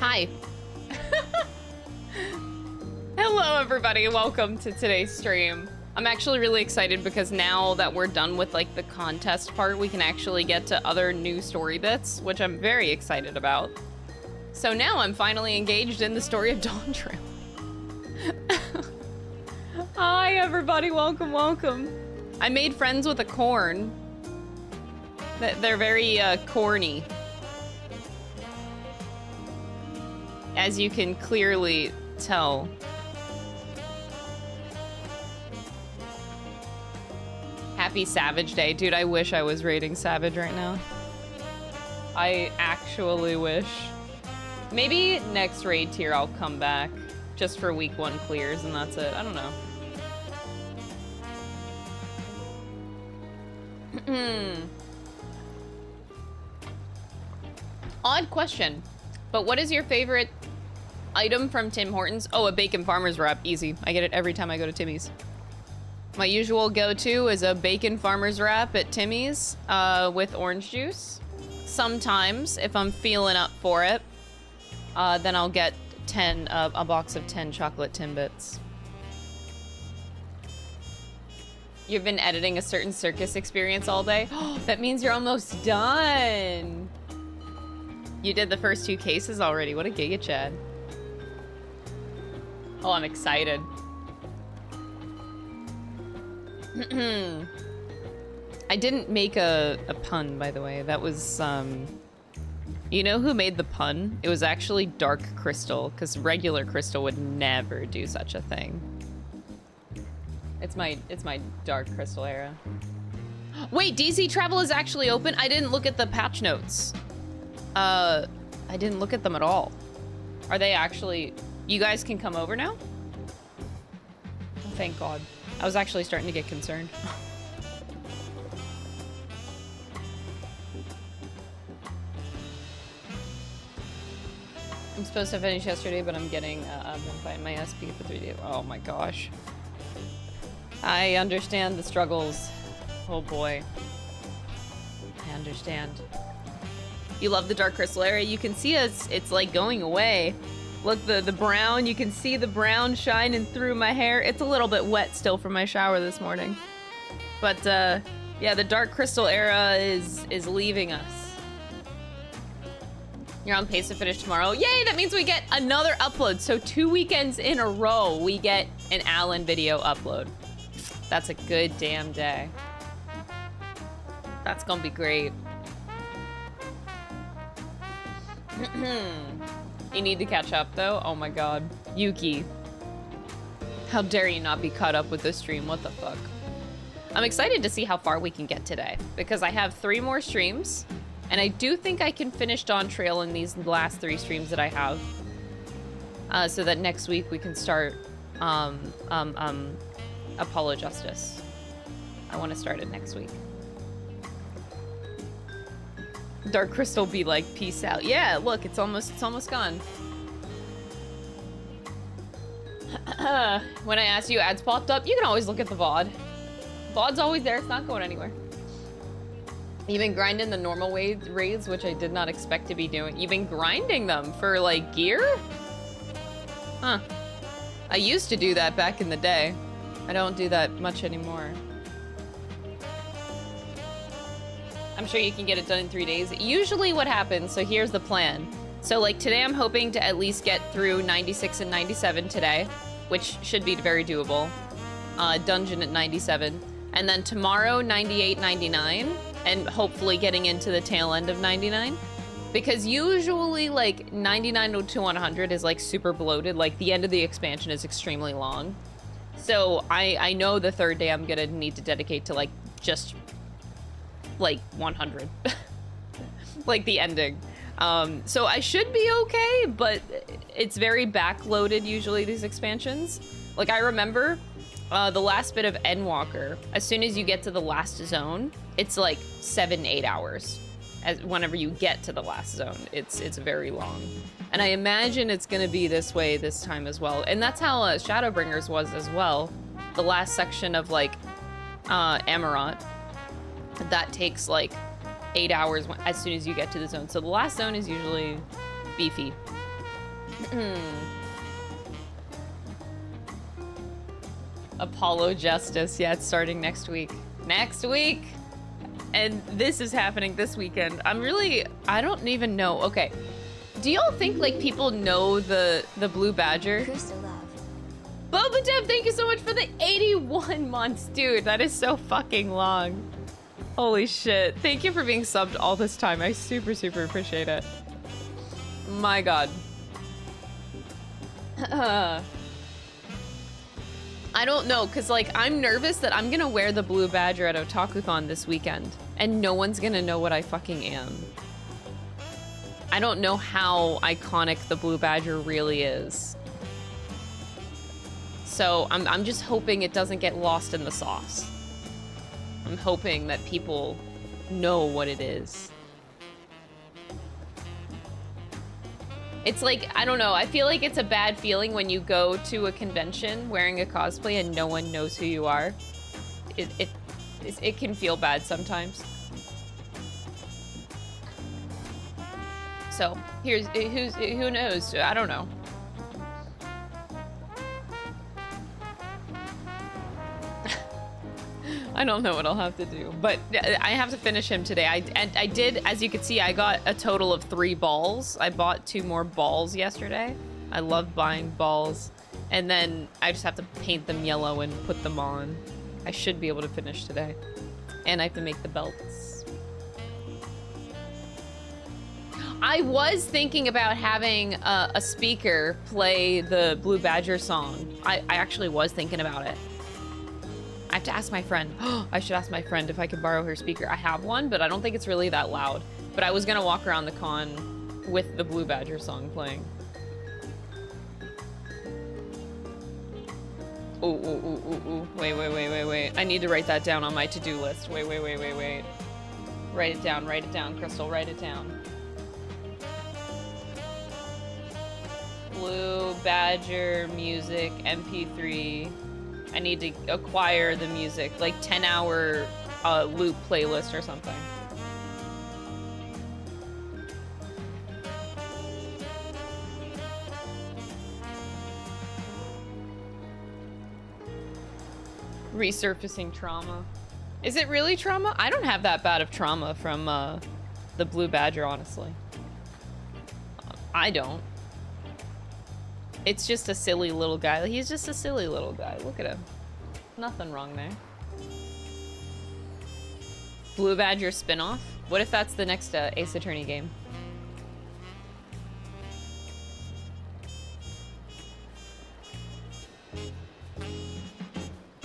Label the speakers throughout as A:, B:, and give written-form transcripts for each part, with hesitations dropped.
A: Hi. Hello, everybody. Welcome to today's stream. I'm actually really excited because now that we're done with like the contest part, we can actually get to other new story bits, which I'm very excited about. So now I'm finally engaged in the story of Dawntrail. Hi, everybody. Welcome, welcome. I made friends with a corn. They're very corny. As you can clearly tell. Happy Savage Day. Dude, I wish I was raiding Savage right now. I actually wish. Maybe next raid tier I'll come back just for week 1 clears and that's it. I don't know. Odd question, but what is your favorite item from Tim Hortons? Oh, a bacon farmer's wrap. Easy. I get it every time I go to Timmy's. My usual go-to is a bacon farmer's wrap at Timmy's with orange juice. Sometimes, if I'm feeling up for it, then I'll get a box of 10 chocolate Timbits. You've been editing a certain circus experience all day? That means you're almost done. You did the first 2 cases already. What a giga chad. Oh, I'm excited. I didn't make a pun, by the way. That was, you know who made the pun? It was actually Dark Crystal, because regular Crystal would never do such a thing. It's my Dark Crystal era. Wait, DC Travel is actually open? I didn't look at the patch notes. I didn't look at them at all. Are they actually... You guys can come over now? Oh, thank God. I was actually starting to get concerned. I'm supposed to finish yesterday, but I'm getting, I've been fighting my SP for 3 days. Oh my gosh. I understand the struggles. Oh boy. I understand. You love the Dark Crystal area. You can see it's like going away. Look, the brown, you can see the brown shining through my hair. It's a little bit wet still from my shower this morning. But, yeah, the Dark Crystal era is leaving us. You're on pace to finish tomorrow. Yay, that means we get another upload. So 2 weekends in a row, we get an Alan video upload. That's a good damn day. That's gonna be great. You need to catch up, though? Oh my god. Yuki. How dare you not be caught up with this stream? What the fuck? I'm excited to see how far we can get today, because I have 3 more streams, and I do think I can finish Dawntrail in these last 3 streams that I have. So that next week we can start, Apollo Justice. I want to start it next week. Dark Crystal be like, peace out. Yeah, look, it's almost gone. When I asked you, ads popped up. You can always look at the VOD. VOD's always there. It's not going anywhere. You've been grinding the normal raids, which I did not expect to be doing. You've been grinding them for, like, gear? Huh. I used to do that back in the day. I don't do that much anymore. I'm sure you can get it done in 3 days. Usually what happens, so here's the plan. So like today I'm hoping to at least get through 96 and 97 today, which should be very doable. Dungeon at 97. And then tomorrow 98, 99, and hopefully getting into the tail end of 99. Because usually like 99 to 100 is like super bloated, like the end of the expansion is extremely long. So I know the 3rd day I'm gonna need to dedicate to like just like 100 like the ending, so I should be okay, but it's very backloaded usually, these expansions. Like I remember the last bit of Endwalker, as soon as you get to the last zone, it's like 7-8 hours. As whenever you get to the last zone, it's very long, and I imagine it's gonna be this way this time as well. And that's how Shadowbringers was as well. The last section of like Amarant, that takes like 8 hours as soon as you get to the zone. So the last zone is usually beefy. Apollo Justice. Yeah, it's starting next week. Next week! And this is happening this weekend. I don't even know. Okay. Do y'all think, like, people know the Blue Badger? Boba Dev, thank you so much for the 81 months. Dude, that is so fucking long. Holy shit. Thank you for being subbed all this time. I super, super appreciate it. My god. I don't know, because, like, I'm nervous that I'm gonna wear the Blue Badger at Otakuthon this weekend, and no one's gonna know what I fucking am. I don't know how iconic the Blue Badger really is. So I'm just hoping it doesn't get lost in the sauce. I'm hoping that people know what it is. It's like, I don't know, I feel like it's a bad feeling when you go to a convention wearing a cosplay and no one knows who you are. It can feel bad sometimes. So, who knows? I don't know. I don't know what I'll have to do, but I have to finish him today. I did, as you can see, I got a total of 3 balls. I bought 2 more balls yesterday. I love buying balls. And then I just have to paint them yellow and put them on. I should be able to finish today. And I have to make the belts. I was thinking about having a speaker play the Blue Badger song. I actually was thinking about it. I have to ask my friend. I should ask my friend if I could borrow her speaker. I have one, but I don't think it's really that loud. But I was gonna walk around the con with the Blue Badger song playing. Ooh. Wait. I need to write that down on my to-do list. Wait. Write it down, Crystal, write it down. Blue Badger music, MP3. I need to acquire the music, like 10-hour loop playlist or something. Resurfacing trauma. Is it really trauma? I don't have that bad of trauma from the Blue Badger, honestly. I don't. It's just a silly little guy. He's just a silly little guy. Look at him. Nothing wrong there. Blue Badger spin-off? What if that's the next Ace Attorney game?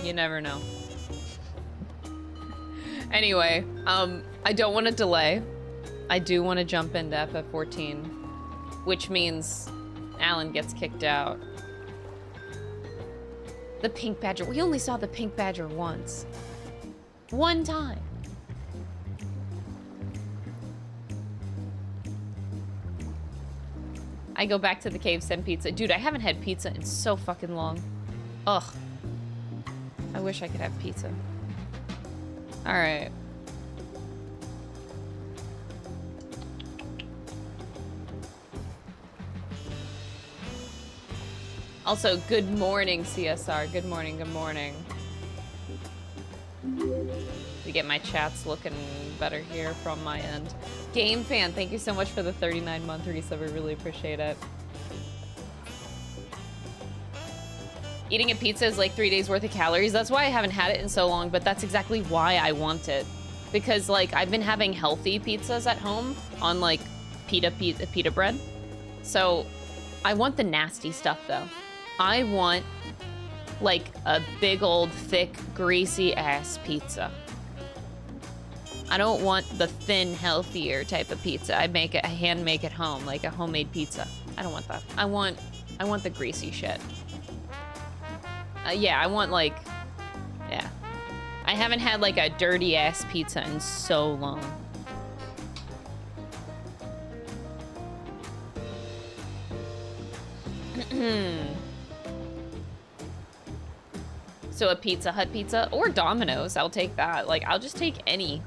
A: You never know. Anyway, I don't want to delay. I do want to jump into FF14, which means Alan gets kicked out. The Pink Badger. We only saw the Pink Badger once. One time. I go back to the cave, send pizza. Dude, I haven't had pizza in so fucking long. Ugh. I wish I could have pizza. Alright. Also, good morning, CSR. Good morning, good morning. To get my chats looking better here from my end. Game Fan, thank you so much for the 39-month resub. I really appreciate it. Eating a pizza is like 3 days worth of calories. That's why I haven't had it in so long, but that's exactly why I want it. Because, like, I've been having healthy pizzas at home on, like, pita bread. So, I want the nasty stuff, though. I want, like, a big old, thick, greasy-ass pizza. I don't want the thin, healthier type of pizza. I hand make it home, like a homemade pizza. I don't want that. I want the greasy shit. Yeah, I want, like, yeah. I haven't had, like, a dirty-ass pizza in so long. So a Pizza Hut pizza or Domino's, I'll take that. Like, I'll just take any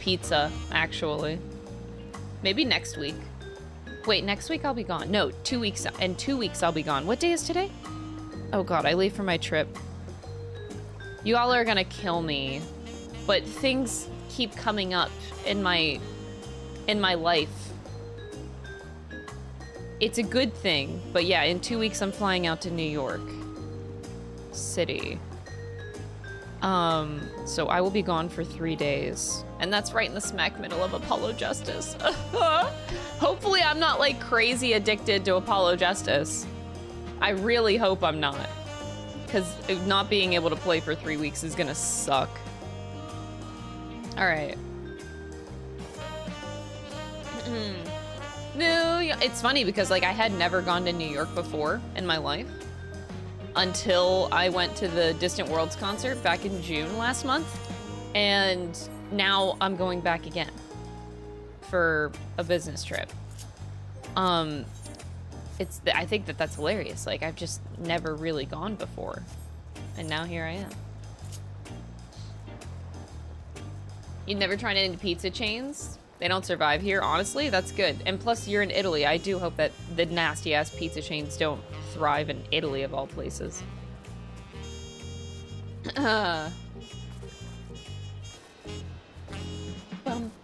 A: pizza, actually. Maybe next week. Wait, next week I'll be gone. No, 2 weeks. In 2 weeks I'll be gone. What day is today? Oh god, I leave for my trip. You all are gonna kill me. But things keep coming up in my life. It's a good thing. But yeah, in 2 weeks I'm flying out to New York City. So I will be gone for 3 days. And that's right in the smack middle of Apollo Justice. Hopefully I'm not like crazy addicted to Apollo Justice. I really hope I'm not. Because not being able to play for 3 weeks is gonna suck. Alright. No, it's funny because like I had never gone to New York before in my life. Until I went to the Distant Worlds concert back in June last month. And now I'm going back again for a business trip. I think that's hilarious. Like I've just never really gone before. And now here I am. You've never tried any pizza chains? They don't survive here, honestly. That's good. And plus, you're in Italy. I do hope that the nasty-ass pizza chains don't thrive in Italy, of all places. Bum,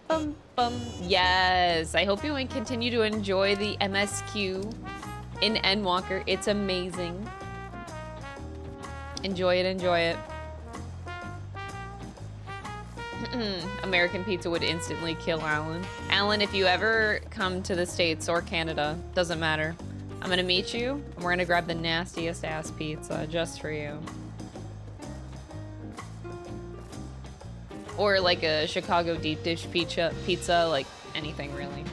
A: bum, bum. Yes, I hope you continue to enjoy the MSQ in Endwalker. It's amazing. Enjoy it, enjoy it. American pizza would instantly kill Alan. Alan, if you ever come to the States or Canada, doesn't matter. I'm gonna meet you, and we're gonna grab the nastiest ass pizza just for you. Or like a Chicago deep dish pizza, like anything really.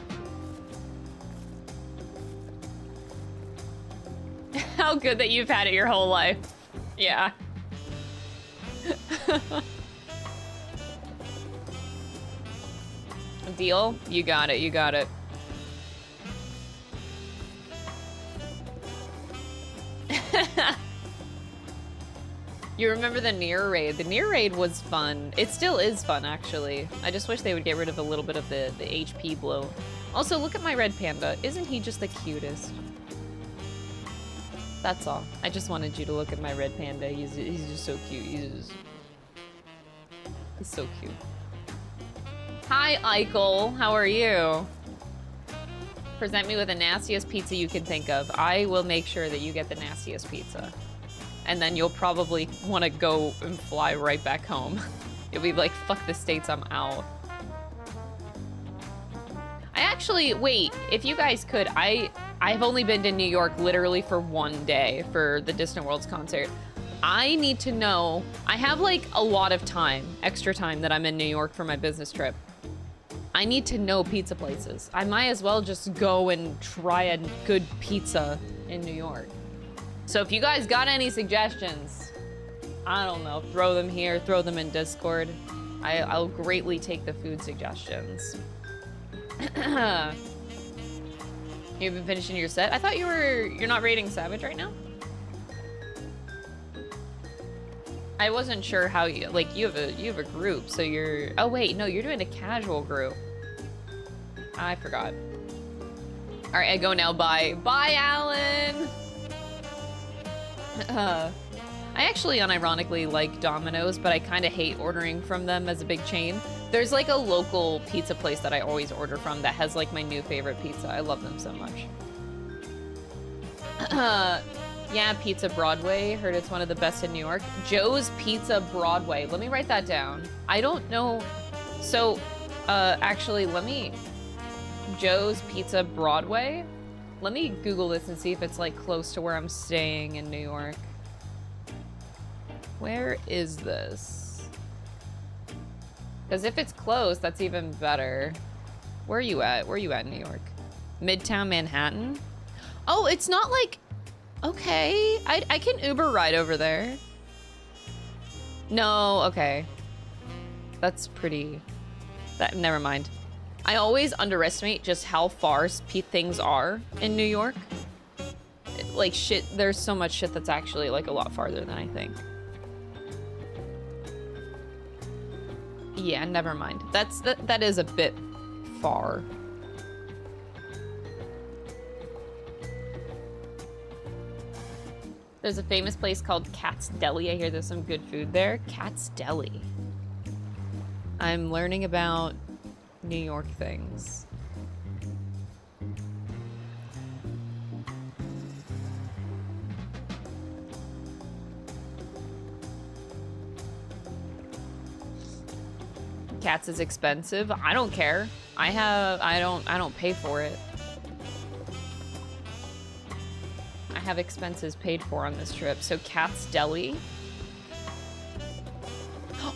A: How good that you've had it your whole life. Yeah. Deal? You got it, you got it. You remember the Nier raid? The Nier raid was fun. It still is fun, actually. I just wish they would get rid of a little bit of the HP blow. Also, look at my red panda. Isn't he just the cutest? That's all. I just wanted you to look at my red panda. He's just so cute. He's so cute. Hi, Eichel. How are you? Present me with the nastiest pizza you can think of. I will make sure that you get the nastiest pizza. And then you'll probably want to go and fly right back home. You'll be like, fuck the States, I'm out. I actually, wait, if you guys could, I've only been to New York literally for 1 day for the Distant Worlds concert. I need to know, I have like a lot of time, extra time that I'm in New York for my business trip. I need to know pizza places. I might as well just go and try a good pizza in New York. So if you guys got any suggestions, I don't know, throw them here, throw them in Discord. I'll greatly take the food suggestions. You've been finishing your set? I thought you're not raiding Savage right now? I wasn't sure how you, like, you have a group, so you're, oh wait, no, you're doing a casual group. I forgot. All right, I go now, bye. Bye, Alan! I actually unironically like Domino's, but I kind of hate ordering from them as a big chain. There's like a local pizza place that I always order from that has like my new favorite pizza. I love them so much. Yeah, Pizza Broadway. Heard it's one of the best in New York. Joe's Pizza Broadway. Let me write that down. I don't know. So, actually, let me... Joe's Pizza Broadway? Let me Google this and see if it's, like, close to where I'm staying in New York. Where is this? Because if it's close, that's even better. Where are you at? Where are you at in New York? Midtown Manhattan? Oh, it's not, like... Okay, I can Uber ride over there. No, okay. That's pretty... Never mind. I always underestimate just how far things are in New York. Like, shit, there's so much shit that's actually, like, a lot farther than I think. Yeah, never mind. That is a bit far. There's a famous place called Cat's Deli. I hear there's some good food there. Cat's Deli. I'm learning about New York things. Cats is expensive. I don't care. I don't pay for it. I have expenses paid for on this trip. So Cat's Deli.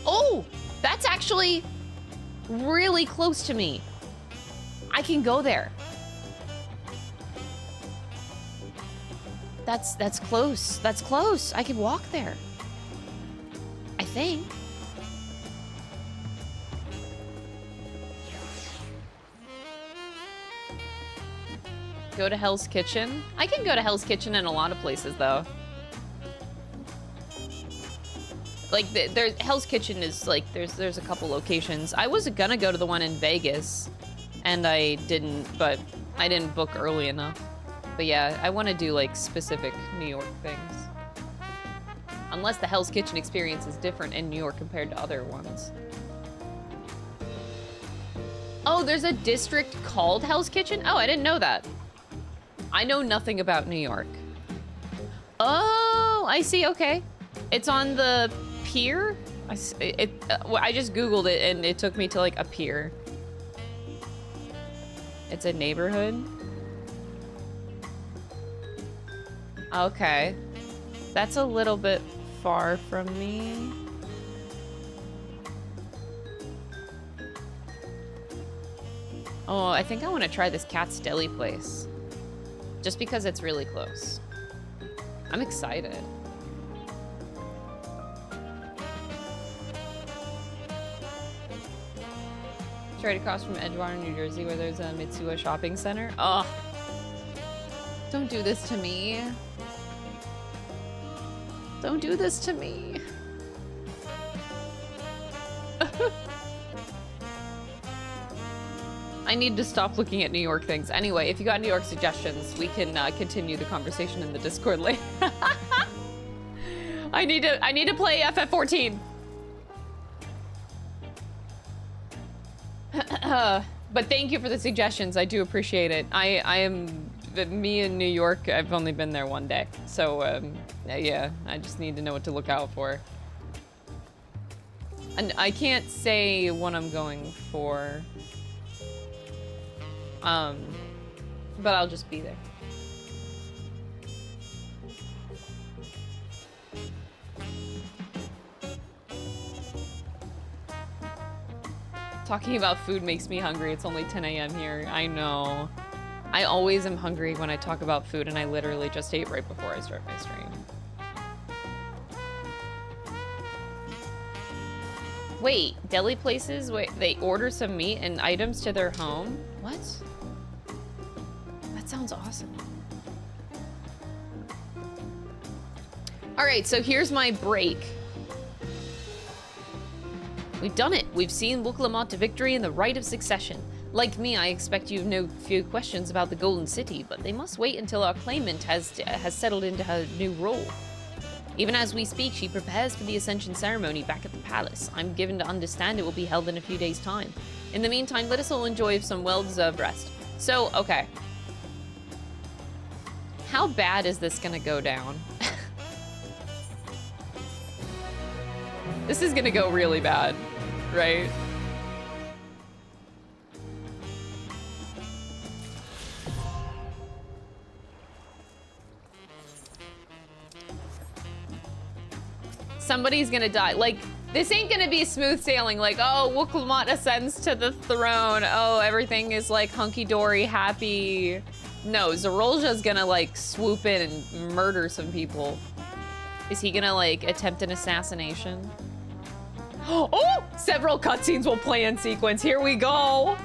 A: Oh, that's actually really close to me. I can go there. That's close. That's close. I can walk there. I think. Go to Hell's Kitchen. I can go to Hell's Kitchen in a lot of places, though. Like, Hell's Kitchen is, like, there's a couple locations. I was gonna go to the one in Vegas, and I didn't, but I didn't book early enough. But yeah, I want to do, like, specific New York things. Unless the Hell's Kitchen experience is different in New York compared to other ones. Oh, there's a district called Hell's Kitchen? Oh, I didn't know that. I know nothing about New York. Oh, I see. Okay. It's on the pier? I just Googled it and it took me to like a pier. It's a neighborhood. Okay. That's a little bit far from me. Oh, I think I want to try this Cat's Deli place. Just because it's really close. I'm excited. It's right across from Edgewater, New Jersey, where there's a Mitsuwa shopping center. Oh, don't do this to me. Don't do this to me. I need to stop looking at New York things. Anyway, if you got New York suggestions, we can continue the conversation in the Discord later. I need to play FF14. But thank you for the suggestions. I do appreciate it. Me in New York, I've only been there one day. So, yeah, I just need to know what to look out for. And I can't say what I'm going for. But I'll just be there. Talking about food makes me hungry. It's only 10 a.m. here. I know. I always am hungry when I talk about food, and I literally just ate right before I start my stream. Wait, deli places, wait, they order some meat and items to their home? What? That sounds awesome. All right, so here's my break. We've done it. We've seen Wuklamont to victory in the right of succession. Like me, I expect you've no few questions about the Golden City, but they must wait until our claimant has settled into her new role. Even as we speak, she prepares for the Ascension ceremony back at the palace. I'm given to understand it will be held in a few days' time. In the meantime, let us all enjoy some well-deserved rest. So, okay. How bad is this gonna go down? This is gonna go really bad, right? Somebody's gonna die. Like, this ain't gonna be smooth sailing. Like, oh, Wuklamont ascends to the throne. Oh, everything is like hunky-dory, happy. No, Zerolja's gonna like swoop in and murder some people. Is he gonna like attempt an assassination? Oh, several cutscenes will play in sequence. Here we go.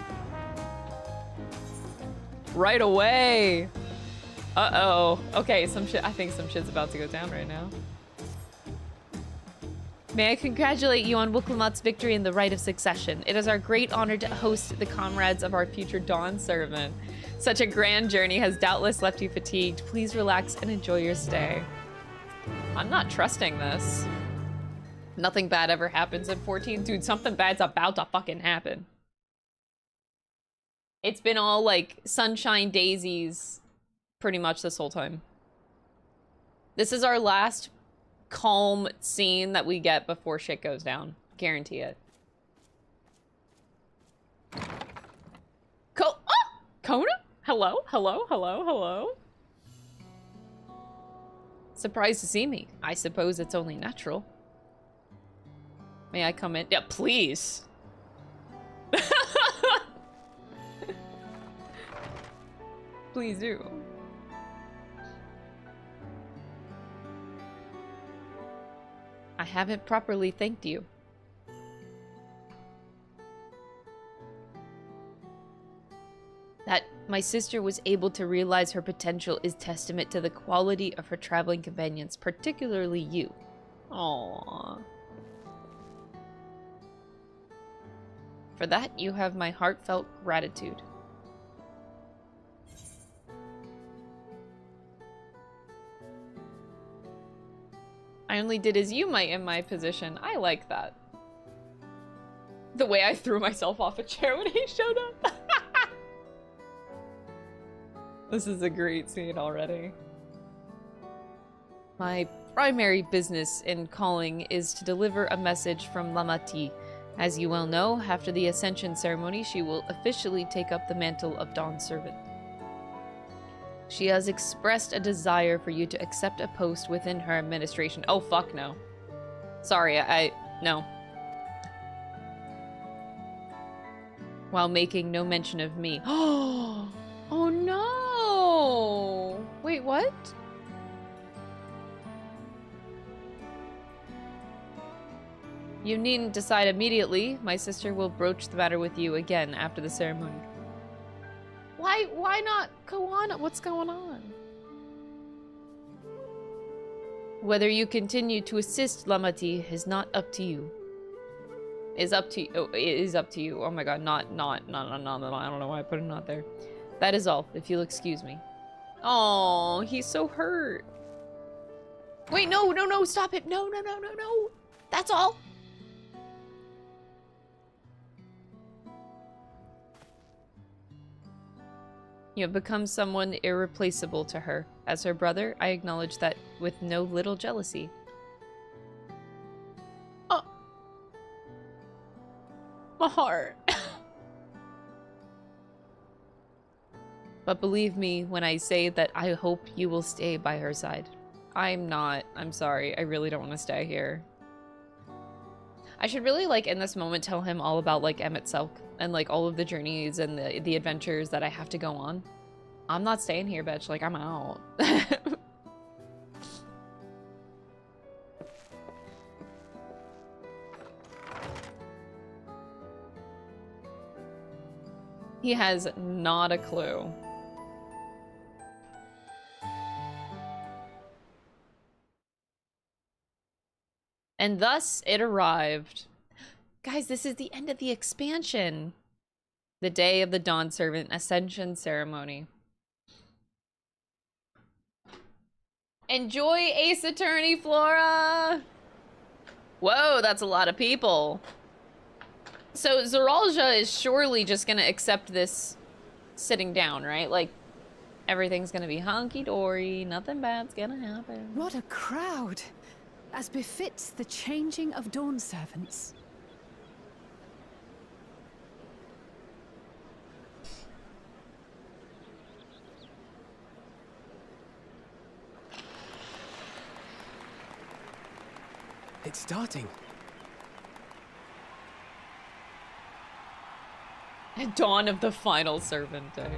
A: Right away. Uh-oh. Okay, some shit. I think some shit's about to go down right now. May I congratulate you on Wuklamot's victory in the right of succession. It is our great honor to host the comrades of our future Dawn servant. Such a grand journey has doubtless left you fatigued. Please relax and enjoy your stay. I'm not trusting this. Nothing bad ever happens in 14. Dude, something bad's about to fucking happen. It's been all, like, sunshine daisies pretty much this whole time. This is our last calm scene that we get before shit goes down. Guarantee it. Kona? Hello? Hello? Hello? Hello? Surprised to see me. I suppose it's only natural. May I come in? Yeah, please. Please do. I haven't properly thanked you. That my sister was able to realize her potential is testament to the quality of her traveling companions, particularly you. Aww. For that, you have my heartfelt gratitude. I only did as you might in my position. I like that. The way I threw myself off a chair when he showed up. This is a great scene already. My primary business in calling is to deliver a message from Lamati. As you well know, after the Ascension ceremony, she will officially take up the mantle of Dawn Servant. She has expressed a desire for you to accept a post within her administration. Oh, fuck no. Sorry, no. While making no mention of me. Oh no! Wait, what? You needn't decide immediately. My sister will broach the matter with you again after the ceremony. Why not go on? What's going on? Whether you continue to assist Lamati is not up to you. Is up to you. Oh, it is up to you. Oh my god, not, I don't know why I put a not there. That is all, if you'll excuse me. Oh, he's so hurt. Wait, no, stop it. No. That's all. You have become someone irreplaceable to her. As her brother, I acknowledge that with no little jealousy. Oh. My heart. But believe me when I say that I hope you will stay by her side. I'm not. I'm sorry. I really don't want to stay here. I should really, like, in this moment, tell him all about, like, Emmett Selk and, like, all of the journeys and the adventures that I have to go on. I'm not staying here, bitch. Like, I'm out. He has not a clue. And thus it arrived. Guys, this is the end of the expansion. The day of the Dawn Servant Ascension Ceremony. Enjoy Ace Attorney, Flora! Whoa, that's a lot of people. So Zoralja is surely just gonna accept this sitting down, right? Like, everything's gonna be hunky-dory, nothing bad's gonna happen.
B: What a crowd! As befits the changing of Dawn Servants.
C: It's starting.
A: Dawn of the final servant day.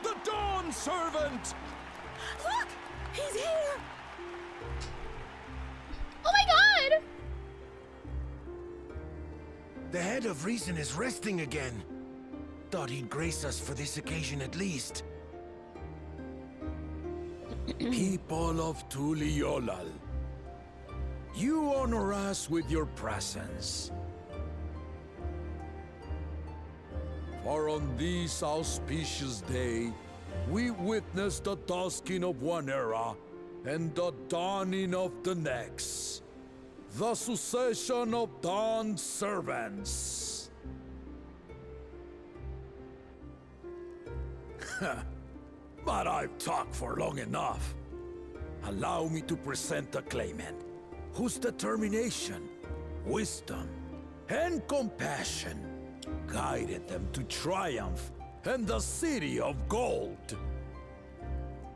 C: The Dawn Servant!
B: Look! He's here!
A: Oh my god!
D: The head of reason is resting again. Thought he'd grace us for this occasion at least. People of Tuliolal, you honor us with your presence.
E: For on this auspicious day, we witness the dusking of one era and the dawning of the next. The succession of Dawn's servants. But I've talked for long enough. Allow me to present the claimant, whose determination, wisdom, and compassion guided them to triumph and the City of Gold.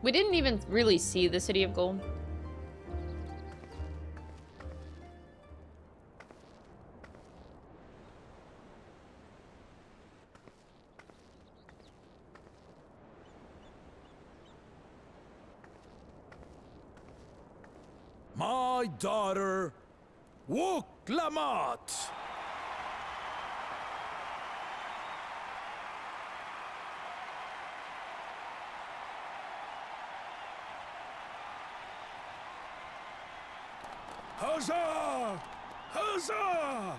A: We didn't even really see the City of Gold.
E: My daughter, Wook Lamont.
C: Huzzah! Huzzah!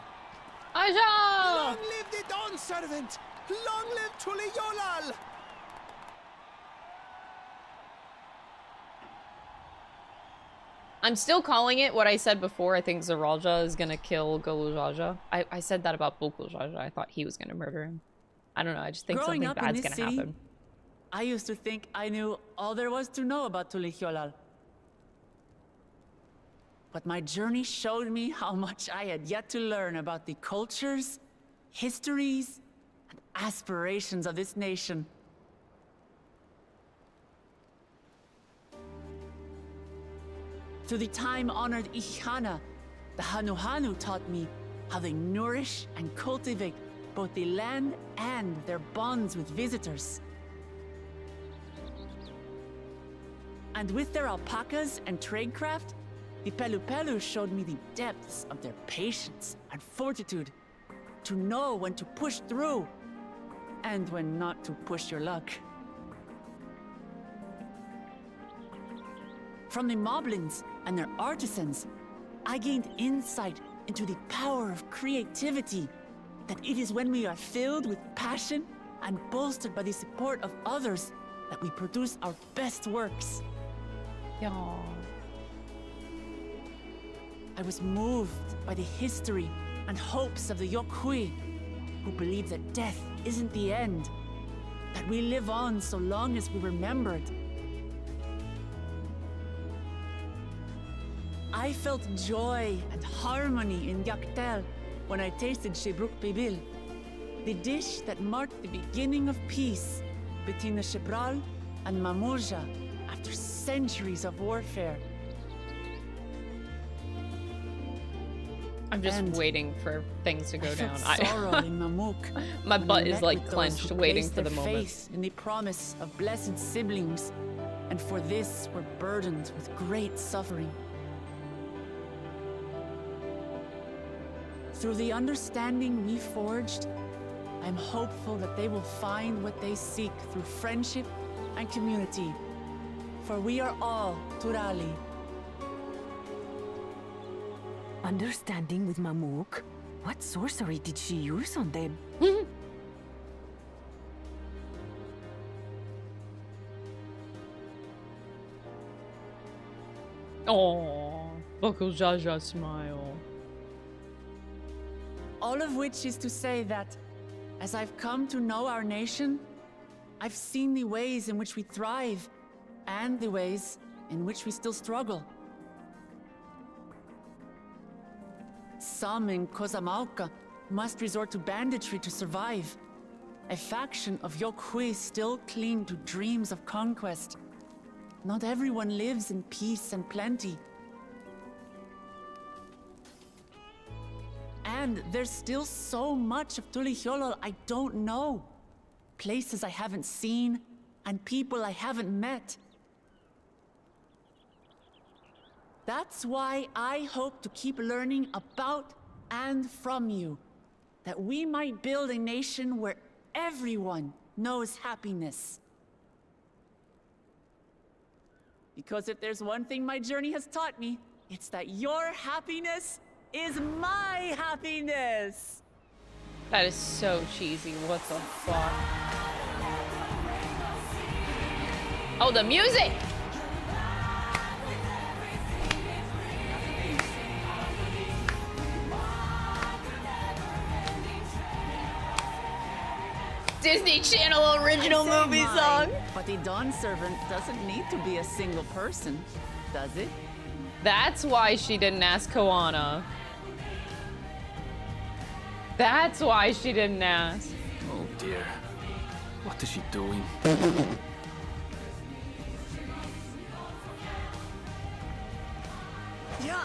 A: Aja!
C: Long live the Dawn Servant! Long live Tuli Yolal!
A: I'm still calling it what I said before. I think Zaralja is gonna kill Golujaja. I said that about Bokuljaja. I thought he was gonna murder him. I don't know. I just think
F: Growing
A: something
F: up in
A: bad's
F: this
A: gonna
F: city,
A: happen.
F: I used to think I knew all there was to know about Tulihyolal. But my journey showed me how much I had yet to learn about the cultures, histories, and aspirations of this nation. Through the time-honored Ihana, the Hanuhanu taught me how they nourish and cultivate both the land and their bonds with visitors. And with their alpacas and tradecraft, the Pelupelu showed me the depths of their patience and fortitude, to know when to push through and when not to push your luck. From the Moblins and their artisans, I gained insight into the power of creativity, that it is when we are filled with passion and bolstered by the support of others that we produce our best works.
A: Yaw.
F: I was moved by the history and hopes of the Yokhui, who believe that death isn't the end, that we live on so long as we're remembered. I felt joy and harmony in Yaktel when I tasted Shebruk Bibil, the dish that marked the beginning of peace between the Shebral and Mamurja after centuries of warfare.
A: I'm just
F: And
A: waiting for things to go
F: I
A: down.
F: felt sorrow in Mamuk.
A: My
F: when
A: butt
F: I
A: is
F: met
A: like
F: with those
A: clenched,
F: who
A: waiting
F: placed
A: for the
F: their
A: moment.
F: faith in the promise of blessed siblings, and for this were burdened with great suffering. Through the understanding we forged, I'm hopeful that they will find what they seek through friendship and community. For we are all Turali.
B: Understanding with Mamuk? What sorcery did she use on them?
A: Oh, Bokuljaja smile.
F: All of which is to say that, as I've come to know our nation, I've seen the ways in which we thrive, and the ways in which we still struggle. Some in Kozamauka must resort to banditry to survive. A faction of Yokhui still cling to dreams of conquest. Not everyone lives in peace and plenty. And there's still so much of Tulihyolol I don't know. Places I haven't seen, and people I haven't met. That's why I hope to keep learning about and from you, that we might build a nation where everyone knows happiness. Because if there's one thing my journey has taught me, it's that your happiness is my happiness.
A: That is so cheesy. What the fuck? Oh, the music! Disney Channel original movie song.
F: But the Dawn servant doesn't need to be a single person, does it?
A: That's why she didn't ask Koana. That's why she didn't ask.
G: Oh dear. What is she doing?
F: Yeah.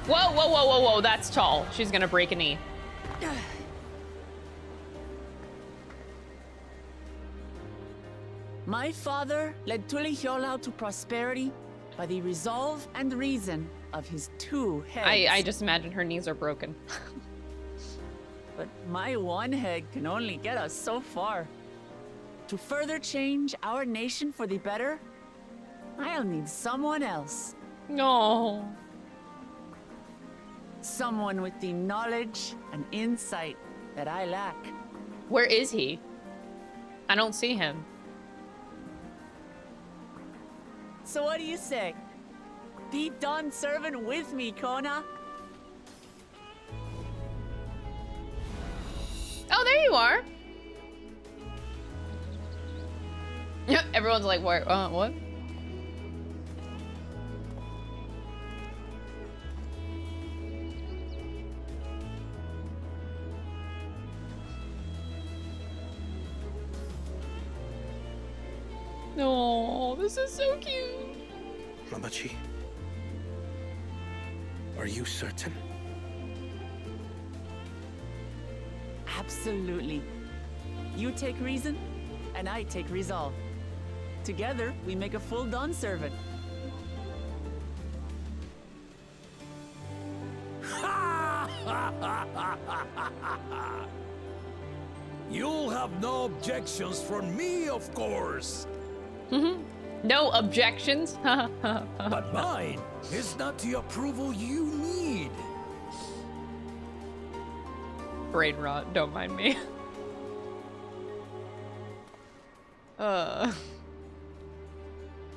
A: Whoa, whoa, whoa, whoa, whoa. That's tall. She's gonna break a knee.
F: My father led Tulihiolau to prosperity by the resolve and reason of his two heads.
A: I just imagine her knees are broken.
F: But my one head can only get us so far. To further change our nation for the better, I'll need someone else.
A: No.
F: Someone with the knowledge and insight that I lack.
A: Where is he? I don't see him.
F: So what do you say? Be Dawn servant with me, Kona.
A: Oh, there you are. Everyone's like, what? What? No, this is so cute.
D: Mamachi, are you certain?
F: Absolutely. You take reason, and I take resolve. Together, we make a full Dawn servant.
E: You'll have no objections from me, of course.
A: No objections.
E: But mine is not the approval you need.
A: Brain rot, don't mind me.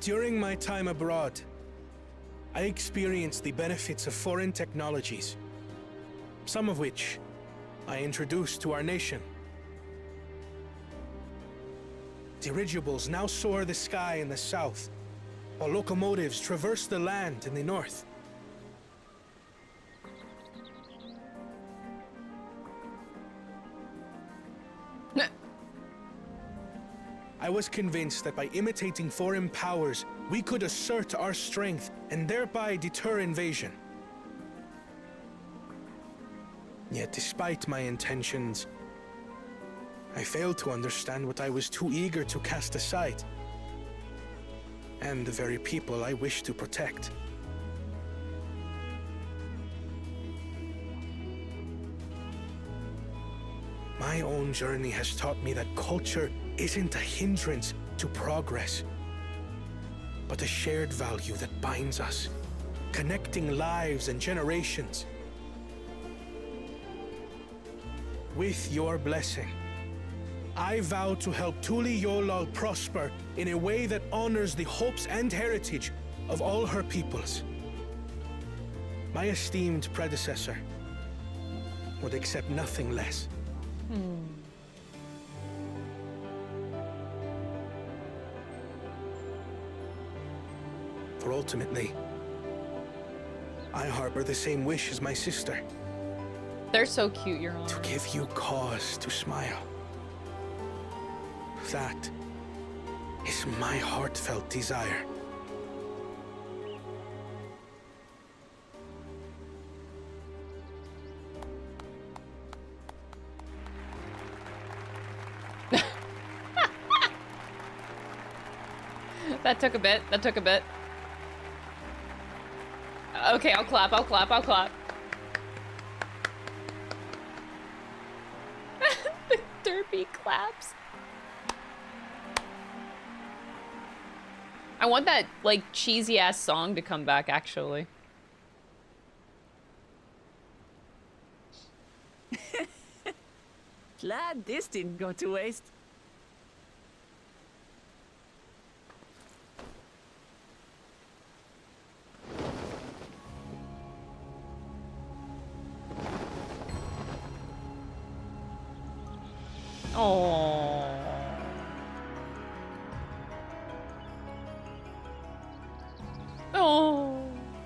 H: During my time abroad, I experienced the benefits of foreign technologies, some of which I introduced to our nation. Dirigibles now soar the sky in the south, while locomotives traverse the land in the north. I was convinced that by imitating foreign powers, we could assert our strength and thereby deter invasion. Yet despite my intentions, I failed to understand what I was too eager to cast aside, and the very people I wish to protect. My own journey has taught me that culture isn't a hindrance to progress, but a shared value that binds us, connecting lives and generations. With your blessing, I vow to help Tulihiolau prosper in a way that honors the hopes and heritage of all her peoples. My esteemed predecessor would accept nothing less. For ultimately, I harbor the same wish as my sister.
A: They're so cute, Your Honor.
H: To give you cause to smile. That is my heartfelt desire.
A: That took a bit. That took a bit. Okay, I'll clap. I'll clap. I'll clap. The derpy claps. I want that, like, cheesy-ass song to come back, actually.
F: Glad this didn't go to waste.
A: Oh. Oh.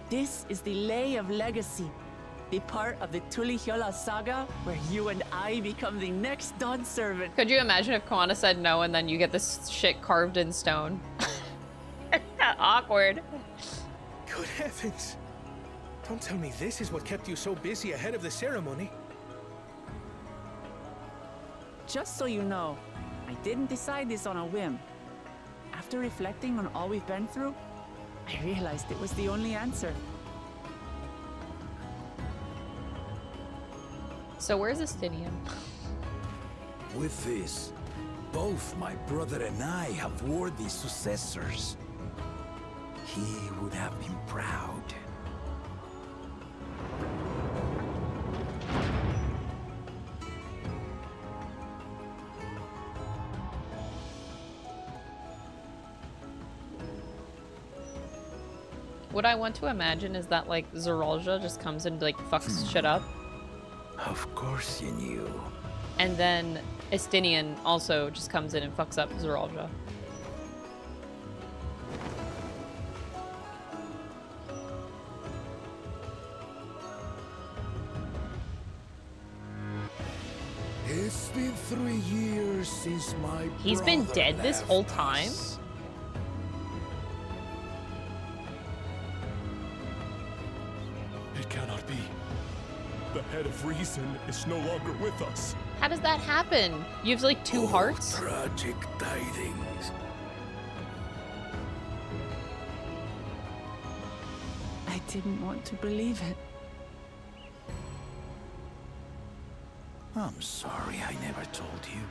F: This is the Lay of Legacy, the part of the Tulihyola saga where you and I become the next Dawn servant.
A: Could you imagine if Koana said no and then you get this shit carved in stone? Awkward.
H: Good heavens! Don't tell me this is what kept you so busy ahead of the ceremony.
F: Just so you know, I didn't decide this on a whim. After reflecting on all we've been through, I realized it was the only answer.
A: So where's Estinian?
E: With this, both my brother and I have worthy successors. He would have been proud.
A: What I want to imagine is that, like, Zeralja just comes and, like, fucks shit up.
E: Of course you knew.
A: And then Estinian also just comes in and fucks up Zeralja.
E: It's been 3 years since my
A: He's been
E: brother
A: dead this
E: left
A: whole time?
E: us.
C: It cannot be. The head of reason is no longer with us.
A: How does that happen? You have, like, two hearts?
E: Tragic tidings.
F: I didn't want to believe it.
E: I'm sorry I never told you.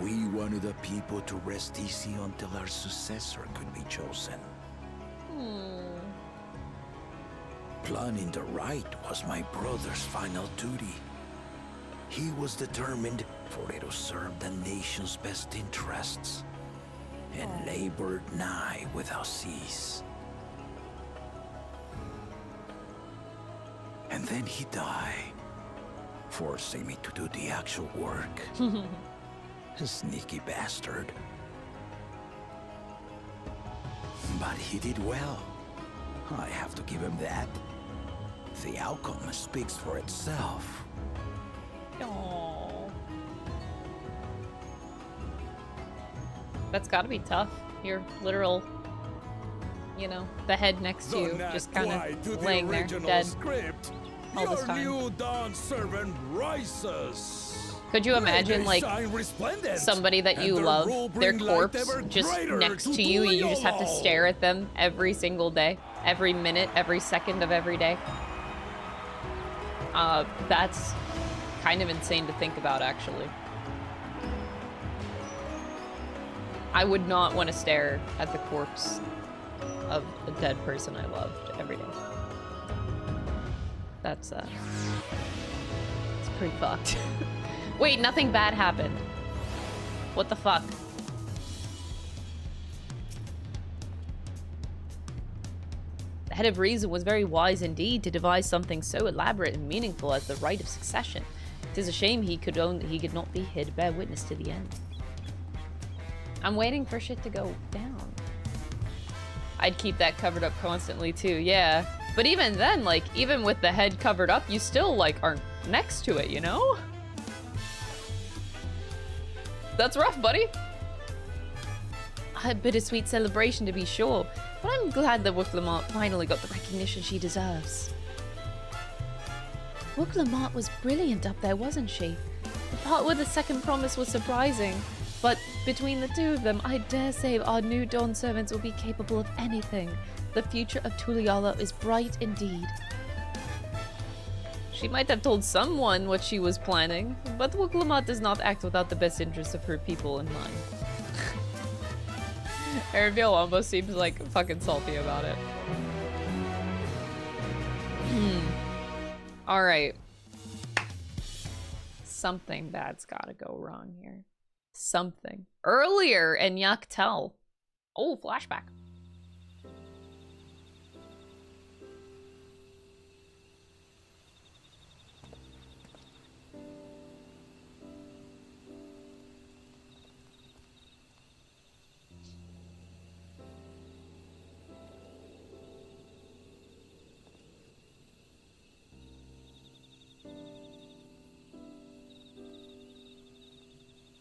E: We wanted the people to rest easy until our successor could be chosen. Planning the right was my brother's final duty. He was determined for it to serve the nation's best interests, and labored nigh without cease. And then he died, forcing me to do the actual work. A sneaky bastard. But he did well. I have to give him that. The outcome speaks for itself.
A: Aww. That's gotta be tough. Your literal, you know, the head next to you, just kind of laying there, dead,
E: script,
A: all this
E: your
A: time.
E: new Dawn servant rises.
A: Could you imagine, like,
E: Shine resplendent,
A: somebody that
E: and
A: you
E: their
A: love,
E: rule
A: their
E: bring light
A: corpse,
E: ever
A: just
E: greater
A: next
E: to
A: to you, and you just have to
E: Tuliyol.
A: stare at them every single day, every minute, every second of every day? That's kind of insane to think about, actually. I would not want to stare at the corpse of a dead person I loved every day. That's, it's pretty fucked. Wait, nothing bad happened. What the fuck? The head of reason was very wise indeed to devise something so elaborate and meaningful as the right of succession. It is a shame he could not be here to bear witness to the end. I'm waiting for shit to go down. I'd keep that covered up constantly too, yeah. But even then, like, even with the head covered up, you still, like, aren't next to it, you know? That's rough, buddy. A bittersweet celebration, to be sure, but I'm glad that Wooklamart finally got the recognition she deserves. Wooklamart was brilliant up there, wasn't she? The part with the second promise was surprising, but between the two of them, I dare say our new Dawn servants will be capable of anything. The future of Tuliyala is bright indeed. She might have told someone what she was planning, but Wooklamart does not act without the best interests of her people in mind. Araviel almost seems like fucking salty about it. Alright. Something bad's gotta go wrong here. Something. Earlier in Yaktel. Oh, flashback.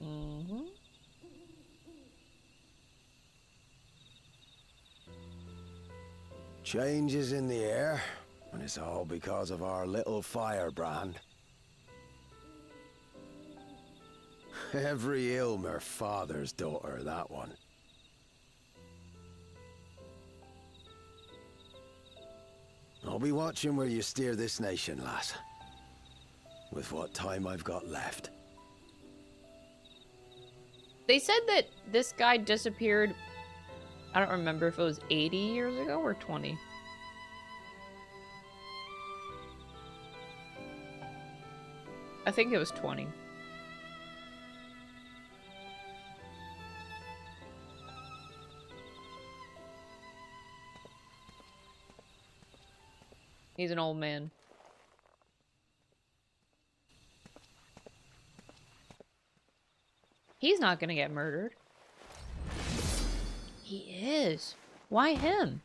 A: Mm-hmm.
I: Changes in the air, and it's all because of our little firebrand. Every Ilmer father's daughter, that one. I'll be watching where you steer this nation, lass. With what time I've got left.
A: They said that this guy disappeared, I don't remember if it was 80 years ago or 20. I think it was 20. He's an old man. He's not gonna get murdered. He is. Why him?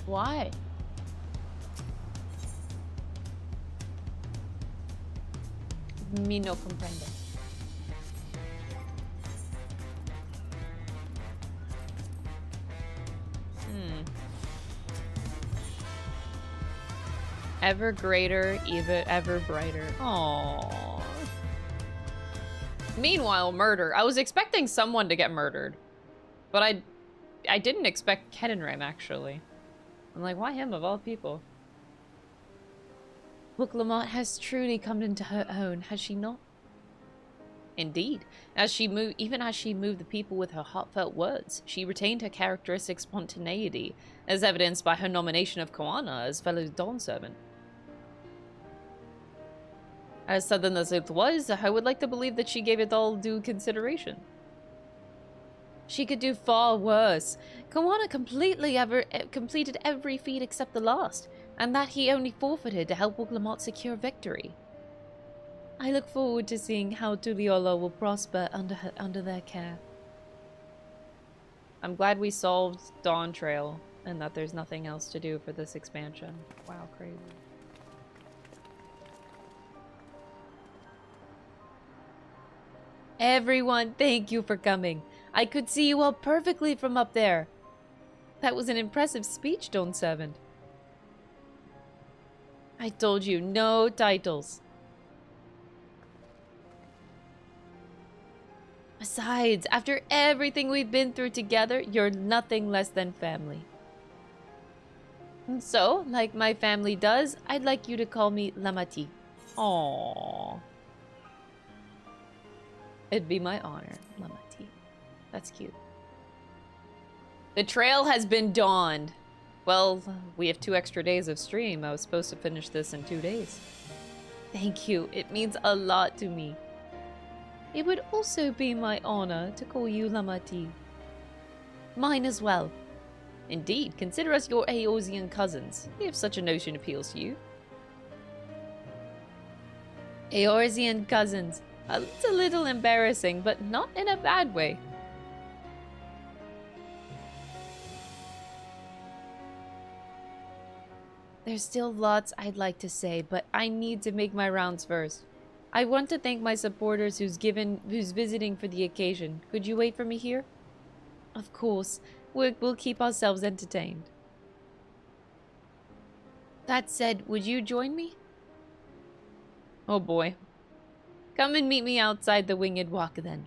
A: Why? Mi no comprendo. Ever greater, ever brighter. Aww. Meanwhile, murder. I was expecting someone to get murdered. But I didn't expect Kedenrim, actually. I'm like, why him of all people? Look, Lamont has truly come into her own, has she not? Indeed. Even as she moved the people with her heartfelt words, she retained her characteristic spontaneity, as evidenced by her nomination of Koana as fellow Dawn servant. As sudden as it was, I would like to believe that she gave it all due consideration. She could do far worse. Koana completed every feat except the last, and that he only forfeited to help Lamont secure victory. I look forward to seeing how Tuliolo will prosper under their care. I'm glad we solved Dawntrail, and that there's nothing else to do for this expansion. Wow, crazy. Everyone, thank you for coming. I could see you all perfectly from up there. That was an impressive speech, Dawn Servant. I told you, no titles. Besides, after everything we've been through together, you're nothing less than family. And so, like my family does, I'd like you to call me Lamati. Aww. It'd be my honor, Lamati. That's cute. The trail has been dawned. Well, we have 2 extra days of stream. I was supposed to finish this in 2 days. Thank you. It means a lot to me. It would also be my honor to call you Lamati. Mine as well. Indeed, consider us your Eorzean cousins, if such a notion appeals to you. Eorzean cousins. It's a little embarrassing, but not in a bad way. There's still lots I'd like to say, but I need to make my rounds first. I want to thank my supporters who's visiting for the occasion. Could you wait for me here? Of course. We'll keep ourselves entertained. That said, would you join me? Oh boy. Come and meet me outside the Winged Walk then.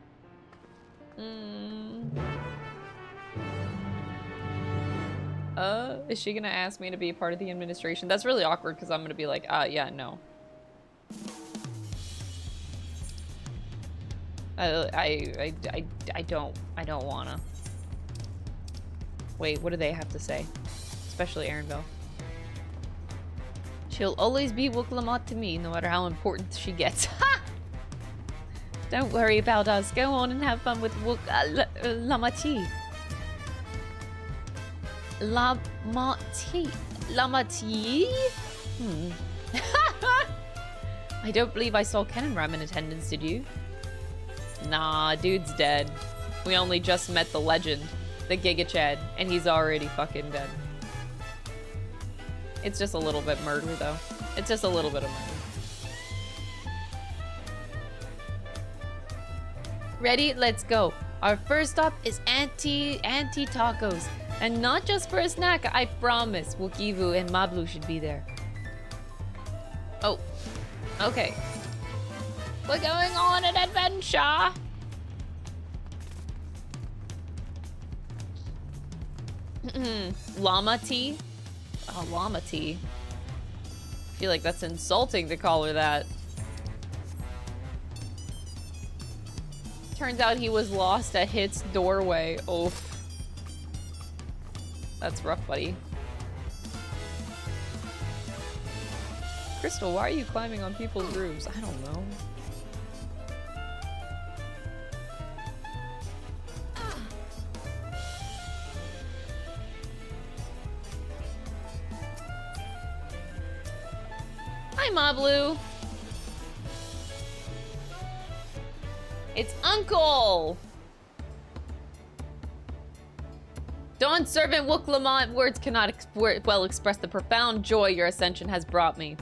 A: Is she gonna ask me to be a part of the administration? That's really awkward because I'm gonna be like, yeah, no. I don't wanna. Wait, what do they have to say? Especially Aaronville. She'll always be Wooklamot to me, no matter how important she gets. Ha! Don't worry about us. Go on and have fun with Lamati. Lamati? I don't believe I saw Kenenram in attendance, did you? Nah, dude's dead. We only just met the legend, the Giga Chad, and he's already fucking dead. It's just a little bit murder, though. It's just a little bit of murder. Ready? Let's go. Our first stop is Auntie Tacos. And not just for a snack, I promise. Wookievu and Mablu should be there. Oh. Okay. We're going on an adventure! Llama tea? Oh, llama tea. I feel like that's insulting to call her that. Turns out he was lost at Hit's doorway. Oof. That's rough, buddy. Crystal, why are you climbing on people's roofs? I don't know. Hi, Mablu. It's Uncle. Dawn Servant Wooklamont, words cannot well express the profound joy your ascension has brought me.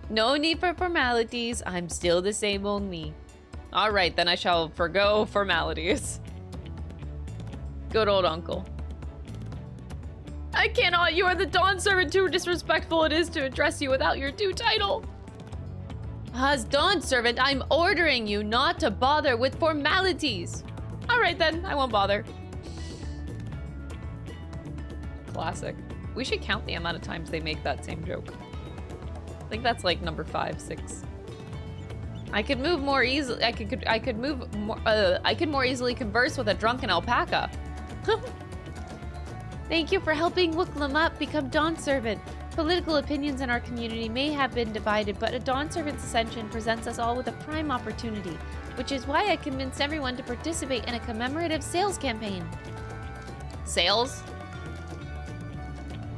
A: No need for formalities. I'm still the same old me. All right, then I shall forgo formalities. Good old uncle. I cannot. You are the Dawn Servant. Too disrespectful it is to address you without your due title. As Dawn Servant, I'm ordering you not to bother with formalities. All right, then. I won't bother. Classic. We should count the amount of times they make that same joke. I think that's like number 5, 6. I could move more easily. I could move more. I could more easily converse with a drunken alpaca. Thank you for helping Wooklamot become Dawn Servant. Political opinions in our community may have been divided, but a Dawn Servant's ascension presents us all with a prime opportunity, which is why I convinced everyone to participate in a commemorative sales campaign. Sales?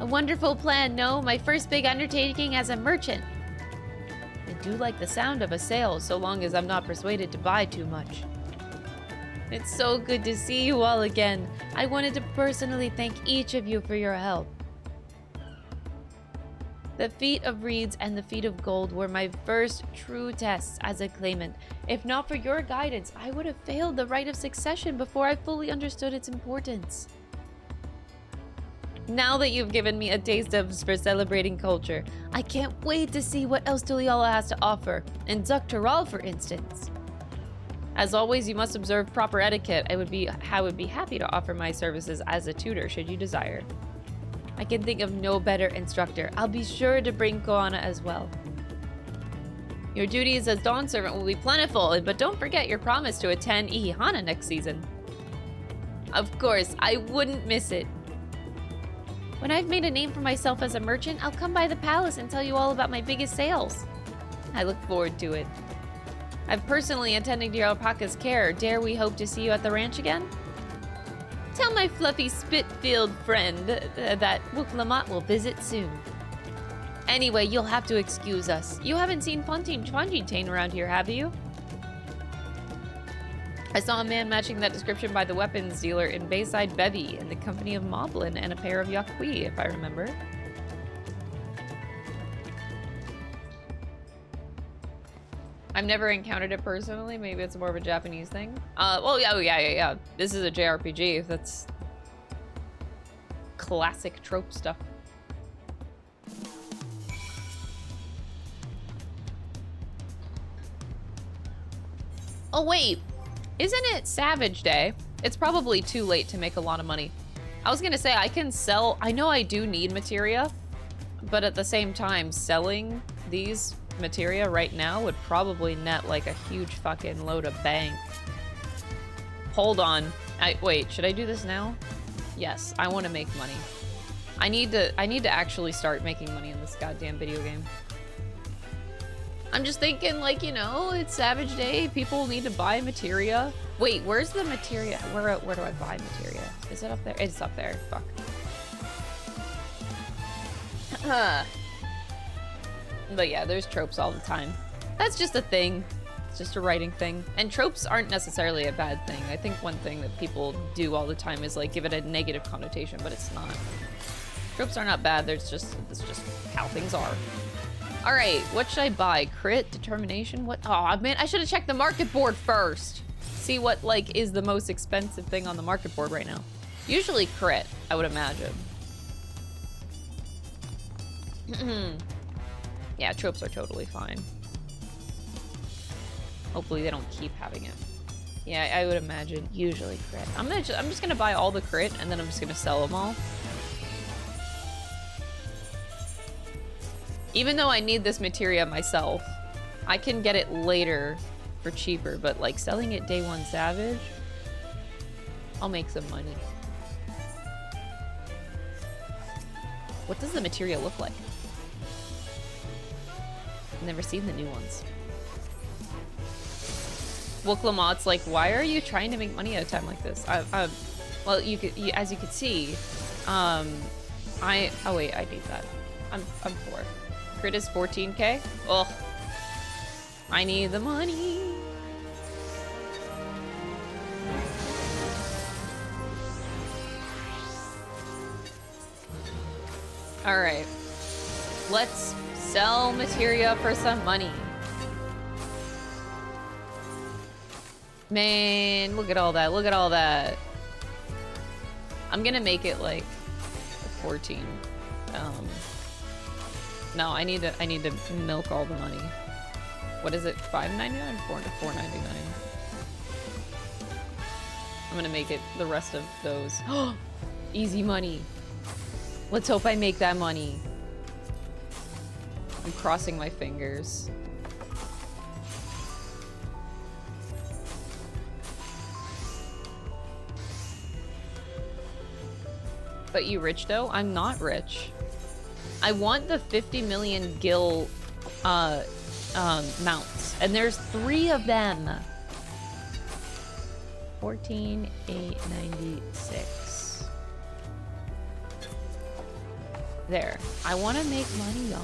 A: A wonderful plan, no? My first big undertaking as a merchant. I do like the sound of a sale, so long as I'm not persuaded to buy too much. It's so good to see you all again. I wanted to personally thank each of you for your help. The feat of reeds and the feat of gold were my first true tests as a claimant. If not for your guidance, I would have failed the rite of succession before I fully understood its importance. Now that you've given me a taste for celebrating culture, I can't wait to see what else Tuliala has to offer, in Dawntrail, for instance. As always, you must observe proper etiquette. I would be happy to offer my services as a tutor should you desire. I can think of no better instructor. I'll be sure to bring Koana as well. Your duties as Dawn Servant will be plentiful, but don't forget your promise to attend Ihihana next season. Of course, I wouldn't miss it. When I've made a name for myself as a merchant, I'll come by the palace and tell you all about my biggest sales. I look forward to it. I've personally attended to your alpaca's care. Dare we hope to see you at the ranch again? Tell my fluffy spit-filled friend that Wooklamot will visit soon. Anyway, you'll have to excuse us. You haven't seen Fontaine around here, have you? I saw a man matching that description by the weapons dealer in Bayside Bevy in the company of Moblin and a pair of Yakui, if I remember. I've never encountered it personally. Maybe it's more of a Japanese thing. Well, yeah. This is a JRPG. That's classic trope stuff. Oh, wait. Isn't it Savage Day? It's probably too late to make a lot of money. I was gonna say, I can sell... I know I do need materia, but at the same time, selling these materia right now would probably net like a huge fucking load of bank. Hold on. Wait, should I do this now? Yes, I want to make money. I need to actually start making money in this goddamn video game. I'm just thinking, like, you know, it's Savage Day. People need to buy materia. Wait, where's the materia? Where do I buy materia? Is it up there? It's up there. Fuck. But yeah, there's tropes all the time. That's just a thing. It's just a writing thing. And tropes aren't necessarily a bad thing. I think one thing that people do all the time is like give it a negative connotation, but it's not. Tropes are not bad. It's just how things are. All right, what should I buy? Crit, determination, what? Oh man, I should have checked the market board first. See what like is the most expensive thing on the market board right now. Usually crit, I would imagine. Yeah, tropes are totally fine. Hopefully they don't keep having it. Yeah, I would imagine usually crit. I'm just gonna buy all the crit and then I'm just gonna sell them all. Even though I need this materia myself, I can get it later for cheaper, but like selling it day one Savage, I'll make some money. What does the materia look like? I've never seen the new ones. Wooklamot's like, why are you trying to make money at a time like this? Well, as you could see, oh wait, I need that. I'm poor. Crit is 14k. Oh, I need the money. All right, let's sell materia for some money. Man, look at all that. Look at all that. I'm gonna make it like 14. No, I need to milk all the money. What is it? $5.99 or $4.99? I'm gonna make it the rest of those. Easy money. Let's hope I make that money. I'm crossing my fingers. But you rich though? I'm not rich. I want the 50 million gil mounts, and there's 3 of them. 14,896. There. I want to make money, y'all.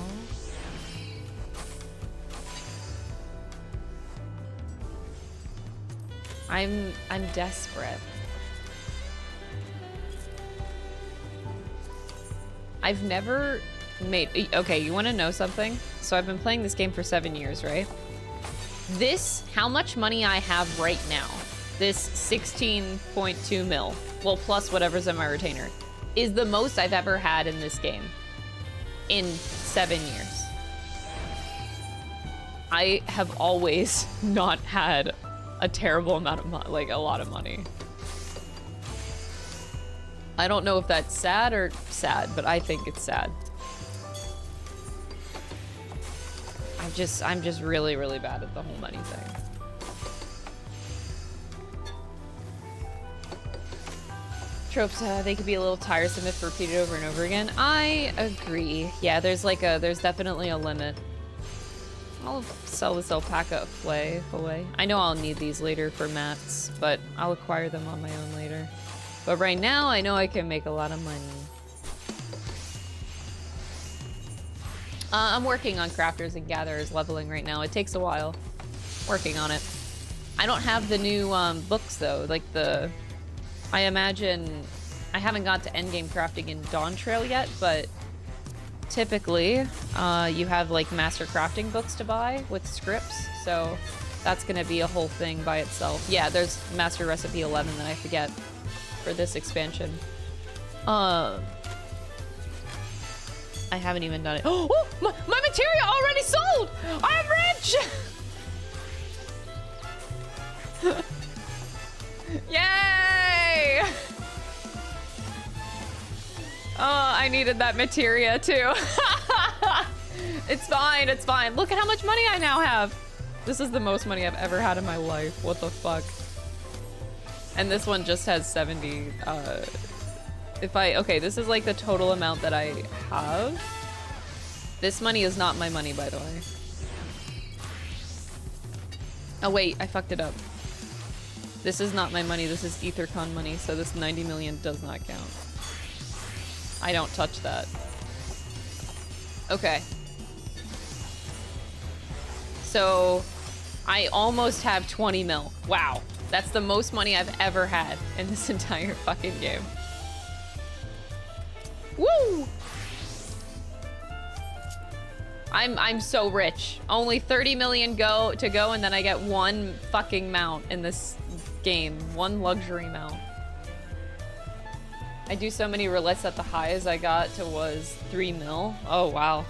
A: I'm desperate. I've never made... Okay, you want to know something? So I've been playing this game for 7 years, right? This, how much money I have right now, this 16.2 mil, well, plus whatever's in my retainer, is the most I've ever had in this game in 7 years. I have always not had a terrible amount of money, like a lot of money. I don't know if that's sad or sad, but I think it's sad. I'm just really, really bad at the whole money thing. Tropes, they could be a little tiresome if repeated over and over again. I agree. Yeah, there's definitely a limit. I'll sell this alpaca away. I know I'll need these later for mats, but I'll acquire them on my own later. But right now, I know I can make a lot of money. I'm working on crafters and gatherers leveling right now. It takes a while. Working on it. I don't have the new books though. Like I imagine I haven't got to endgame crafting in Dawntrail yet, but typically you have like master crafting books to buy with scripts. So that's gonna be a whole thing by itself. Yeah, there's master recipe 11 that I forget for this expansion. I haven't even done it. Oh, my materia already sold! I'm rich! Yay! Oh, I needed that materia too. It's fine, it's fine. Look at how much money I now have. This is the most money I've ever had in my life. What the fuck? And this one just has 70. If I, okay, this is like the total amount that I have. This money is not my money, by the way. Oh wait, I fucked it up. This is not my money, this is EtherCon money, so this 90 million does not count. I don't touch that. Okay. So, I almost have 20 mil. Wow. That's the most money I've ever had in this entire fucking game. Woo! I'm so rich. Only 30 million to go, and then I get one fucking mount in this game. One luxury mount. I do so many roulettes that the highest I got to was 3 mil. Oh, wow.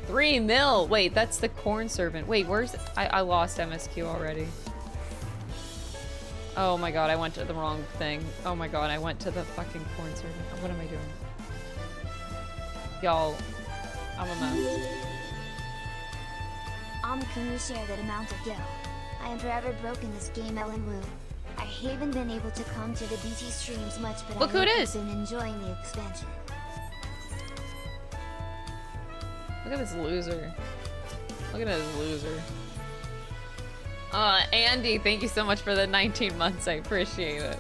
A: 3 mil! Wait, that's the corn servant. Wait, where's... I lost MSQ already. Oh my god, I went to the wrong thing. Oh my god, I went to the fucking corn servant. What am I doing? Y'all, I'm a mess.
J: Can you share that amount of gil? I am forever broken this game, Ellen Wu. I haven't been able to come to the BT streams much, but
A: look who it is.
J: I've been enjoying the expansion.
A: Look at this loser. Look at this loser. Andy, thank you so much for the 19 months. I appreciate it.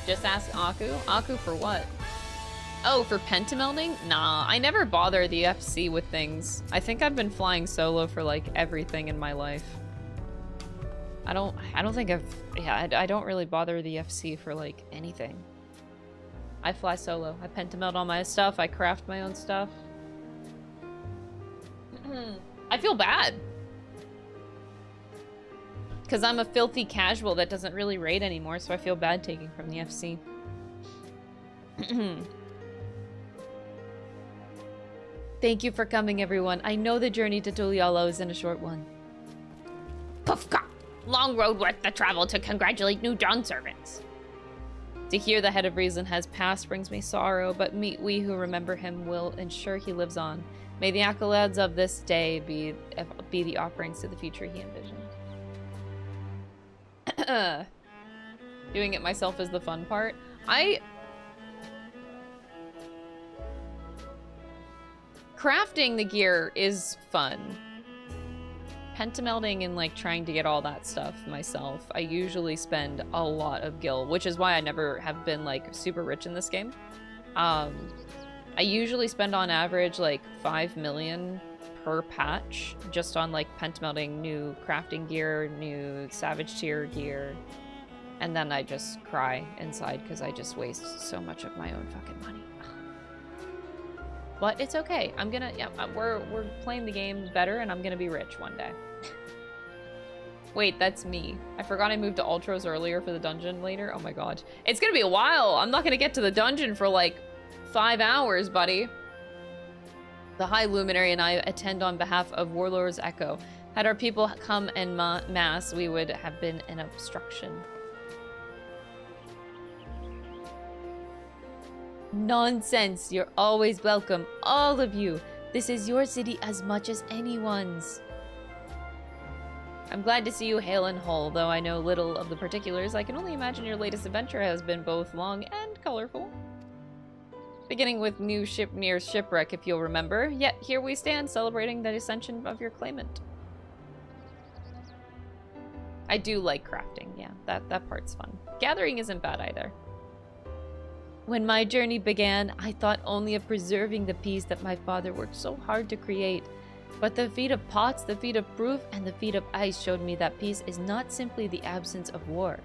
A: Just ask Aku. Aku for what? Oh, for pentamelding? Nah, I never bother the FC with things. I think I've been flying solo for like everything in my life. I don't think I don't really bother the FC for like anything. I fly solo. I pentameld all my stuff. I craft my own stuff. I feel bad. Because I'm a filthy casual that doesn't really raid anymore, so I feel bad taking from the FC. Thank you for coming, everyone. I know the journey to Tulialo isn't a short one. Puffka! Long road worth the travel to congratulate new Dawn servants. To hear the head of reason has passed brings me sorrow, but we who remember him will ensure he lives on. May the accolades of this day be the offerings to the future he envisioned. Doing it myself is the fun part. Crafting the gear is fun. Pentamelding and like trying to get all that stuff myself, I usually spend a lot of gil, which is why I never have been like super rich in this game. I usually spend on average like 5 million per patch just on like pentamelding, new crafting gear, new savage tier gear, and then I just cry inside because I just waste so much of my own fucking money. But it's okay. I'm gonna, yeah, we're playing the game better, and I'm gonna be rich one day. Wait, that's me. I forgot I moved to Ultros earlier for the dungeon later. Oh my god. It's gonna be a while. I'm not gonna get to the dungeon for like 5 hours, buddy. The High Luminary and I attend on behalf of Warlord's Echo. Had our people come en masse, we would have been an obstruction. Nonsense. You're always welcome, all of you. This is your city as much as anyone's. I'm glad to see you hale and whole, though I know little of the particulars. I can only imagine your latest adventure has been both long and colorful. Beginning with new ship near shipwreck, if you'll remember. Yet here we stand, celebrating the ascension of your claimant. I do like crafting, yeah. That part's fun. Gathering isn't bad either. When my journey began, I thought only of preserving the peace that my father worked so hard to create. But the feat of pots, the feat of proof, and the feat of ice showed me that peace is not simply the absence of war.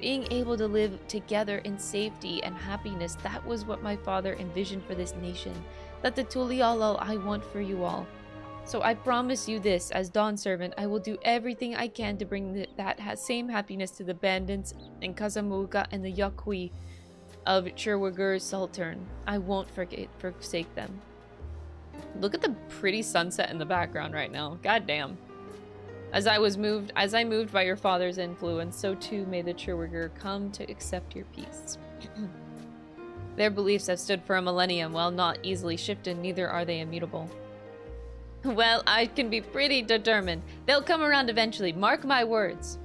A: Being able to live together in safety and happiness, that was what my father envisioned for this nation. That the Tulialo I want for you all. So I promise you this, as Dawn Servant, I will do everything I can to bring that same happiness to the bandits in Kazamuga and the Yakui of Chirwagur Sultan. I won't forsake them. Look at the pretty sunset in the background right now. God damn. As I moved by your father's influence, so too may the Chirwagur come to accept your peace. Their beliefs have stood for a millennium. While not easily shifted, neither are they immutable. Well, I can be pretty determined. They'll come around eventually, mark my words.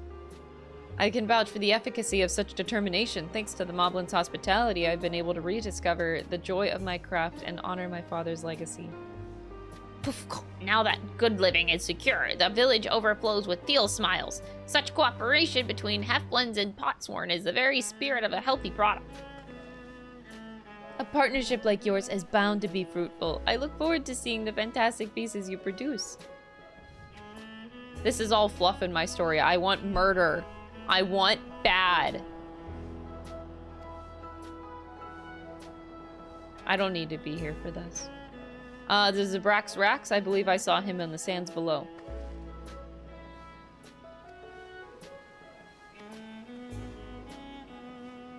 A: I can vouch for the efficacy of such determination. Thanks to the Moblin's hospitality, I've been able to rediscover the joy of my craft and honor my father's legacy. Now that good living is secure, the village overflows with Thiel smiles. Such cooperation between half-blends and potsworn is the very spirit of a healthy product. A partnership like yours is bound to be fruitful. I look forward to seeing the fantastic pieces you produce. This is all fluff in my story. I want murder. I want bad. I don't need to be here for this. The Zabrax Rax, I believe I saw him in the sands below.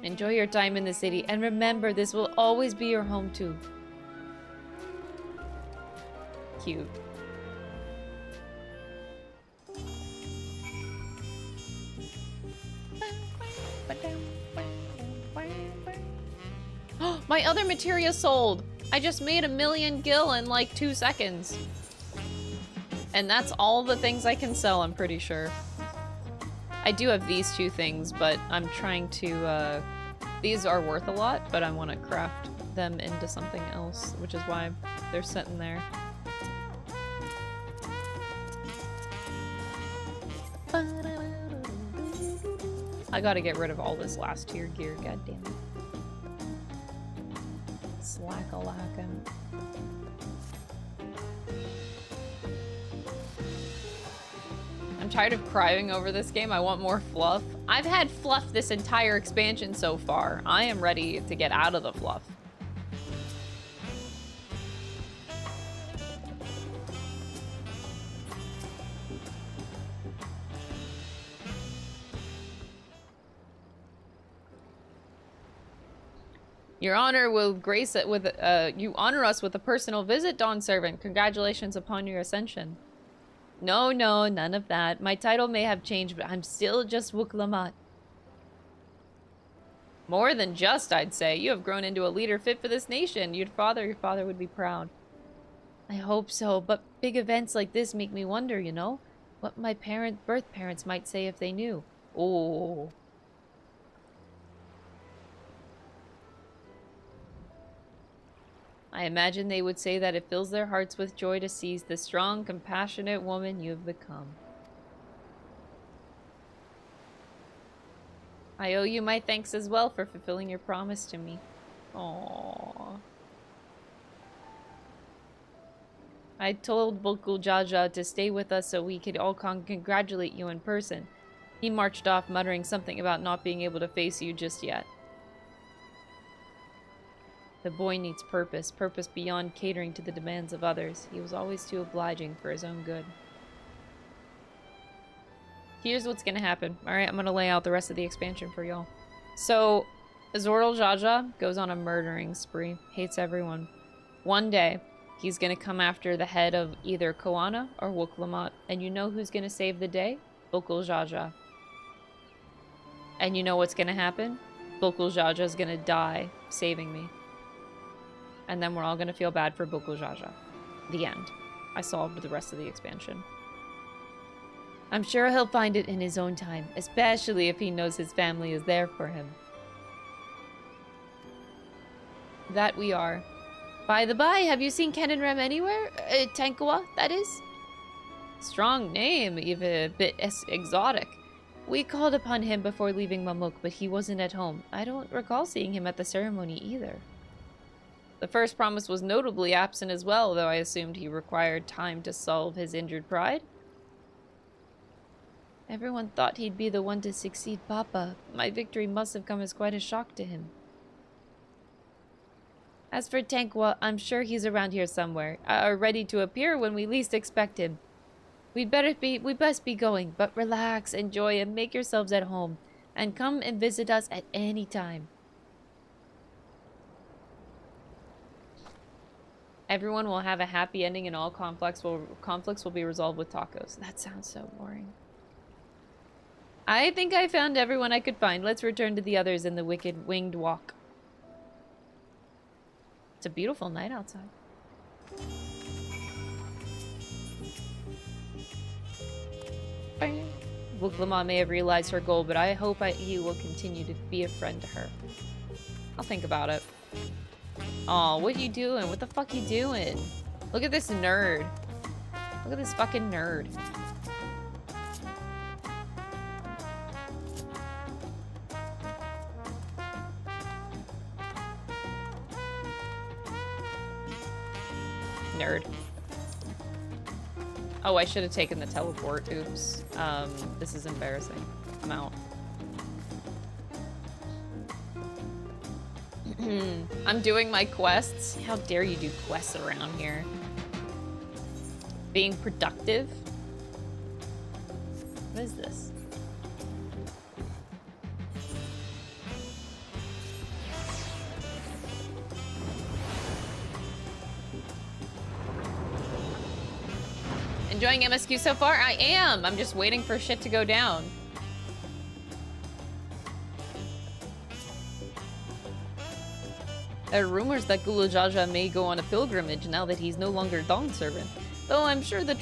A: Enjoy your time in the city, and remember, this will always be your home too. Cute. My other materia sold! I just made 1,000,000 gil in like 2 seconds. And that's all the things I can sell, I'm pretty sure. I do have these 2 things, but I'm trying to, these are worth a lot, but I want to craft them into something else, which is why they're sitting there. I gotta get rid of all this last tier gear, goddammit. Slack-a-lackin'. I'm tired of crying over this game. I want more fluff. I've had fluff this entire expansion so far. I am ready to get out of the fluff. Your honor will grace it with you honor us with a personal visit, Dawn Servant. Congratulations upon your ascension. No, none of that. My title may have changed, but I'm still just Wuk-Lamat. More than just, I'd say. You have grown into a leader fit for this nation. Your father would be proud. I hope so, but big events like this make me wonder, you know? What my birth parents might say if they knew. Oh. I imagine they would say that it fills their hearts with joy to seize the strong, compassionate woman you have become. I owe you my thanks as well for fulfilling your promise to me. Aww. I told Bulkul Jaja to stay with us so we could all congratulate you in person. He marched off muttering something about not being able to face you just yet. The boy needs purpose, purpose beyond catering to the demands of others. He was always too obliging for his own good. Here's what's gonna happen. Alright, I'm gonna lay out the rest of the expansion for y'all. So, Zordal Jaja goes on a murdering spree. Hates everyone. One day, he's gonna come after the head of either Koana or Wuk-Lamat. And you know who's gonna save the day? Bulkul Jaja. And you know what's gonna happen? Bulkul Jaja is gonna die saving me. And then we're all gonna feel bad for Bulkul Jaja. The end. I solved the rest of the expansion. I'm sure he'll find it in his own time, especially if he knows his family is there for him. That we are. By the by, have you seen Ken and Rem anywhere? Tankua, that is? Strong name, even a bit exotic. We called upon him before leaving Mamuk, but he wasn't at home. I don't recall seeing him at the ceremony either. The first promise was notably absent as well, though I assumed he required time to solve his injured pride. Everyone thought he'd be the one to succeed Papa. My victory must have come as quite a shock to him. As for Tankwa, I'm sure he's around here somewhere, ready to appear when we least expect him. We best be going, but relax, enjoy, and make yourselves at home, and come and visit us at any time. Everyone will have a happy ending and all conflicts will be resolved with tacos. That sounds so boring. I think I found everyone I could find. Let's return to the others in the wicked winged walk. It's a beautiful night outside. Wuklama may have realized her goal, but I hope you will continue to be a friend to her. I'll think about it. Aw, what you doing? What the fuck you doing? Look at this nerd. Look at this fucking nerd. Nerd. Oh, I should have taken the teleport. Oops. This is embarrassing. I'm out. I'm doing my quests. How dare you do quests around here? Being productive? What is this? Enjoying MSQ so far? I am! I'm just waiting for shit to go down. There are rumors that Gulu Jaja may go on a pilgrimage now that he's no longer Dawn servant. Though I'm sure the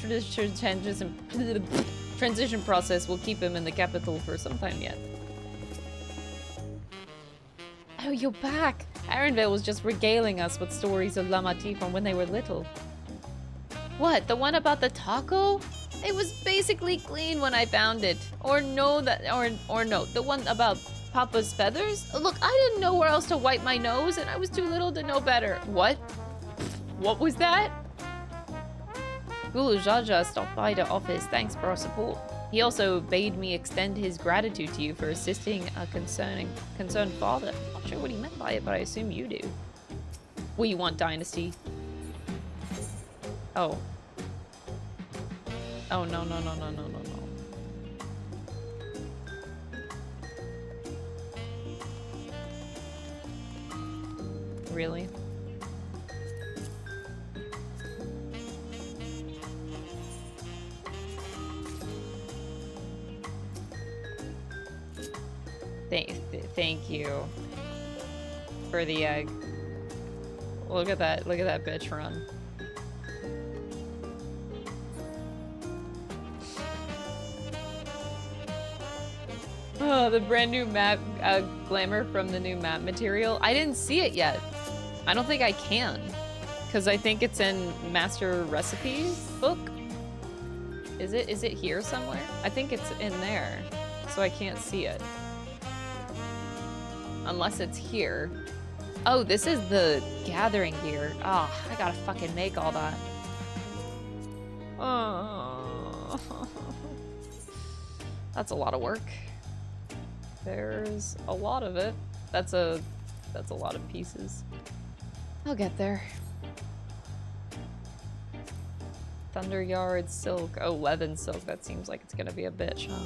A: transition process will keep him in the capital for some time yet. Oh, you're back! Arenvale was just regaling us with stories of Lamati from when they were little. What, the one about the taco? It was basically clean when I found it. Or no, the one about Papa's feathers? Look, I didn't know where else to wipe my nose, and I was too little to know better. What? What was that? Gulu Jaja stopped by the office. Thanks for our support. He also bade me extend his gratitude to you for assisting a concerned father. Not sure what he meant by it, but I assume you do. Well, you want Dynasty? Oh. Oh, no. Really? Thank you for the egg. Look at that bitch run. Oh, the brand new map glamour from the new map material. I didn't see it yet. I don't think I can, because I think it's in Master Recipes book. Is it here somewhere? I think it's in there, so I can't see it. Unless it's here. Oh, this is the gathering gear. Oh, I gotta fucking make all that. Oh. That's a lot of work. There's a lot of it. That's a lot of pieces. I'll get there. Thunder Yard Silk. Oh, Levin Silk. That seems like it's gonna be a bitch, huh?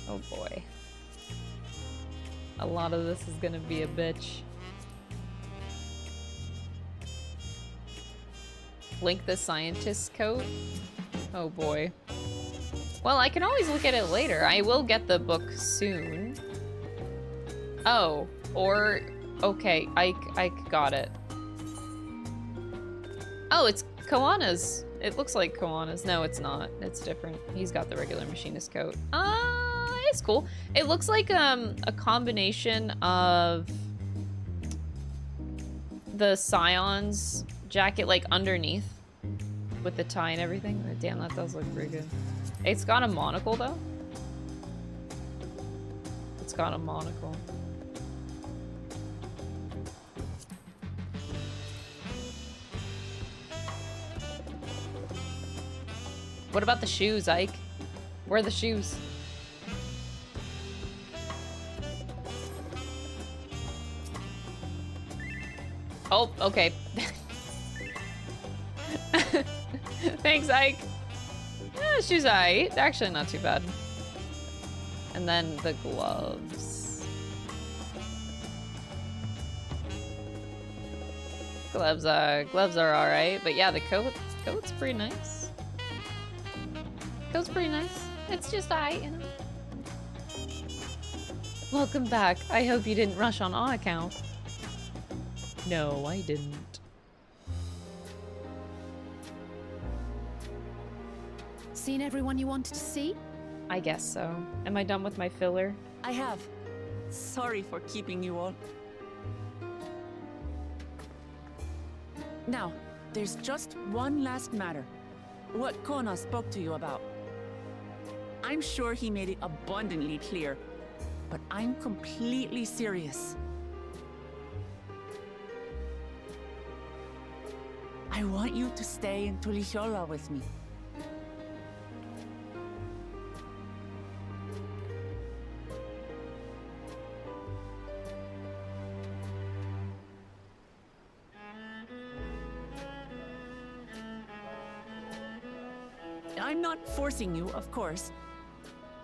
A: Oh boy. A lot of this is gonna be a bitch. Link the Scientist's coat? Oh boy. Well, I can always look at it later. I will get the book soon. Oh, or... Okay, Ike got it. Oh, it's Koana's. It looks like Koana's. No, it's not. It's different. He's got the regular machinist coat. It's cool. It looks like a combination of the Scion's jacket, like underneath, with the tie and everything. Damn, that does look pretty good. It's got a monocle though. It's got a monocle. What about the shoes, Ike? Where are the shoes? Oh, okay. Thanks, Ike. Shoes alright. They're actually not too bad. And then the gloves. Gloves are alright, but yeah, the coat's pretty nice. Coat's pretty nice. It's just alright, you know. Welcome back. I hope you didn't rush on our account. No, I didn't.
K: Seen everyone you wanted to see?
A: I guess so. Am I done with my filler?
F: I have. Sorry for keeping you all. Now, there's just one last matter. What Kona spoke to you about. I'm sure he made it abundantly clear, but I'm completely serious. I want you to stay in Tulihiola with me. I'm not forcing you, of course,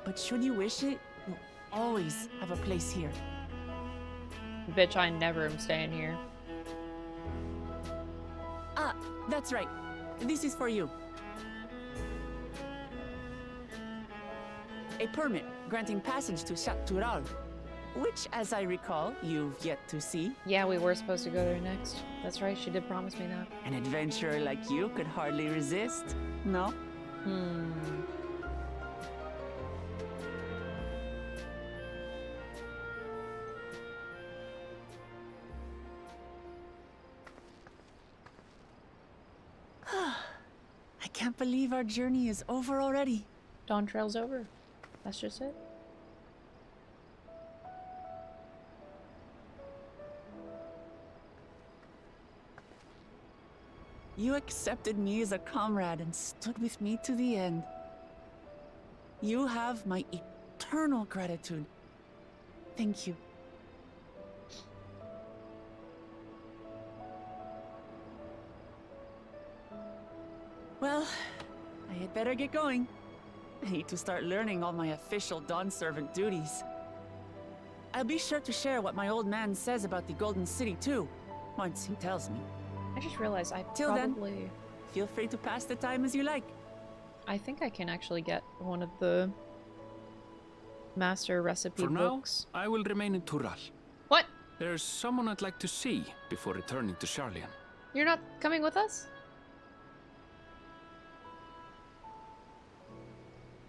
F: but should you wish it, you'll always have a place here.
A: Bitch, I never am staying here.
F: Ah, that's right. This is for you. A permit granting passage to Shatural, which, as I recall, you've yet to see.
A: Yeah, we were supposed to go there next. That's right, she did promise me that.
F: An adventurer like you could hardly resist, no? I can't believe our journey is over already.
A: Dawntrail's over. That's just it.
F: You accepted me as a comrade and stood with me to the end. You have my eternal gratitude. Thank you. Well, I had better get going. I need to start learning all my official Dawn servant duties. I'll be sure to share what my old man says about the Golden City too, once he tells me.
A: I just realized I
F: Till
A: probably...
F: then, feel free to pass the time as you like.
A: I think I can actually get one of the master recipe
G: For
A: books.
G: now, I will remain in Tural.
A: What?
G: There's someone I'd like to see before returning to Sharlayan.
A: You're not coming with us?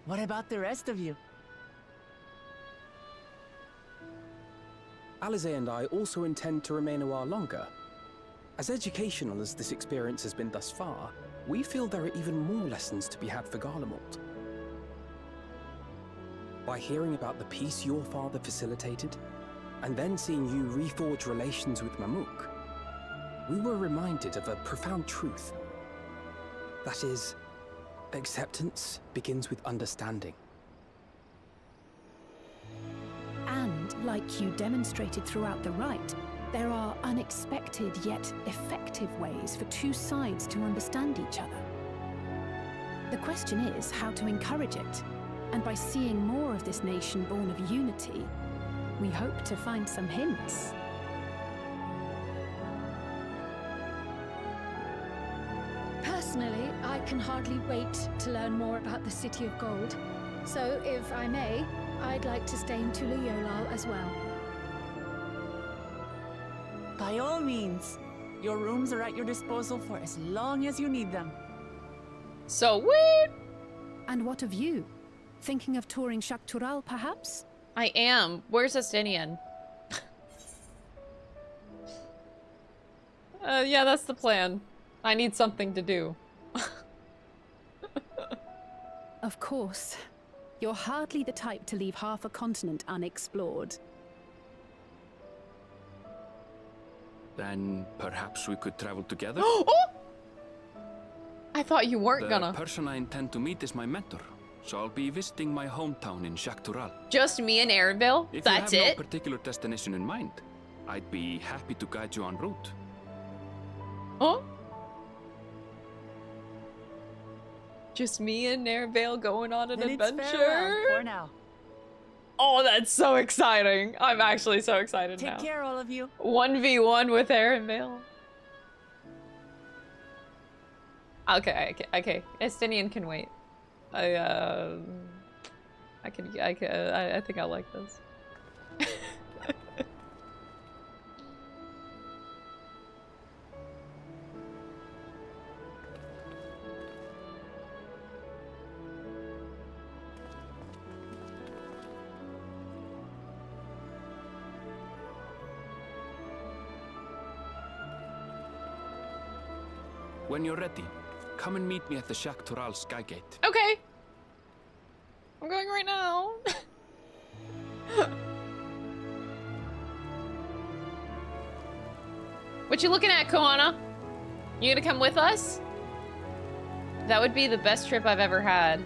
F: What about the rest of you?
L: Alize and I also intend to remain a while longer. As educational as this experience has been thus far, we feel there are even more lessons to be had for Garlemald. By hearing about the peace your father facilitated, and then seeing you reforge relations with Mamuk, we were reminded of a profound truth. That is, acceptance begins with understanding.
K: And, like you demonstrated throughout the rite, there are unexpected yet effective ways for two sides to understand each other. The question is how to encourage it, and by seeing more of this nation born of unity, we hope to find some hints.
M: Personally, I can hardly wait to learn more about the City of Gold. So, if I may, I'd like to stay in Tuliyolal as well.
F: By all means. Your rooms are at your disposal for as long as you need them.
A: So weird!
K: And what of you? Thinking of touring Shaktural, perhaps?
A: I am. Where's Estinian? Yeah, that's the plan. I need something to do.
K: Of course. You're hardly the type to leave half a continent unexplored.
G: Then perhaps we could travel together?
A: I thought you weren't
G: the
A: gonna.
G: The person I intend to meet is my mentor, so I'll be visiting my hometown in Shaktural.
A: Just me and Aaronville? That's
G: If you have
A: it?
G: no particular destination in mind, I'd be happy to guide you en route.
A: Huh? Just me and Nairvale going on an adventure?
F: It's farewell for now.
A: Oh, that's so exciting. I'm actually so excited now.
F: Take care, all of you.
A: 1v1 with Aaronvale. Okay. Estinian can wait. I think I like this.
G: When you're ready, come and meet me at the Shak Toral Skygate.
A: Okay. I'm going right now. What you looking at, Koana? You gonna come with us? That would be the best trip I've ever had.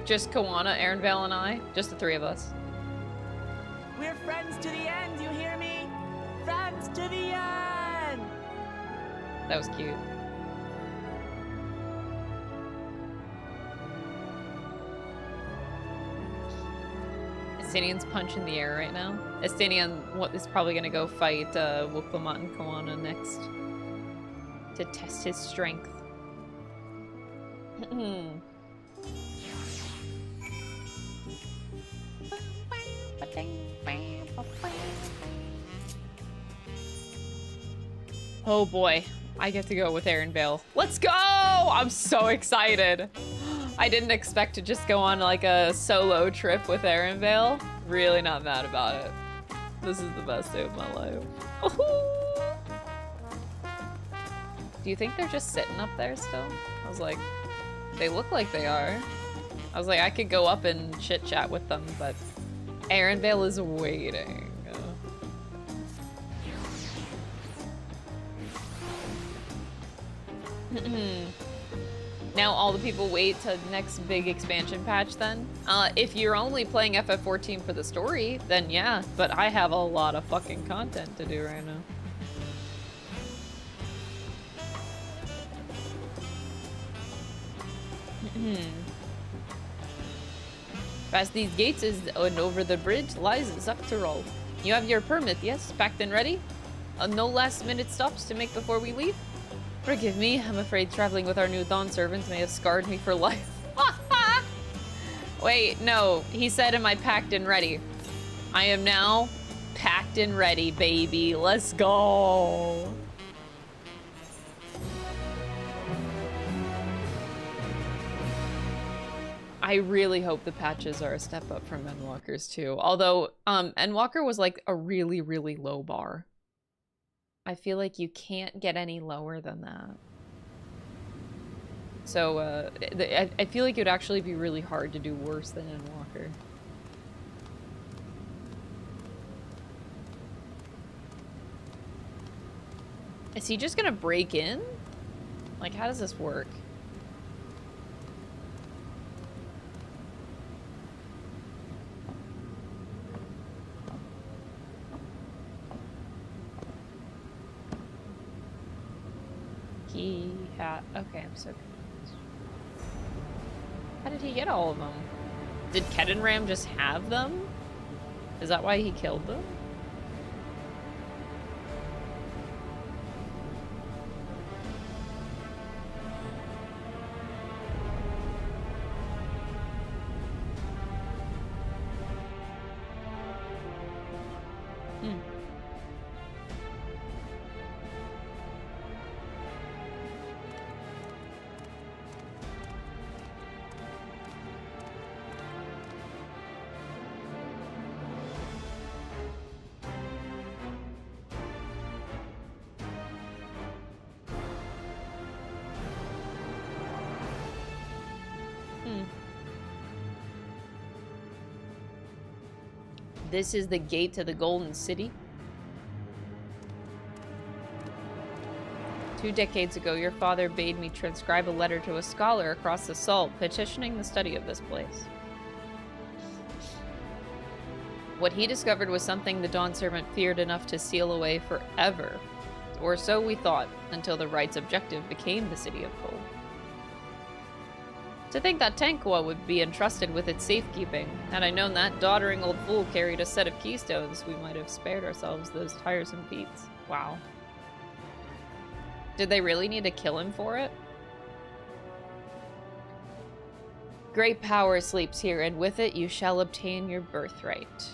A: Just Koana, Aaronvale, and I. Just the three of us.
F: We're friends to the end, you hear me? Friends to the end!
A: That was cute. Estinian's punching the air right now. Estinian is probably gonna go fight Wuklamat and Koana next. To test his strength. Oh boy, I get to go with Aaronvale. Let's go! I'm so excited. I didn't expect to just go on like a solo trip with Aaronvale. Really not mad about it. This is the best day of my life. Do you think they're just sitting up there still? I was like, they look like they are. I was like, I could go up and chit chat with them, but Aaronvale is waiting. Now all the people wait to the next big expansion patch then? If you're only playing FF14 for the story, then yeah, but I have a lot of fucking content to do right now. Past these gates and over the bridge lies Zaktorol. You have your permit, yes? Packed and ready? No last minute stops to make before we leave? Forgive me, I'm afraid traveling with our new Dawn servants may have scarred me for life. Wait, no, he said am I packed and ready? I am now packed and ready, baby. Let's go. I really hope the patches are a step up from Endwalker's too. Although, Endwalker was like a really, really low bar. I feel like you can't get any lower than that. So, I feel like it would actually be really hard to do worse than Endwalker. Is he just gonna break in? Like, how does this work? He had... Okay, I'm so confused. How did he get all of them? Did Kedenram just have them? Is that why he killed them? This is the gate to the Golden City. 2 decades ago, your father bade me transcribe a letter to a scholar across the Salt, petitioning the study of this place. What he discovered was something the Dawn Servant feared enough to seal away forever. Or so we thought, until the Right's objective became the City of Gold. To think that Tanqua would be entrusted with its safekeeping. Had I known that doddering old fool carried a set of keystones, we might have spared ourselves those tiresome feats. Wow. Did they really need to kill him for it? Great power sleeps here, and with it you shall obtain your birthright.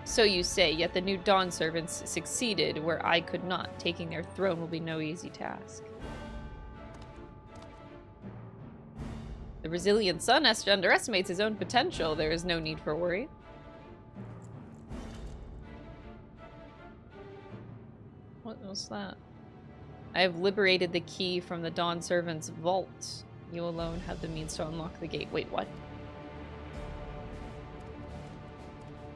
A: So you say, yet the new Dawn Servants succeeded where I could not. Taking their throne will be no easy task. The resilient sun underestimates his own potential. There is no need for worry. What's that? I have liberated the key from the Dawn Servant's vault. You alone have the means to unlock the gate. Wait, what?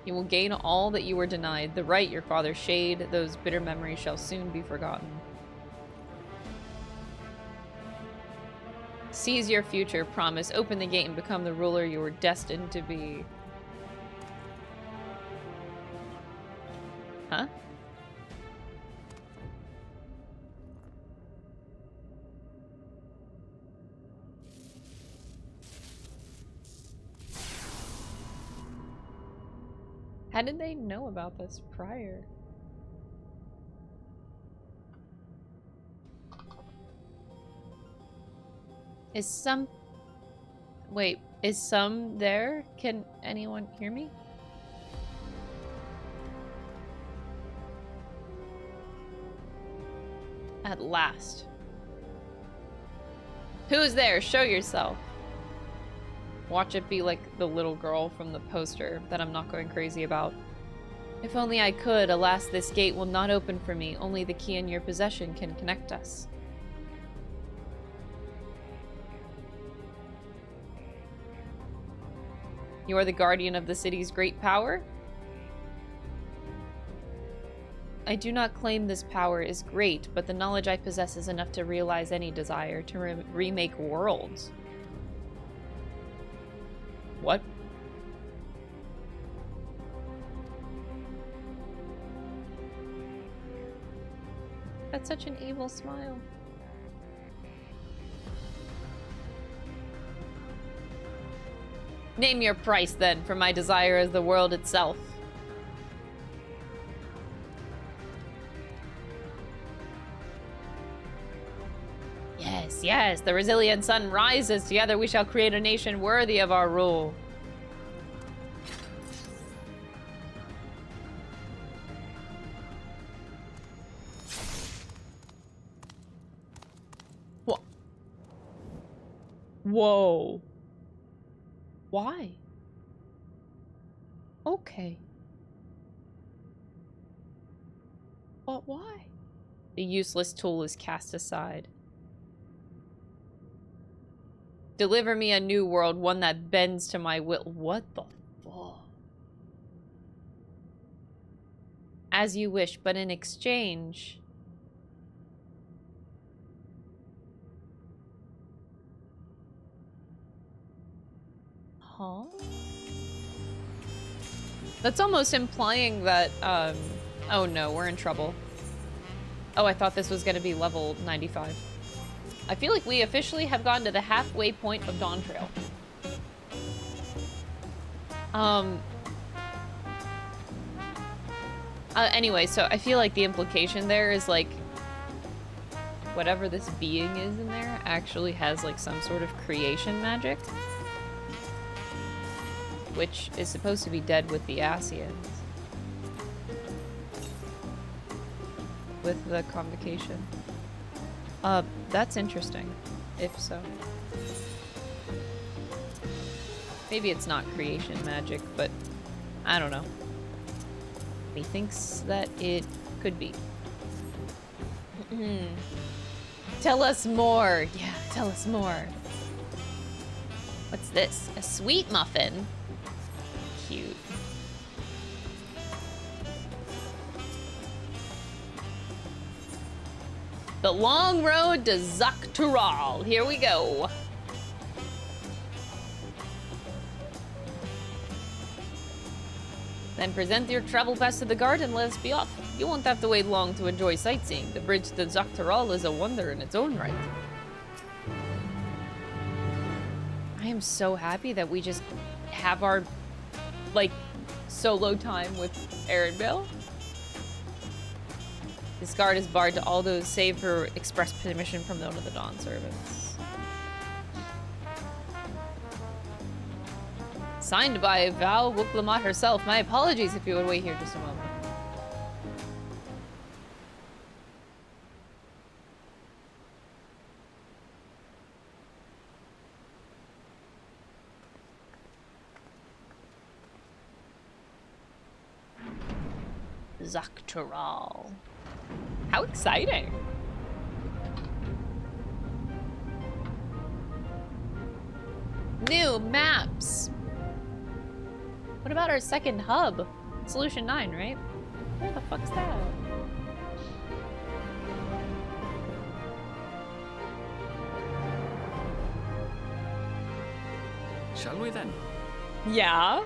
A: You will gain all that you were denied. The right your father shade, those bitter memories shall soon be forgotten. Seize your future, promise. Open the gate and become the ruler you were destined to be. Huh? How did they know about this prior? Is some... Wait, is some there? Can anyone hear me? At last. Who's there? Show yourself. Watch it be like the little girl from the poster that I'm not going crazy about. If only I could. Alas, this gate will not open for me. Only the key in your possession can connect us. You are the guardian of the city's great power? I do not claim this power is great, but the knowledge I possess is enough to realize any desire to remake worlds. What? That's such an evil smile. Name your price, then, for my desire as the world itself. Yes, yes, the resilient sun rises. Together we shall create a nation worthy of our rule. What? Whoa. Why? Okay. But why? The useless tool is cast aside. Deliver me a new world, one that bends to my will. What the fuck? As you wish, but in exchange... Huh? That's almost implying that, oh no, we're in trouble. Oh, I thought this was gonna be level 95. I feel like we officially have gotten to the halfway point of Dawntrail. Anyway, so I feel like the implication there is like whatever this being is in there actually has like some sort of creation magic, which is supposed to be dead with the Asians. With the convocation. That's interesting, if so. Maybe it's not creation magic, but I don't know. He thinks that it could be. Tell us more. Yeah, tell us more. What's this? A sweet muffin? Cute. The long road to Dawntrail. Here we go. Then present your travel pass to the guard and let us be off. You won't have to wait long to enjoy sightseeing. The bridge to Dawntrail is a wonder in its own right. I am so happy that we just have our, like, solo time with Arendelle. This guard is barred to all those save for express permission from one of the Dawn servants. Signed by Val Wuklamot herself. My apologies if you would wait here just a moment. Dawntrail. How exciting. New maps. What about our second hub? Solution 9, right? Where the fuck's that?
G: Shall we then?
A: Yeah.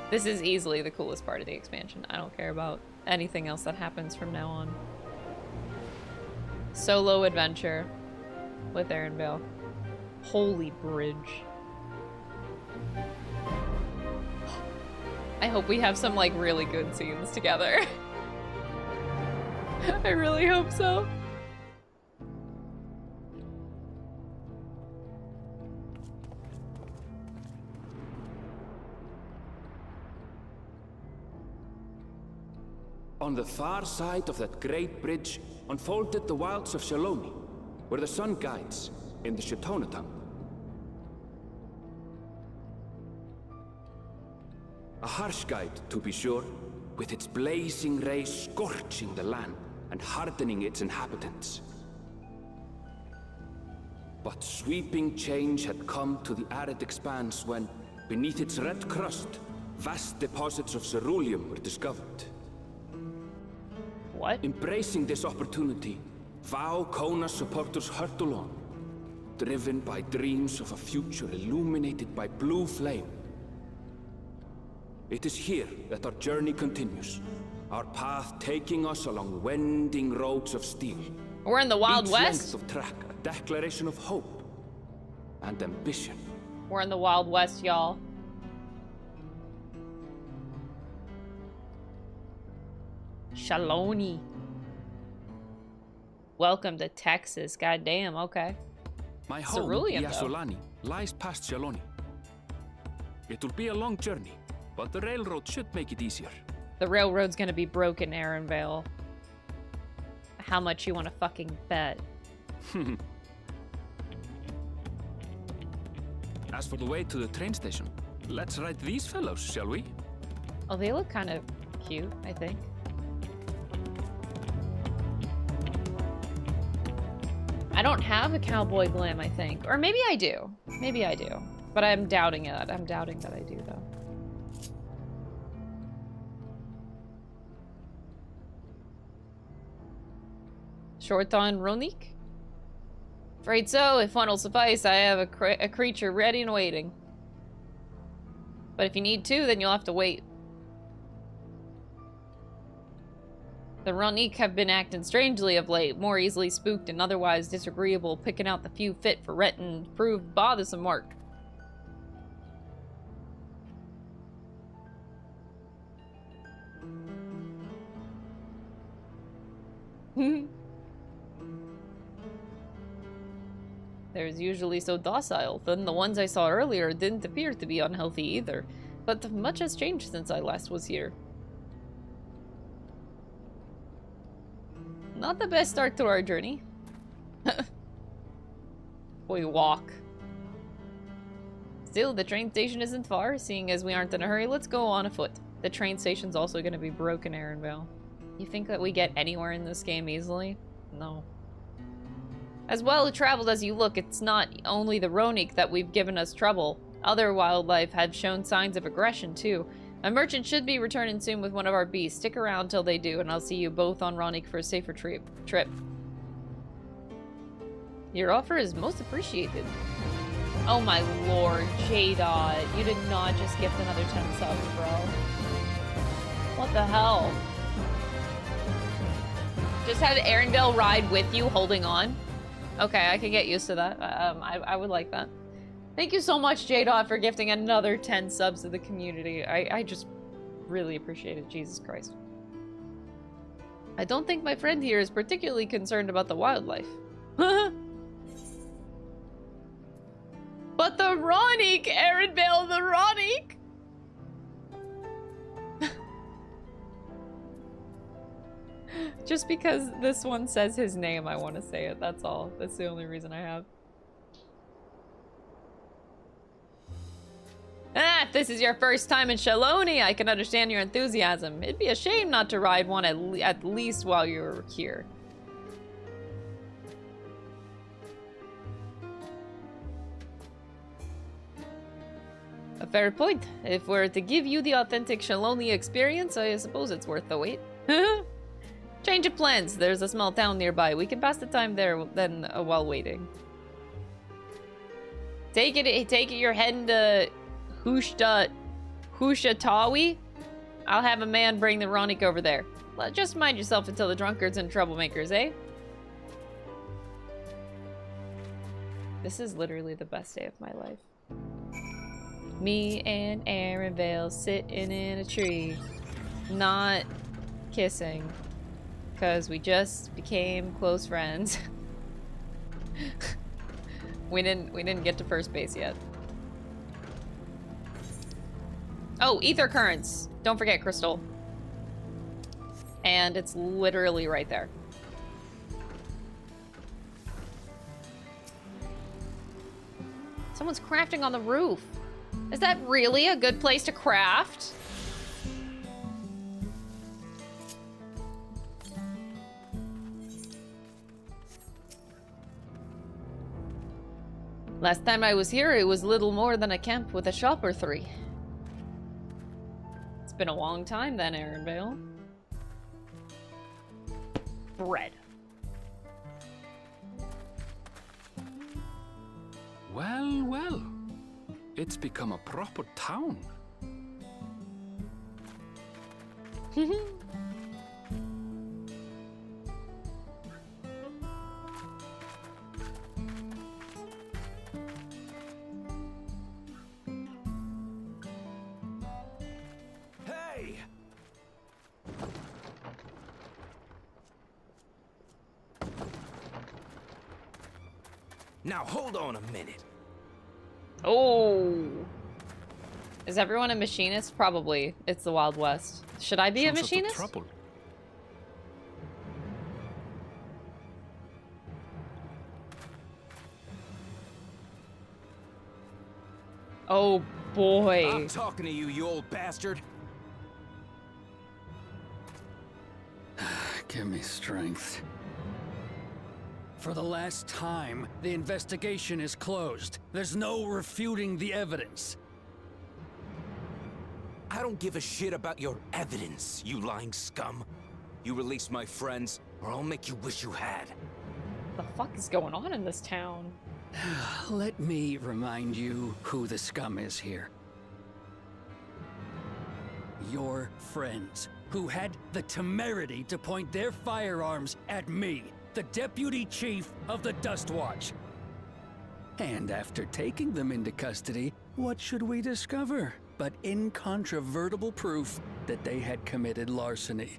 A: This is easily the coolest part of the expansion. I don't care about anything else that happens from now on. Solo adventure with Aaron Vale. Holy bridge. I hope we have some like really good scenes together. I really hope so.
G: On the far side of that great bridge unfolded the wilds of Shaloni, where the sun guides in the Shatona tongue. A harsh guide, to be sure, with its blazing rays scorching the land and hardening its inhabitants. But sweeping change had come to the arid expanse when, beneath its red crust, vast deposits of ceruleum were discovered.
A: What?
G: Embracing this opportunity, Vau Kona supporters hurtle on, driven by dreams of a future illuminated by blue flame. It is here that our journey continues, our path taking us along winding roads of steel.
A: We're in the Wild
G: Each
A: West.
G: length of track, a declaration of hope and ambition.
A: We're in the Wild West, y'all. Shaloni. Welcome to Texas. Goddamn, okay.
G: My home,
A: Cerulean, though.
G: Yasolani, lies past Shaloni. It will be a long journey, but the railroad should make it easier.
A: The railroad's gonna be broken, Aaron Vale. How much you wanna fucking bet?
G: As for the way to the train station, let's ride these fellows, shall we?
A: Oh, they look kind of cute, I think. I don't have a cowboy glim, I think. Or maybe I do. Maybe I do. But I'm doubting it. I'm doubting that I do, though. Short on Ronik? Afraid so. If one will suffice, I have a creature ready and waiting. But if you need two, then you'll have to wait. The Ronik have been acting strangely of late, more easily spooked and otherwise disagreeable, picking out the few fit for Rhett and prove bothersome work. There's usually so docile, then the ones I saw earlier didn't appear to be unhealthy either, but much has changed since I last was here. Not the best start to our journey. We walk. Still, the train station isn't far, seeing as we aren't in a hurry. Let's go on afoot. The train station's also going to be broken, Aaron Vale. You think that we get anywhere in this game easily? No. As well traveled as you look, it's not only the Ronik that we've given us trouble. Other wildlife have shown signs of aggression, too. A merchant should be returning soon with one of our beasts. Stick around till they do, and I'll see you both on Ronik for a safer trip. Your offer is most appreciated. Oh my lord, J-Dot. You did not just gift another 10 subs, bro. What the hell? Just had Aaronvale ride with you, holding on? Okay, I can get used to that. I would like that. Thank you so much, J-Dot, for gifting another 10 subs to the community. I just really appreciate it. Jesus Christ. I don't think my friend here is particularly concerned about the wildlife. But the Ronik, Aaronvale, the Ronik! Just because this one says his name, I want to say it. That's all. That's the only reason I have. Ah, if this is your first time in Shaloni, I can understand your enthusiasm. It'd be a shame not to ride one at least while you're here. A fair point. If we're to give you the authentic Shaloni experience, I suppose it's worth the wait. Change of plans. There's a small town nearby. We can pass the time there then while waiting. Take it you're heading to Hushatawi? I'll have a man bring the Ronik over there. Well, just mind yourself until the drunkards and troublemakers, eh? This is literally the best day of my life. Me and Aaron Vale sitting in a tree, not kissing, because we just became close friends. we didn't get to first base yet. Oh, ether currents. Don't forget, Crystal. And it's literally right there. Someone's crafting on the roof. Is that really a good place to craft? Last time I was here, it was little more than a camp with a shop or three. It's been a long time then, Aaron Vale. Bread.
G: Well, well. It's become a proper town.
E: Hey! Now hold on a minute.
A: Oh. Is everyone a machinist? Probably. It's the Wild West. Should I be a machinist?
G: Trouble.
A: Oh boy.
E: I'm talking to you, you old bastard.
N: Give me strength. For the last time, the investigation is closed. There's no refuting the evidence.
E: I don't give a shit about your evidence, you lying scum. You release my friends, or I'll make you wish you had.
A: What the fuck is going on in this town?
N: Let me remind you who the scum is here. Your friends, who had the temerity to point their firearms at me, the Deputy Chief of the Dust Watch. And after taking them into custody, what should we discover but incontrovertible proof that they had committed larceny?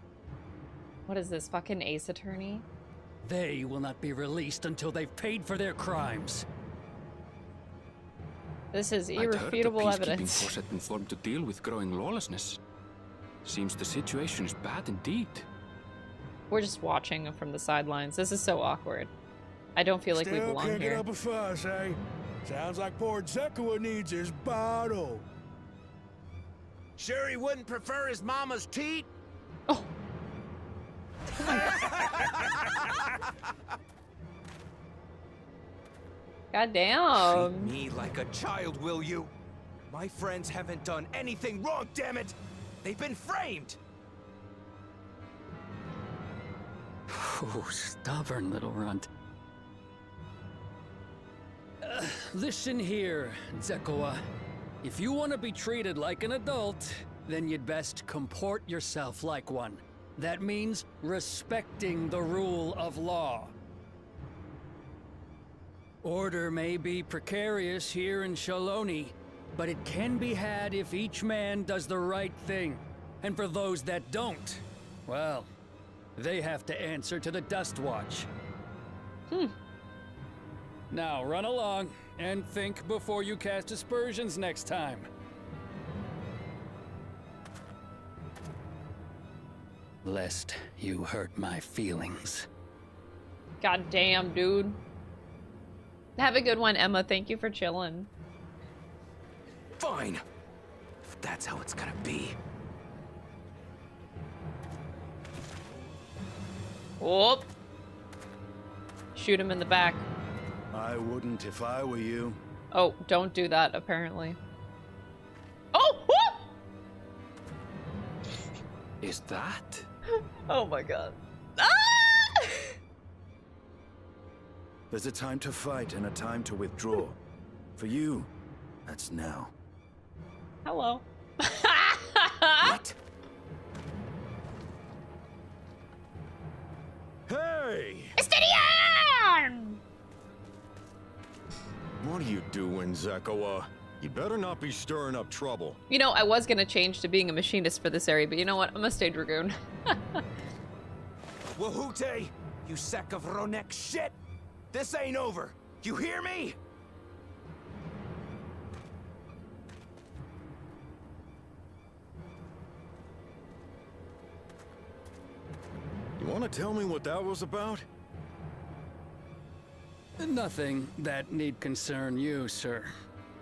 A: What is this, fucking Ace Attorney?
N: They will not be released until they've paid for their crimes.
A: This is irrefutable evidence.
G: I'd heard the peacekeeping force had been formed to deal with growing lawlessness. Seems the situation is bad indeed.
A: We're just watching from the sidelines. This is so awkward. I don't feel like we belong
H: can't
A: here.
H: Get up a fuss, eh? Sounds like poor Zekua needs his bottle.
D: Sure he wouldn't prefer his mama's teat?
A: Oh. God damn.
E: Treat me like a child, will you? My friends haven't done anything wrong, damn it! They've been framed!
N: Oh, stubborn little runt. Listen here, Zekua. If you want to be treated like an adult, then you'd best comport yourself like one. That means respecting the rule of law. Order may be precarious here in Shaloni, but it can be had if each man does the right thing. And for those that don't, well, they have to answer to the Dust Watch. Now run along and think before you cast aspersions next time. Lest you hurt my feelings.
A: God damn, dude. Have a good one, Emma. Thank you for chilling.
E: Fine.
N: That's how it's gonna be.
A: Whoop. Shoot him in the back.
I: I wouldn't if I were you.
A: Oh, don't do that, apparently. Oh! Whoop!
G: Is that?
A: Oh my god. Ah!
I: There's a time to fight and a time to withdraw. For you, that's now.
A: Hello.
G: What?
C: Hey!
A: Estinian!
C: What are you doing, Zekawa? You better not be stirring up trouble.
A: You know, I was gonna change to being a machinist for this area, but you know what? I'm a stage dragoon.
O: Wahute, you sack of Ronek shit! This ain't over. You hear me?
C: You want to tell me what that was about?
N: Nothing that need concern you, sir.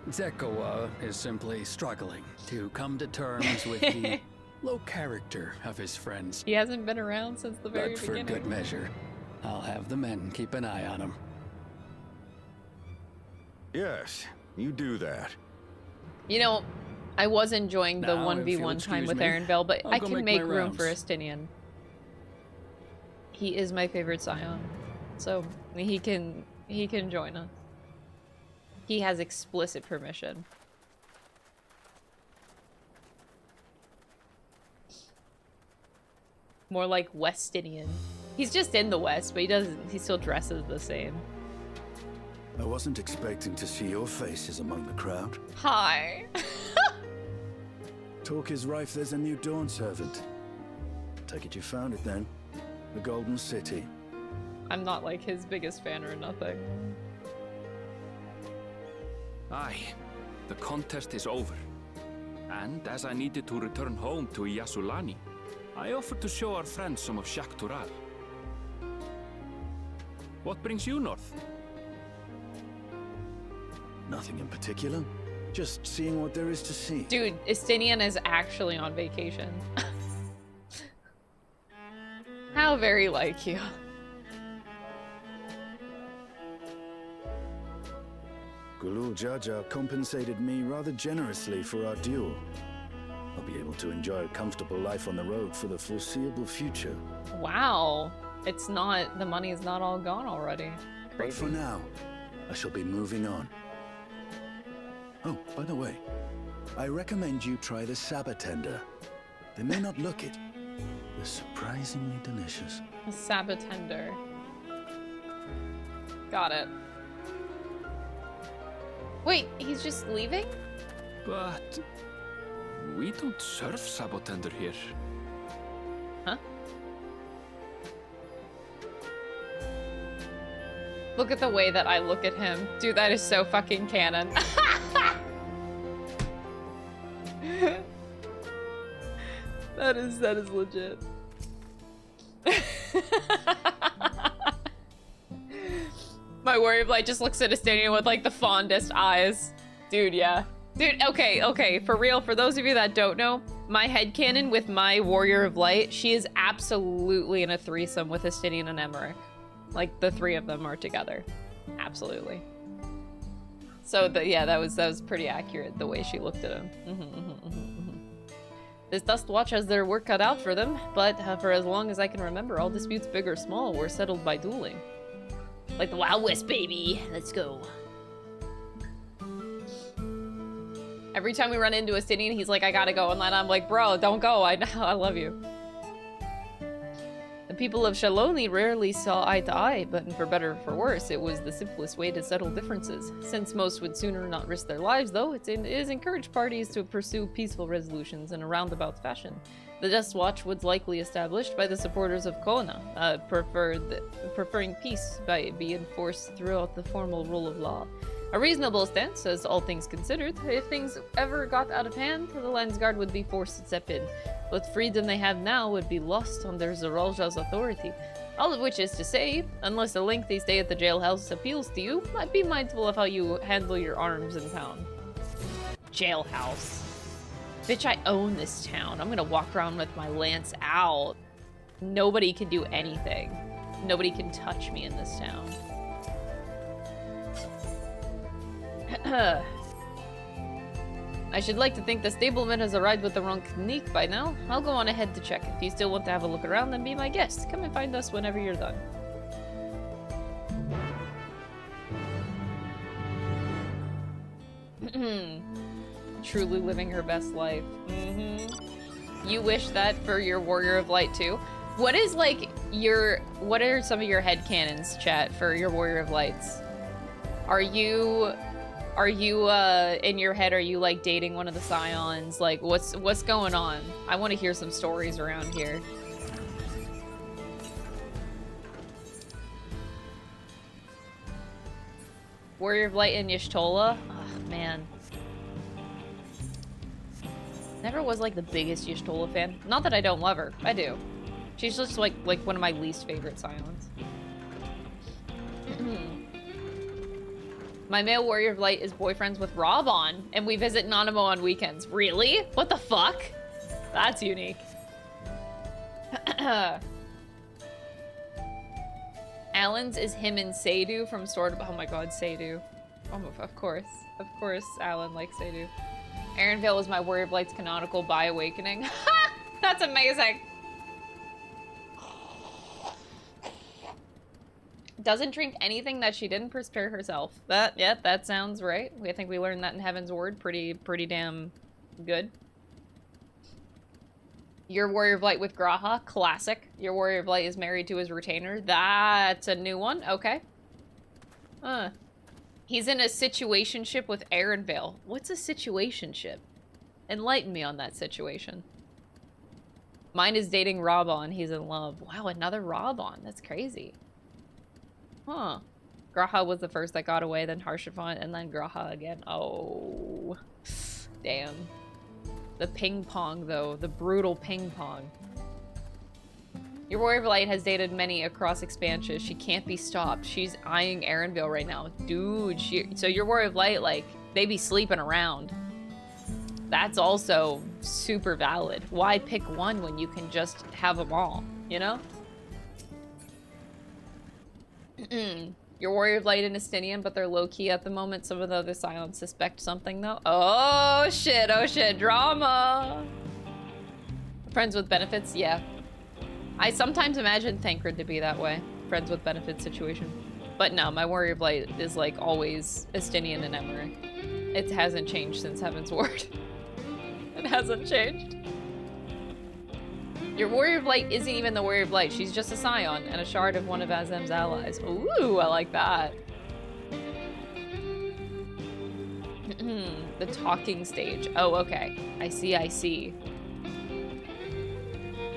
N: Zekawa is simply struggling to come to terms with the low character of his friends.
A: He hasn't been around since the very
N: But for
A: beginning.
N: good measure, I'll have the men keep an eye on him.
C: Yes, you do that.
A: You know, I was enjoying the
N: Now, if you'll
A: 1v1 time
N: excuse
A: with
N: me,
A: Aaron Bell, but
N: I'll
A: I
N: go
A: can
N: make
A: make
N: my
A: room for
N: rounds.
A: Estinian. He is my favorite scion, so he can join us. He has explicit permission. More like Westinian. He's just in the West, but he still dresses the same.
I: I wasn't expecting to see your faces among the crowd.
A: Hi.
I: Talk is rife, there's a new Dawn servant. Take it you found it then. The Golden City.
A: I'm not like his biggest fan or nothing.
G: Aye, the contest is over. And as I needed to return home to Yasulani, I offered to show our friends some of Shak Tural. What brings you north?
I: Nothing in particular. Just seeing what there is to see.
A: Dude, Estinian is actually on vacation. How very like you.
I: Gulul Jaja compensated me rather generously for our duel. I'll be able to enjoy a comfortable life on the road for the foreseeable future.
A: Wow. It's not, the money is not all gone already.
I: But
A: Crazy.
I: for now, I shall be moving on. Oh, by the way, I recommend you try the Sabatender. They may not look it. They're surprisingly delicious.
A: A Sabatender. Got it. Wait, he's just leaving?
G: But we don't serve Sabotender here.
A: Huh? Look at the way that I look at him. Dude, that is so fucking canon. That is legit. My Warrior Blight just looks at Estinian with like the fondest eyes. Dude, yeah. Dude, okay, for real, for those of you that don't know, my headcanon with my Warrior of Light, she is absolutely in a threesome with Estinian and Emmerich. Like, the three of them are together. Absolutely. So, yeah, that was pretty accurate, the way she looked at him. This Dust Watch has their work cut out for them, but for as long as I can remember, all disputes, big or small, were settled by dueling. Like the Wild West, baby! Let's go. Every time we run into Estinian, he's like, I gotta go, and then I'm like, bro, don't go, I love you. The people of Shaloni rarely saw eye to eye, but for better or for worse, it was the simplest way to settle differences. Since most would sooner not risk their lives, though, it is encouraged parties to pursue peaceful resolutions in a roundabout fashion. The Dust Watch was likely established by the supporters of Kona, preferring peace by be enforced throughout the formal rule of law. A reasonable stance, as all things considered. If things ever got out of hand, the Landsguard would be forced to step in. What freedom they have now would be lost under Zaralja's authority. All of which is to say, unless a lengthy stay at the jailhouse appeals to you, might be mindful of how you handle your arms in town. Jailhouse. Bitch, I own this town. I'm gonna walk around with my lance out. Nobody can do anything. Nobody can touch me in this town. I should like to think the stableman has arrived with the wrong technique by now. I'll go on ahead to check. If you still want to have a look around, then be my guest. Come and find us whenever you're done. Truly living her best life. You wish that for your Warrior of Light too? What is like your, what are some of your headcanons, chat, for your Warrior of Lights? Are you in your head, are you like dating one of the Scions? Like what's going on? I want to hear some stories around here. Warrior of Light and Y'shtola? Oh, man. Never was like the biggest Y'shtola fan. Not that I don't love her. I do. She's just like one of my least favorite Scions. My male Warrior of Light is boyfriends with Robon, and we visit Nanamo on weekends. Really? What the fuck? That's unique. Alan's is him and Seydu from Sword of... Oh my god, Seydu. Oh, of course. Of course Alan likes Seydu. Erenvale was my Warrior of Light's canonical by Awakening. That's amazing! Doesn't drink anything that she didn't prepare herself. That sounds right. I think we learned that in Heaven's Ward. Pretty damn good. Your Warrior of Light with Graha, classic. Your Warrior of Light is married to his retainer. That's a new one. Okay. He's in a situationship with Erenvale. What's a situationship? Enlighten me on that situation. Mine is dating Robon. He's in love. Wow, another Robon. That's crazy. Huh. Graha was the first that got away, then Harshavant, and then Graha again. Oh. Damn. The ping pong, though. The brutal ping pong. Your Warrior of Light has dated many across expansions. She can't be stopped. She's eyeing Erenvale right now. Dude, so your Warrior of Light, like, they be sleeping around. That's also super valid. Why pick one when you can just have them all, you know? Your Warrior of Light and Estinian, but they're low-key at the moment. Some of the other Scions suspect something, though. Oh, shit. Oh, shit. Drama. Friends with benefits? Yeah. I sometimes imagine Thancred to be that way. Friends with benefits situation. But no, my Warrior of Light is, like, always Estinian and Emmerich. It hasn't changed since Heaven's Ward. It hasn't changed. Your Warrior of Light isn't even the Warrior of Light. She's just a Scion and a shard of one of Azem's allies. Ooh, I like that. The talking stage. Oh, okay. I see.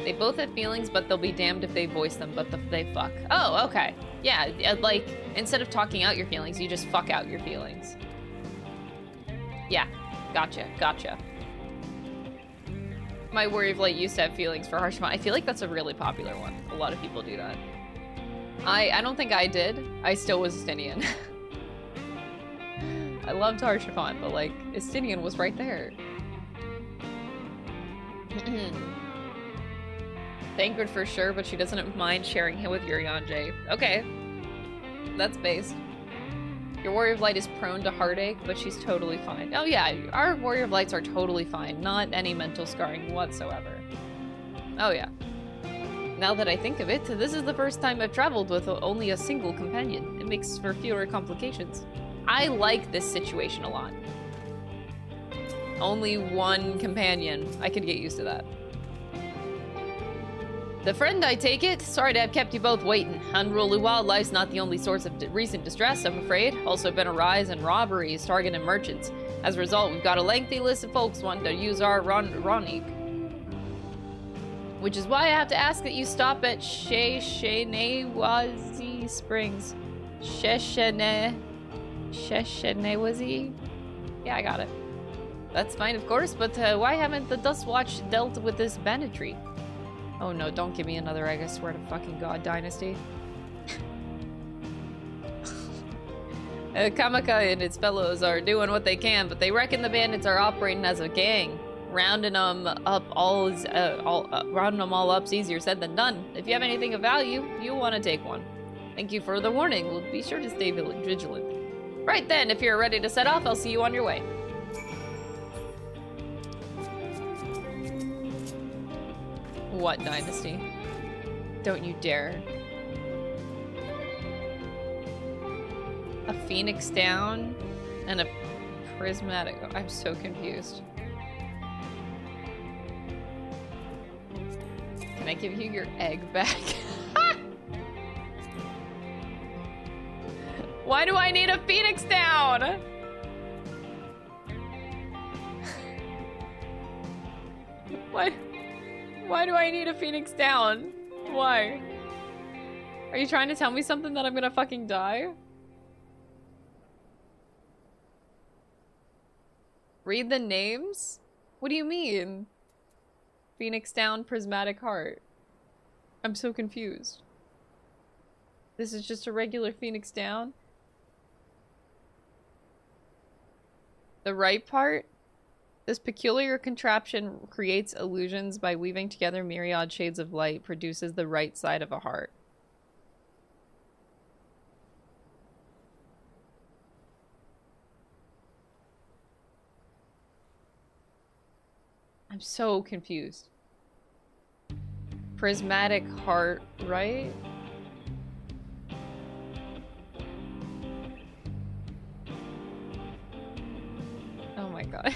A: They both have feelings, but they'll be damned if they voice them, but they fuck. Oh, okay. Yeah, like, instead of talking out your feelings, you just fuck out your feelings. Yeah, gotcha. My Warrior of Light used to have feelings for Harshavant. I feel like that's a really popular one. A lot of people do that. I don't think I did. I still was Estinian. I loved Harshavant, but like, Estinian was right there. Thancred for sure, but she doesn't mind sharing him with Urianger. Okay. That's based. Your Warrior of Light is prone to heartache, but she's totally fine. Oh yeah, our Warrior of Lights are totally fine. Not any mental scarring whatsoever. Oh yeah. Now that I think of it, this is the first time I've traveled with only a single companion. It makes for fewer complications. I like this situation a lot. Only one companion. I could get used to that. The friend, I take it? Sorry to have kept you both waiting. Unruly wildlife's not the only source of recent distress, I'm afraid. Also been a rise in robberies targeting merchants. As a result, we've got a lengthy list of folks wanting to use our Ronique. Which is why I have to ask that you stop at Sheshenewazi Springs. Sheshenewazi? Yeah, I got it. That's fine, of course, but why haven't the Dustwatch dealt with this banditry? Oh no, don't give me another egg, I swear to fucking God, Dynasty. Kamaka and its fellows are doing what they can, but they reckon the bandits are operating as a gang. Rounding them up rounding them all up's easier said than done. If you have anything of value, you'll want to take one. Thank you for the warning. We'll be sure to stay vigilant. Right then, if you're ready to set off, I'll see you on your way. What dynasty? Don't you dare. A phoenix down and a prismatic. Oh, I'm so confused. Can I give you your egg back? Why do I need a phoenix down? Why do I need a phoenix down? Why? Are you trying to tell me something that I'm gonna fucking die? Read the names? What do you mean? Phoenix down, prismatic heart. I'm so confused. This is just a regular phoenix down? The right part? This peculiar contraption creates illusions by weaving together myriad shades of light, produces the right side of a heart. I'm so confused. Prismatic heart, right? Oh my god.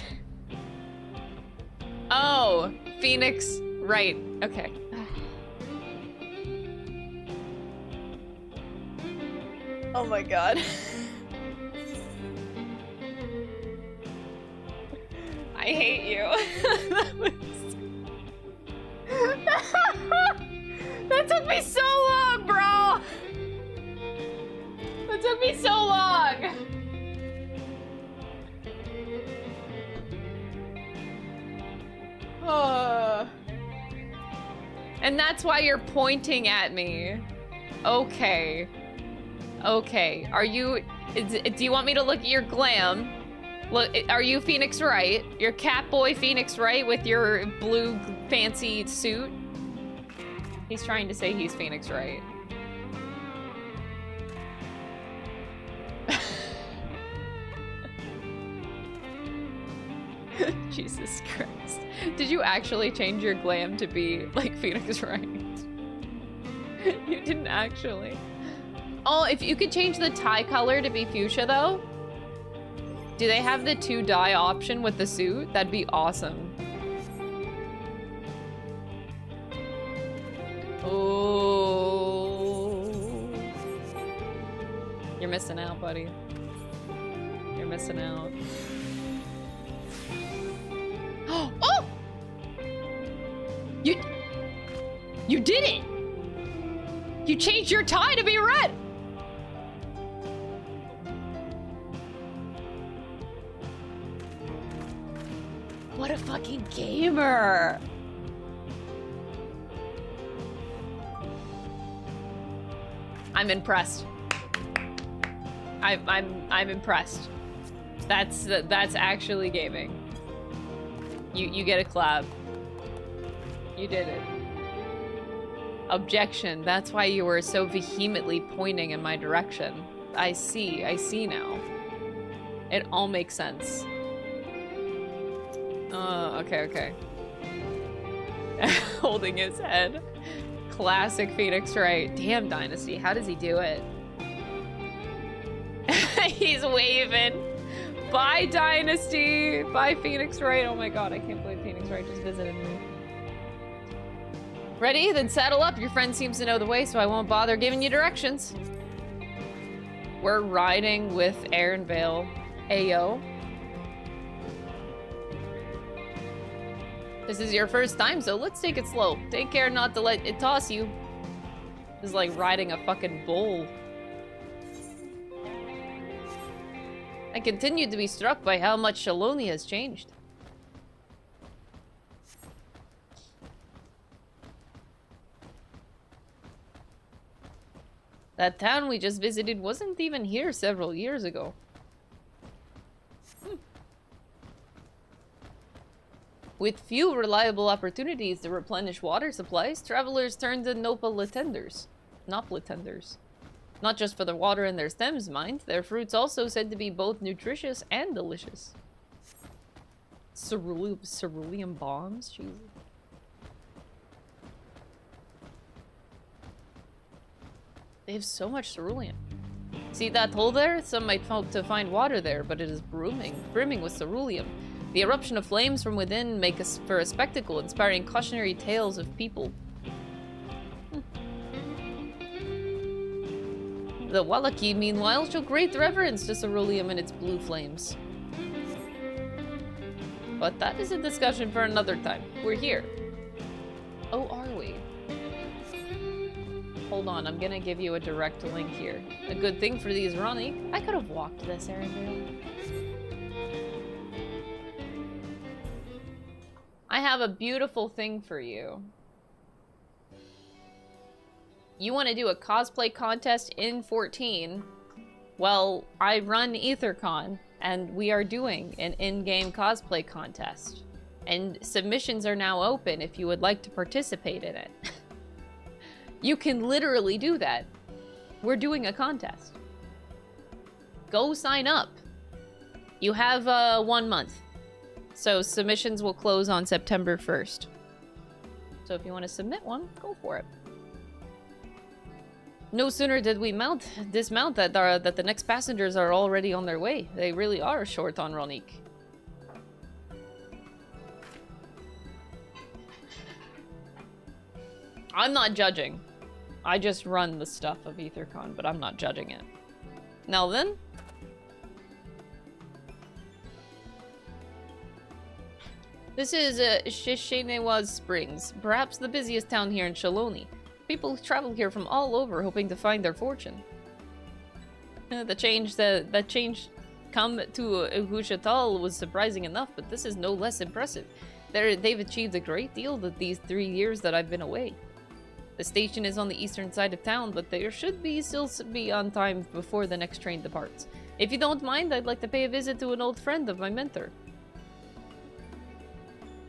A: Oh, Phoenix, right, okay. Oh my god. I hate you. That took me so long, bro! That took me so long! And that's why you're pointing at me. Okay. Okay. Are you... do you want me to look at your glam? Look, are you Phoenix Wright? Your Catboy Phoenix Wright with your blue fancy suit? He's trying to say he's Phoenix Wright. Jesus Christ. Did you actually change your glam to be like Phoenix Wright? You didn't actually. Oh, if you could change the tie color to be fuchsia though? Do they have the 2 dye option with the suit? That'd be awesome. Oh. You're missing out, buddy. You're missing out. Oh! You did it! You changed your tie to be red! What a fucking gamer! I'm impressed. I'm impressed. That's actually gaming. You get a clap. You did it. Objection. That's why you were so vehemently pointing in my direction. I see now. It all makes sense. Okay. Holding his head. Classic Phoenix Wright. Damn, Dynasty, how does he do it? He's waving. Bye, Dynasty. Bye, Phoenix Wright. Oh my god, I can't believe Phoenix Wright just visited me. Ready? Then saddle up. Your friend seems to know the way, so I won't bother giving you directions. We're riding with Aaron Vale. Ayo. This is your first time, so let's take it slow. Take care not to let it toss you. This is like riding a fucking bull. I continue to be struck by how much Shalonia has changed. That town we just visited wasn't even here several years ago. With few reliable opportunities to replenish water supplies, travelers turn to Nopalitenders. Nopalitenders. Not just for the water in their stems, mind. Their fruits also said to be both nutritious and delicious. Cerulean bombs? Jesus. They have so much cerulean. See that hole there? Some might hope to find water there, but it is brimming with cerulean. The eruption of flames from within make us for a spectacle, inspiring cautionary tales of people. The Wallaki, meanwhile, show great reverence to ceruleum and its blue flames. But that is a discussion for another time. We're here. Oh, are we? Hold on, I'm gonna give you a direct link here. A good thing for these running. I could have walked this, Arendelle. I have a beautiful thing for you. You want to do a cosplay contest in 14? Well, I run EtherCon, and we are doing an in-game cosplay contest. And submissions are now open if you would like to participate in it. You can literally do that. We're doing a contest. Go sign up. You have 1 month. So submissions will close on September 1st. So if you want to submit one, go for it. No sooner did we dismount that the next passengers are already on their way. They really are short on Ronique. I'm not judging. I just run the stuff of EtherCon, but I'm not judging it. Now then. This is Shishinewa Springs, perhaps the busiest town here in Shaloni. People travel here from all over, hoping to find their fortune. The change come to Hushatal was surprising enough, but this is no less impressive. They've achieved a great deal these 3 years that I've been away. The station is on the eastern side of town, but there should still be on time before the next train departs. If you don't mind, I'd like to pay a visit to an old friend of my mentor.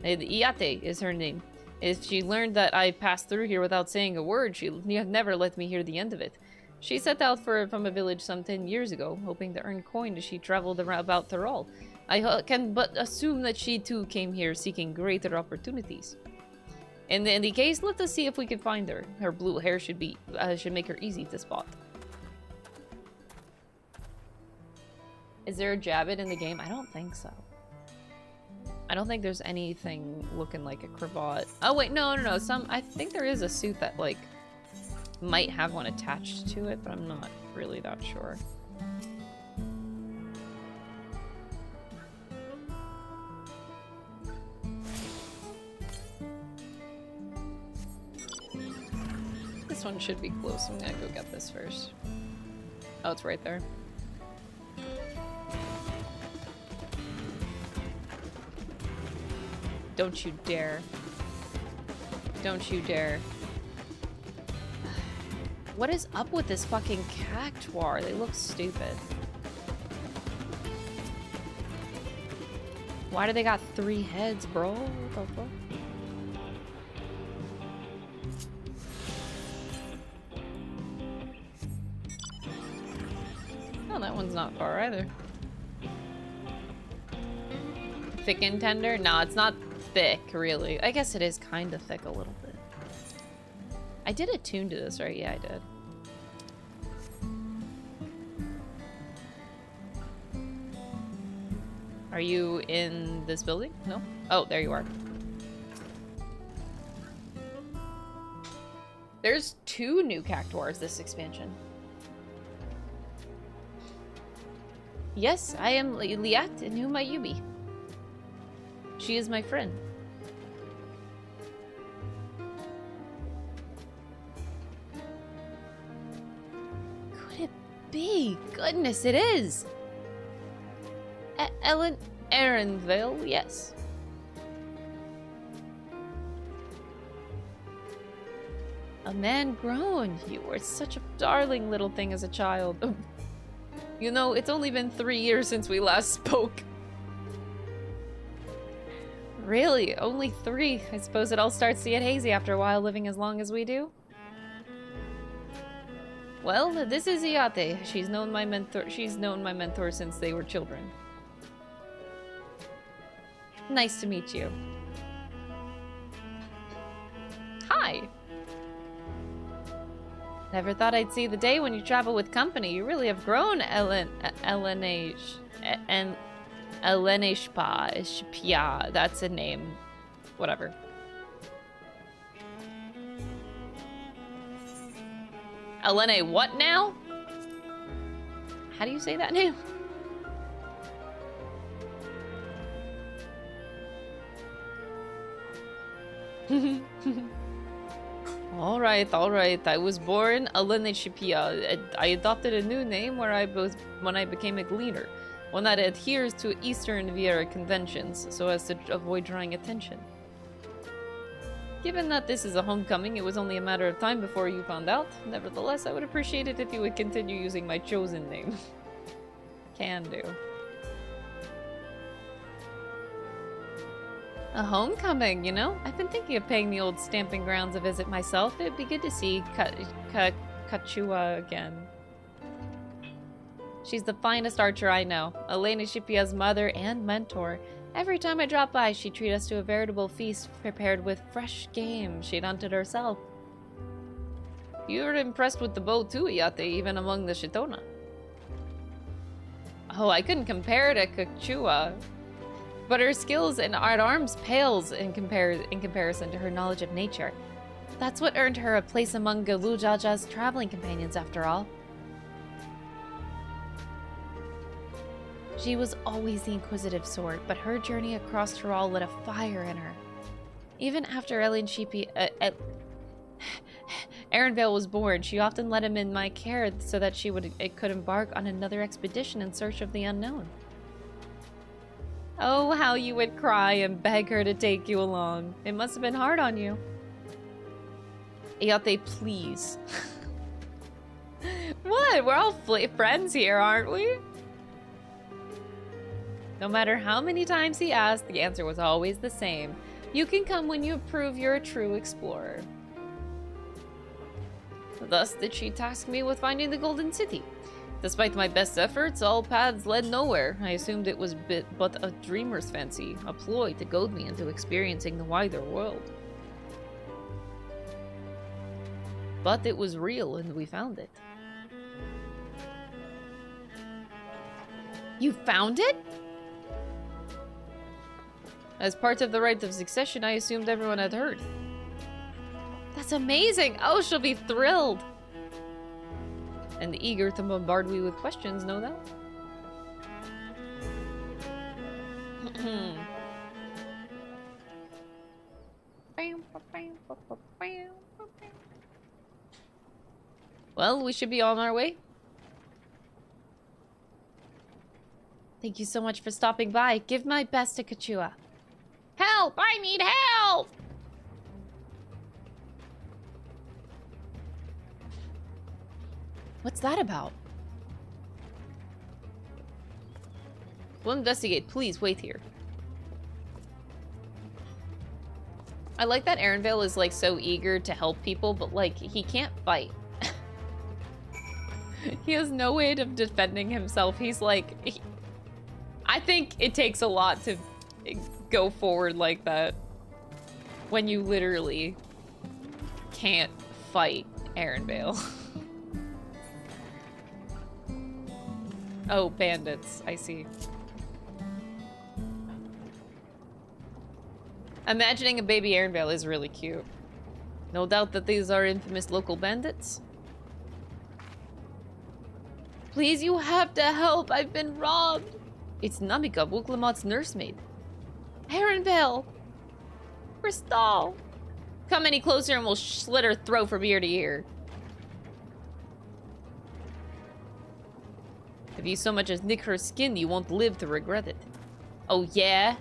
A: Iate is her name. If she learned that I passed through here without saying a word, she never let me hear the end of it. She set out from a village some 10 years ago, hoping to earn coin as she traveled about Tyrol. I can but assume that she too came here seeking greater opportunities. In the case, let us see if we can find her. Her blue hair should make her easy to spot. Is there a Jabbit in the game? I don't think so. I don't think there's anything looking like a cravat. Oh wait, no. I think there is a suit that like might have one attached to it, but I'm not really that sure. This one should be close. I'm gonna go get this first. Oh, it's right there. Don't you dare. Don't you dare. What is up with this fucking cactuar? They look stupid. Why do they got 3 heads, bro? What the fuck? Oh, that one's not far either. Thick and tender? No, it's not thick, really. I guess it is kind of thick a little bit. I did attune to this, right? Yeah, I did. Are you in this building? No? Oh, there you are. There's 2 new cactuars this expansion. Yes, I am Liat Numayubi. She is my friend. Could it be? Goodness, it is! Ellen Arendelle, yes. A man grown. You were such a darling little thing as a child. You know, it's only been 3 years since we last spoke. Really? Only 3? I suppose it all starts to get hazy after a while living as long as we do. Well, this is Iate. She's known my mentor since they were children. Nice to meet you. Hi. Never thought I'd see the day when you travel with company. You really have grown, Eleneshpa. That's a name. Whatever. Elene what now? How do you say that name? Alright. I was born Eleneshpa. I adopted a new name when I became a gleaner. One that adheres to Eastern Viera conventions, so as to avoid drawing attention. Given that this is a homecoming, it was only a matter of time before you found out. Nevertheless, I would appreciate it if you would continue using my chosen name. Can do. A homecoming, you know? I've been thinking of paying the old stamping grounds a visit myself. It'd be good to see Kachua again. She's the finest archer I know. Eleneshpa's mother and mentor. Every time I drop by, she'd treat us to a veritable feast prepared with fresh game she'd hunted herself. You were impressed with the bow too, Iate, even among the Shitona. Oh, I couldn't compare to Kachua. But her skills in art arms pales in comparison to her knowledge of nature. That's what earned her a place among Galujaja's traveling companions, after all. She was always the inquisitive sort, but her journey across Tyrol lit a fire in her. Even after Erenvale was born, she often let him in my care so that it could embark on another expedition in search of the unknown. Oh, how you would cry and beg her to take you along. It must have been hard on you. Iate, please. What? We're all friends here, aren't we? No matter how many times he asked, the answer was always the same. You can come when you prove you're a true explorer. Thus did she task me with finding the Golden City. Despite my best efforts, all paths led nowhere. I assumed it was but a dreamer's fancy, a ploy to goad me into experiencing the wider world. But it was real, and we found it. You found it? As part of the rite of succession, I assumed everyone had heard. That's amazing! Oh, she'll be thrilled! And eager to bombard me with questions, no doubt. Well, we should be on our way. Thank you so much for stopping by. Give my best to Kachua. Help! I need help! What's that about? We'll investigate. Please wait here. I like that Erenvale is like so eager to help people, but like he can't fight. He has no way of defending himself. He's like... I think it takes a lot to go forward like that when you literally can't fight Erenvale. Oh, bandits. I see. Imagining a baby Erenvale is really cute. No doubt that these are infamous local bandits. Please, you have to help. I've been robbed. It's Namika, Wuklamot's nursemaid. Erenvale! Crystal! Come any closer and we'll slit her throat from ear to ear. If you so much as nick her skin, you won't live to regret it. Oh, yeah?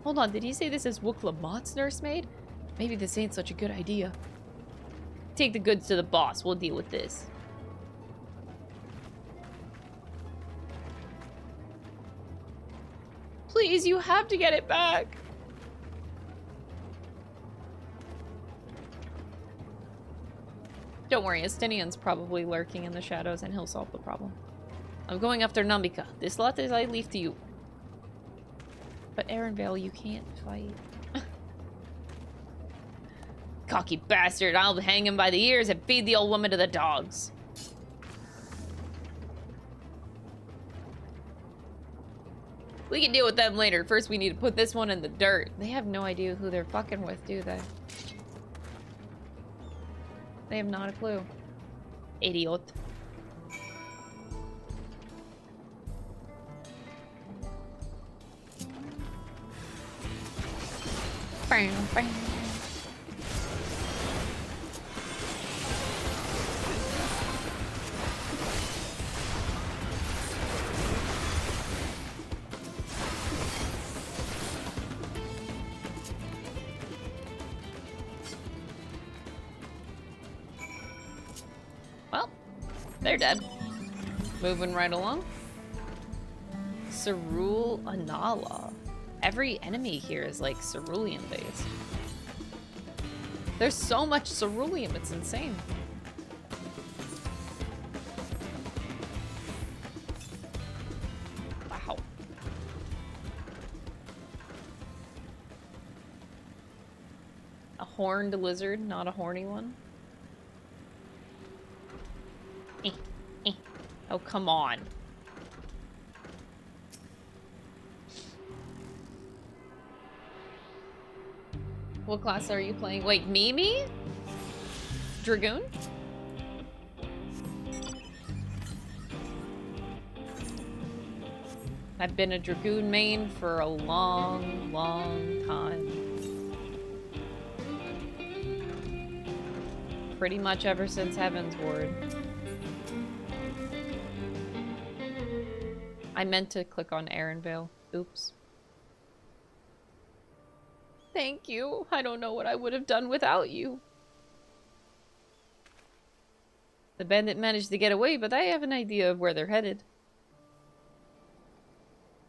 A: Hold on, did he say this is Wuklamot's nursemaid? Maybe this ain't such a good idea. Take the goods to the boss, we'll deal with this. Please, you have to get it back. Don't worry, Estinian's probably lurking in the shadows and he'll solve the problem. I'm going after Nambika. This lot is I leave to you. But Erenvale, you can't fight. Cocky bastard, I'll hang him by the ears and feed the old woman to the dogs. We can deal with them later. First, we need to put this one in the dirt. They have no idea who they're fucking with, do they? They have not a clue. Idiot. Bam, bam. Well, they're dead. Moving right along. Cerule Anala. Every enemy here is like cerulean based. There's so much ceruleum, it's insane. Wow. A horned lizard, not a horny one. Oh, come on. What class are you playing? Wait, Mimi? Dragoon? I've been a Dragoon main for a long, long time. Pretty much ever since Heaven's Ward. I meant to click on Erenvale. Oops. Thank you. I don't know what I would have done without you. The bandit managed to get away, but I have an idea of where they're headed.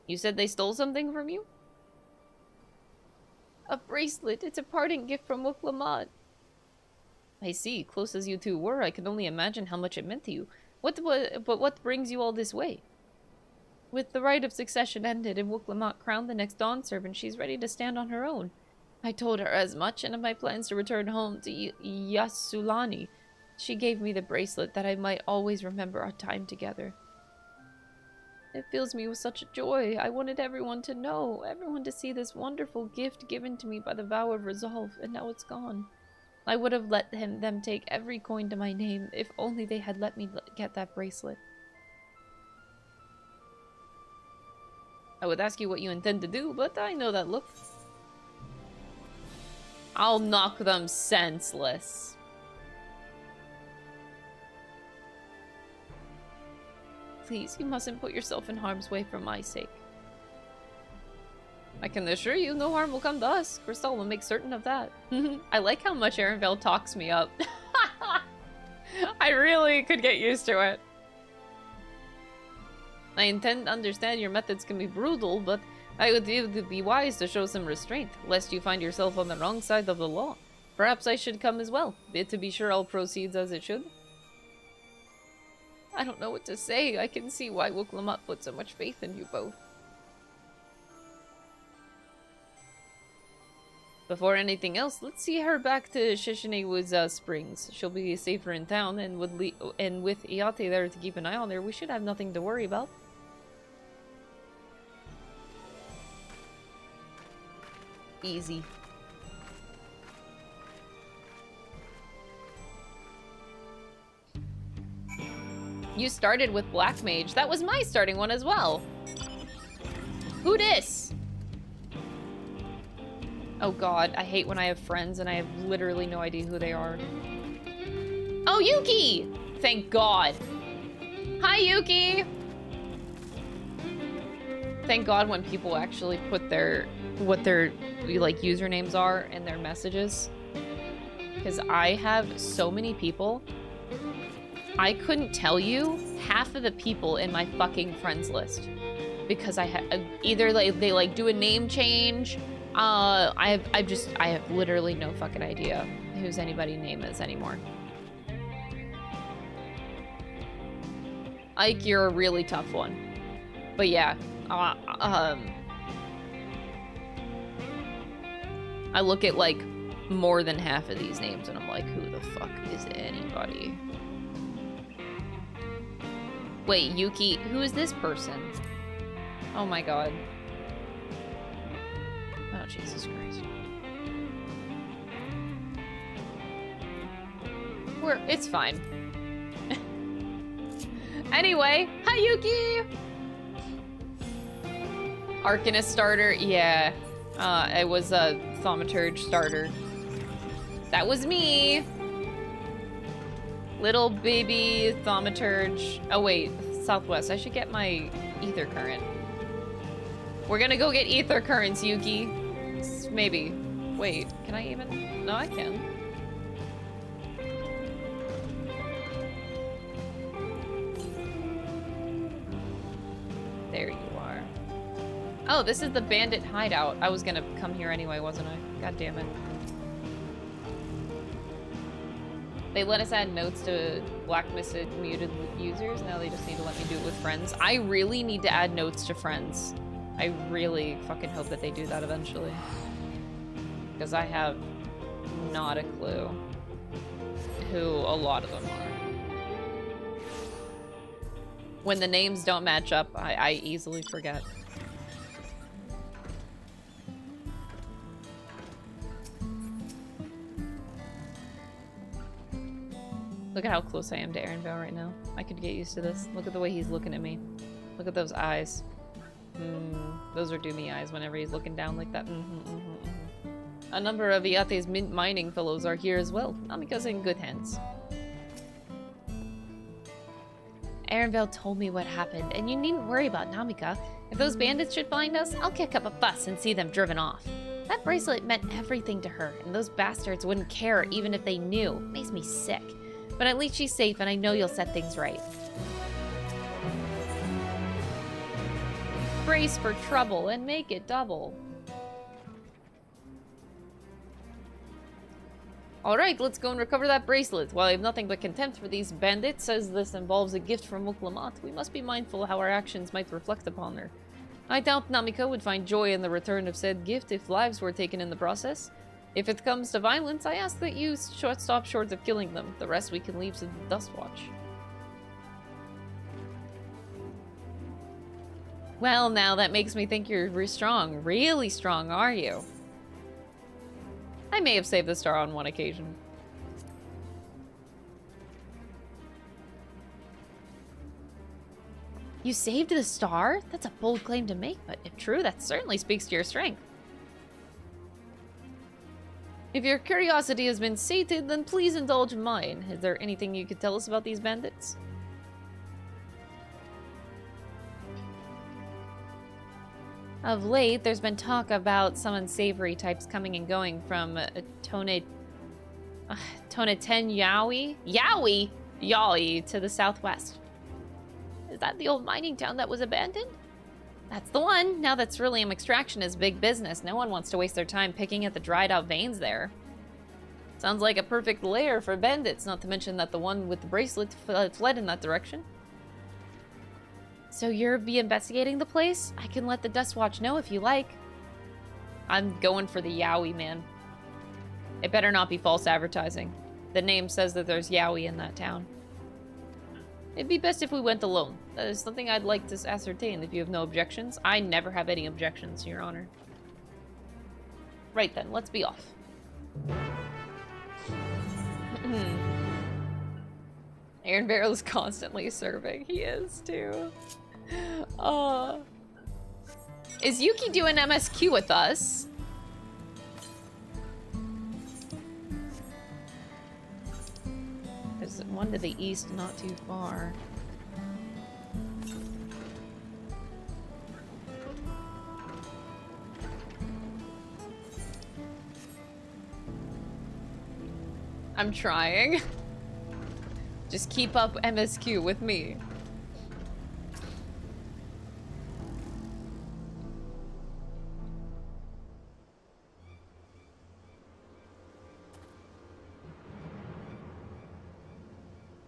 A: You said they stole something from you? A bracelet. It's a parting gift from Wuklamat. I see. Close as you two were, I can only imagine how much it meant to you. But what brings you all this way? With the right of succession ended and Wuklamat crowned the next Dawn servant, she's ready to stand on her own. I told her as much and of my plans to return home to Yasulani. She gave me the bracelet that I might always remember our time together. It fills me with such joy. I wanted everyone to know, everyone to see this wonderful gift given to me by the vow of resolve, and now it's gone. I would have let them take every coin to my name if only they had let me get that bracelet. I would ask you what you intend to do, but I know that look. I'll knock them senseless. Please, you mustn't put yourself in harm's way for my sake. I can assure you no harm will come to us. Crystal will make certain of that. I like how much Erenvale talks me up. I really could get used to it. I intend to understand your methods can be brutal, but I would be wise to show some restraint, lest you find yourself on the wrong side of the law. Perhaps I should come as well, to be sure all proceeds as it should. I don't know what to say. I can see why Wuklamat put so much faith in you both. Before anything else, let's see her back to Shishinewood's Springs. She'll be safer in town, and with Iate there to keep an eye on her, we should have nothing to worry about. Easy. You started with Black Mage. That was my starting one as well. Who dis? Oh god, I hate when I have friends and I have literally no idea who they are. Oh, Yuki! Thank god. Hi, Yuki! Thank god when people actually put what their like usernames are in their messages. Because I have so many people. I couldn't tell you half of the people in my fucking friends list. Because I have either they like do a name change. I have literally no fucking idea whose anybody's name is anymore. Ike, you're a really tough one. But yeah, I look at like more than half of these names and I'm like, who the fuck is anybody? Wait, Yuki, who is this person? Oh my god. Oh, Jesus Christ. It's fine. Anyway, hi Yuki! Arcanist starter, yeah. It was a Thaumaturge starter. That was me! Little baby Thaumaturge. Oh wait, Southwest. I should get my Ether Current. We're gonna go get Ether Currents, Yuki. Maybe. Wait, can I even? No, I can. There you are. Oh, this is the bandit hideout. I was gonna come here anyway, wasn't I? God damn it. They let us add notes to blacklisted muted users. Now they just need to let me do it with friends. I really need to add notes to friends. I really fucking hope that they do that eventually. Because I have not a clue who a lot of them are. When the names don't match up, I easily forget. Look at how close I am to Aaronvale right now. I could get used to this. Look at the way he's looking at me. Look at those eyes. Those are doomy eyes whenever he's looking down like that. A number of Iate's mining fellows are here as well. Namika's in good hands. Aaronvale told me what happened, and you needn't worry about Namika. If those bandits should find us, I'll kick up a fuss and see them driven off. That bracelet meant everything to her, and those bastards wouldn't care even if they knew. It makes me sick. But at least she's safe, and I know you'll set things right. Brace for trouble and make it double. Alright, let's go and recover that bracelet. While I have nothing but contempt for these bandits, as this involves a gift from Muklamat, we must be mindful how our actions might reflect upon her. I doubt Namika would find joy in the return of said gift if lives were taken in the process. If it comes to violence, I ask that you stop short of killing them. The rest we can leave to the Dustwatch. Well, now that makes me think you're strong. Really strong, are you? I may have saved the star on one occasion. You saved the star? That's a bold claim to make, but if true, that certainly speaks to your strength. If your curiosity has been sated, then please indulge mine. Is there anything you could tell us about these bandits? Of late, there's been talk about some unsavory types coming and going from Toneten Yaoi to the southwest. Is that the old mining town that was abandoned? That's the one. Now that ceruleum extraction is big business, no one wants to waste their time picking at the dried out veins there. Sounds like a perfect lair for bandits, not to mention that the one with the bracelet fled in that direction. So you'll be investigating the place? I can let the Dustwatch know if you like. I'm going for the Yaoi, man. It better not be false advertising. The name says that there's Yaoi in that town. It'd be best if we went alone. That is something I'd like to ascertain if you have no objections. I never have any objections, Your Honor. Right then, let's be off. Aaron Barrel is constantly serving. He is, too. Is Yuki doing MSQ with us? There's one to the east, not too far. I'm trying. Just keep up MSQ with me.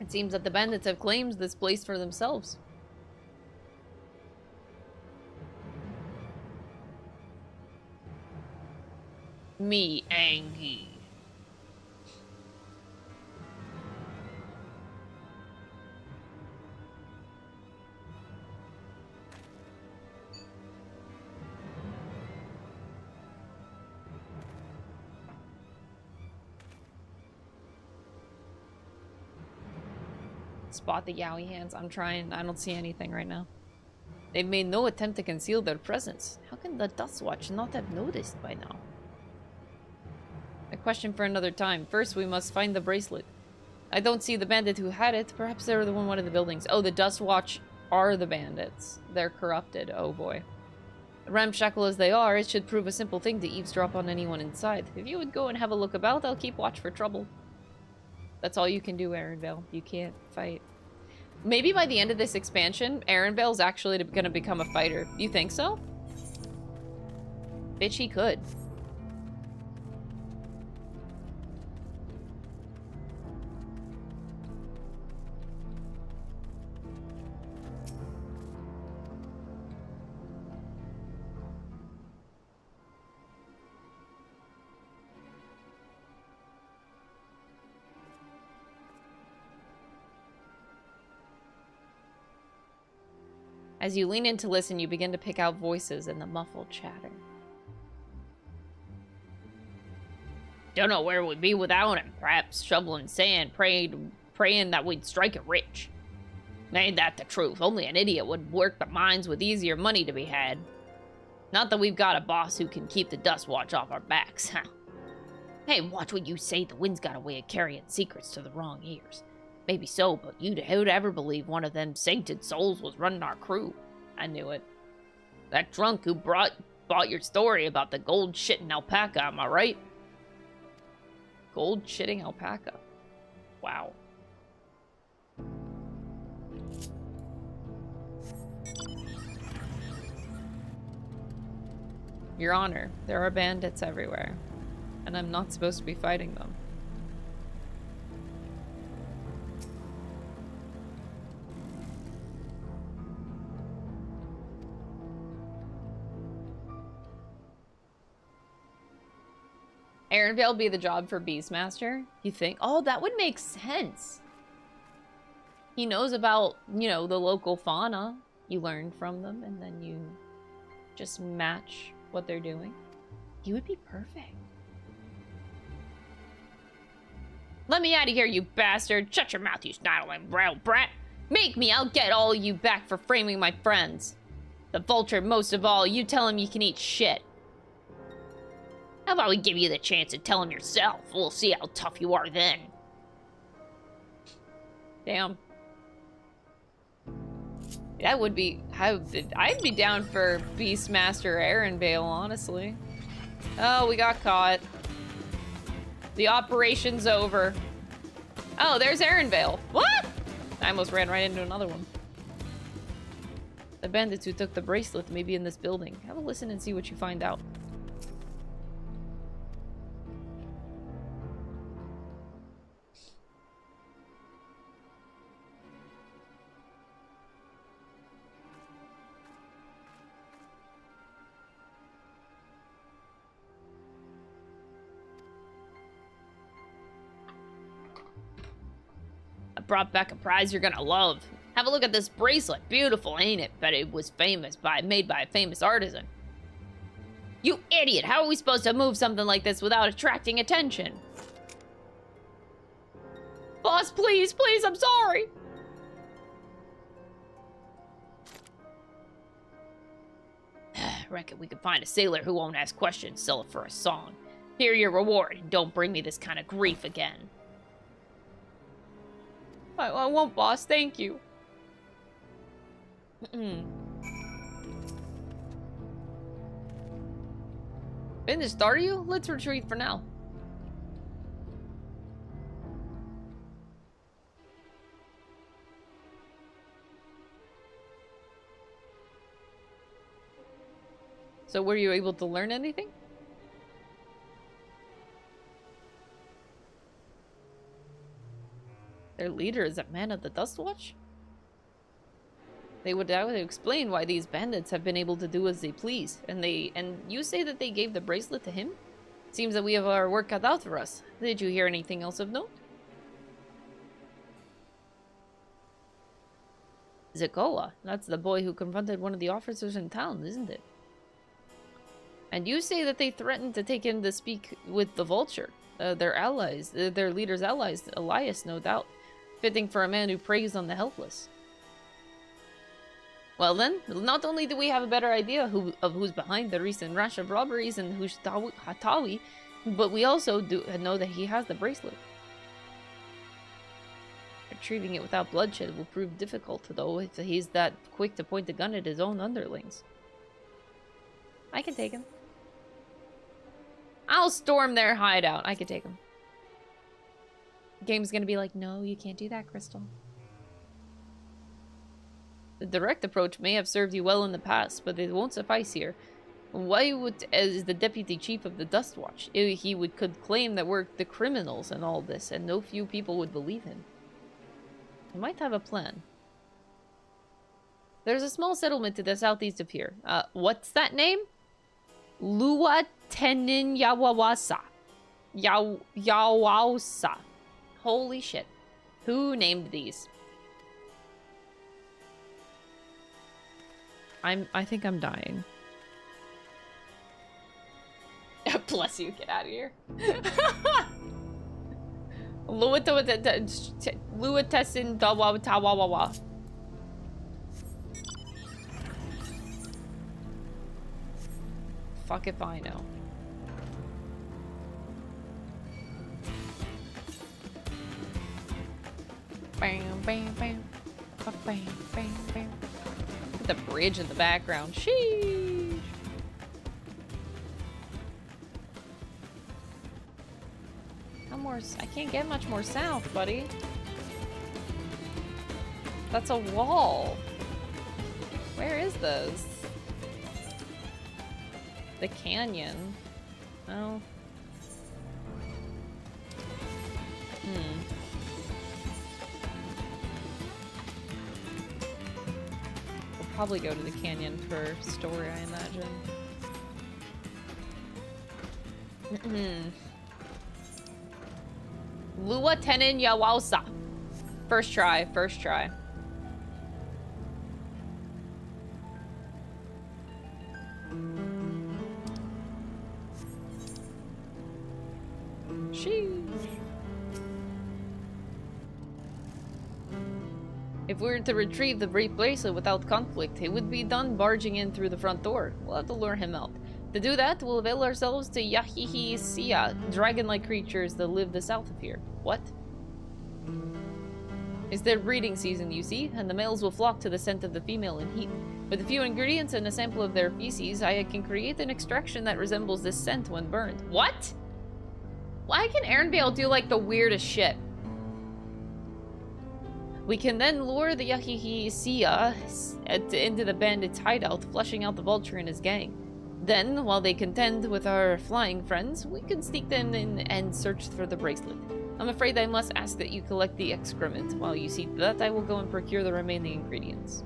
A: It seems that the bandits have claimed this place for themselves. Me angry. Spot the Yowie hands. I'm trying. I don't see anything right now. They've made no attempt to conceal their presence. How can the Dustwatch not have noticed by now? A question for another time. First, we must find the bracelet. I don't see the bandit who had it. Perhaps they're the one of the buildings. Oh, the Dustwatch are the bandits. They're corrupted. Oh boy. Ramshackle as they are, it should prove a simple thing to eavesdrop on anyone inside. If you would go and have a look about, I'll keep watch for trouble. That's all you can do, Aaronvale. You can't fight. Maybe by the end of this expansion, Aaronvale's actually going to become a fighter. You think so? Bitch, he could. As you lean in to listen, you begin to pick out voices in the muffled chatter. Don't know where we'd be without him. Perhaps shoveling sand, praying that we'd strike it rich. Ain't that the truth? Only an idiot would work the mines with easier money to be had. Not that we've got a boss who can keep the Dustwatch off our backs. Hey, watch what you say. The wind's got a way of carrying secrets to the wrong ears. Maybe so, but who'd ever believe one of them sainted souls was running our crew? I knew it. That drunk who bought your story about the gold-shitting alpaca, am I right? Gold-shitting alpaca. Wow. Your Honor, there are bandits everywhere, and I'm not supposed to be fighting them. Aaronvale be the job for Beastmaster, you think? Oh, that would make sense. He knows about, you know, the local fauna. You learn from them, and then you just match what they're doing. He would be perfect. Let me out of here, you bastard. Shut your mouth, you snarling brown brat. Make me, I'll get all you back for framing my friends. The vulture, most of all, you tell him you can eat shit. How about we give you the chance to tell him yourself? We'll see how tough you are then. Damn. That would be... I'd be down for Beastmaster Aaronvale, honestly. Oh, we got caught. The operation's over. Oh, there's Aaronvale. What? I almost ran right into another one. The bandits who took the bracelet may be in this building. Have a listen and see what you find out. Brought back a prize you're gonna love. Have a look at this bracelet. Beautiful, ain't it? Bet it was made by a famous artisan. You idiot! How are we supposed to move something like this without attracting attention? Boss, please, please, I'm sorry! Reckon we could find a sailor who won't ask questions, sell it for a song. Here your reward, and don't bring me this kind of grief again. I won't, boss. Thank you. Finished, are you? Let's retreat for now. So were you able to learn anything? Their leader is a man of the Dustwatch? They would explain why these bandits have been able to do as they please. And you say that they gave the bracelet to him? Seems that we have our work cut out for us. Did you hear anything else of note? Zekoa, that's the boy who confronted one of the officers in town, isn't it? And you say that they threatened to take him to speak with the Vulture, their allies, their leader's allies, Elias, no doubt. Fitting for a man who preys on the helpless. Well then, not only do we have a better idea of who's behind the recent rash of robberies and who's Hatawi, but we also know that he has the bracelet. Retrieving it without bloodshed will prove difficult, though, if he's that quick to point a gun at his own underlings. I can take him. I'll storm their hideout. I can take him. The game's gonna be like, no, you can't do that, Crystal. The direct approach may have served you well in the past, but it won't suffice here. Why would, as the deputy chief of the Dustwatch, he could claim that we're the criminals in all this, and no few people would believe him. He might have a plan. There's a small settlement to the southeast of here. What's that name? Lua Tenin Yawawasa. Yawawasa. Holy shit. Who named these? I think I'm dying. Bless you, get out of here. Luatesin Tawawawa. Fuck if I know. Bam, bam, bam. Bam, bam, bam. Look at the bridge in the background. Sheesh. How more? I can't get much more south, buddy. That's a wall. Where is this? The canyon. Oh. We'll probably go to the canyon for story, I imagine. Lua Tenin Yawausa. First try, first try. If we were to retrieve the Great Bracelet without conflict, it would be done barging in through the front door. We'll have to lure him out. To do that, we'll avail ourselves to Yahihi Sia, dragon-like creatures that live the south of here. What? It's their breeding season, you see, and the males will flock to the scent of the female in heat. With a few ingredients and a sample of their feces, I can create an extraction that resembles this scent when burned. What? Why can Aaronvale do, like, the weirdest shit? We can then lure the Yahihi Sia into the bandit's hideout, flushing out the Vulture and his gang. Then, while they contend with our flying friends, we can sneak them in and search for the bracelet. I'm afraid I must ask that you collect the excrement. While you see that, I will go and procure the remaining ingredients.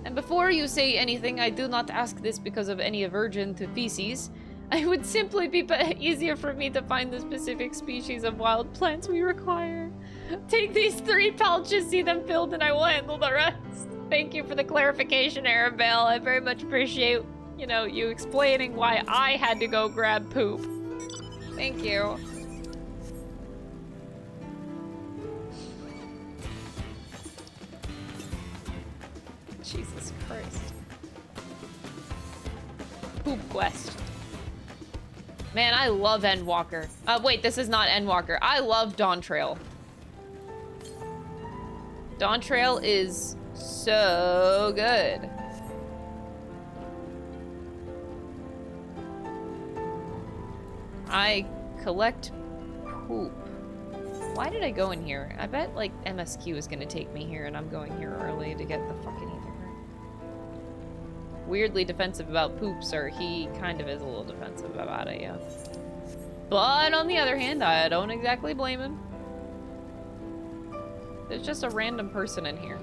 A: And before you say anything, I do not ask this because of any aversion to feces. It would simply be easier for me to find the specific species of wild plants we require. Take these 3 pouches, see them filled, and I will handle the rest. Thank you for the clarification, Arabelle. I very much appreciate, you know, you explaining why I had to go grab poop. Thank you. Jesus Christ. Poop quest. Man, I love Endwalker. Wait, this is not Endwalker. I love Dawntrail. Dawntrail is so good. I collect poop. Why did I go in here? I bet, like, MSQ is gonna take me here, and I'm going here early to get the fucking ether. Weirdly defensive about poop, sir. He kind of is a little defensive about it, yeah. But on the other hand, I don't exactly blame him. There's just a random person in here.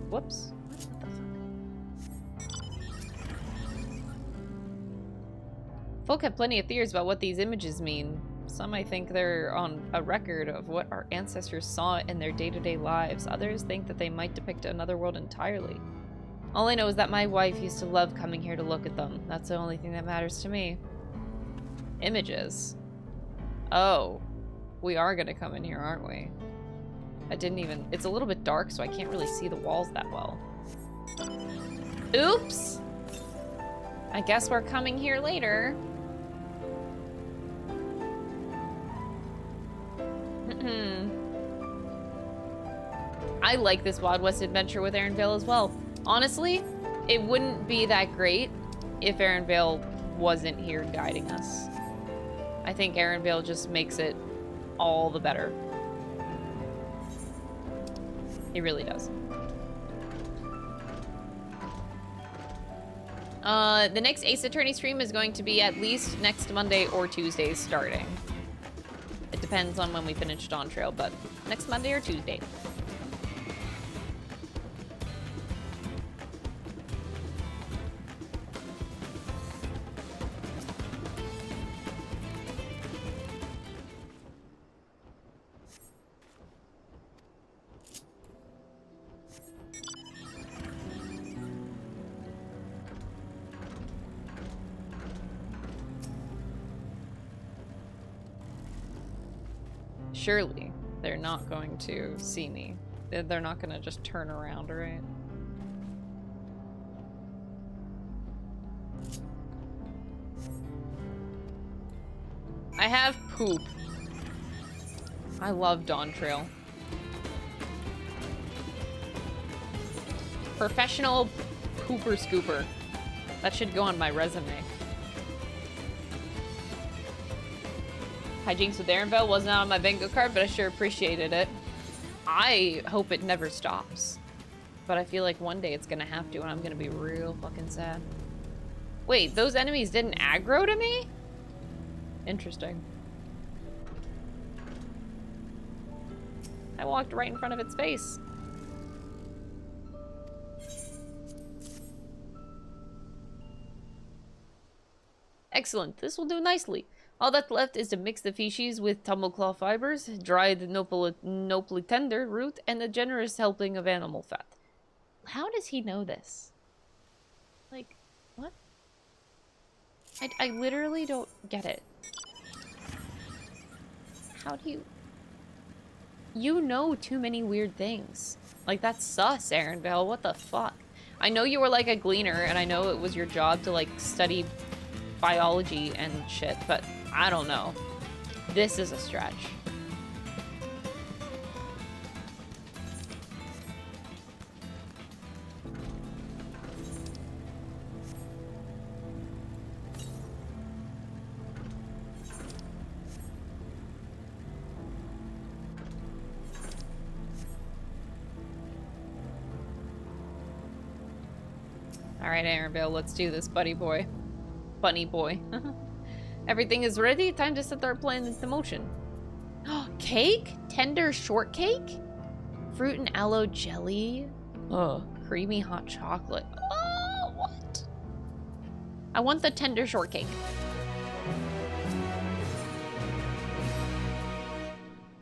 A: Whoops. Folk have plenty of theories about what these images mean. Some might think they're on a record of what our ancestors saw in their day-to-day lives. Others think that they might depict another world entirely. All I know is that my wife used to love coming here to look at them. That's the only thing that matters to me. Images. Oh. We are gonna come in here, aren't we? I didn't even... It's a little bit dark, so I can't really see the walls that well. Oops! I guess we're coming here later. I like this Wild West adventure with Aaronvale as well. Honestly, it wouldn't be that great if Aaronvale wasn't here guiding us. I think Aaronvale just makes it all the better. It really does. The next Ace Attorney stream is going to be at least next Monday or Tuesday starting. It depends on when we finish Dawntrail, but next Monday or Tuesday. Surely they're not going to see me. They're not going to just turn around, right? I have poop. I love Dawntrail. Professional pooper scooper. That should go on my resume. Hijinks with Aaronvale wasn't on my bingo card, but I sure appreciated it. I hope it never stops. But I feel like one day it's gonna have to, and I'm gonna be real fucking sad. Wait, those enemies didn't aggro to me? Interesting. I walked right in front of its face. Excellent, this will do nicely. All that's left is to mix the feces with tumbleclaw fibers, dried nopally tender root, and a generous helping of animal fat. How does he know this? Like, what? I literally don't get it. How do you... You know too many weird things. Like, that's sus, Aaronvale. What the fuck? I know you were like a gleaner, and I know it was your job to like study biology and shit, but I don't know. This is a stretch. All right, Aaronvale, let's do this, buddy boy. Bunny boy. Everything is ready. Time to set our plan into motion. Cake? Tender shortcake? Fruit and aloe jelly? Creamy hot chocolate. Oh, what? I want the tender shortcake.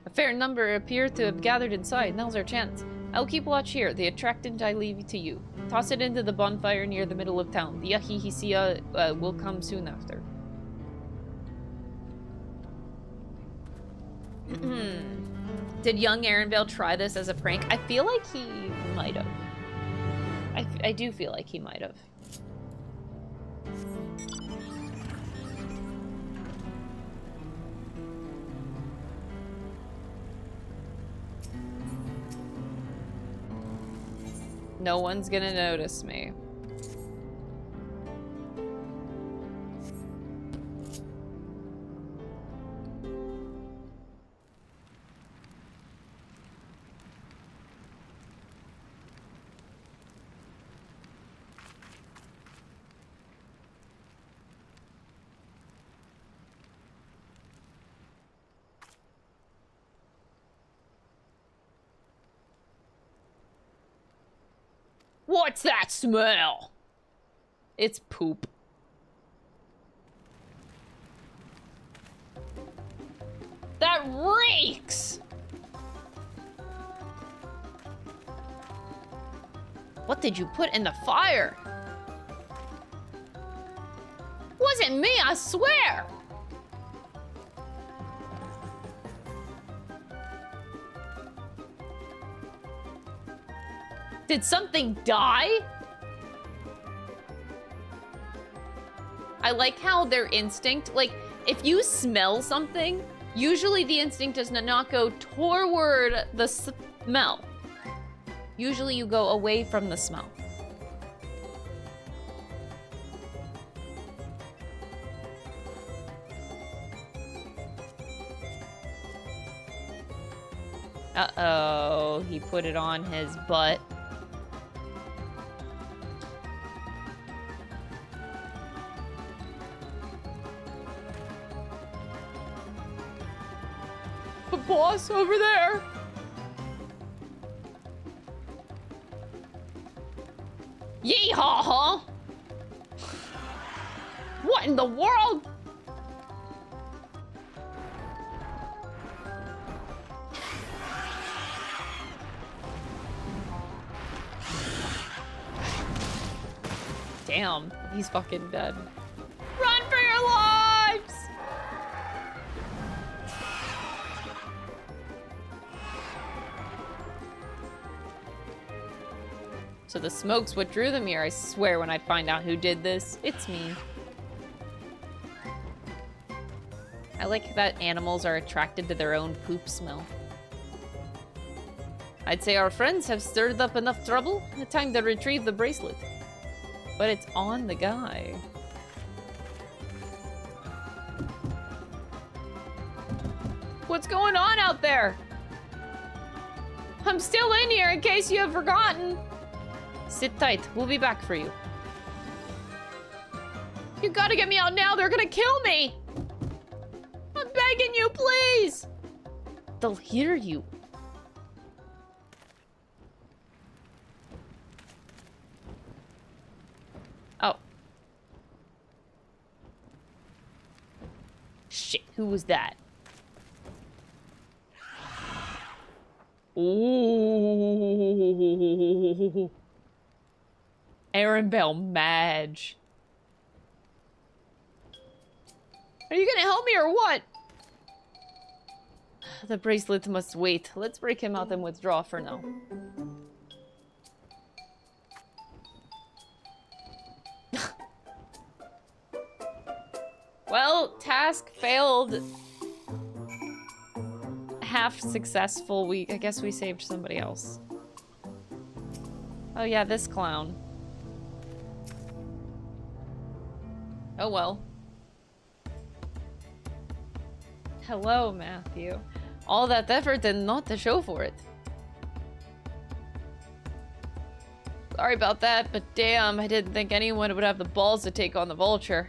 A: A fair number appear to have gathered inside. Now's our chance. I'll keep watch here. The attractant I leave to you. Toss it into the bonfire near the middle of town. The Yahihisia will come soon after. Did young Aaronvale try this as a prank? I feel like he might have. I do feel like he might have. No one's gonna notice me. What's that smell? It's poop. That reeks! What did you put in the fire? Wasn't me, I swear! Did something die? I like how their instinct, like, if you smell something, usually the instinct does not go toward the smell. Usually you go away from the smell. Uh-oh, he put it on his butt. The boss over there. Yeehaw, huh? What in the world? Damn, he's fucking dead. Run for your lives! So the smoke's what drew them here. I swear when I find out who did this, it's me. I like that animals are attracted to their own poop smell. I'd say our friends have stirred up enough trouble. Time to retrieve the bracelet. But it's on the guy. What's going on out there? I'm still in here in case you have forgotten. Sit tight. We'll be back for you. You gotta get me out now. They're gonna kill me. I'm begging you, please. They'll hear you. Oh. Shit, who was that? Ooh. Aaron Bell Madge. Are you gonna help me or what? The bracelet must wait. Let's break him out and withdraw for now. Well, task failed. Half successful. I guess we saved somebody else. Oh yeah, this clown. Oh well. Hello, Matthew. All that effort and not to show for it. Sorry about that, but damn, I didn't think anyone would have the balls to take on the vulture.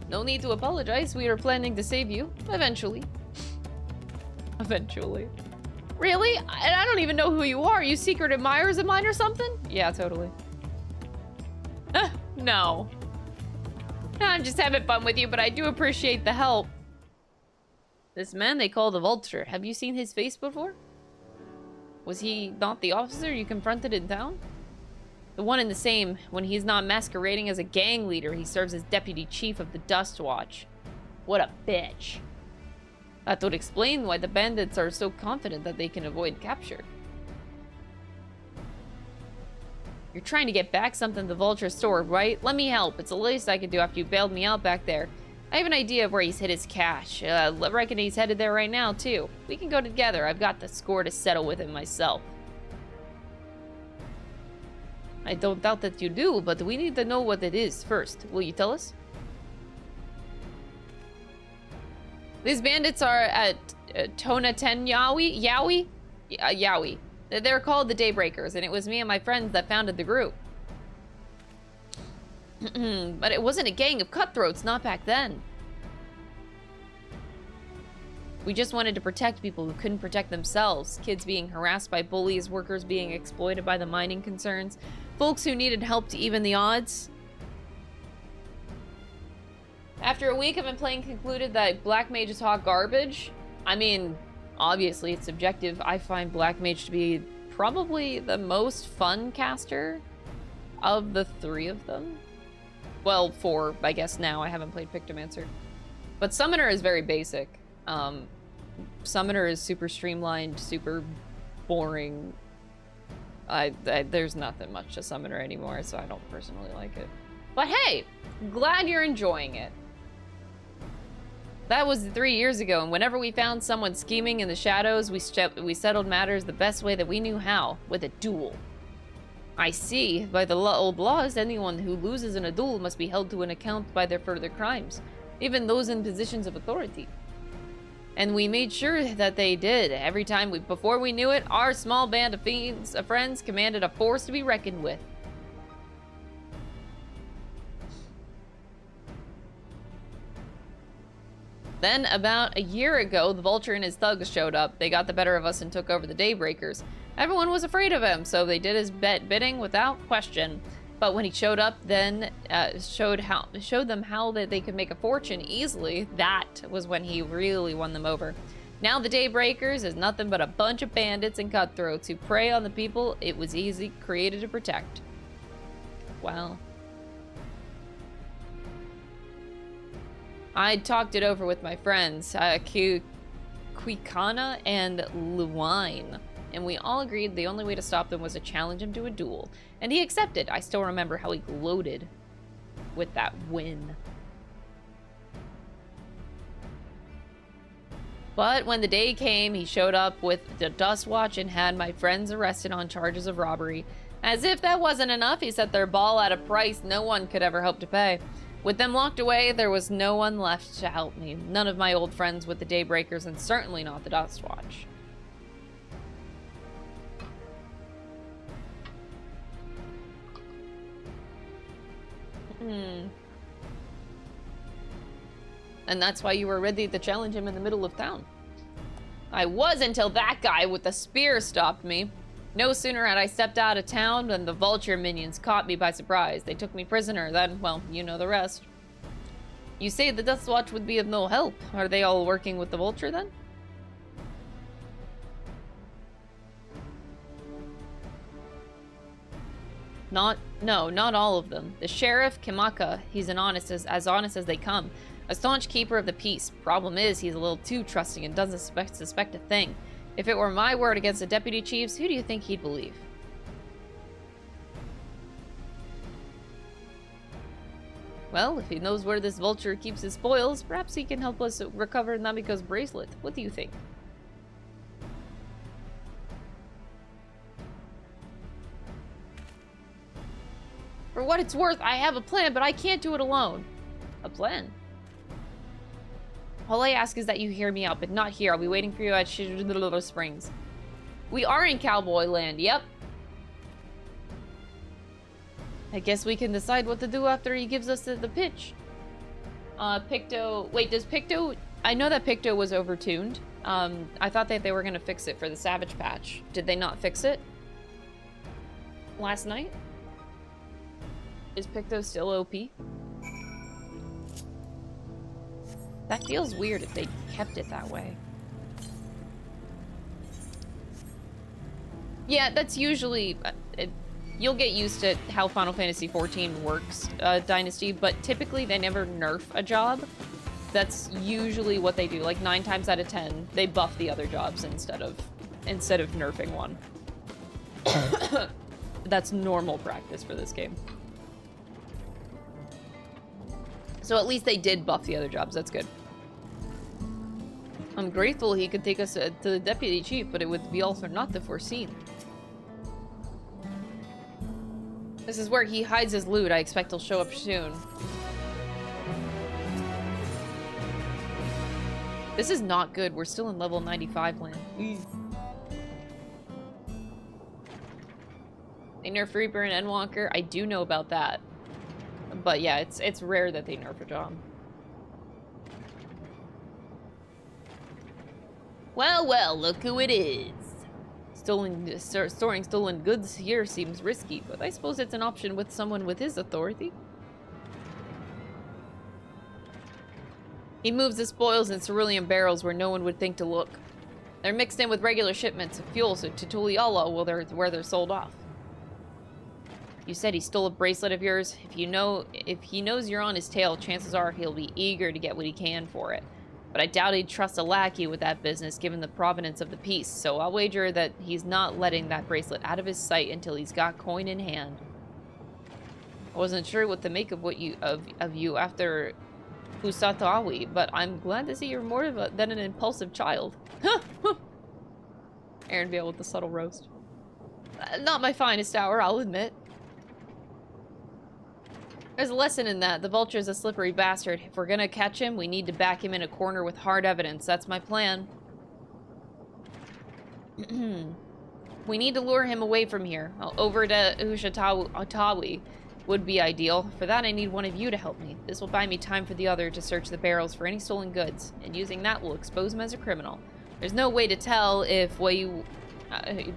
A: No need to apologize. We are planning to save you. Eventually. Eventually. Really? And I don't even know who you are. You secret admirers of mine or something? Yeah, totally. No. I'm just having fun with you, but I do appreciate the help. This man they call the Vulture. Have you seen his face before? Was he not the officer you confronted in town? The one and the same. When he's not masquerading as a gang leader, he serves as deputy chief of the Dust Watch. What a bitch. That would explain why the bandits are so confident that they can avoid capture. You're trying to get back something the Vulture stored, right? Let me help. It's the least I can do after you bailed me out back there. I have an idea of where he's hid his cash. I reckon he's headed there right now, too. We can go together. I've got the score to settle with him myself. I don't doubt that you do, but we need to know what it is first. Will you tell us? These bandits are at Tonaten Yawi? Yawi. They're called the Daybreakers, and it was me and my friends that founded the group. But it wasn't a gang of cutthroats, not back then. We just wanted to protect people who couldn't protect themselves. Kids being harassed by bullies, workers being exploited by the mining concerns, folks who needed help to even the odds. After a week, I've been playing concluded that Black Mage is hot garbage. I mean, obviously it's subjective. I find Black Mage to be probably the most fun caster of the three of them. Well, 4, I guess now. I haven't played Pictomancer. But Summoner is very basic. Summoner is super streamlined, super boring. There's nothing much to Summoner anymore, so I don't personally like it. But hey, glad you're enjoying it. That was 3 years ago, and whenever we found someone scheming in the shadows, we settled matters the best way that we knew how, with a duel. I see. By the old laws, anyone who loses in a duel must be held to an account by their further crimes, even those in positions of authority. And we made sure that they did. Every time before we knew it, our small band of friends commanded a force to be reckoned with. Then, about a year ago, the Vulture and his thugs showed up. They got the better of us and took over the Daybreakers. Everyone was afraid of him, so they did his bidding without question. But when he showed up, then showed them how that they could make a fortune easily. That was when he really won them over. Now the Daybreakers is nothing but a bunch of bandits and cutthroats who prey on the people it was created to protect. Wow. I talked it over with my friends, Quicana and Luwine, and we all agreed the only way to stop them was to challenge him to a duel. And he accepted. I still remember how he gloated with that win. But when the day came, he showed up with the Dustwatch and had my friends arrested on charges of robbery. As if that wasn't enough, he set their ball at a price no one could ever hope to pay. With them locked away, there was no one left to help me. None of my old friends with the Daybreakers, and certainly not the Dustwatch. And that's why you were ready to challenge him in the middle of town. I was until that guy with the spear stopped me. No sooner had I stepped out of town than the Vulture minions caught me by surprise. They took me prisoner, then, well, you know the rest. You say the Dustwatch would be of no help. Are they all working with the Vulture, then? No, not all of them. The Sheriff, Kimaka, he's as honest as they come. A staunch keeper of the peace. Problem is, he's a little too trusting and doesn't suspect a thing. If it were my word against the deputy chiefs, who do you think he'd believe? Well, if he knows where this Vulture keeps his spoils, perhaps he can help us recover Namiko's bracelet. What do you think? For what it's worth, I have a plan, but I can't do it alone. A plan? All I ask is that you hear me out, but not here. I'll be waiting for you at Springs. We are in Cowboy Land, yep. I guess we can decide what to do after he gives us the pitch. Picto... Wait, does Picto... I know that Picto was overtuned. I thought that they were going to fix it for the Savage Patch. Did they not fix it? Last night? Is Picto still OP? That feels weird if they kept it that way. Yeah, that's usually... you'll get used to how Final Fantasy XIV works, Dynasty, but typically they never nerf a job. That's usually what they do. Like 9 times out of 10, they buff the other jobs instead of nerfing one. That's normal practice for this game. So at least they did buff the other jobs. That's good. I'm grateful he could take us to the deputy chief, but it would be also not the foreseen. This is where he hides his loot. I expect he'll show up soon. This is not good. We're still in level 95 land. They nerf Reaper and Endwalker. I do know about that. But yeah, it's rare that they nerf a job. Well, well, look who it is. Storing stolen goods here seems risky, but I suppose it's an option with someone with his authority. He moves the spoils in cerulean barrels where no one would think to look. They're mixed in with regular shipments of fuel to Tuliala where they're sold off. You said he stole a bracelet of yours. If he knows you're on his tail, chances are he'll be eager to get what he can for it. But I doubt he'd trust a lackey with that business given the provenance of the piece, so I'll wager that he's not letting that bracelet out of his sight until he's got coin in hand. I wasn't sure what to make of you after Usatawi, but I'm glad to see you're more than an impulsive child. Aaron Vale with the subtle roast. Not my finest hour, I'll admit. There's a lesson in that. The vulture's a slippery bastard. If we're gonna catch him, we need to back him in a corner with hard evidence. That's my plan. We need to lure him away from here. Over to Ushatawi would be ideal. For that, I need one of you to help me. This will buy me time for the other to search the barrels for any stolen goods, and using that will expose him as a criminal. There's no way to tell if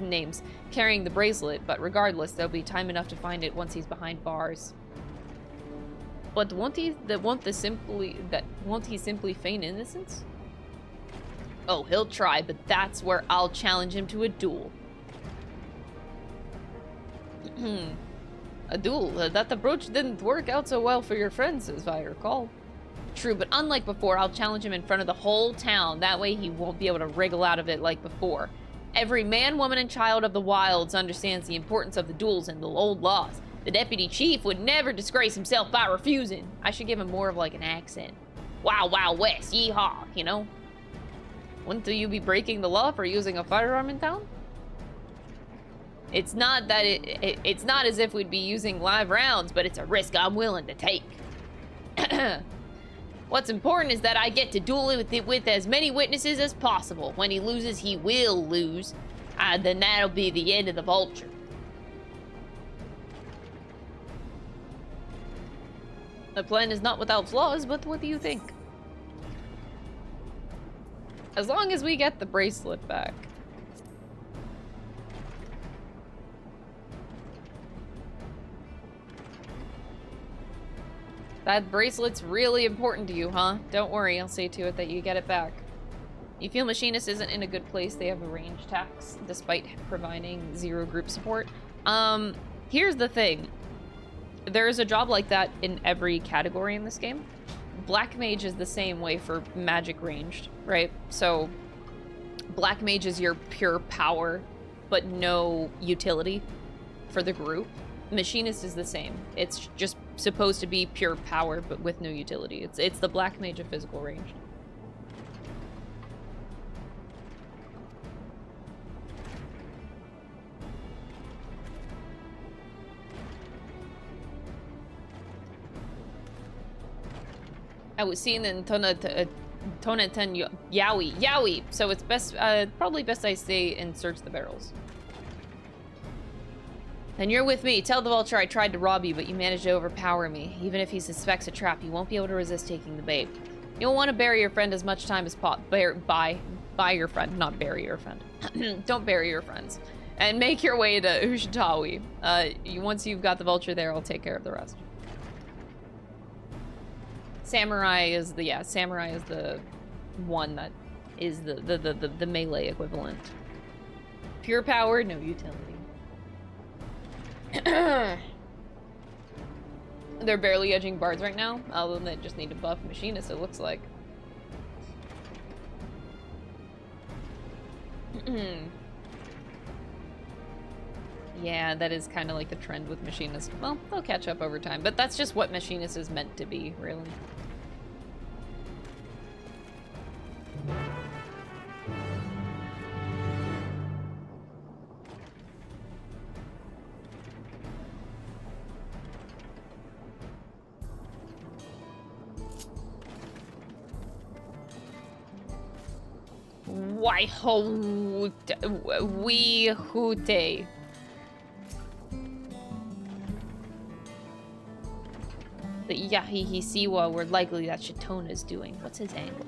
A: names carrying the bracelet, but regardless, there'll be time enough to find it once he's behind bars. But won't he simply feign innocence? Oh, he'll try, but that's where I'll challenge him to a duel. A duel? That approach didn't work out so well for your friends, as I recall. True, but unlike before, I'll challenge him in front of the whole town. That way he won't be able to wriggle out of it like before. Every man, woman, and child of the wilds understands the importance of the duels and the old laws. The deputy chief would never disgrace himself by refusing. I should give him more of like an accent. Wild, wild west, yeehaw, you know? Wouldn't you be breaking the law for using a firearm in town? It's not that it's not as if we'd be using live rounds, but it's a risk I'm willing to take. What's important is that I get to duel with as many witnesses as possible. When he loses, he will lose. Then that'll be the end of the vulture. The plan is not without flaws, but what do you think? As long as we get the bracelet back. That bracelet's really important to you, huh? Don't worry, I'll see to it that you get it back. You feel Machinist isn't in a good place. They have a range tax, despite providing 0 group support. Here's the thing. There is a job like that in every category in this game. Black Mage is the same way for magic ranged, right? So, Black Mage is your pure power, but no utility for the group. Machinist is the same. It's just supposed to be pure power, but with no utility. It's the Black Mage of physical ranged. I was seen in Tonatan Yowie. So it's best, probably best I stay and search the barrels. Then you're with me. Tell the vulture I tried to rob you, but you managed to overpower me. Even if he suspects a trap, he won't be able to resist taking the bait. You'll want to bury your friend as much time as buy your friend, not bury your friend. Don't bury your friends. And make your way to Ushitawi. Once you've got the vulture there, I'll take care of the rest. Samurai is the one that is the melee equivalent. Pure power, no utility. They're barely edging bards right now, other than they just need to buff Machinist, it looks like. Yeah, that is kind of like the trend with Machinist. Well, they'll catch up over time, but that's just what Machinist is meant to be, really. Why ho we hoote. The Yahi Siwa were likely that Shatona's doing. What's his angle?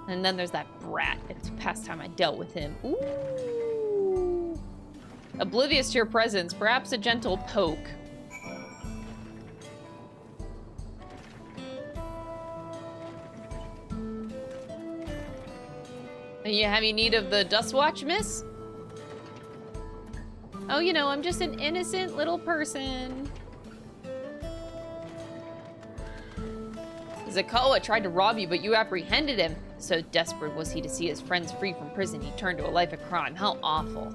A: And then there's that brat. It's past time I dealt with him. Ooh. Oblivious to your presence, perhaps a gentle poke. You have any need of the dust watch, miss? Oh, you know, I'm just an innocent little person. Zakoa tried to rob you, but you apprehended him. So desperate was he to see his friends free from prison, he turned to a life of crime. How awful.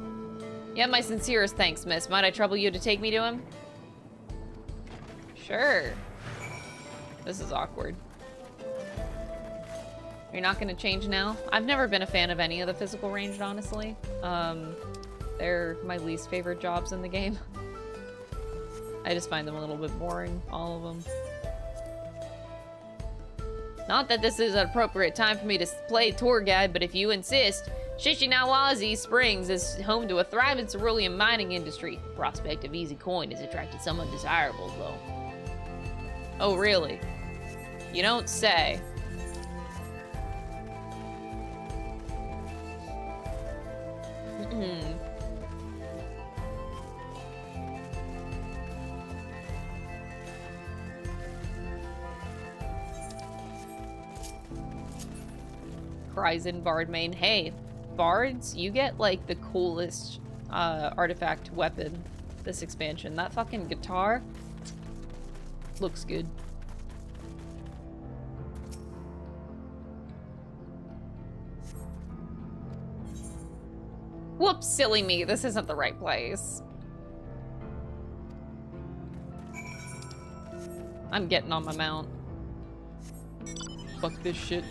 A: You have my sincerest thanks, miss. Might I trouble you to take me to him? Sure. This is awkward. You're not going to change now? I've never been a fan of any of the physical ranged, honestly. They're my least favorite jobs in the game. I just find them a little bit boring, all of them. Not that this is an appropriate time for me to play tour guide, but if you insist, Shishinawazi Springs is home to a thriving cerulean mining industry. The prospect of easy coin has attracted some undesirables, though. Oh, really? You don't say. Horizon Bardmain. Hey, bards, you get like the coolest artifact weapon this expansion. That fucking guitar looks good. Whoops, silly me. This isn't the right place. I'm getting on my mount. Fuck this shit.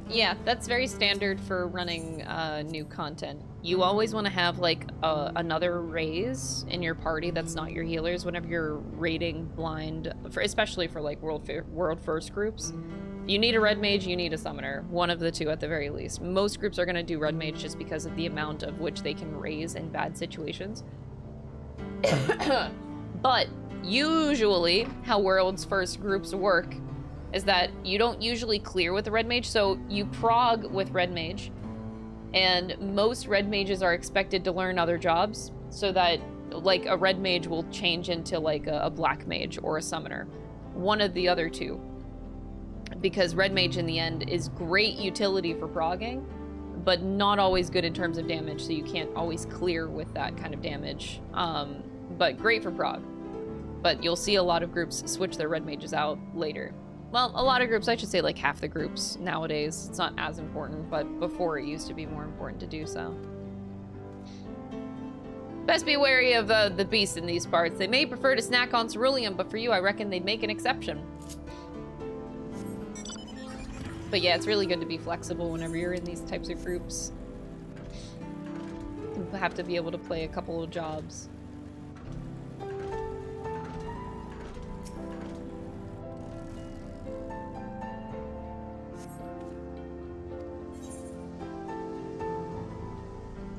A: Yeah, that's very standard for running new content. You always want to have like another raise in your party that's not your healers whenever you're raiding blind, especially for like world first groups. You need a red mage, you need a summoner. One of the two at the very least. Most groups are going to do red mage just because of the amount of which they can raise in bad situations. But usually how world's first groups work is that you don't usually clear with the red mage, so you prog with red mage, and most red mages are expected to learn other jobs, so that like a red mage will change into like a black mage or a summoner, one of the other two, because red mage in the end is great utility for progging, but not always good in terms of damage, so you can't always clear with that kind of damage, but great for prog. But you'll see a lot of groups switch their red mages out later. Well, a lot of groups, I should say like half the groups nowadays. It's not as important, but before it used to be more important to do so. Best be wary of the beasts in these parts. They may prefer to snack on ceruleum, but for you, I reckon they'd make an exception. But yeah, it's really good to be flexible whenever you're in these types of groups. You have to be able to play a couple of jobs.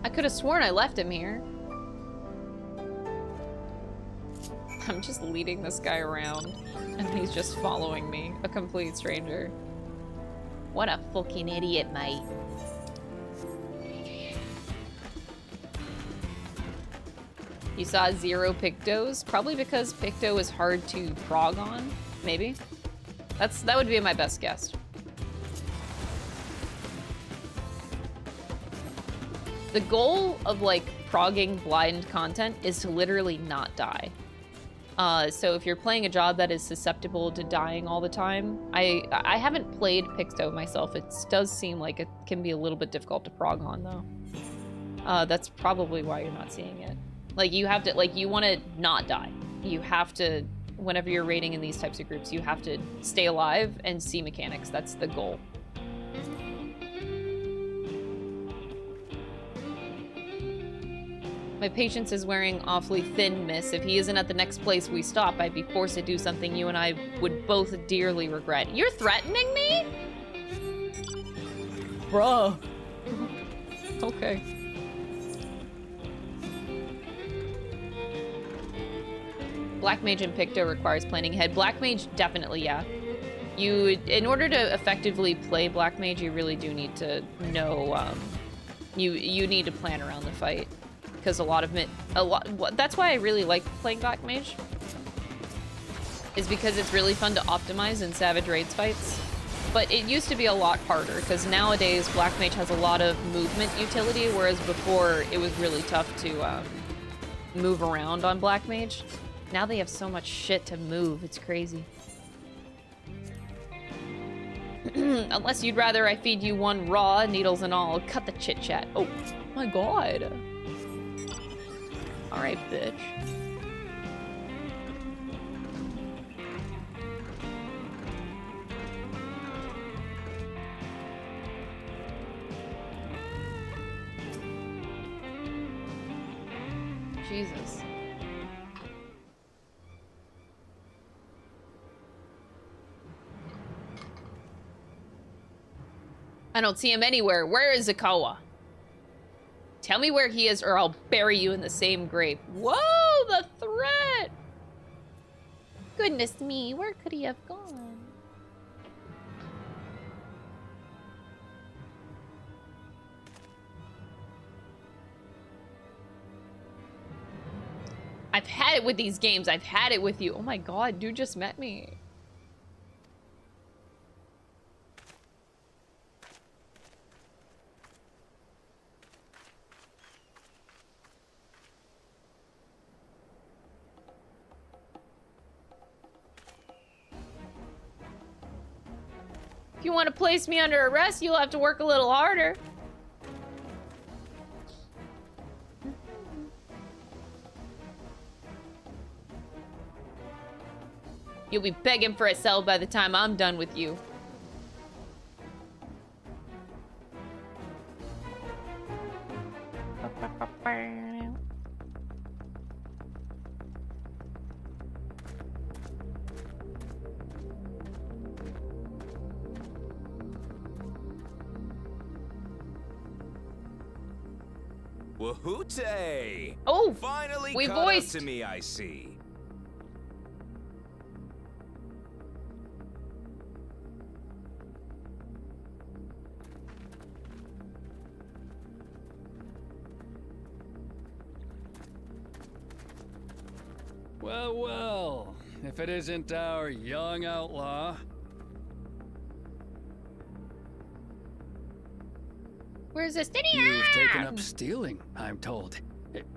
A: I could have sworn I left him here. I'm just leading this guy around, and he's just following me, a complete stranger. What a fucking idiot, mate. You saw 0 Pictos? Probably because Picto is hard to prog on, maybe? That would be my best guess. The goal of like progging blind content is to literally not die. So if you're playing a job that is susceptible to dying all the time, I haven't played Picto myself. It does seem like it can be a little bit difficult to prog on though. That's probably why you're not seeing it. Like you have to, like you want to not die. You have to, whenever you're raiding in these types of groups, you have to stay alive and see mechanics. That's the goal. My patience is wearing awfully thin, miss. If he isn't at the next place we stop, I'd be forced to do something you and I would both dearly regret. You're threatening me? Bruh. Okay. Black Mage and Picto requires planning ahead. Black Mage, definitely, yeah. In order to effectively play Black Mage, you really do need to know, you need to plan around the fight. Because that's why I really like playing Black Mage. Is because it's really fun to optimize in Savage Raids fights. But it used to be a lot harder, because nowadays Black Mage has a lot of movement utility, whereas before it was really tough to move around on Black Mage. Now they have so much shit to move, it's crazy. Unless you'd rather I feed you one raw, needles and all, cut the chit-chat. Oh my god. Alright, bitch. Jesus. I don't see him anywhere. Where is Zakawa? Tell me where he is or I'll bury you in the same grave. Whoa, the threat! Goodness me, where could he have gone? I've had it with these games. I've had it with you. Oh my god, dude just met me. If you want to place me under arrest, you'll have to work a little harder. You'll be begging for a cell by the time I'm done with you.
O: Wahoote!
A: Oh,
O: finally
A: we
O: caught
A: voiced.
O: up to me, I see.
N: Well, well, if it isn't our young outlaw.
A: Where's the city?
N: You've taken up stealing, I'm told.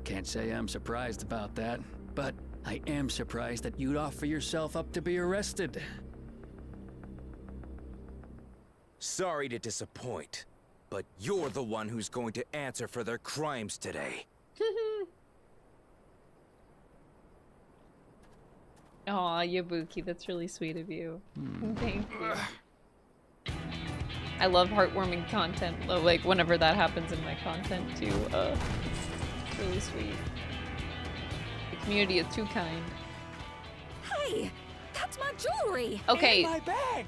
N: Can't say I'm surprised about that, but I am surprised that you'd offer yourself up to be arrested.
O: Sorry to disappoint, but you're the one who's going to answer for their crimes today.
A: Aw, Yabuki, that's really sweet of you. Thank you. I love heartwarming content, like whenever that happens in my content too. It's really sweet. The community is too kind.
P: Hey, that's my jewelry.
A: Okay.
P: And my bag.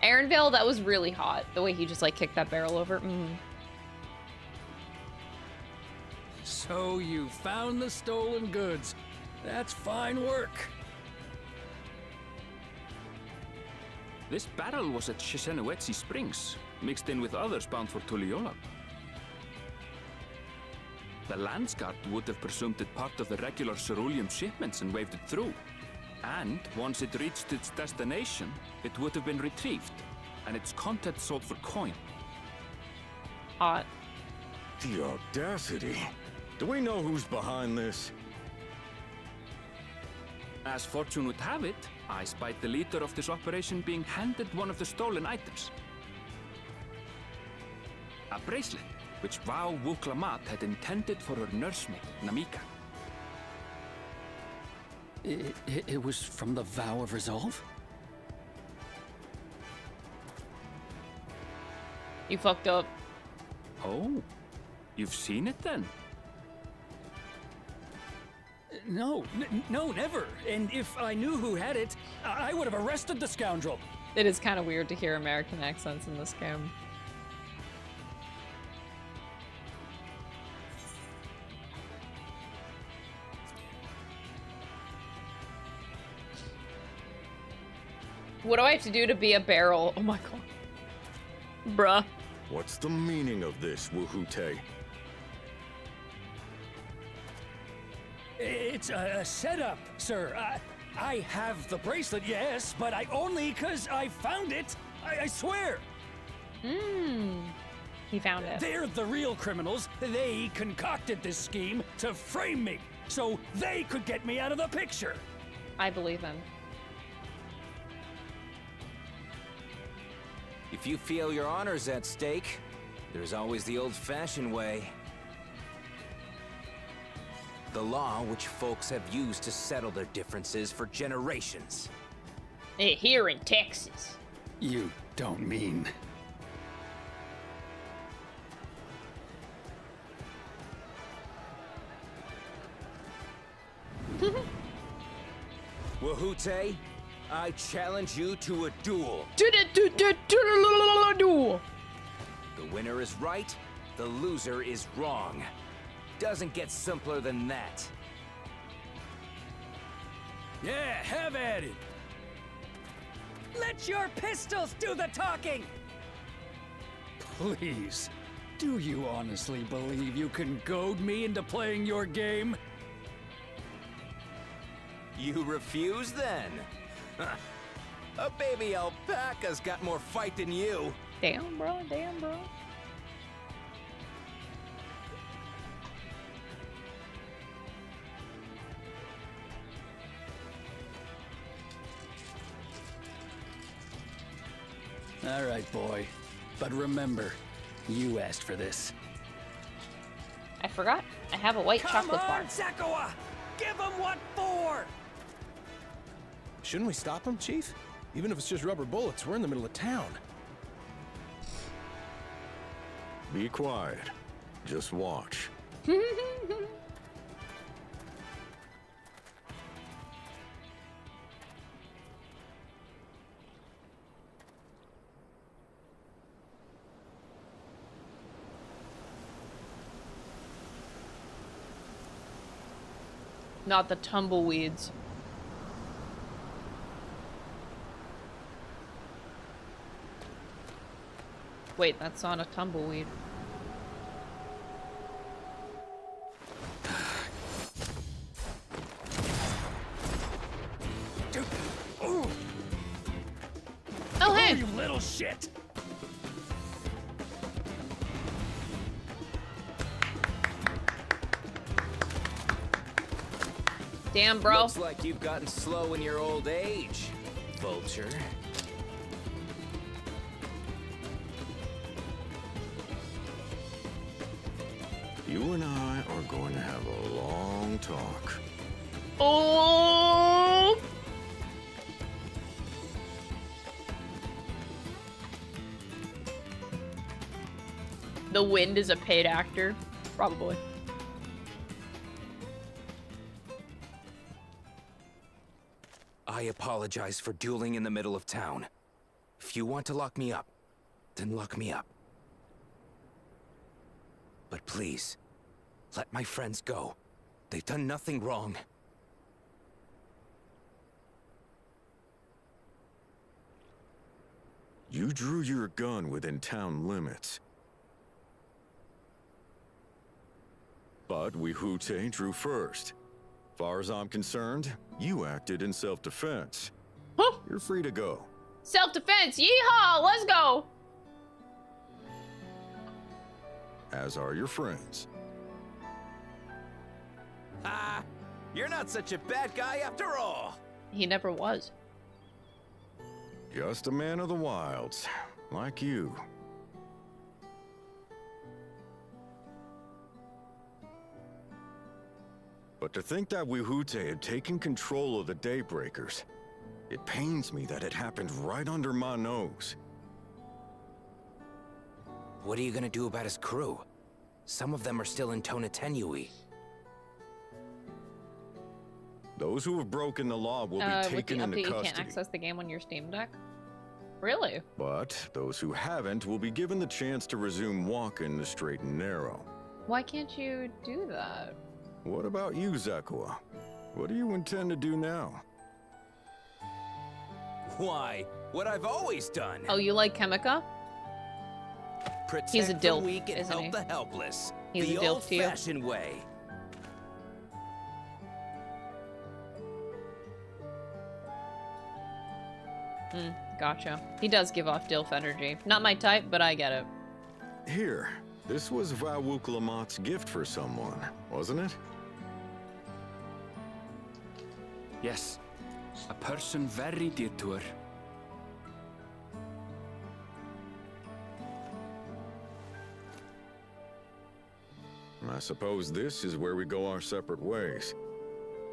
A: Aaronvale, that was really hot. The way he just like kicked that barrel over.
N: So you found the stolen goods. That's fine work.
G: This barrel was at Shisenuetsi Springs, mixed in with others bound for Tuliyola. The Landsguard would have presumed it part of the regular ceruleum shipments and waved it through. And once it reached its destination, it would have been retrieved, and its contents sold for coin.
A: Hot.
C: The audacity. Do we know who's behind this?
G: As fortune would have it, I spied the leader of this operation being handed one of the stolen items. A bracelet, which Vau Wuklamat had intended for her nursemaid, Namika.
N: It was from the Vow of Resolve?
A: You fucked up.
G: Oh, you've seen it then?
L: No, no, never. And if I knew who had it, I would have arrested the scoundrel.
A: It is kind of weird to hear American accents in this game. What do I have to do to be a barrel? Oh my god. Bruh.
C: What's the meaning of this, Woohoote?
N: It's a setup, sir. I have the bracelet, yes, but I only 'cause I found it. I swear.
A: He found it.
N: They're the real criminals. They concocted this scheme to frame me, so they could get me out of the picture.
A: I believe him.
O: If you feel your honor's at stake, there's always the old-fashioned way. The law which folks have used to settle their differences for generations.
A: Here in Texas.
N: You don't mean...
O: Woohoote, I challenge you to a duel.
A: Duel.
O: The winner is right, the loser is wrong. Doesn't get simpler than that.
N: Yeah, have at it.
P: Let your pistols do the talking!
N: Please, do you honestly believe you can goad me into playing your game?
O: You refuse then? A baby alpaca's got more fight than you.
A: Damn, bro. Damn, bro.
N: All right, boy. But remember, you asked for this.
A: I forgot. I have a white chocolate bar.
N: Come on, Zakawa! Give him what for!
H: Shouldn't we stop him, Chief? Even if it's just rubber bullets, we're in the middle of town.
C: Be quiet. Just watch.
A: Not the tumbleweeds. Wait, that's not a tumbleweed. Oh, hey!
N: You little shit!
A: Damn, bro.
O: Looks like you've gotten slow in your old age, vulture.
C: You and I are going to have a long talk.
A: Oh! The Wind is a paid actor? Probably.
O: I apologize for dueling in the middle of town. If you want to lock me up, then lock me up. But please, let my friends go. They've done nothing wrong.
C: You drew your gun within town limits. But Woohoote drew first. Far as I'm concerned, you acted in self-defense.
A: Huh?
C: You're free to go.
A: Self-defense! Yeehaw! Let's go!
C: As are your friends.
O: Ah, you're not such a bad guy after all.
A: He never was.
C: Just a man of the wilds, like you. But to think that Woohoote had taken control of the Daybreakers, it pains me that it happened right under my nose.
O: What are you gonna do about his crew? Some of them are still in Tonatenui.
C: Those who have broken the law will be
A: With the
C: taken into
A: update, you
C: custody.
A: can't access the game on your Steam Deck? Really?
C: But those who haven't will be given the chance to resume walking the straight and narrow.
A: Why can't you do that?
C: What about you, Zakawa? What do you intend to do now?
O: Why? What I've always done.
A: Oh, you like Chemica?
O: Protect
A: He's a
O: the
A: dilf,
O: weak and
A: isn't
O: help
A: he?
O: the helpless.
A: He's
O: the
A: a dilf to you?
O: old-fashioned way.
A: Gotcha. He does give off Dilf energy. Not my type, but I get it.
C: Here, this was Vawuk Lamott's gift for someone, wasn't it?
G: Yes, a person very dear to her.
C: I suppose this is where we go our separate ways.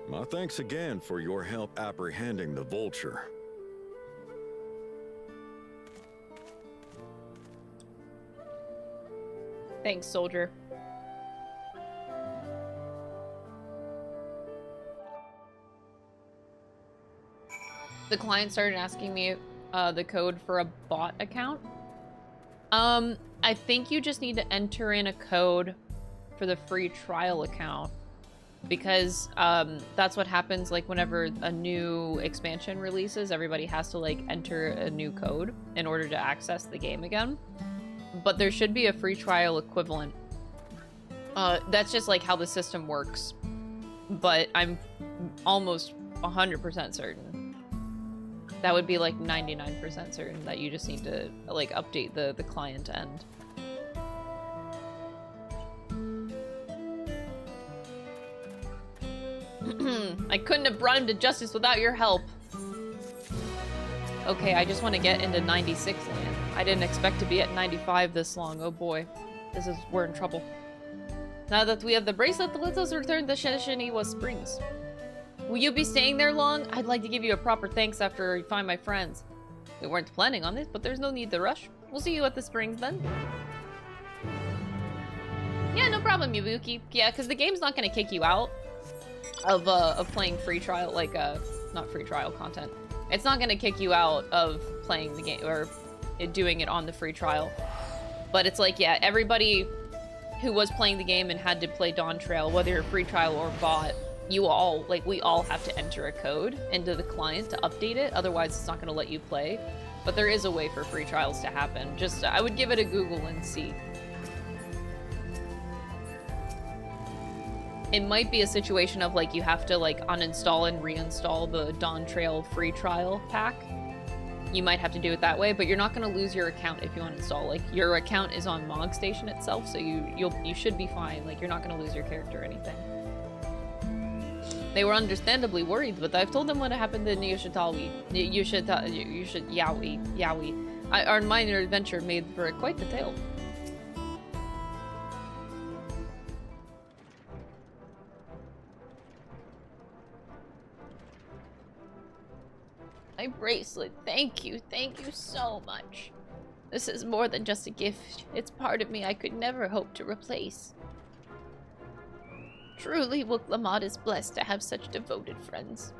C: My thanks again for your help apprehending the vulture.
A: Thanks, soldier. The client started asking me the code for a bot account. I think you just need to enter in a code for the free trial account, because that's what happens like whenever a new expansion releases. Everybody has to like enter a new code in order to access the game again. But there should be a free trial equivalent. That's just like how the system works. But I'm almost 100% certain. That would be like 99% certain that you just need to like update the client end. I couldn't have brought him to justice without your help. Okay, I just want to get into 96 land. I didn't expect to be at 95 this long. Oh boy. We're in trouble. Now that we have the bracelet, let us return to Shiniwa Springs. Will you be staying there long? I'd like to give you a proper thanks after I find my friends. We weren't planning on this, but there's no need to rush. We'll see you at the springs then. Yeah, no problem, Yubuki. Yeah, because the game's not going to kick you out of playing free trial, like, not free trial content. It's not going to kick you out of playing the game, or doing it on the free trial. But it's like, yeah, everybody who was playing the game and had to play Dawntrail, whether you're free trial or bot, you all, like, we all have to enter a code into the client to update it. Otherwise, it's not going to let you play. But there is a way for free trials to happen. Just, I would give it a Google and see. It might be a situation of, like, you have to, like, uninstall and reinstall the Dawntrail free trial pack. You might have to do it that way, but you're not going to lose your account if you uninstall. Like, your account is on Mog Station itself, so you should be fine. Like, you're not going to lose your character or anything. They were understandably worried, but I've told them what happened to Yowie. Our minor adventure made for quite the tale. My bracelet, thank you so much. This is more than just a gift. It's part of me I could never hope to replace. Truly, Wook Lamont is blessed to have such devoted friends.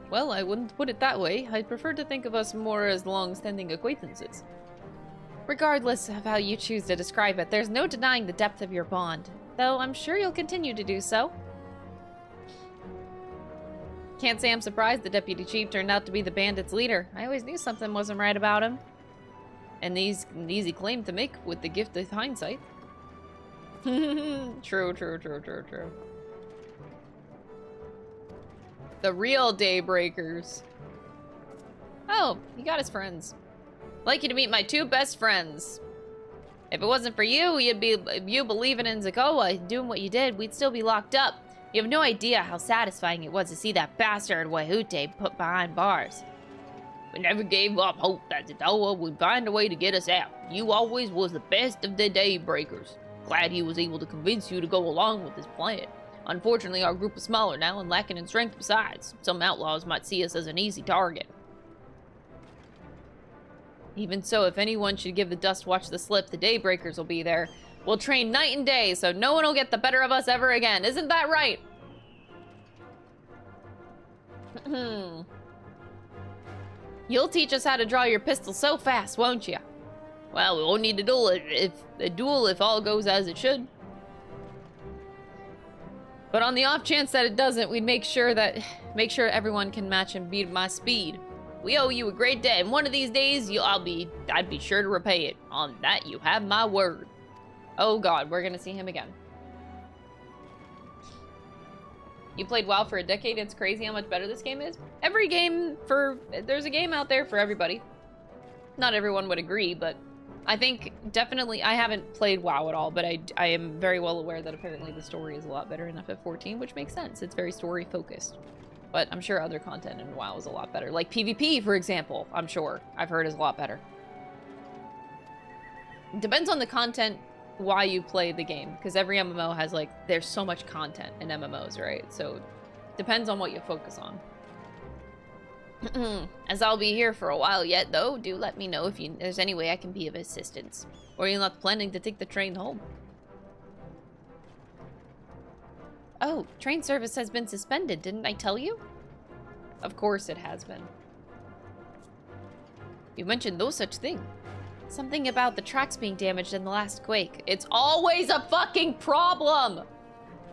A: Well, I wouldn't put it that way. I'd prefer to think of us more as long-standing acquaintances. Regardless of how you choose to describe it, there's no denying the depth of your bond, though I'm sure you'll continue to do so. Can't say I'm surprised the deputy chief turned out to be the bandits' leader. I always knew something wasn't right about him. And these an easy claim to make with the gift of hindsight. True. The real Daybreakers. Oh, he got his friends. I'd like you to meet my two best friends. If it wasn't for you, you believing in Zakoa, doing what you did, we'd still be locked up. You have no idea how satisfying it was to see that bastard Wahute put behind bars. We never gave up hope that Zakoa would find a way to get us out. You always was the best of the Daybreakers. Glad he was able to convince you to go along with his plan. Unfortunately, our group is smaller now and lacking in strength besides. Some outlaws might see us as an easy target. Even so, if anyone should give the Dust Watch the slip, the Daybreakers will be there. We'll train night and day, so no one will get the better of us ever again. Isn't that right? You'll teach us how to draw your pistol so fast, won't you? Well, we won't need to duel if all goes as it should. But on the off chance that it doesn't, we'd make sure that Make sure everyone can match and beat my speed. We owe you a great debt, and one of these days I'd be sure to repay it. On that you have my word. Oh god, we're gonna see him again. You played WoW for a decade, it's crazy how much better this game is. There's a game out there for everybody. Not everyone would agree, but I think definitely, I haven't played WoW at all, but I am very well aware that apparently the story is a lot better in FF14, which makes sense. It's very story focused. But I'm sure other content in WoW is a lot better. Like PvP, for example, I'm sure I've heard is a lot better. It depends on the content, why you play the game, because every MMO has like, there's so much content in MMOs, right? So depends on what you focus on. As I'll be here for a while yet, though, do let me know if there's any way I can be of assistance. Or you're not planning to take the train home. Oh, train service has been suspended, didn't I tell you? Of course it has been. You mentioned no such thing. Something about the tracks being damaged in the last quake. It's always a fucking problem!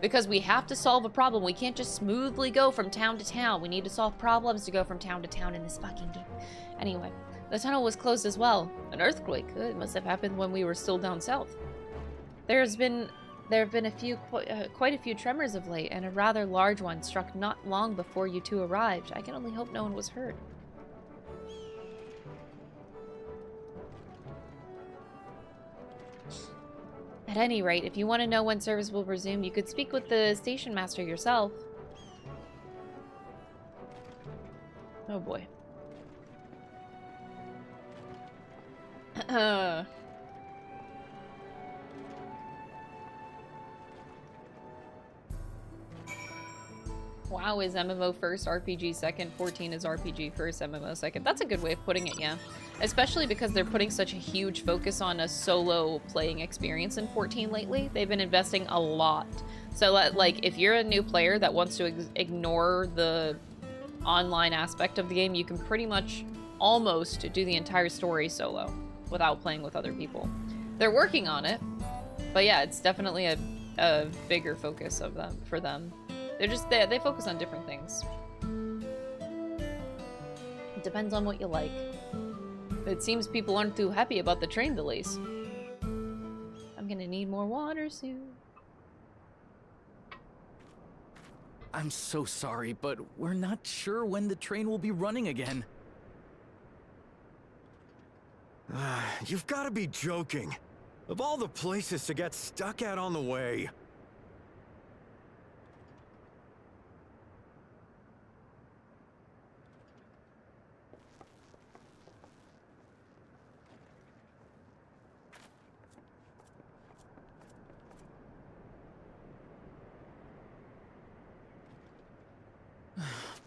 A: Because we have to solve a problem. We can't just smoothly go from town to town. We need to solve problems to go from town to town in this fucking game. Anyway, the tunnel was closed as well. An earthquake. It must have happened when we were still down south. There have been quite a few tremors of late, and a rather large one struck not long before you two arrived. I can only hope no one was hurt. At any rate, if you want to know when service will resume, you could speak with the station master yourself. Oh boy. WoW is MMO first, RPG second, 14 is RPG first, MMO second. That's a good way of putting it, yeah. Especially because they're putting such a huge focus on a solo playing experience in 14 lately. They've been investing a lot. So, like, if you're a new player that wants to ignore the online aspect of the game, you can pretty much almost do the entire story solo without playing with other people. They're working on it, but yeah, it's definitely a bigger focus for them. They focus on different things. It depends on what you like. But it seems people aren't too happy about the train delays. I'm gonna need more water soon.
Q: I'm so sorry, but we're not sure when the train will be running again.
C: You've got to be joking. Of all the places to get stuck at on the way.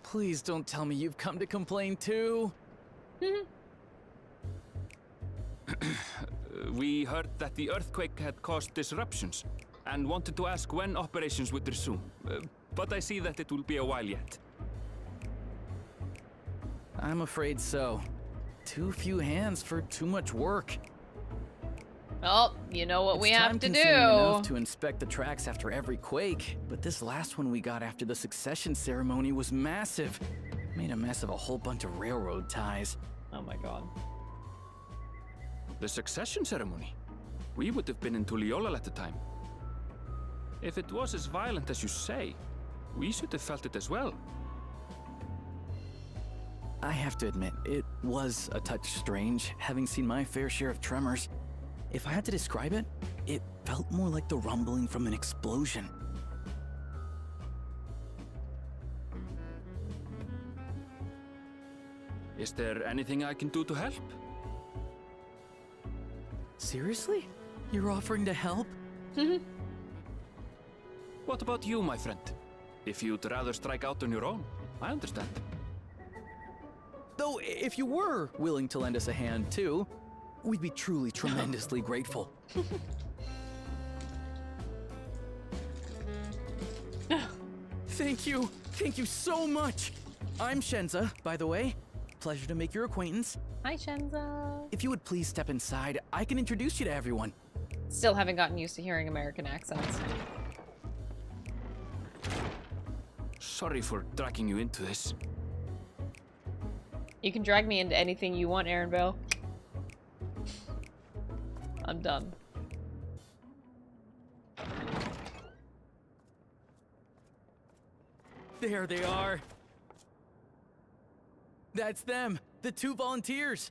Q: Please don't tell me you've come to complain too.
G: We heard that the earthquake had caused disruptions and wanted to ask when operations would resume. But I see that it will be a while yet.
Q: I'm afraid so. Too few hands for too much work.
A: Well, you know what we have to do.
Q: It's time-consuming enough to inspect the tracks after every quake, but this last one we got after the succession ceremony was massive. Made a mess of a whole bunch of railroad ties.
A: Oh my god.
G: The succession ceremony? We would have been in Tuliyollal at the time. If it was as violent as you say, we should have felt it as well.
Q: I have to admit, it was a touch strange, having seen my fair share of tremors. If I had to describe it, it felt more like the rumbling from an explosion.
G: Is there anything I can do to help?
Q: Seriously? You're offering to help?
G: What about you, my friend? If you'd rather strike out on your own, I understand.
Q: Though, if you were willing to lend us a hand, too, we'd be truly tremendously grateful. Thank you. Thank you so much. I'm Shenza, by the way. Pleasure to make your acquaintance.
A: Hi, Shenza.
Q: If you would please step inside, I can introduce you to everyone.
A: Still haven't gotten used to hearing American accents.
G: Sorry for dragging you into this.
A: You can drag me into anything you want, Aaron Bell. I'm done.
Q: There they are. That's them, the 2 volunteers.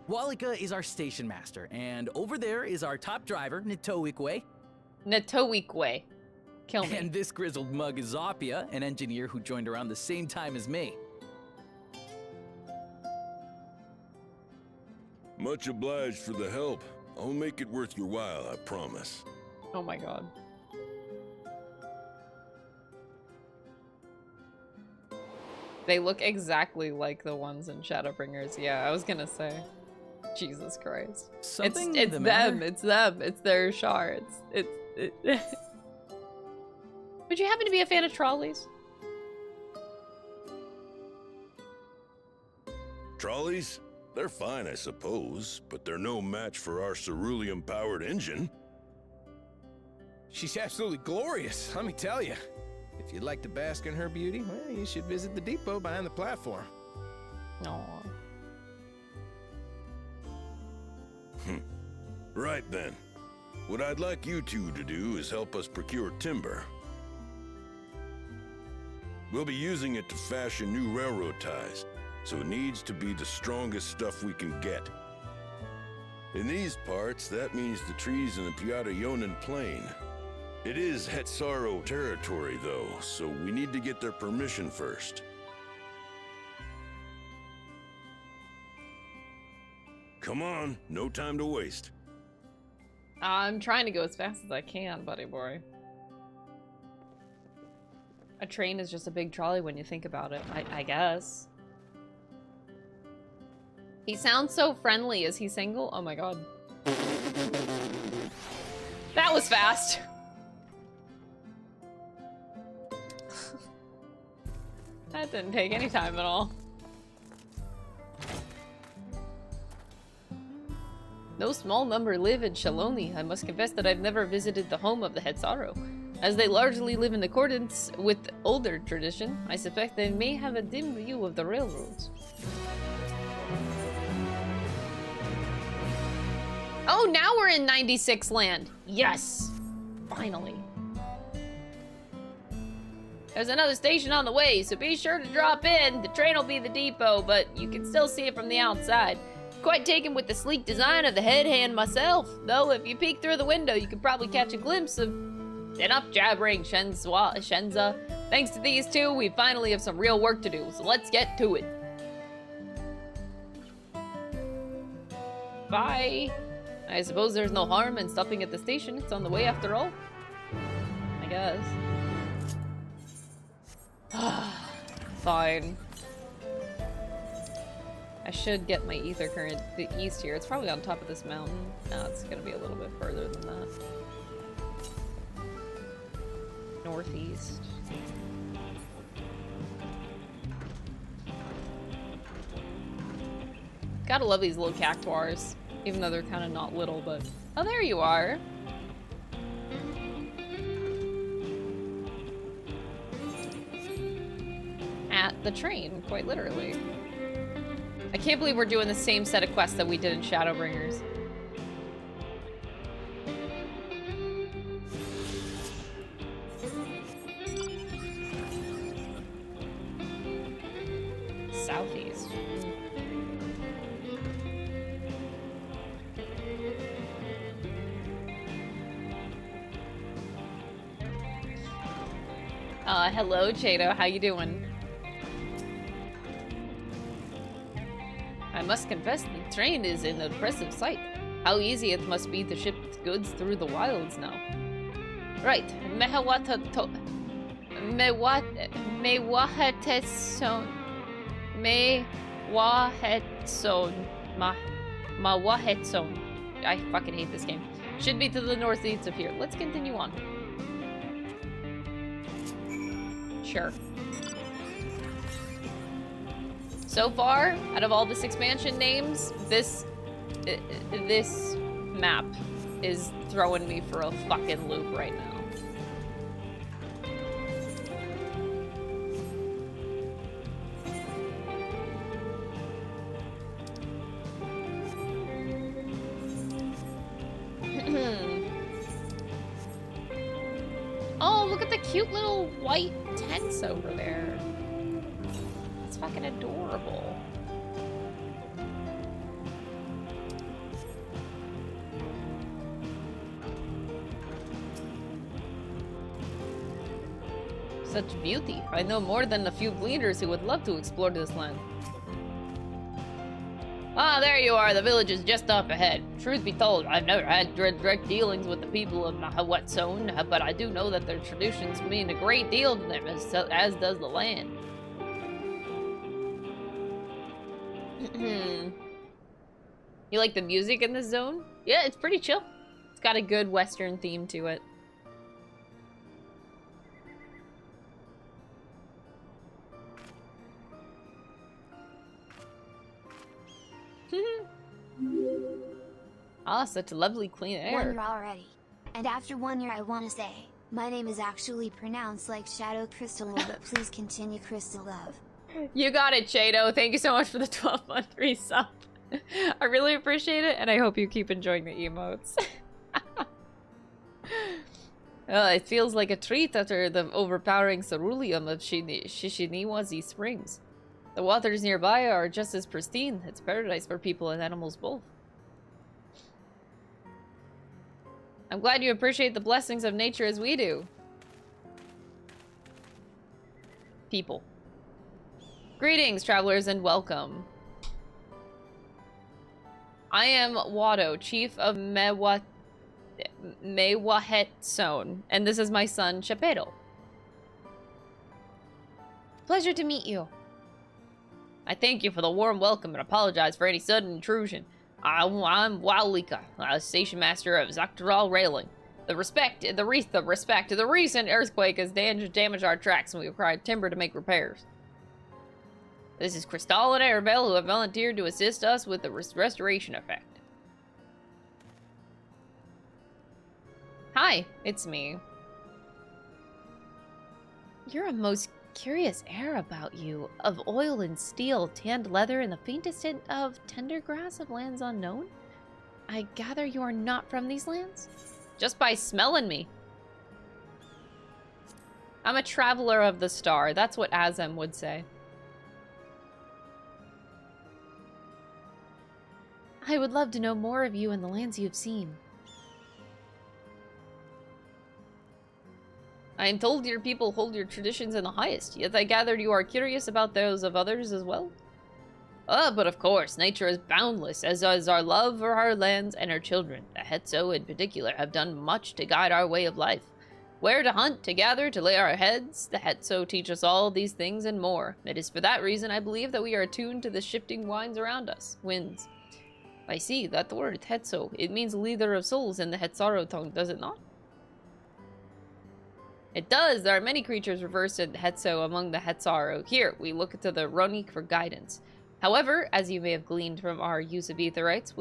Q: Walika is our station master, and over there is our top driver, Nitoikwe.
A: Nitoikwe. Kill me.
Q: And this grizzled mug is Zopia, an engineer who joined around the same time as me.
R: Much obliged for the help. I'll make it worth your while, I promise.
A: Oh my god. They look exactly like the ones in Shadowbringers. Yeah, I was gonna say. Jesus Christ.
Q: Something
A: it's
Q: the
A: them.
Q: matter?
A: It's them. It's their shards. Would you happen to be a fan of trolleys?
R: Trolleys? They're fine, I suppose, but they're no match for our ceruleum-powered engine.
S: She's absolutely glorious, let me tell you. If you'd like to bask in her beauty, well, you should visit the depot behind the platform.
A: Aww.
R: Right then. What I'd like you two to do is help us procure timber. We'll be using it to fashion new railroad ties, so it needs to be the strongest stuff we can get. In these parts, that means the trees in the Piata-Yonan Plain. It is Hetsaro territory, though, so we need to get their permission first. Come on, no time to waste.
A: I'm trying to go as fast as I can, buddy boy. A train is just a big trolley when you think about it, I guess. He sounds so friendly. Is he single? Oh my god. That was fast. That didn't take any time at all. No small number live in Shaloni. I must confess that I've never visited the home of the Hetsaro. As they largely live in accordance with older tradition, I suspect they may have a dim view of the railroads. Oh, now we're in 96 land. Yes! Finally. There's another station on the way, so be sure to drop in. The train will be the depot, but you can still see it from the outside. Quite taken with the sleek design of the head hand myself, though if you peek through the window, you could probably catch a glimpse of... Enough jabbering, Shenza. Thanks to these two, we finally have some real work to do, so let's get to it. Bye. I suppose there's no harm in stopping at the station. It's on the way after all. I guess. Fine. I should get my ether current the east here. It's probably on top of this mountain. No, it's gonna be a little bit further than that. Northeast. Gotta love these little cactuars, even though they're kind of not little, but... Oh, there you are! At the train, quite literally. I can't believe we're doing the same set of quests that we did in Shadowbringers. Southeast. Hello, Jado. How you doing? I must confess, the train is an impressive sight. How easy it must be to ship goods through the wilds now. Right, Mewahetson. Mawahetson. I fucking hate this game. Should be to the northeast of here. Let's continue on. Sure. So far, out of all this expansion names, this map is throwing me for a fucking loop right now. at the cute little white tents over there. It's fucking adorable. Such beauty. I know more than a few gleaners who would love to explore this land. Ah, there you are. The village is just up ahead. Truth be told, I've never had direct dealings with the people of Mahawat Zone, but I do know that their traditions mean a great deal to them, as does the land. You like the music in this zone? Yeah, it's pretty chill. It's got a good Western theme to it. Ah, such lovely clean air.
J: 1 year already. And after 1 year I wanna say, my name is actually pronounced like Shadow Crystal, but please continue Crystal Love.
A: You got it, Shado. Thank you so much for the 12-month resub. I really appreciate it, and I hope you keep enjoying the emotes. It feels like a treat after the overpowering ceruleum of Shishiniwazi Springs. The waters nearby are just as pristine. It's paradise for people and animals both. I'm glad you appreciate the blessings of nature as we do. People. Greetings, travelers, and welcome. I am Wado, chief of Mewahet Zone, and this is my son, Chapero. Pleasure to meet you. I thank you for the warm welcome and apologize for any sudden intrusion. I'm Walika, station master of Zaktaral Railing. The recent earthquake has damaged our tracks, and we require timber to make repairs. This is Crystal and Arabelle, who have volunteered to assist us with the restoration effect. Hi, it's me. You're a most curious air about you, of oil and steel, tanned leather, and the faintest hint of tender grass of lands unknown. I gather you are not from these lands? Just by smelling me. I'm a traveler of the star. That's what Azem would say. I would love to know more of you and the lands you've seen. I am told your people hold your traditions in the highest, yet I gathered you are curious about those of others as well? But of course, nature is boundless, as is our love for our lands and our children. The Hetzo in particular have done much to guide our way of life. Where to hunt, to gather, to lay our heads, the Hetzo teach us all these things and more. It is for that reason I believe that we are attuned to the shifting winds around us. Winds. I see, that word, Hetzo, it means leader of souls in the Hetzaro tongue, does it not? It does. There are many creatures reversed in Hetzo among the Hetzaro. Here, we look to the Ronik for guidance. However, as you may have gleaned from our use of Aetherites,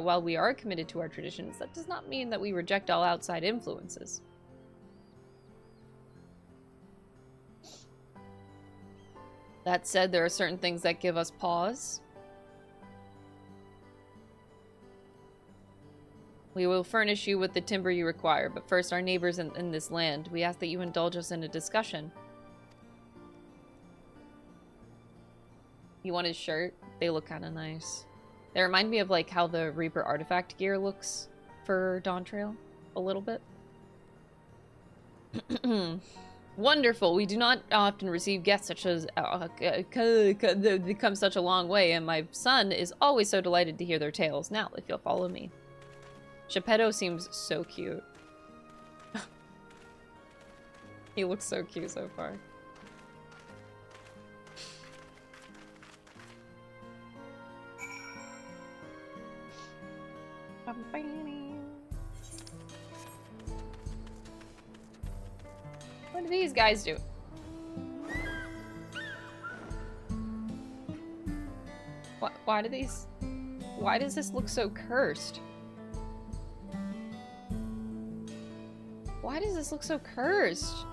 A: while we are committed to our traditions, that does not mean that we reject all outside influences. That said, there are certain things that give us pause. We will furnish you with the timber you require, but first, our neighbors in this land, we ask that you indulge us in a discussion. You want his shirt? They look kind of nice. They remind me of like how the Reaper artifact gear looks for Dawntrail, a little bit. Wonderful. We do not often receive guests such as come such a long way, and my son is always so delighted to hear their tales. Now, if you'll follow me. Geppetto seems so cute. He looks so cute so far. What do these guys do? Why does this look so cursed? Why does this look so cursed?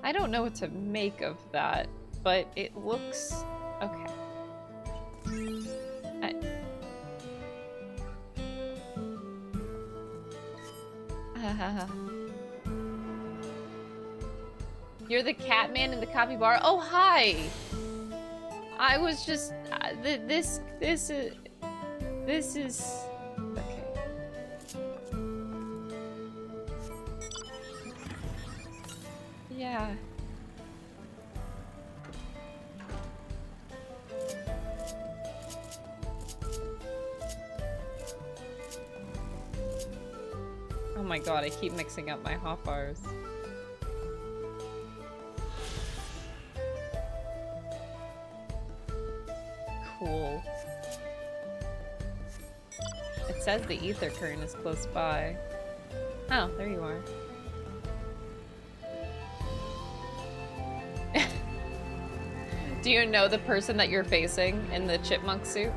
A: I don't know what to make of that, but it looks... okay. You're the cat man in the capybara. Oh, hi. I was just this is okay. Yeah. Oh my god, I keep mixing up my hotbars. Cool. It says the ether current is close by. Oh, there you are. Do you know the person that you're facing in the chipmunk suit?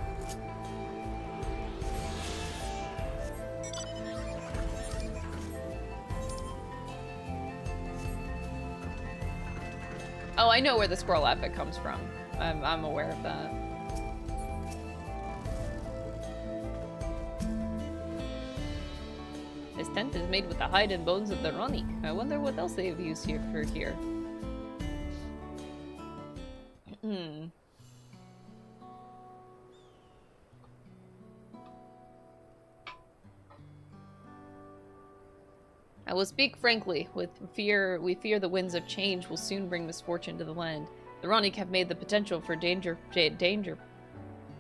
A: Oh, I know where the squirrel outfit comes from. I'm aware of that. This tent is made with the hide and bones of the Ronic. I wonder what else they've used here for here. I will speak frankly. We fear the winds of change will soon bring misfortune to the land. The Ronic have made the potential for danger.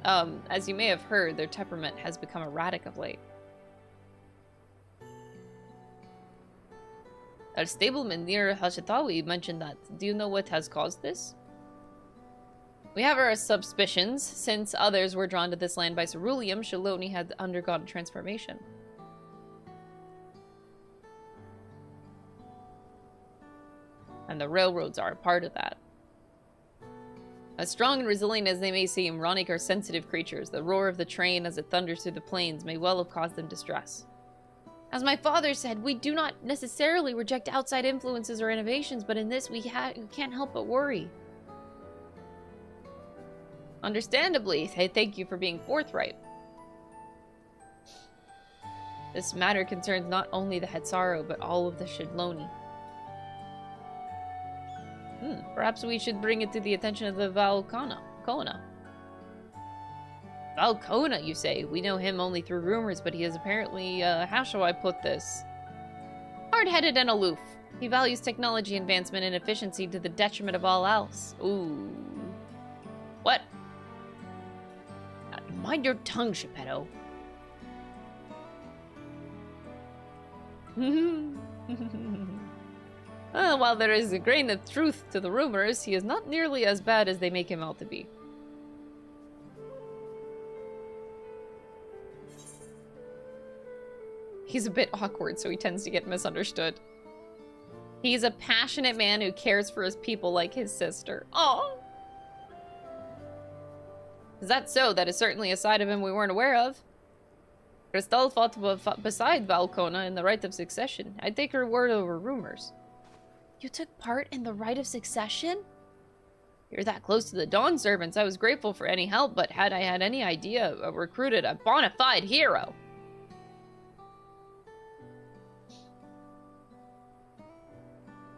A: As you may have heard, their temperament has become erratic of late. A stableman near Hashitawi mentioned that. Do you know what has caused this? We have our suspicions. Since others were drawn to this land by ceruleum, Shaloni had undergone transformation. And the railroads are a part of that. As strong and resilient as they may seem, Ronic are sensitive creatures. The roar of the train as it thunders through the plains may well have caused them distress. As my father said, we do not necessarily reject outside influences or innovations, but in this we can't help but worry. Understandably, I thank you for being forthright. This matter concerns not only the Hetsaro, but all of the Shidloni. Perhaps we should bring it to the attention of the Valkona. Valkona, you say? We know him only through rumors, but he is apparently, how shall I put this? Hard-headed and aloof. He values technology advancement and efficiency to the detriment of all else. Ooh. What? Mind your tongue, Geppetto. While there is a grain of truth to the rumors, he is not nearly as bad as they make him out to be. He's a bit awkward, so he tends to get misunderstood. He's a passionate man who cares for his people like his sister. Oh. Is that so? That is certainly a side of him we weren't aware of. Cristal fought beside Valkona in the right of succession. I'd take her word over rumors. You took part in the rite of succession? You're that close to the Dawn servants. I was grateful for any help, but had I had any idea, I recruited a bona fide hero.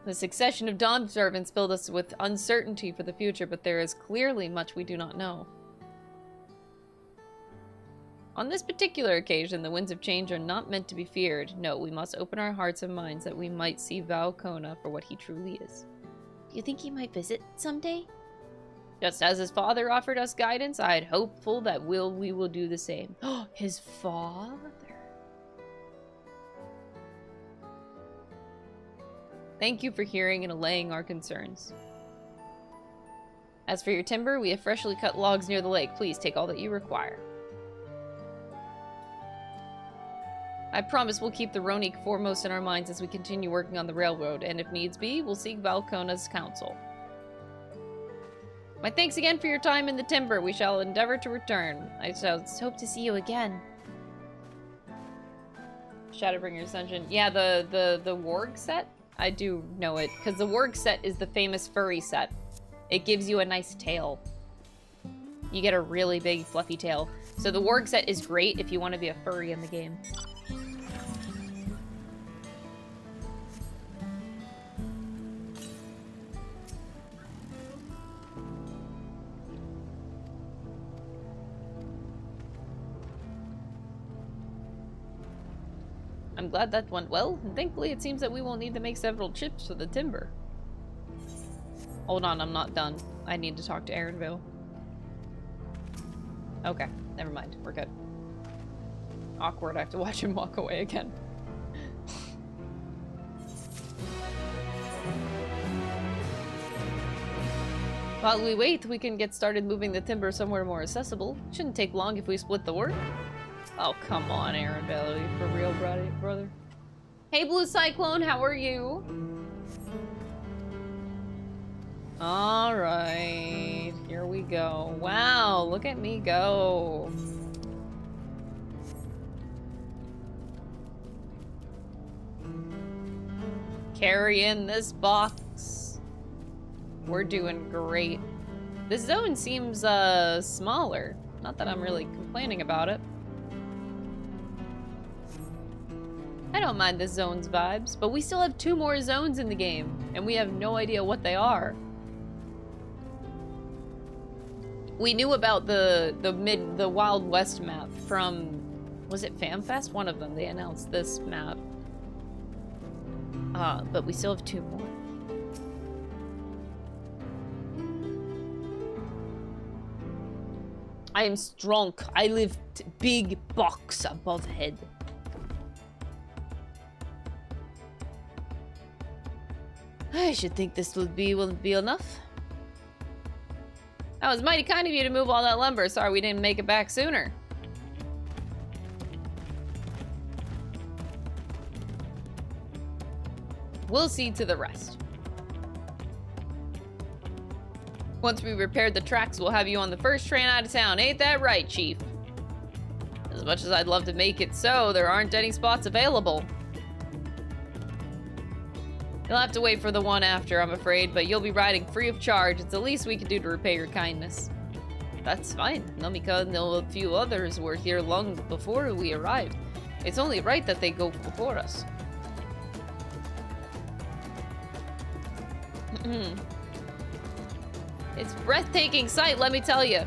A: The succession of Dawn servants filled us with uncertainty for the future, but there is clearly much we do not know. On this particular occasion, the winds of change are not meant to be feared. No, we must open our hearts and minds that we might see Valkona for what he truly is. Do you think he might visit someday? Just as his father offered us guidance, I had hopeful that we will do the same. Oh, his father. Thank you for hearing and allaying our concerns. As for your timber, we have freshly cut logs near the lake. Please take all that you require. I promise we'll keep the Ronic foremost in our minds as we continue working on the railroad, and if needs be, we'll seek Valkona's counsel. My thanks again for your time in the timber. We shall endeavor to return. I shall hope to see you again. Shadowbringer's Dungeon. Yeah, the warg set? I do know it, because the warg set is the famous furry set. It gives you a nice tail. You get a really big fluffy tail. So the warg set is great if you want to be a furry in the game. I'm glad that went well, and thankfully it seems that we won't need to make several chips for the timber. Hold on, I'm not done. I need to talk to Aaronville. Okay, never mind. We're good. Awkward, I have to watch him walk away again. While we wait, we can get started moving the timber somewhere more accessible. Shouldn't take long if we split the work. Oh, come on, Aaronville. Are you for real, brother? Hey, Blue Cyclone, how are you? Alright, here we go. Wow, look at me go. Carry in this box. We're doing great. This zone seems smaller. Not that I'm really complaining about it. I don't mind this zone's vibes, but we still have 2 more zones in the game, and we have no idea what they are. We knew about the Wild West map from, was it FamFest? One of them, they announced this map. But we still have 2 more. I am strong. I lift big box above head. I should think this will be enough. That was mighty kind of you to move all that lumber. Sorry we didn't make it back sooner. We'll see to the rest. Once we repaired the tracks, we'll have you on the first train out of town. Ain't that right, Chief? As much as I'd love to make it so, there aren't any spots available. You'll have to wait for the one after, I'm afraid, but you'll be riding free of charge. It's the least we can do to repay your kindness. That's fine. Namika and a few others were here long before we arrived. It's only right that they go before us. It's breathtaking sight, let me tell you.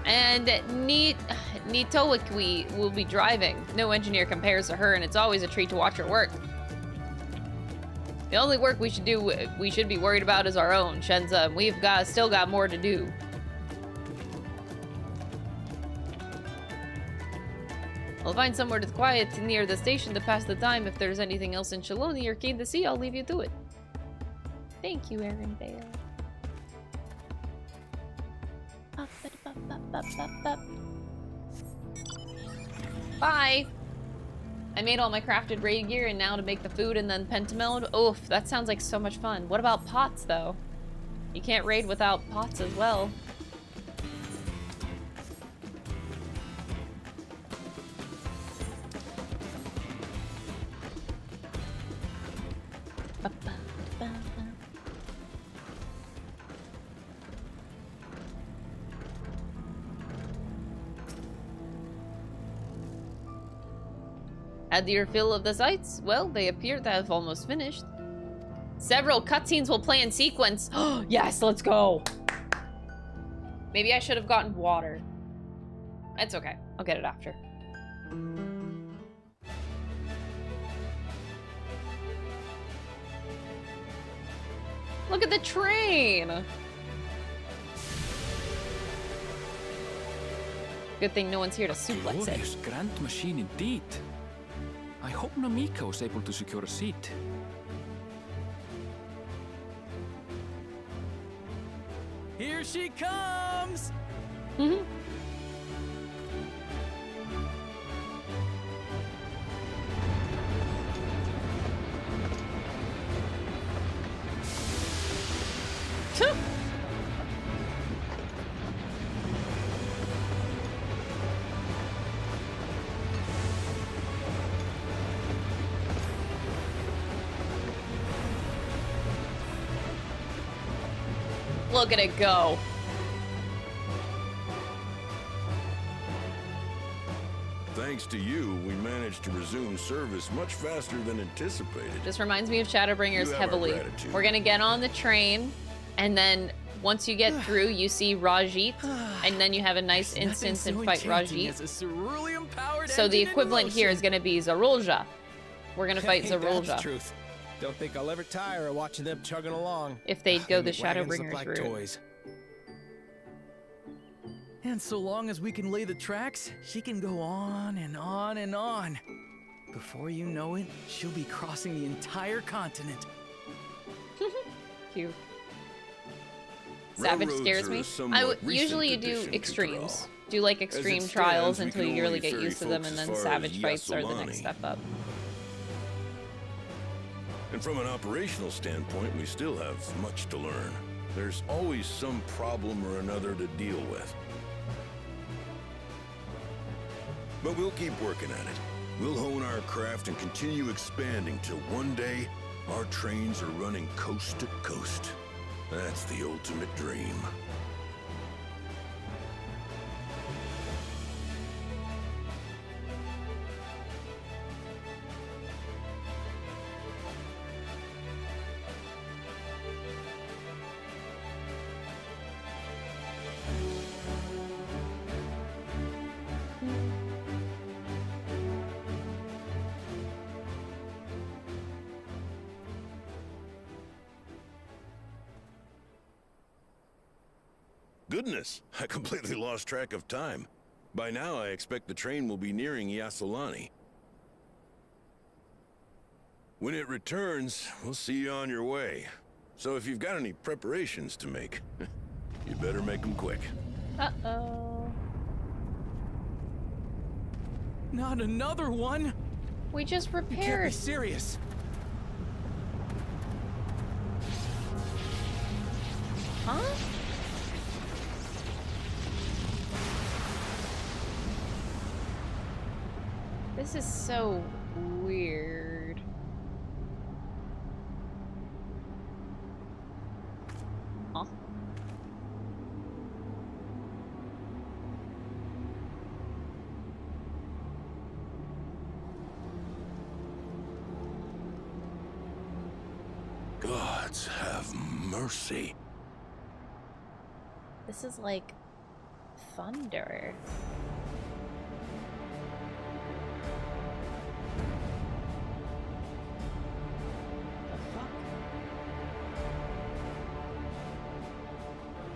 A: And Nitowikwi will be driving. No engineer compares to her, and it's always a treat to watch her work. The only work we should be worried about is our own, Shenza, and we've still got more to do. I'll find somewhere quiet near the station to pass the time. If there's anything else in Shaloni you're keen to see, I'll leave you to it. Thank you, Aaron Bale. Bye! I made all my crafted raid gear, and now to make the food and then pentameld. Oof, that sounds like so much fun. What about pots, though? You can't raid without pots as well. Had your fill of the sights? Well, they appear to have almost finished. Several cutscenes will play in sequence. Oh, yes, let's go. Maybe I should have gotten water. It's okay. I'll get it after. Look at the train. Good thing no one's here to suplex it.
G: Glorious grand machine indeed. I hope Namika was able to secure a seat.
P: Here she comes!
A: Mm-hmm. Look at it go.
R: Thanks to you, we managed to resume service much faster than anticipated.
A: This reminds me of Shadowbringers
R: You have our
A: heavily.
R: gratitude.
A: We're gonna get on the train, and then once you get through, you see Rajit, and then you have a nice instance and fight Rajit. So the equivalent here is gonna be Zarulja. we're gonna fight
S: Hey, that's
A: Zarulja.
S: truth. Don't think I'll ever tire of watching them chugging along.
A: If they'd go the
S: Them wagons look
A: Shadowbringers
S: like
A: route.
S: toys.
Q: And so long as we can lay the tracks, she can go on and on and on. Before you know it, she'll be crossing the entire continent.
A: Cute. Savage
R: Railroads
A: scares
R: are
A: me.
R: a somewhat recent
A: Usually you do
R: addition to
A: extremes.
R: Draw.
A: Do like
R: As it
A: extreme
R: stands,
A: trials
R: we
A: until
R: can
A: you really
R: only
A: get
R: ferry
A: used to them,
R: folks
A: and
R: as
A: then
R: far
A: savage
R: as
A: fights are the next
R: Yassolani.
A: step up.
R: And from an operational standpoint, we still have much to learn. There's always some problem or another to deal with. But we'll keep working at it. We'll hone our craft and continue expanding till one day our trains are running coast to coast. That's the ultimate dream. Goodness, I completely lost track of time. By now, I expect the train will be nearing Yassolani. When it returns, we'll see you on your way. So if you've got any preparations to make, you better make them quick.
A: Uh-oh.
Q: Not another one!
A: We just
S: You can't be
A: repaired.
S: serious.
A: Huh? This is so weird. Huh?
R: Gods have mercy.
A: This is like thunder.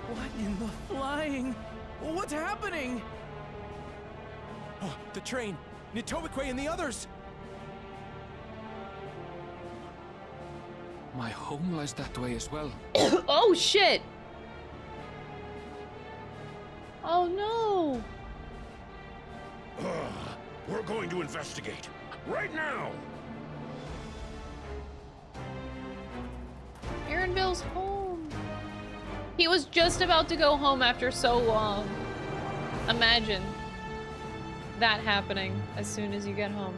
Q: What in the flying? What's happening?
S: Oh, the train. Nitobekwe and the others.
G: My home lies that way as well.
A: Oh shit! Oh no!
R: We're going to investigate. Right now!
A: Aaronville's home. He was just about to go home after so long. Imagine that happening as soon as you get home.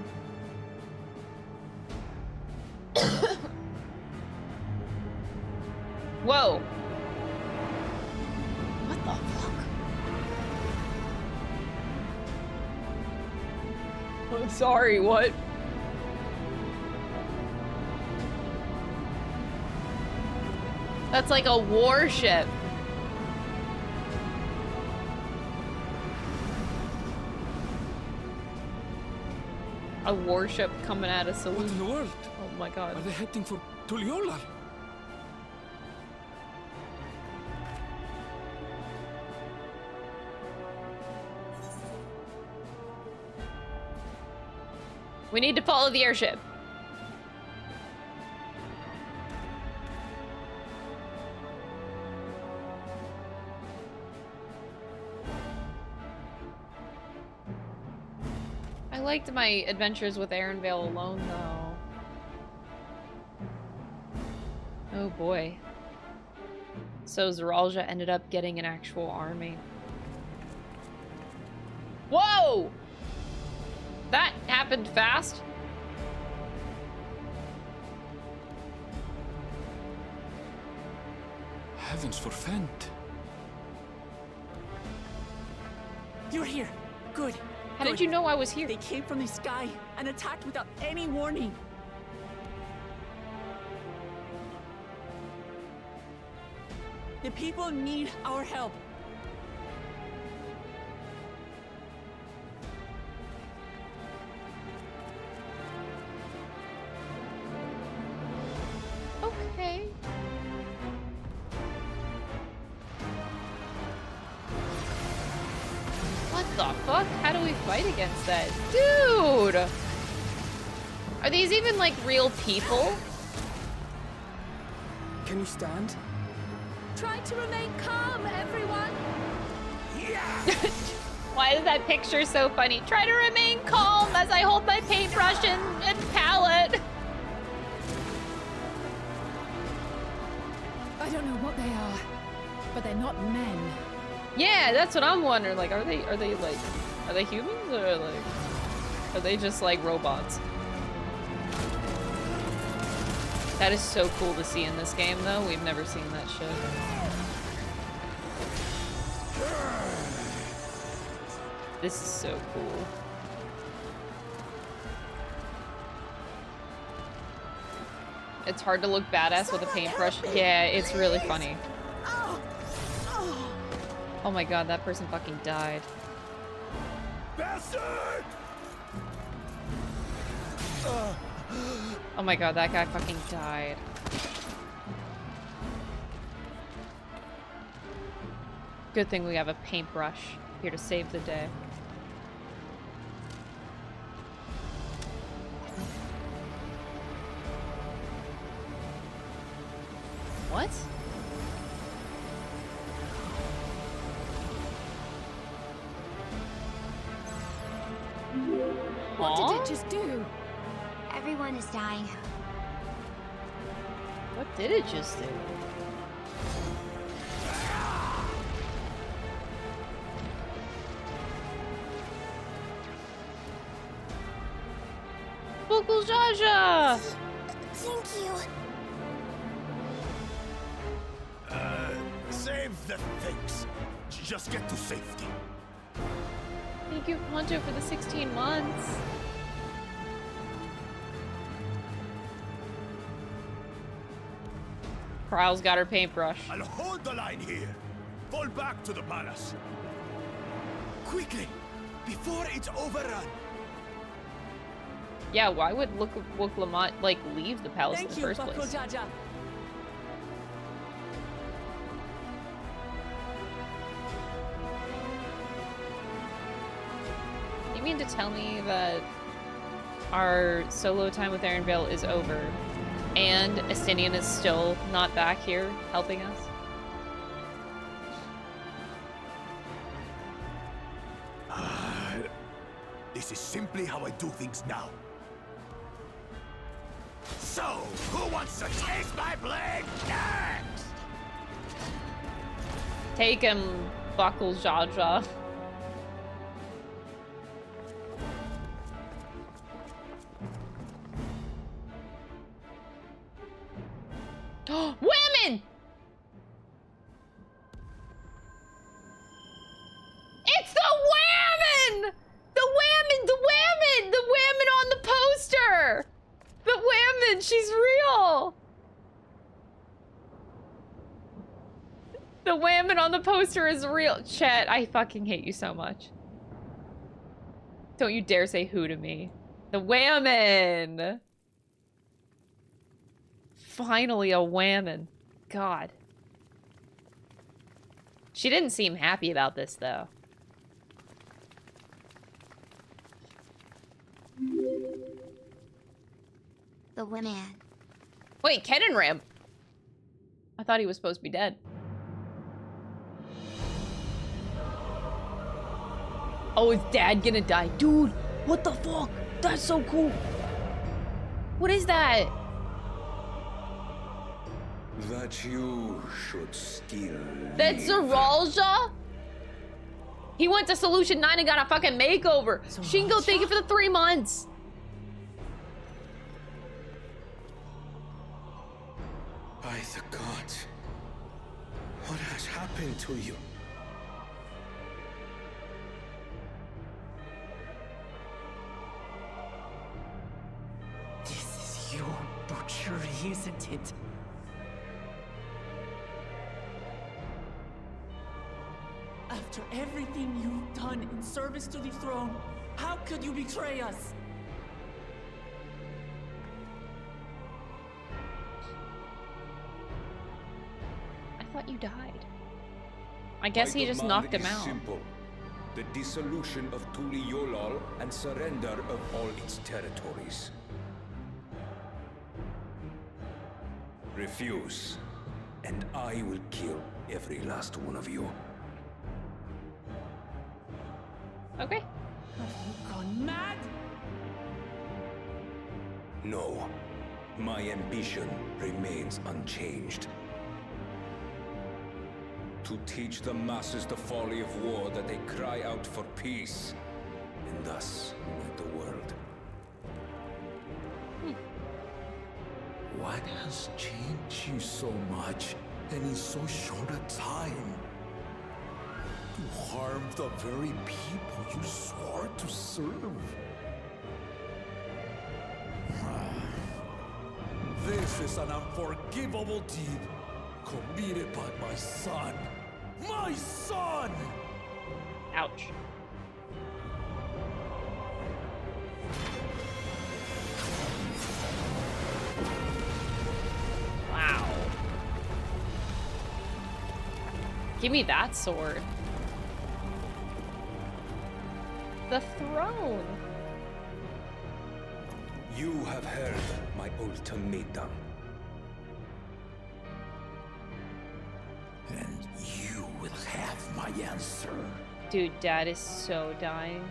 A: Whoa. What the fuck? Oh, sorry, what? That's like a warship. A warship coming at a saloon.
G: What in the world?
A: Oh my god.
G: Are they heading for Tuliolal?
A: We need to follow the airship. I liked my adventures with Aaronvale alone, though. Oh boy. So Zaralja ended up getting an actual army. Whoa! That happened fast.
G: Heavens forfend.
F: You're here. Good.
A: How did you know I was here?
F: They came from the sky and attacked without any warning. The people need our help.
A: the fuck? How do we fight against that? Dude! Are these even, like, real people?
L: Can you stand?
M: Try to remain calm, everyone.
A: Why is that picture so funny? Try to remain calm as I hold my paintbrush and palette.
K: I don't know what they are, but they're not men.
A: Yeah, that's what I'm wondering. Like, are they humans or like, are they just like robots? That is so cool to see in this game, though. We've never seen that shit. This is so cool. It's hard to look badass with a paintbrush. Yeah, it's really funny. Oh my god, that person fucking died.
E: Bastard!
A: Oh my god, that guy fucking died. Good thing we have a paintbrush here to save the day. What?
M: What did it just do?
J: Everyone is dying.
A: What did it just do? Buckle Jaja!
J: Thank you.
E: Save the things. Just get to safety.
A: Thank you, Poncho, for the 16 months. Prowl's got her paintbrush.
E: I'll hold the line here. Fall back to the palace. Quickly, before it's overrun.
A: Yeah, why would Wook Lamont, like, leave the palace in the first
F: Buckle
A: place?
F: Jaja.
A: You mean to tell me that our solo time with Aaron Vale is over and Estinian is still not back here helping us?
E: This is simply how I do things now. So, who wants to taste my blade next?
A: Take him, Buckle Jaja. Women! It's the women! The women! The women! The women on the poster! The women! She's real! The women on the poster is real. Chat, I fucking hate you so much. Don't you dare say who to me. The women! Finally a woman. God. She didn't seem happy about this, though.
J: The women.
A: Wait, Kennen Ram. I thought he was supposed to be dead. Oh, is Dad gonna die? Dude, what the fuck? That's so cool. What is that?
R: That you should still
A: That's Zeralja? He went to Solution 9 and got a fucking makeover. Shingo, thank you for the 3 months.
H: By the gods, what has happened to you?
F: This is your butchery, isn't it? After everything you've done in service to the throne, how could you betray us?
A: I thought you died. I guess he just knocked him out.
R: Simple.
T: the dissolution of Tuli Yolal and surrender of all its territories. Refuse, and I will kill every last one of you.
A: Okay.
F: Have you gone mad?
T: No, my ambition remains unchanged. To teach the masses the folly of war, that they cry out for peace, and thus unite the world.
E: What has changed you so much, and in so short a time? To harm the very people you swore to serve. This is an unforgivable deed committed by my son. My son!
A: Ouch. Wow. Give me that sword. The throne.
T: You have heard my ultimatum.
E: And you will have my answer.
A: Dude, Dad is so dying.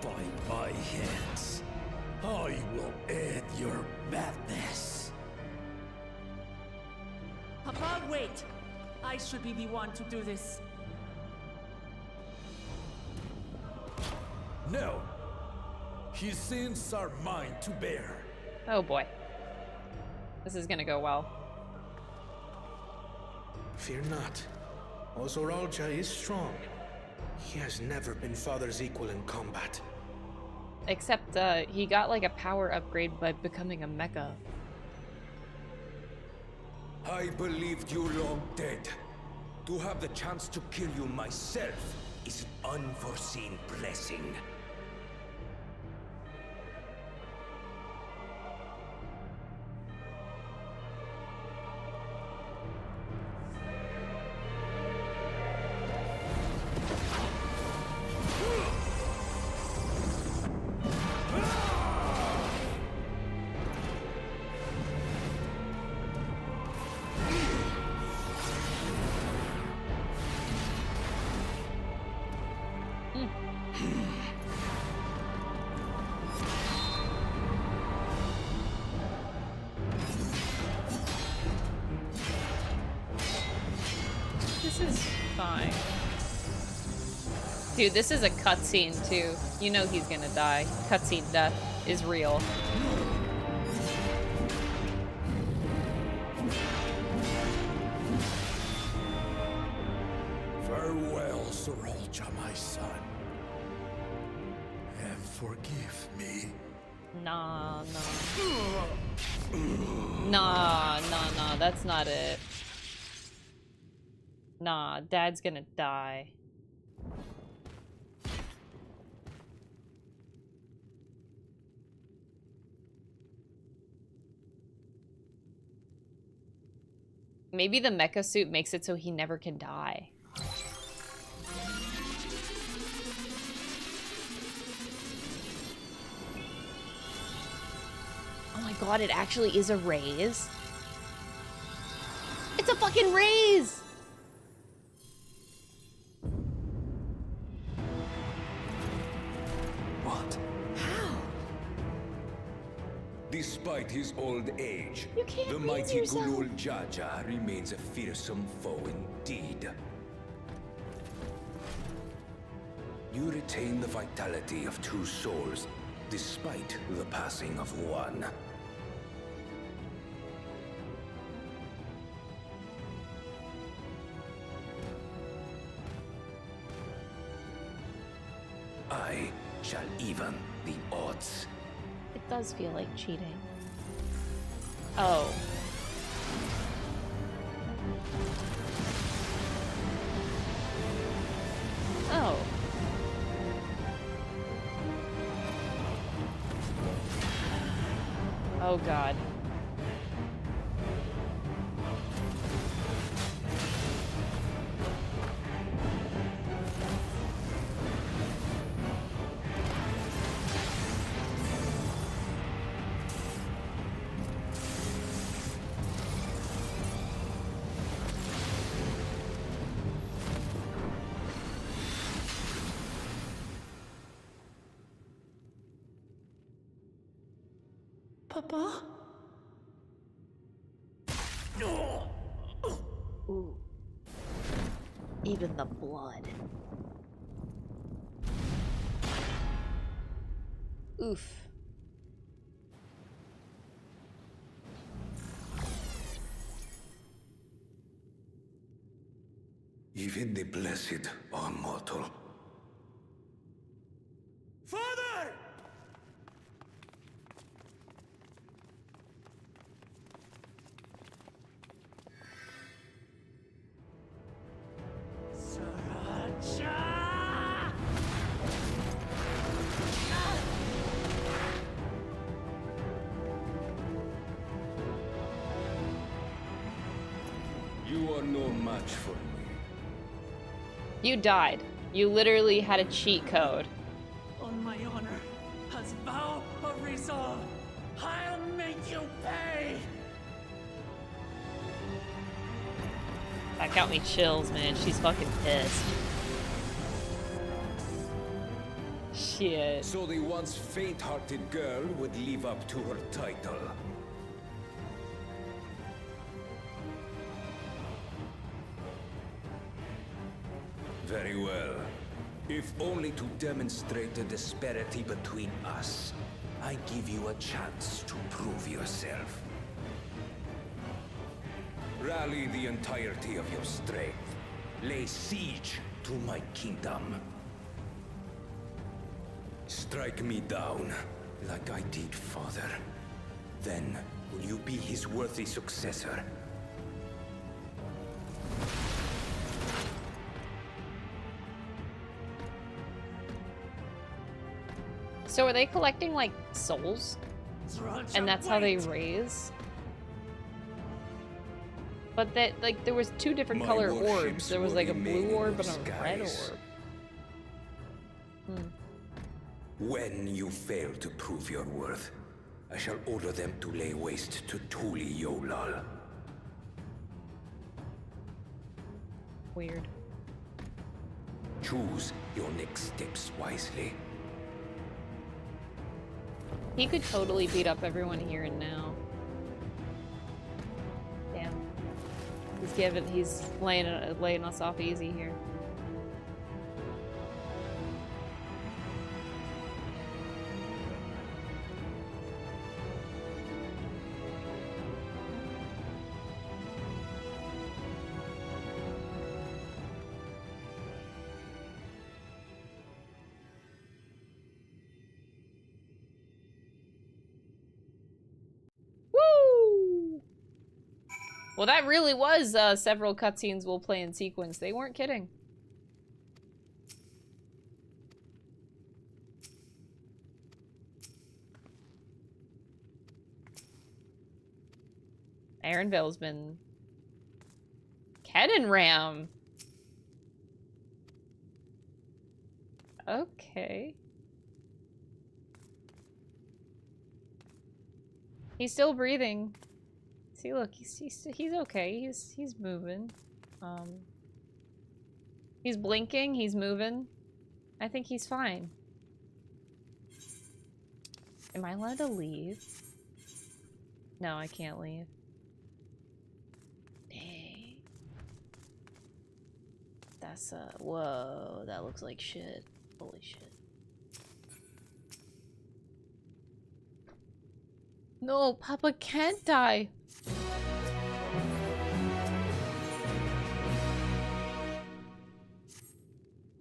E: By my hands, I will end your madness.
F: Papa, wait! I should be the one to do this.
E: No. His sins are mine to bear.
A: Oh boy. This is gonna go well.
H: Fear not. Ozoralja is strong. He has never been Father's equal in combat.
A: Except, he got like a power upgrade by becoming a mecha.
T: I believed you long dead. To have the chance to kill you myself is an unforeseen blessing.
A: This is fine. Dude, this is a cutscene too. You know he's gonna die. Cutscene death is real.
E: Farewell, Zoralja, my son. And forgive me.
A: Nah, nah. Nah, that's not it. Nah, Dad's gonna die. Maybe the mecha suit makes it so he never can die. Oh my god, it actually is a raise. It's a fucking raise!
T: What? How? Despite his old age, the mighty Gulul Jaja remains a fearsome foe indeed. You retain the vitality of two souls, despite the passing of one. I shall even the odds.
A: It does feel like cheating. Oh. Oh. Oh god.
B: Papa?
U: Ooh. Even the blood.
A: Oof.
T: Even the blessed are mortal.
E: Father!
T: You are no match for me.
A: You died. You literally had a cheat code.
F: On my honor, as vow of resolve, I'll make you pay!
A: That got me chills, man. She's fucking pissed. Shit.
T: So the once faint-hearted girl would live up to her title. Very well. If only to demonstrate the disparity between us, I give you a chance to prove yourself. Rally the entirety of your strength. Lay siege to my kingdom. Strike me down, like I did father. Then, will you be his worthy successor?
A: So are they collecting, like, souls? And that's how they raise? But that, like, there was two different color orbs. There was, like, a blue orb and a red orb.
T: When you fail to prove your worth, I shall order them to lay waste to Tuli Yolal.
A: Weird.
T: Choose your next steps wisely.
A: He could totally beat up everyone here and now. Damn. He's laying us off easy here. Woo! Well, that really was several cutscenes we'll play in sequence. They weren't kidding. Aaronville's been... Keddenram! Okay. He's still breathing. See, look, he's okay. He's moving. He's blinking. He's moving. I think he's fine. Am I allowed to leave? No, I can't leave. Dang. That's whoa. That looks like shit. Holy shit. No, Papa can't die.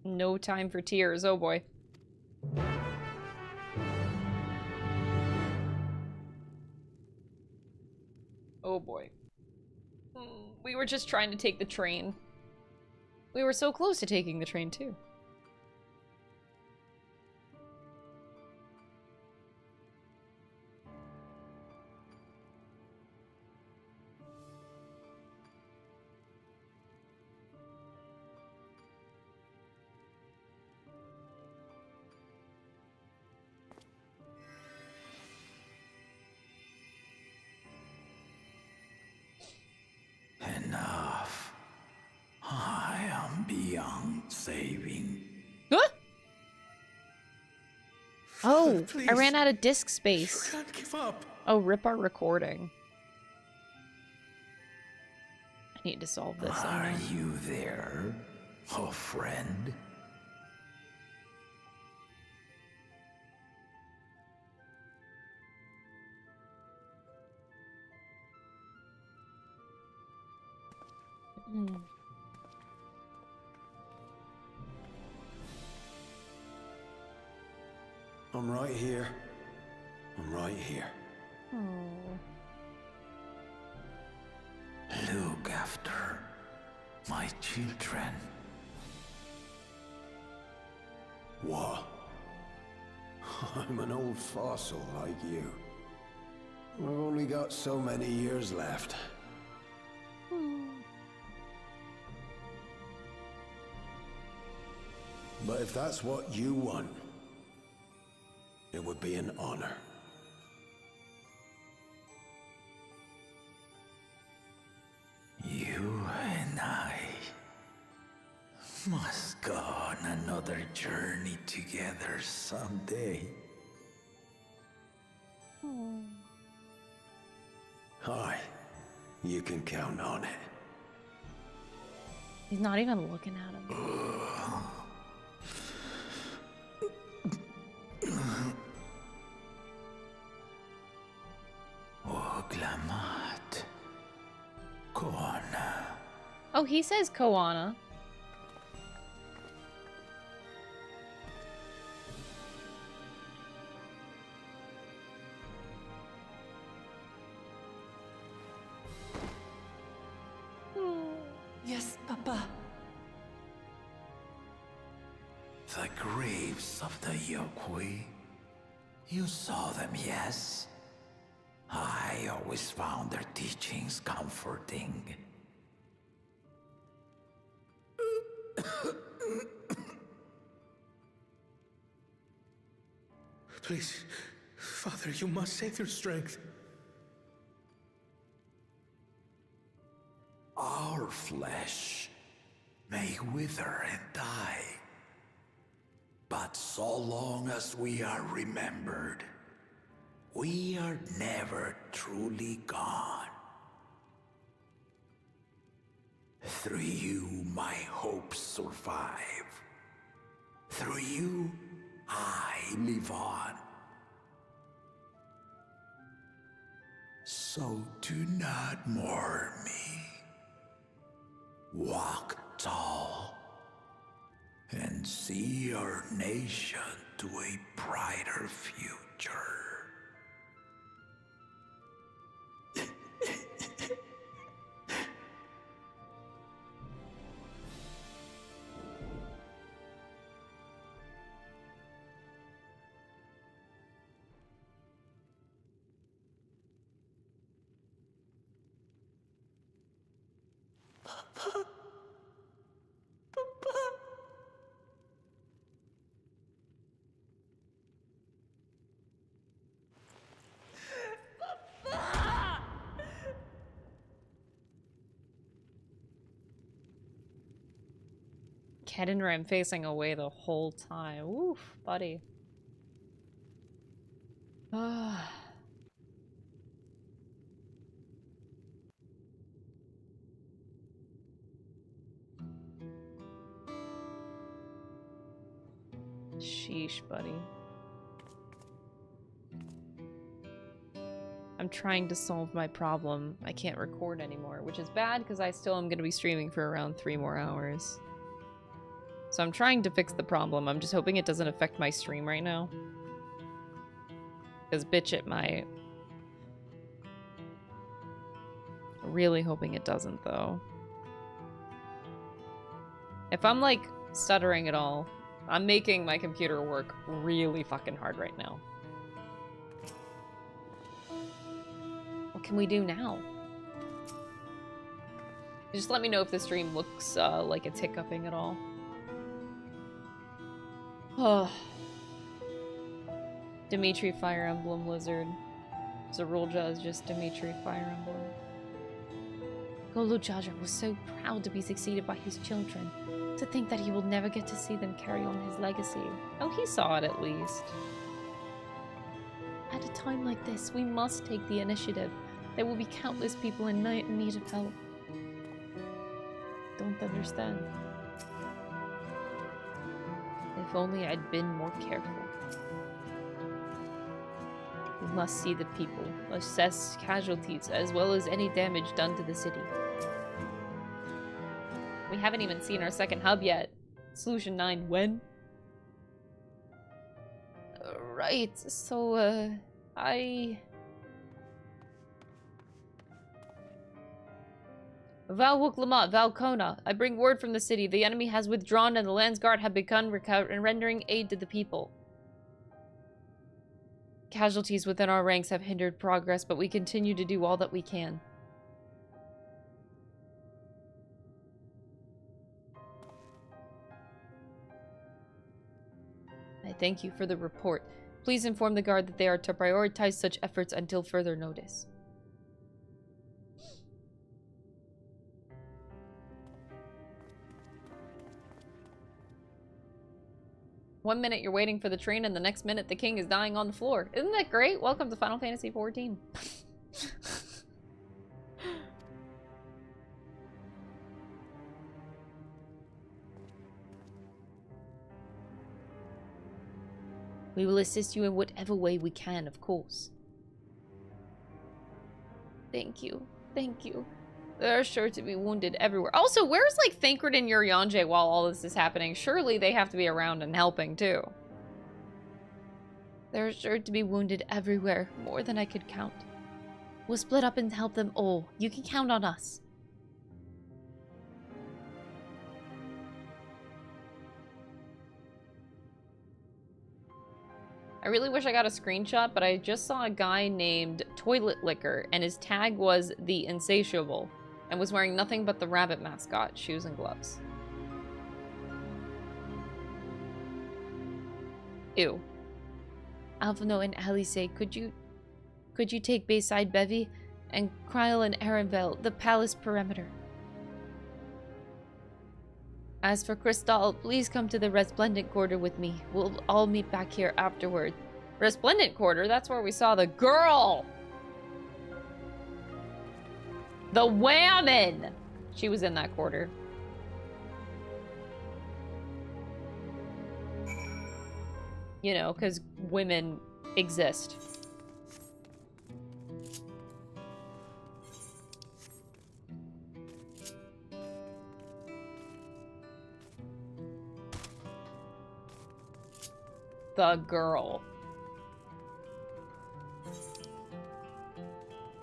A: No time for tears, oh boy. Oh boy. We were just trying to take the train. We were so close to taking the train too.
E: Enough. I am beyond saving.
A: Huh? Oh,
H: Please.
A: I ran out of disk space.
H: You can't give up.
A: Oh, rip our recording. I need to solve this.
E: Are you there, oh friend?
D: I'm right here. I'm right here.
E: Look after my children.
D: What? I'm an old fossil like you. I've only got so many years left. But if that's what you want, it would be an honor.
E: You and I must go on another journey together someday.
D: Aye, you can count on it.
A: He's not even looking at him.
E: Oglamat. Koana.
A: Oh, he says Koana.
F: Yes, Papa.
E: The graves of the Yokwi. You saw them, yes? I always found their teachings comforting.
H: Please, Father, you must save your strength.
E: Our flesh may wither and die, but so long as we are remembered, we are never truly gone. Through you, my hopes survive. Through you, I live on. So do not mourn me. Walk tall and see our nation to a brighter future.
A: Kedinram facing away the whole time. Oof, buddy. Sheesh, buddy. I'm trying to solve my problem. I can't record anymore, which is bad because I still am going to be streaming for around 3 more hours. So I'm trying to fix the problem. I'm just hoping it doesn't affect my stream right now. Because bitch, it might. Really hoping it doesn't, though. If I'm, like, stuttering at all, I'm making my computer work really fucking hard right now. What can we do now? Just let me know if the stream looks like it's hiccuping at all. Oh. Dimitri Fire Emblem Lizard. Zarulja is just Dimitri Fire Emblem. Golujaja was so proud to be succeeded by his children. To think that he will never get to see them carry on his legacy. Oh, he saw it at least. At a time like this, we must take the initiative. There will be countless people in need of help. Don't understand. If only I'd been more careful. We must see the people, assess casualties, as well as any damage done to the city. We haven't even seen our second hub yet. Solution 9, when? Right, so, Val Wuklamat, Valkona. I bring word from the city. The enemy has withdrawn and the Landsguard have begun rendering aid to the people. Casualties within our ranks have hindered progress, but we continue to do all that we can. I thank you for the report. Please inform the Guard that they are to prioritize such efforts until further notice. One minute you're waiting for the train, and the next minute the king is dying on the floor. Isn't that great? Welcome to Final Fantasy XIV. We will assist you in whatever way we can, of course. Thank you. Thank you. There are sure to be wounded everywhere. Also, where's, like, Thancred and Urianger while all this is happening? Surely they have to be around and helping, too. There are sure to be wounded everywhere, more than I could count. We'll split up and help them all. You can count on us. I really wish I got a screenshot, but I just saw a guy named Toilet Liquor, and his tag was The Insatiable, and was wearing nothing but the rabbit mascot, shoes and gloves. Ew. Alphino and Alice, could you take Bayside Bevy and Kryl and Arenville, the palace perimeter? As for Crystal, please come to the Resplendent Quarter with me. We'll all meet back here afterward. Resplendent Quarter? That's where we saw the girl! The woman! She was in that quarter. You know, because women exist. The girl.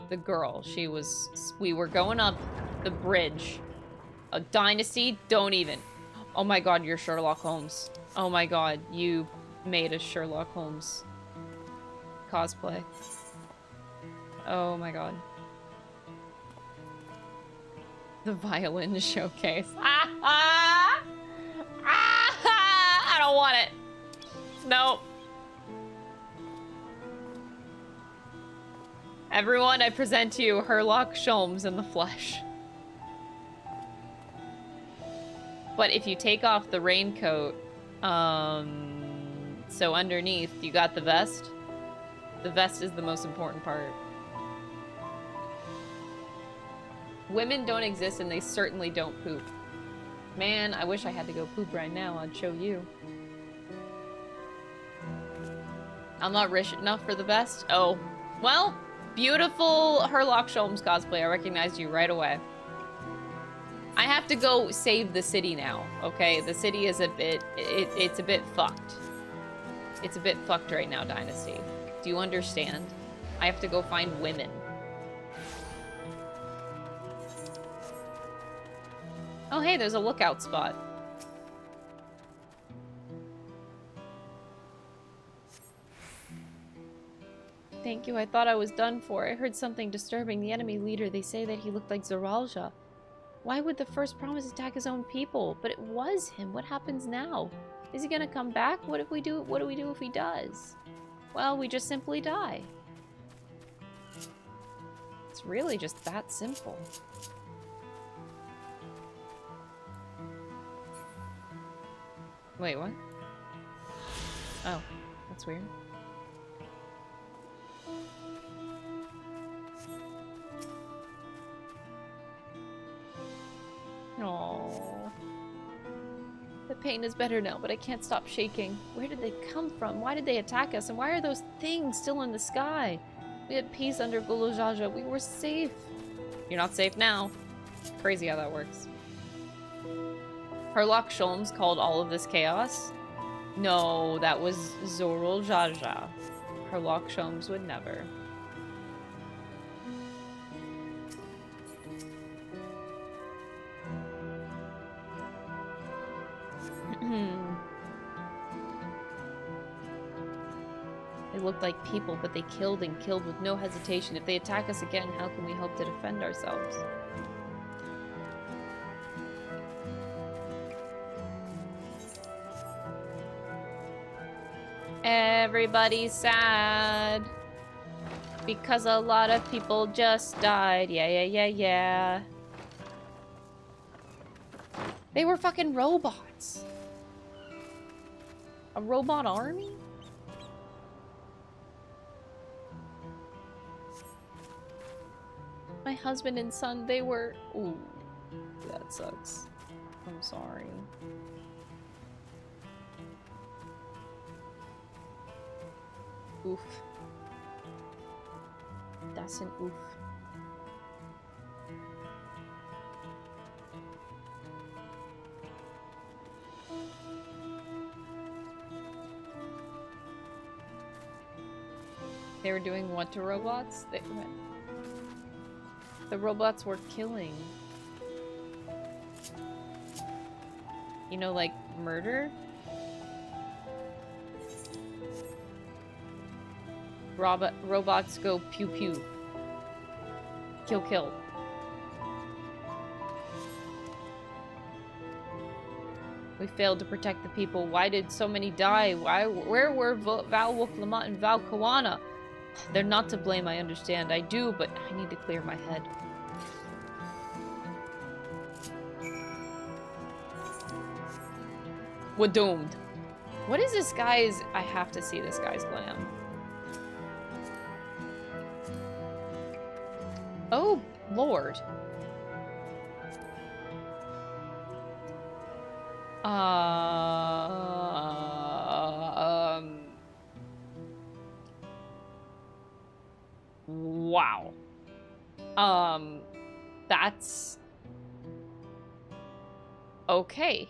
A: The girl. She was... We were going up the bridge. A dynasty? Don't even. Oh my god, you're Sherlock Holmes. Oh my god, you made a Sherlock Holmes cosplay. Oh my god. The violin showcase. Ah! Ah! Ah! I don't want it. Nope. Everyone, I present to you Sherlock Sholmes in the flesh. But if you take off the raincoat, so underneath you got the vest. The vest is the most important part. Women don't exist and they certainly don't poop. Man, I wish I had to go poop right now. I'd show you. I'm not rich enough for the vest? Oh. Well, beautiful Sherlock Sholmes cosplay. I recognized you right away. I have to go save the city now, okay? The city is a bit... It's a bit fucked. It's a bit fucked right now, Dynasty. Do you understand? I have to go find women. Oh, hey, there's a lookout spot. Thank you, I thought I was done for. I heard something disturbing. The enemy leader, they say that he looked like Zoralja. Why would the first promise attack his own people? But it was him. What happens now? Is he gonna come back? What do we do if he does? Well, we just simply die. It's really just that simple. Wait, what? Oh, that's weird. The pain is better now, but I can't stop shaking. Where did they come from? Why did they attack us? And why are those things still in the sky? We had peace under Gulujaja. We were safe. You're not safe now. Crazy how that works. Herlock Sholmes called all of this chaos. No, that was Zorul Jaja. Herlock Sholmes would never. They looked like people, but they killed and killed with no hesitation. If they attack us again, how can we hope to defend ourselves? Everybody's sad because a lot of people just died. Yeah. They were fucking robots. A robot army? My husband and son, they were... Ooh, that sucks. I'm sorry. Oof. That's an oof. They were doing what to robots? The robots were killing. You know, like murder? Robots go pew pew. Kill kill. We failed to protect the people. Why did so many die? Where were Val Wuklamut and Val Kawana? They're not to blame, I understand. I do, but I need to clear my head. We're doomed. What is this guy's... I have to see this guy's glam. Oh, Lord. Wow. That's... Okay.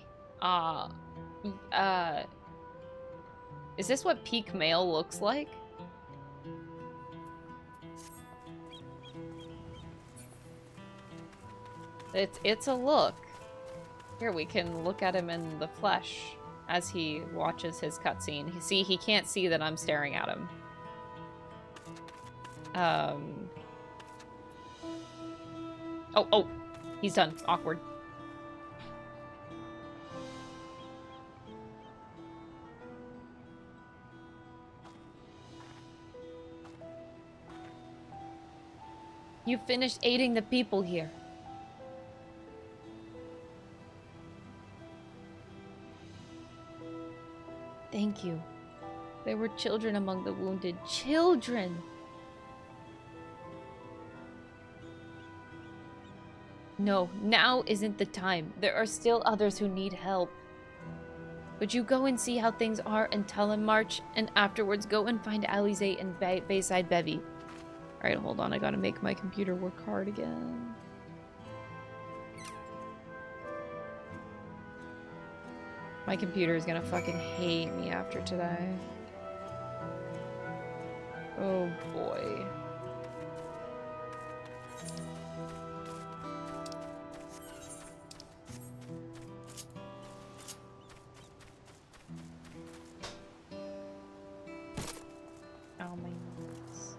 A: Is this what peak male looks like? It's a look. Here, we can look at him in the flesh as he watches his cutscene. See, he can't see that I'm staring at him. Oh, he's done. Awkward. You finished aiding the people here. Thank you. There were children among the wounded. Children! No, now isn't the time. There are still others who need help. Would you go and see how things are and tell him, March? And afterwards go and find Alize and Bayside Bevy. Alright, hold on. I gotta make my computer work hard again. My computer is gonna fucking hate me after today. Oh boy. Oh my nuts.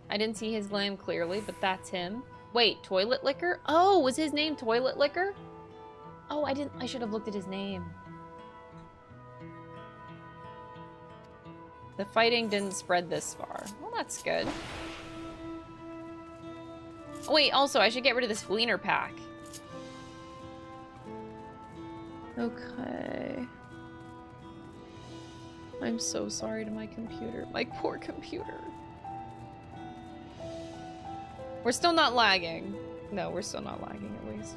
A: I didn't see his glam clearly, but that's him. Wait, Toilet Liquor? Oh, was his name Toilet Liquor? Oh, I should have looked at his name. The fighting didn't spread this far. Well, that's good. Oh, wait, also, I should get rid of this Gleaner pack. Okay. I'm so sorry to my computer. My poor computer. We're still not lagging. No, we're still not lagging at least.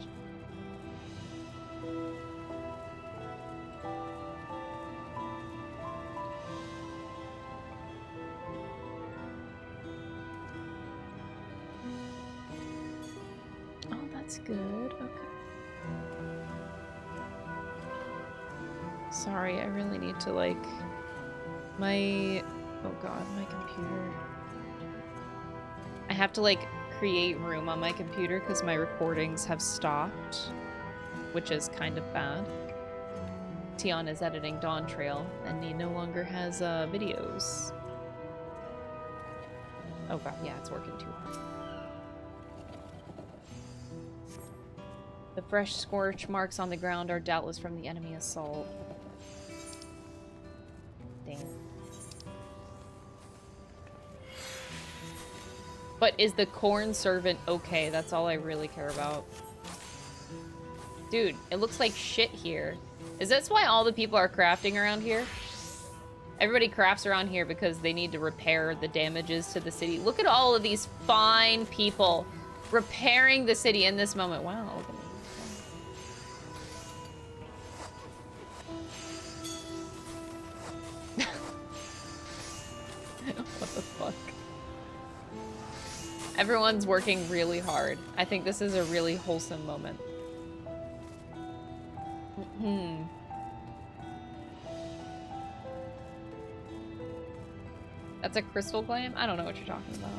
A: Oh, that's good. Okay. Sorry, I really need to like my oh god, my computer. I have to like create room on my computer because my recordings have stopped, which is kind of bad. Tion is editing Dawntrail and he no longer has videos. Oh god, yeah, it's working too hard. The fresh scorch marks on the ground are doubtless from the enemy assault. Damn. But is the corn servant okay? That's all I really care about. Dude, it looks like shit here. Is this why all the people are crafting around here? Everybody crafts around here because they need to repair the damages to the city. Look at all of these fine people repairing the city in this moment. Wow, look at me. What the fuck? Everyone's working really hard. I think this is a really wholesome moment. That's a crystal glam? I don't know what you're talking about.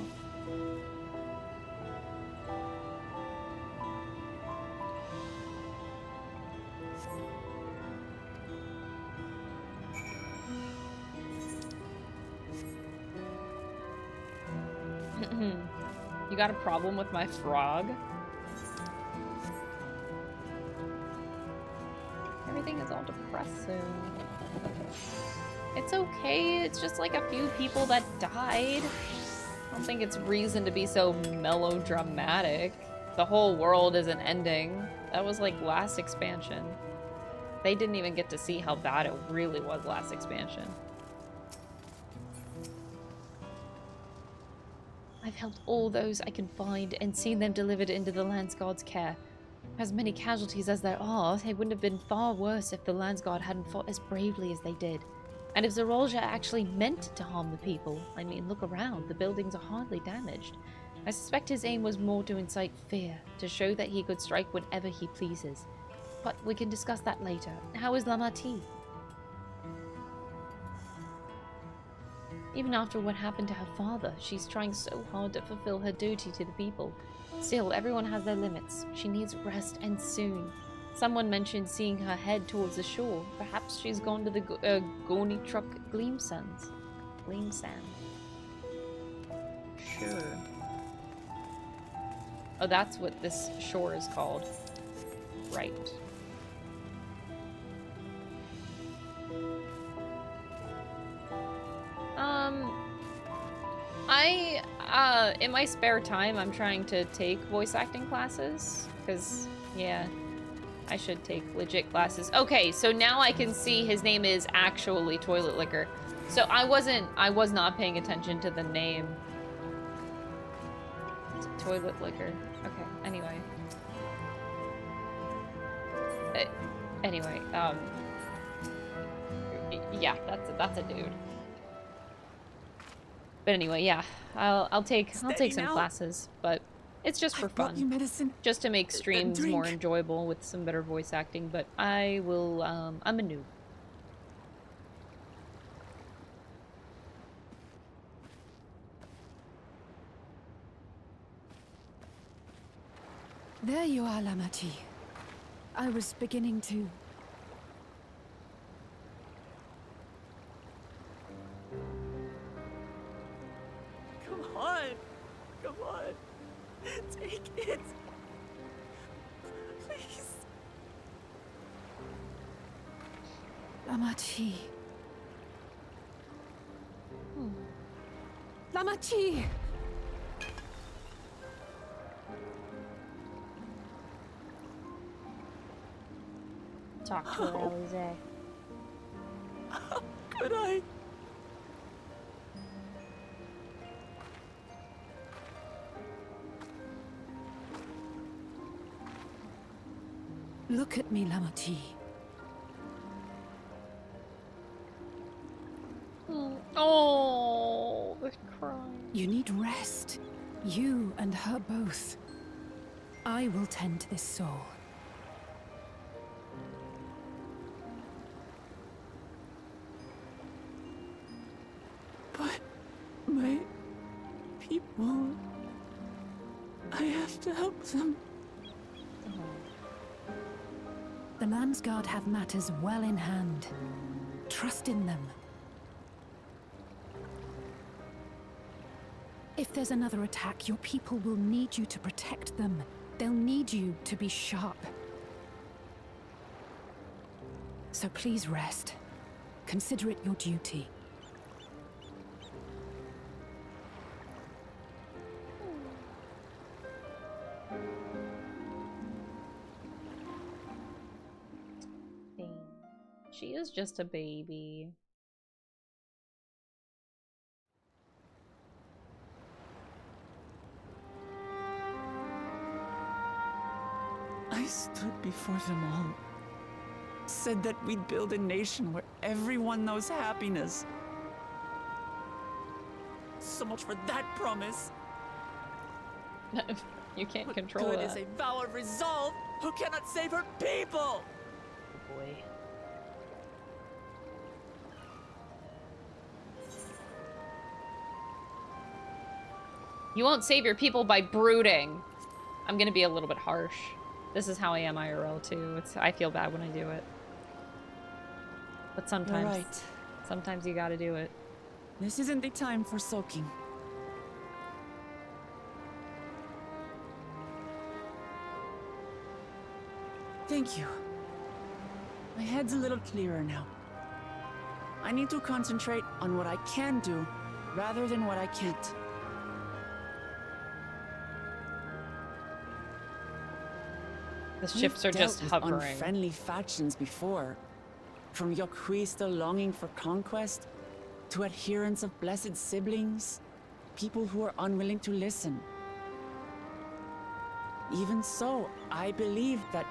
A: You got a problem with my frog? Everything is all depressing. It's okay, it's just like a few people that died. I don't think it's reason to be so melodramatic. The whole world isn't ending. That was like last expansion. They didn't even get to see how bad it really was last expansion. I've helped all those I can find and seen them delivered into the Landsguard's care. As many casualties as there are, it wouldn't have been far worse if the Landsguard hadn't fought as bravely as they did. And if Zorolja actually meant to harm the people, I mean, look around, the buildings are hardly damaged. I suspect his aim was more to incite fear, to show that he could strike whenever he pleases. But we can discuss that later. How is Lamati? Even after what happened to her father, she's trying so hard to fulfill her duty to the people. Still, everyone has their limits. She needs rest, and soon. Someone mentioned seeing her head towards the shore. Perhaps she's gone to the Gorny Truck Gleamsands. Gleamsand. Sure. Oh, that's what this shore is called. Right. In my spare time, I'm trying to take voice acting classes, because, yeah, I should take legit classes. Okay, so now I can see his name is actually Toilet Liquor. So I was not paying attention to the name. Toilet Liquor. Okay, anyway. Yeah, that's a dude. But anyway, yeah, I'll take some classes, but it's just for fun, just to make streams more enjoyable with some better voice acting. But I will. I'm a noob.
K: There you are, Lamati. I was beginning to.
F: Come on. Take it. Please.
K: Lamati. Lamati!
J: Talk to her, Alize.
F: How could I?
K: Look at me, Lamati.
A: Oh, the crying.
K: You need rest. You and her both. I will tend to this soul.
F: But my people, I have to help them.
K: The Landsguard have matters well in hand. Trust in them. If there's another attack, your people will need you to protect them. They'll need you to be sharp. So please rest. Consider it your duty.
A: She is just a baby.
F: I stood before them all. Said that we'd build a nation where everyone knows happiness. So much for that promise.
A: You can't control
F: Good
A: that.
F: is a vow of resolve who cannot save her people.
A: Oh boy. You won't save your people by brooding. I'm gonna be a little bit harsh. This is how I am IRL too. I feel bad when I do it. But sometimes,
F: You're right.
A: Sometimes you gotta do it.
F: This isn't the time for sulking. Thank you. My head's a little clearer now. I need to concentrate on what I can do rather than what I can't.
A: The ships are just
F: We've dealt
A: hovering.
F: with unfriendly factions before. From Yokhui still longing for conquest, to adherents of blessed siblings, people who are unwilling to listen. Even so, I believed that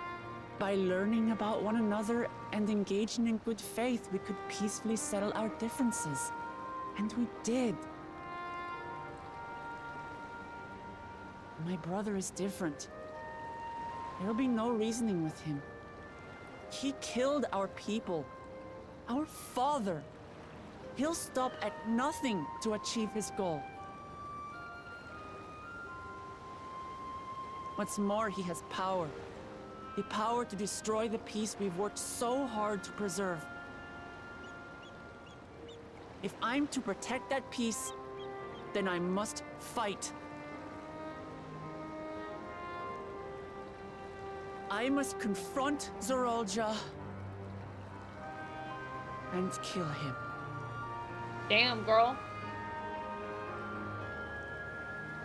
F: by learning about one another and engaging in good faith, we could peacefully settle our differences. And we did. My brother is different. There'll be no reasoning with him. He killed our people, our father. He'll stop at nothing to achieve his goal. What's more, he has power. The power to destroy the peace we've worked so hard to preserve. If I'm to protect that peace, then I must fight. I must confront Zorolja and kill him.
A: Damn, girl.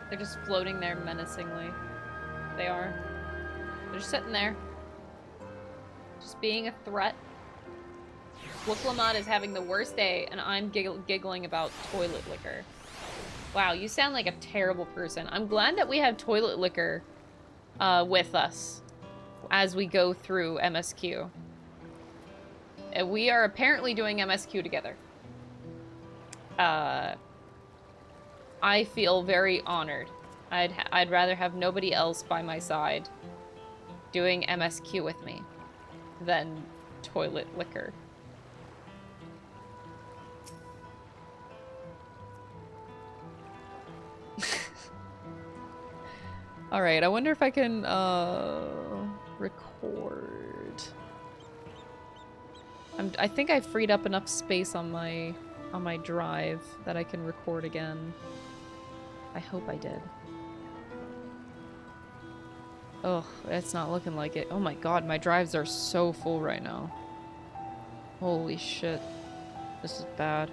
A: They're just floating there menacingly. They are. They're just sitting there. Just being a threat. Wooklamat is having the worst day, and I'm giggling about toilet liquor. Wow, you sound like a terrible person. I'm glad that we have toilet liquor with us as we go through MSQ. And we are apparently doing MSQ together. I feel very honored. I'd rather have nobody else by my side doing MSQ with me than toilet liquor. All right, I wonder if I can record. I think I freed up enough space on my drive that I can record again. I hope I did. Oh, it's not looking like it. Oh my god, my drives are so full right now. Holy shit. This is bad.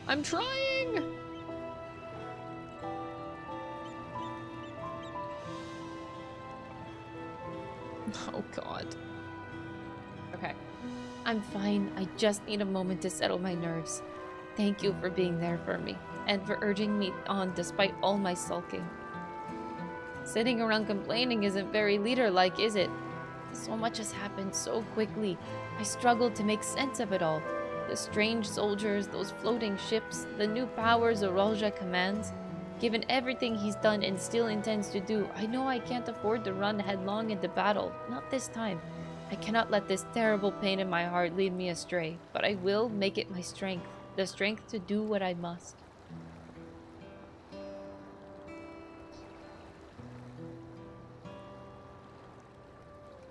A: I'm trying! Oh god. Okay. I'm fine. I just need a moment to settle my nerves. Thank you for being there for me, and for urging me on despite all my sulking. Sitting around complaining isn't very leader-like, is it? So much has happened so quickly. I struggled to make sense of it all. The strange soldiers, those floating ships, the new powers Zoralja commands. Given everything he's done and still intends to do, I know I can't afford to run headlong into battle. Not this time. I cannot let this terrible pain in my heart lead me astray, but I will make it my strength. The strength to do what I must.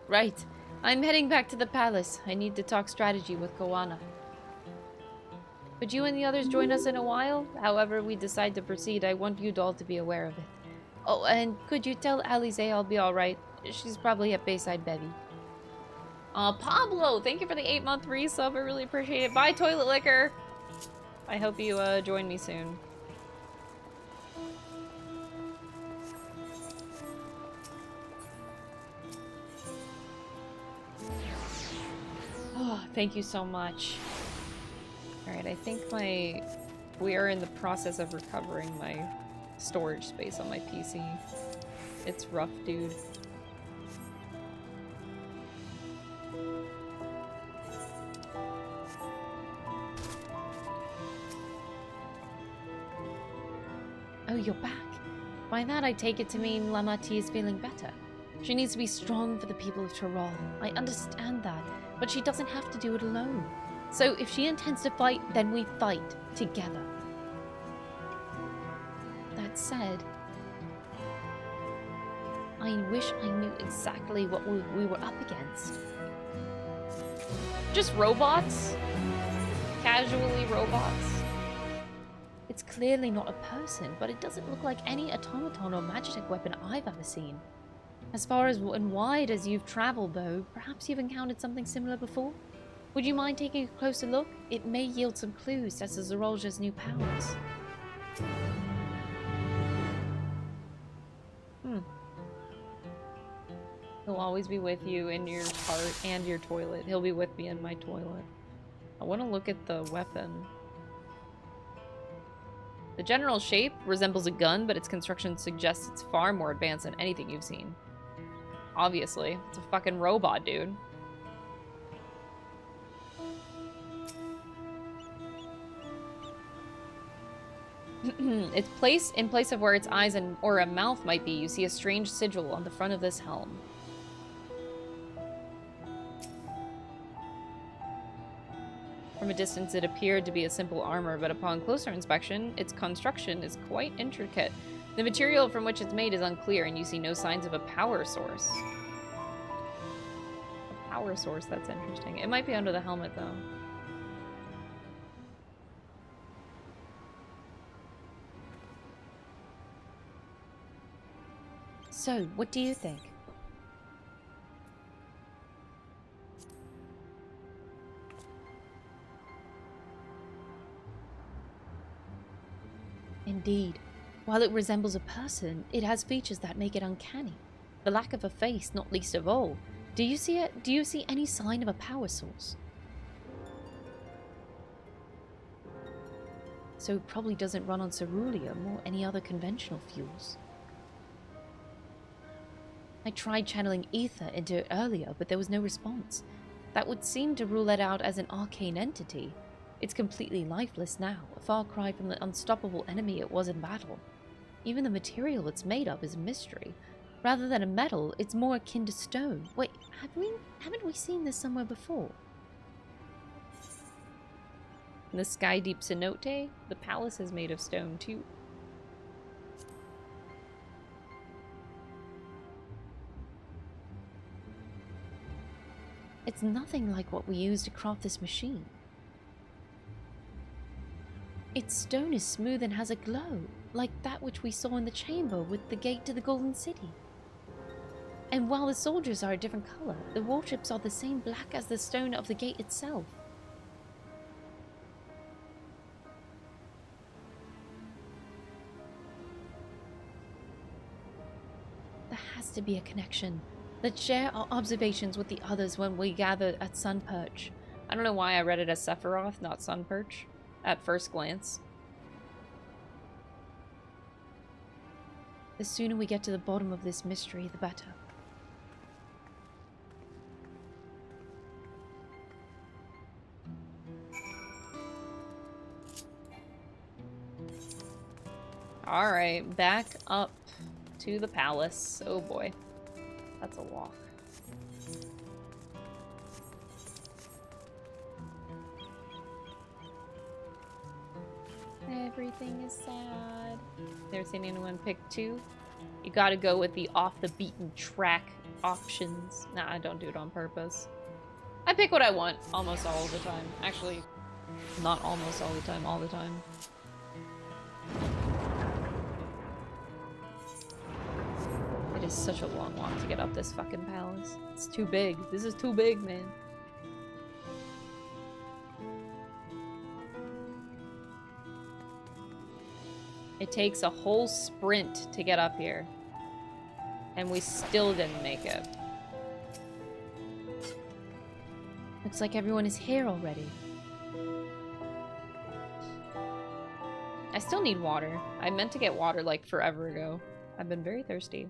A: Right. I'm heading back to the palace. I need to talk strategy with Koana. Could you and the others join us in a while? However we decide to proceed, I want you all to be aware of it. Oh, and could you tell Alize I'll be alright? She's probably at Bayside Bevy. Pablo, thank you for the 8-month resub. I really appreciate it. Bye, Toilet Liquor. I hope you join me soon. Oh, thank you so much. Alright, I think we are in the process of recovering my storage space on my PC. It's rough, dude. Oh, you're back. By that, I take it to mean Lamati is feeling better. She needs to be strong for the people of Tyrol. I understand that, but she doesn't have to do it alone. So if she intends to fight, then we fight together. That said, I wish I knew exactly what we were up against. Just robots? Casually robots? It's clearly not a person, but it doesn't look like any automaton or magitek weapon I've ever seen. As far as and wide as you've traveled, though, perhaps you've encountered something similar before? Would you mind taking a closer look? It may yield some clues as to Zoralja's new powers. He'll always be with you in your heart and your toilet. He'll be with me in my toilet. I want to look at the weapon. The general shape resembles a gun, but its construction suggests it's far more advanced than anything you've seen. Obviously. It's a fucking robot, dude. Its place, in place of where its eyes and or a mouth might be, you see a strange sigil on the front of this helm. From a distance, it appeared to be a simple armor, but upon closer inspection, its construction is quite intricate. The material from which it's made is unclear, and you see no signs of a power source. A power source, that's interesting. It might be under the helmet, though. So, what do you think? Indeed. While it resembles a person, it has features that make it uncanny. The lack of a face, not least of all. Do you see it? Do you see any sign of a power source? So it probably doesn't run on ceruleum or any other conventional fuels. I tried channeling ether into it earlier, but there was no response. That would seem to rule it out as an arcane entity. It's completely lifeless now, a far cry from the unstoppable enemy it was in battle. Even the material it's made of is a mystery. Rather than a metal, it's more akin to stone. Wait, haven't we seen this somewhere before? In the Sky Deep Cenote, the palace is made of stone too. It's nothing like what we used to craft this machine. Its stone is smooth and has a glow, like that which we saw in the chamber with the gate to the Golden City. And while the soldiers are a different color, the warships are the same black as the stone of the gate itself. There has to be a connection. Let's share our observations with the others when we gather at Sunperch. I don't know why I read it as Sephiroth, not Sunperch, at first glance. The sooner we get to the bottom of this mystery, the better. Alright, back up to the palace. Oh boy. That's a walk. Everything is sad. Never seen anyone pick 2? You gotta go with the off-the-beaten-track options. Nah, I don't do it on purpose. I pick what I want almost all the time. Actually, not almost all the time, all the time. It is such a long walk to get up this fucking palace. It's too big. This is too big, man. It takes a whole sprint to get up here. And we still didn't make it. Looks like everyone is here already. I still need water. I meant to get water like forever ago. I've been very thirsty.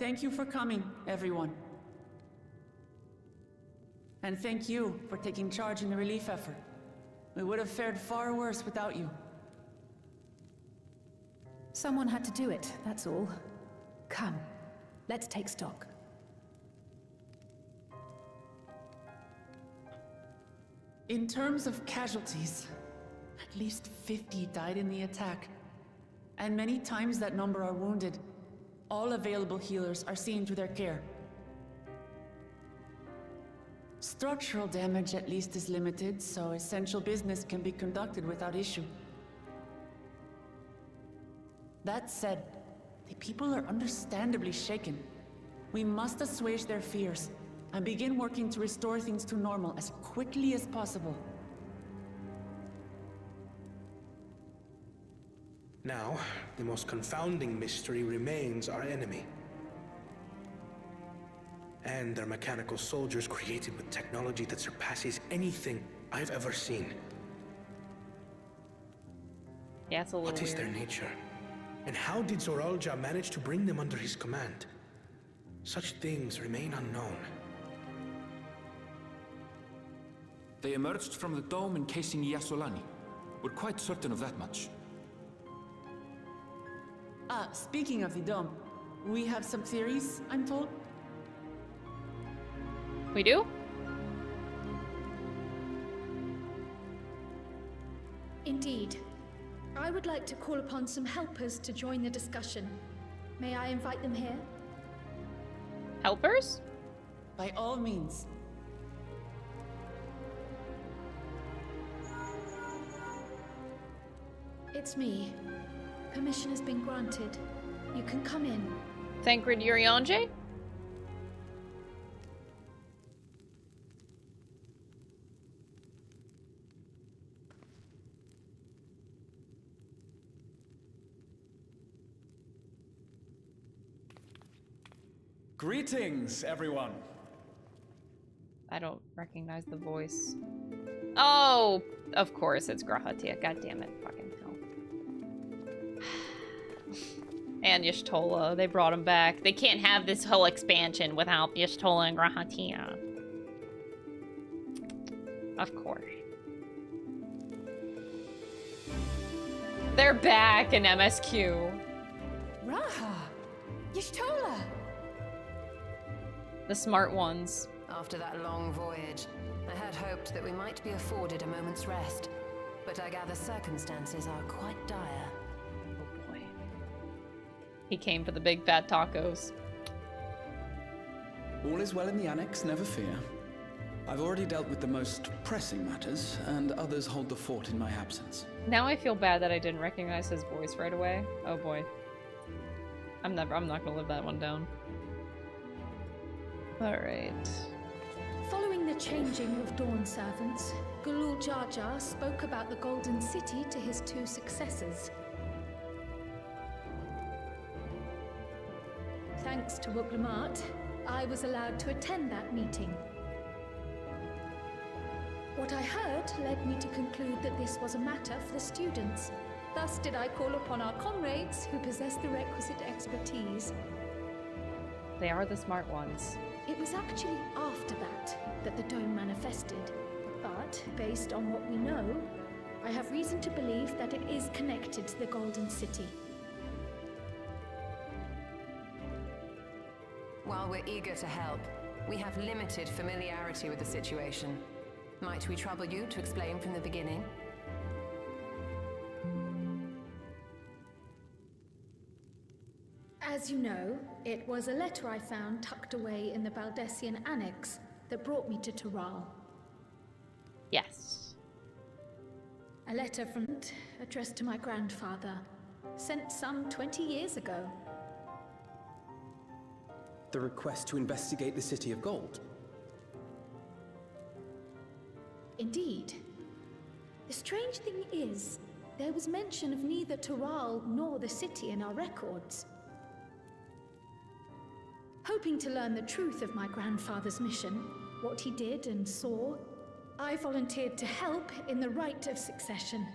F: Thank you for coming, everyone. And thank you for taking charge in the relief effort. We would have fared far worse without you.
K: Someone had to do it, that's all. Come, let's take stock.
F: In terms of casualties, at least 50 died in the attack. And many times that number are wounded. All available healers are seen to their care. Structural damage at least is limited, so essential business can be conducted without issue. That said, the people are understandably shaken. We must assuage their fears and begin working to restore things to normal as quickly as possible.
H: Now, the most confounding mystery remains our enemy. And their mechanical soldiers created with technology that surpasses anything I've ever seen.
A: Yeah, it's a little
H: What is their nature? And how did Zoralja manage to bring them under his command? Such things remain unknown.
G: They emerged from the dome encasing Yasolani. We're quite certain of that much.
F: Speaking of the dome, we have some theories, I'm told.
A: We do?
M: Indeed. I would like to call upon some helpers to join the discussion. May I invite them here?
A: Helpers?
F: By all means.
M: It's me. Permission has been granted. You can come in.
A: Thancred Urianje?
P: Greetings, everyone.
A: I don't recognize the voice. Oh, of course it's Grahatia. God damn it. Fucking hell. And Y'shtola. They brought him back. They can't have this whole expansion without Y'shtola and Grahatia. Of course. They're back in MSQ.
B: Raha! Y'shtola!
A: The smart ones.
I: After that long voyage, I had hoped that we might be afforded a moment's rest, but I gather circumstances are quite dire.
A: Oh boy. He came for the big fat tacos.
Q: All is well in the annex, never fear. I've already dealt with the most pressing matters, and others hold the fort in my absence.
A: Now I feel bad that I didn't recognize his voice right away. Oh boy. I'm not gonna live that one down. Alright.
M: Following the changing of Dawn servants, Gulul Jar Jar spoke about the Golden City to his 2 successors. Thanks to Wuklamart, I was allowed to attend that meeting. What I heard led me to conclude that this was a matter for the students. Thus did I call upon our comrades who possess the requisite expertise.
A: They are the smart ones.
M: It was actually after that the dome manifested. But, based on what we know, I have reason to believe that it is connected to the Golden City.
I: While we're eager to help, we have limited familiarity with the situation. Might we trouble you to explain from the beginning?
M: As you know, it was a letter I found tucked away in the Baldessian Annex that brought me to Tural.
A: Yes.
M: A letter addressed to my grandfather, sent some 20 years ago.
L: The request to investigate the City of Gold?
M: Indeed. The strange thing is, there was mention of neither Tural nor the city in our records. Hoping to learn the truth of my grandfather's mission, what he did and saw, I volunteered to help in the rite of succession.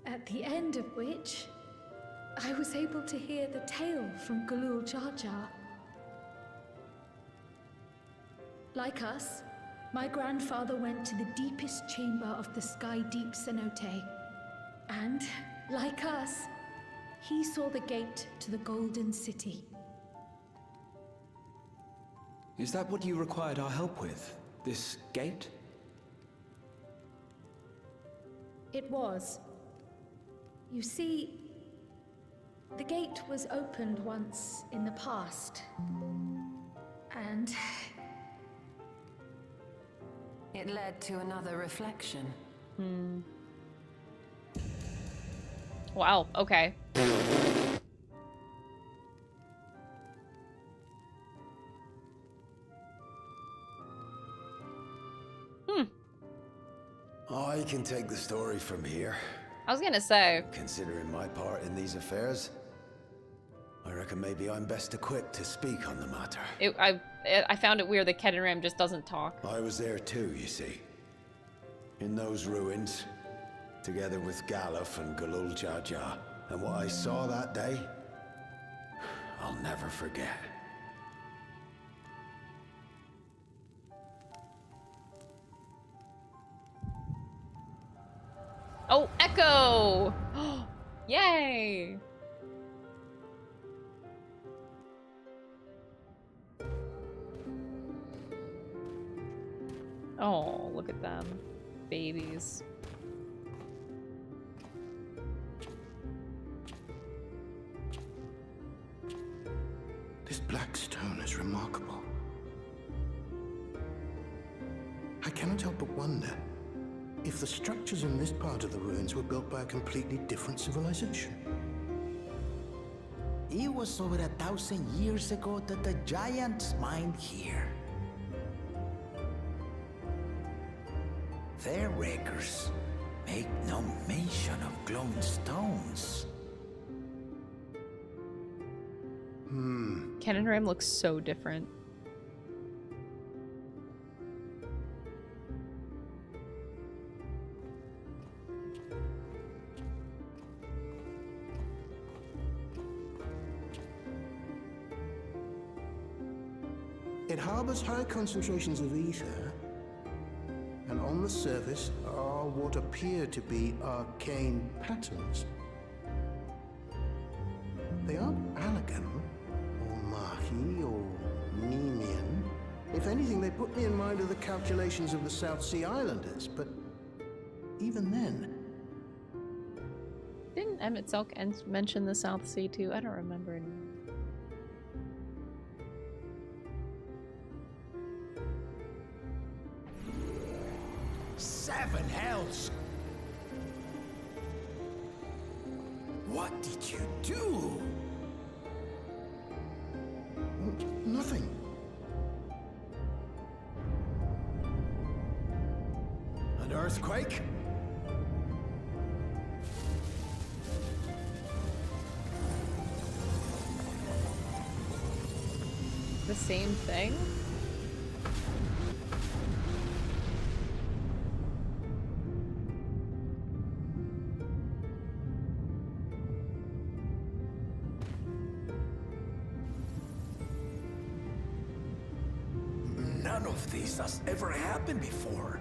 M: At the end of which, I was able to hear the tale from Galul Jar Jar. Like us, my grandfather went to the deepest chamber of the Sky Deep Cenote. And, like us, he saw the gate to the Golden City.
T: Is that what you required our help with? This gate?
M: It was. You see, the gate was opened once in the past. And
I: it led to another reflection.
A: Wow, okay.
D: I can take the story from here.
A: I was gonna say.
D: Considering my part in these affairs, I reckon maybe I'm best equipped to speak on the matter.
A: I found it weird that Kedenram just doesn't talk.
D: I was there too, you see. In those ruins, together with Galuf and Galul Jar Jar. And what I saw that day, I'll never forget.
A: Oh, Echo! Yay! Oh, look at them. Babies.
N: This black stone is remarkable. I cannot help but wonder if the structures in this part of the ruins were built by a completely different civilization.
V: It was over 1,000 years ago that the giants mined here. Their records make no mention of glowing stones.
A: Kedenram looks so different.
N: It harbors high concentrations of ether, and on the surface are what appear to be arcane patterns. They aren't Allagan, or Mahi, or Nemean. If anything, they put me in mind of the calculations of the South Sea Islanders, but even then...
A: Didn't Emmett Selk mention the South Sea too? I don't remember anymore.
E: Seven hells! What did you do?
N: Nothing.
D: An earthquake?
A: The same thing?
E: of this has ever happened before.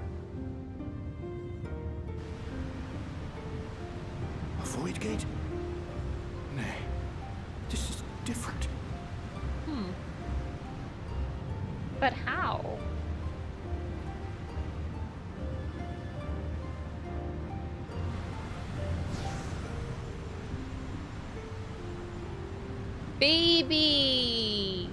N: A void gate? Nay, this is different.
A: But how? Baby!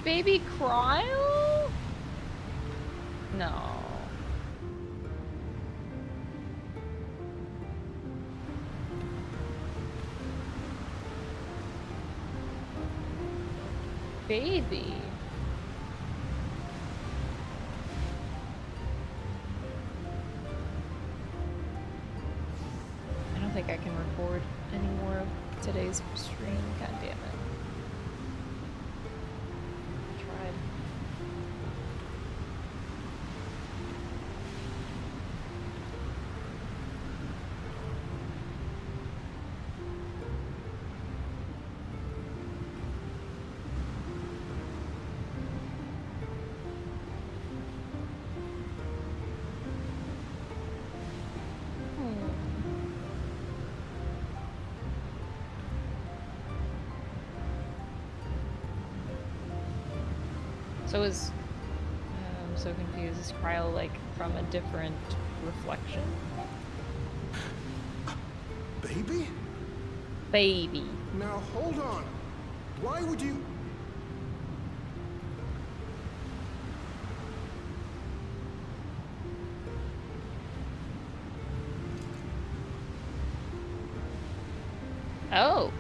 A: Baby Cryle? No. Baby. I don't think I can record any more of today's stream. God damn it. I tried. So is I'm so confused. Is Cryle like from a different reflection?
N: Baby?
A: Baby.
N: Now hold on. Why would you?
A: Oh.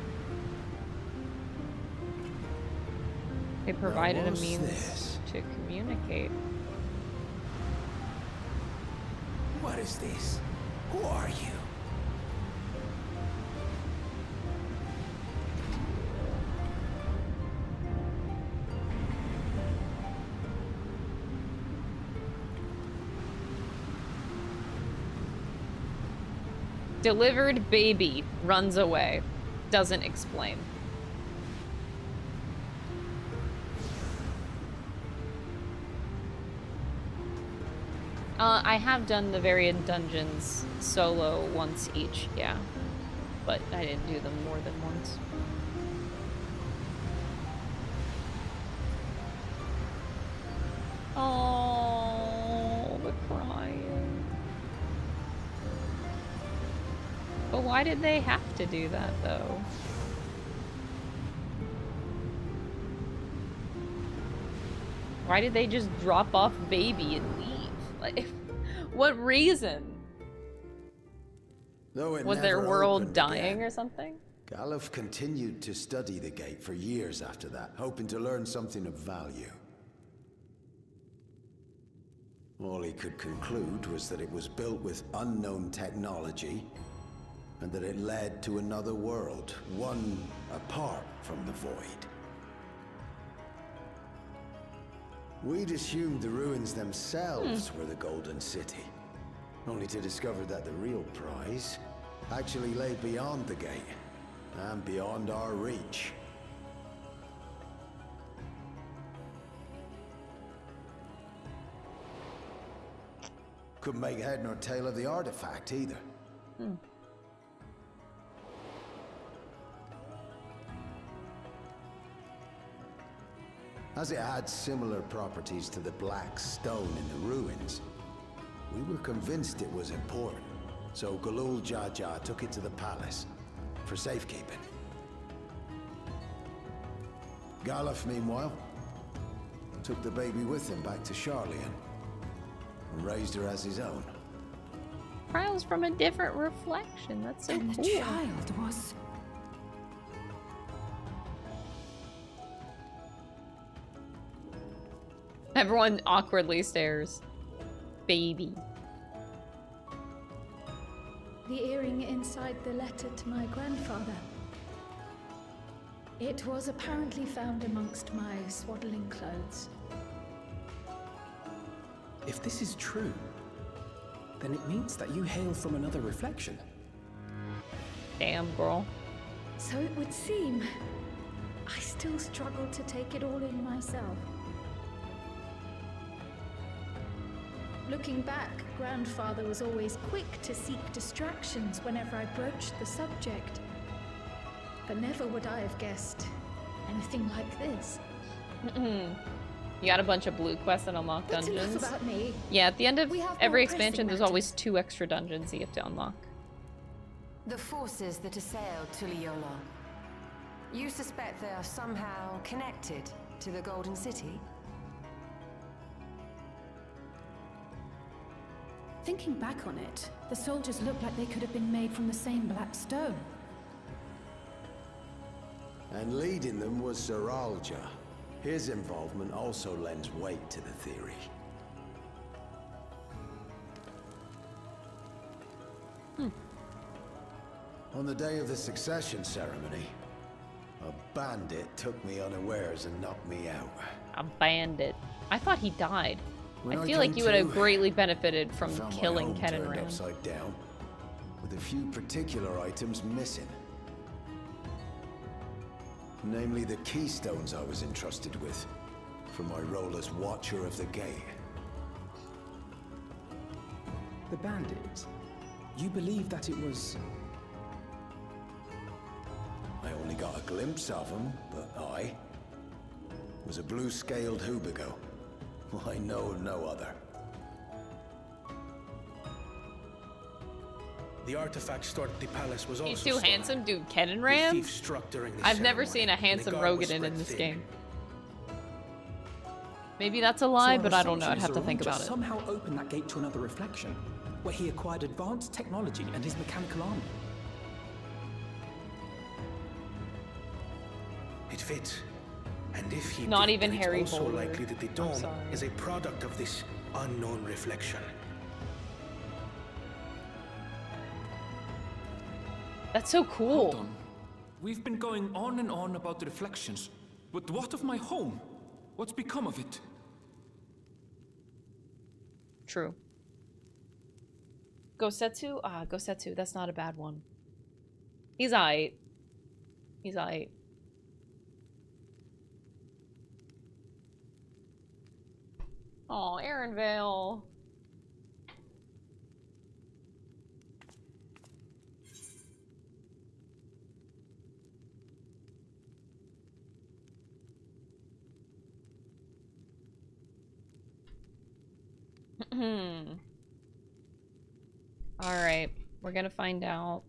A: They provided a means to communicate.
E: What is this? Who are you?
A: Delivered baby runs away. Doesn't explain. I have done the varied dungeons solo once each, yeah. But I didn't do them more than once. Oh, the crying. But why did they have to do that, though? Why did they just drop off baby and leave? Like, what reason? Was their world dying or something?
D: Galuf continued to study the gate for years after that, hoping to learn something of value. All he could conclude was that it was built with unknown technology, and that it led to another world, one apart from the Void. We'd assumed the ruins themselves were the Golden City, only to discover that the real prize actually lay beyond the gate, and beyond our reach. Couldn't make head nor tail of the artifact either. As it had similar properties to the black stone in the ruins, we were convinced it was important, so Galul Jaja took it to the palace for safekeeping. Galuf, meanwhile, took the baby with him back to Charlian and raised her as his own.
A: Cryle's from a different reflection. That's so
B: And
A: cool.
B: the child was...
A: Everyone awkwardly stares. Baby.
M: The earring inside the letter to my grandfather. It was apparently found amongst my swaddling clothes.
L: If this is true, then it means that you hail from another reflection.
A: Damn, girl.
M: So it would seem. I still struggle to take it all in myself. Looking back, Grandfather was always quick to seek distractions whenever I broached the subject. But never would I have guessed anything like this.
A: You got a bunch of blue quests and unlock
M: That's
A: dungeons.
M: enough about me.
A: Yeah, at the end of
M: We have
A: every
M: more pressing
A: expansion, there's
M: matters.
A: always 2 extra dungeons you have to unlock.
I: The forces that assailed Tuliyola. You suspect they are somehow connected to the Golden City?
K: Thinking back on it, the soldiers look like they could have been made from the same black stone.
D: And leading them was Sir Alja. His involvement also lends weight to the theory. On the day of the succession ceremony, a bandit took me unawares and knocked me out.
A: A bandit. I thought he died.
D: When
A: I
D: I
A: feel like
D: came
A: you would have
D: to,
A: greatly benefited from
D: found my
A: killing
D: home
A: Ken and
D: turned
A: Ram.
D: upside down, with a few particular items missing. Namely the keystones I was entrusted with, for my role as Watcher of the Gate.
L: The bandit? You believe that it was...
D: I only got a glimpse of him, but I was a blue-scaled Hubigo. I know of no other.
H: The artifact stored at the palace was also
A: He's too
H: stolen.
A: handsome, dude. Ken and
H: The
A: Ram?
H: thief struck during the
A: I've never
H: ceremony,
A: seen a
H: and the
A: handsome
H: guard was
A: Rogadin in
H: spread
A: this
H: thin.
A: game. Maybe that's a lie,
L: So
A: but
L: our
A: I don't know. I'd
L: assumption
A: have to
L: is
A: think
L: Arun
A: about
L: just
A: it.
L: somehow opened that gate to another reflection, where he acquired advanced technology and his mechanical army.
H: It fits. And if he
A: Not
H: did,
A: even
H: then
A: Harry
H: it's also
A: Boulder.
H: likely that the
A: I'm
H: dome
A: sorry.
H: is a product of this unknown reflection.
A: That's so cool.
G: Hold on. We've been going on and on about the reflections, but what of my home? What's become of it?
A: True. Gosetsu? Ah, Gosetsu. That's not a bad one. He's aight. He's aight. Oh, Aaronvale. Alright, we're gonna find out.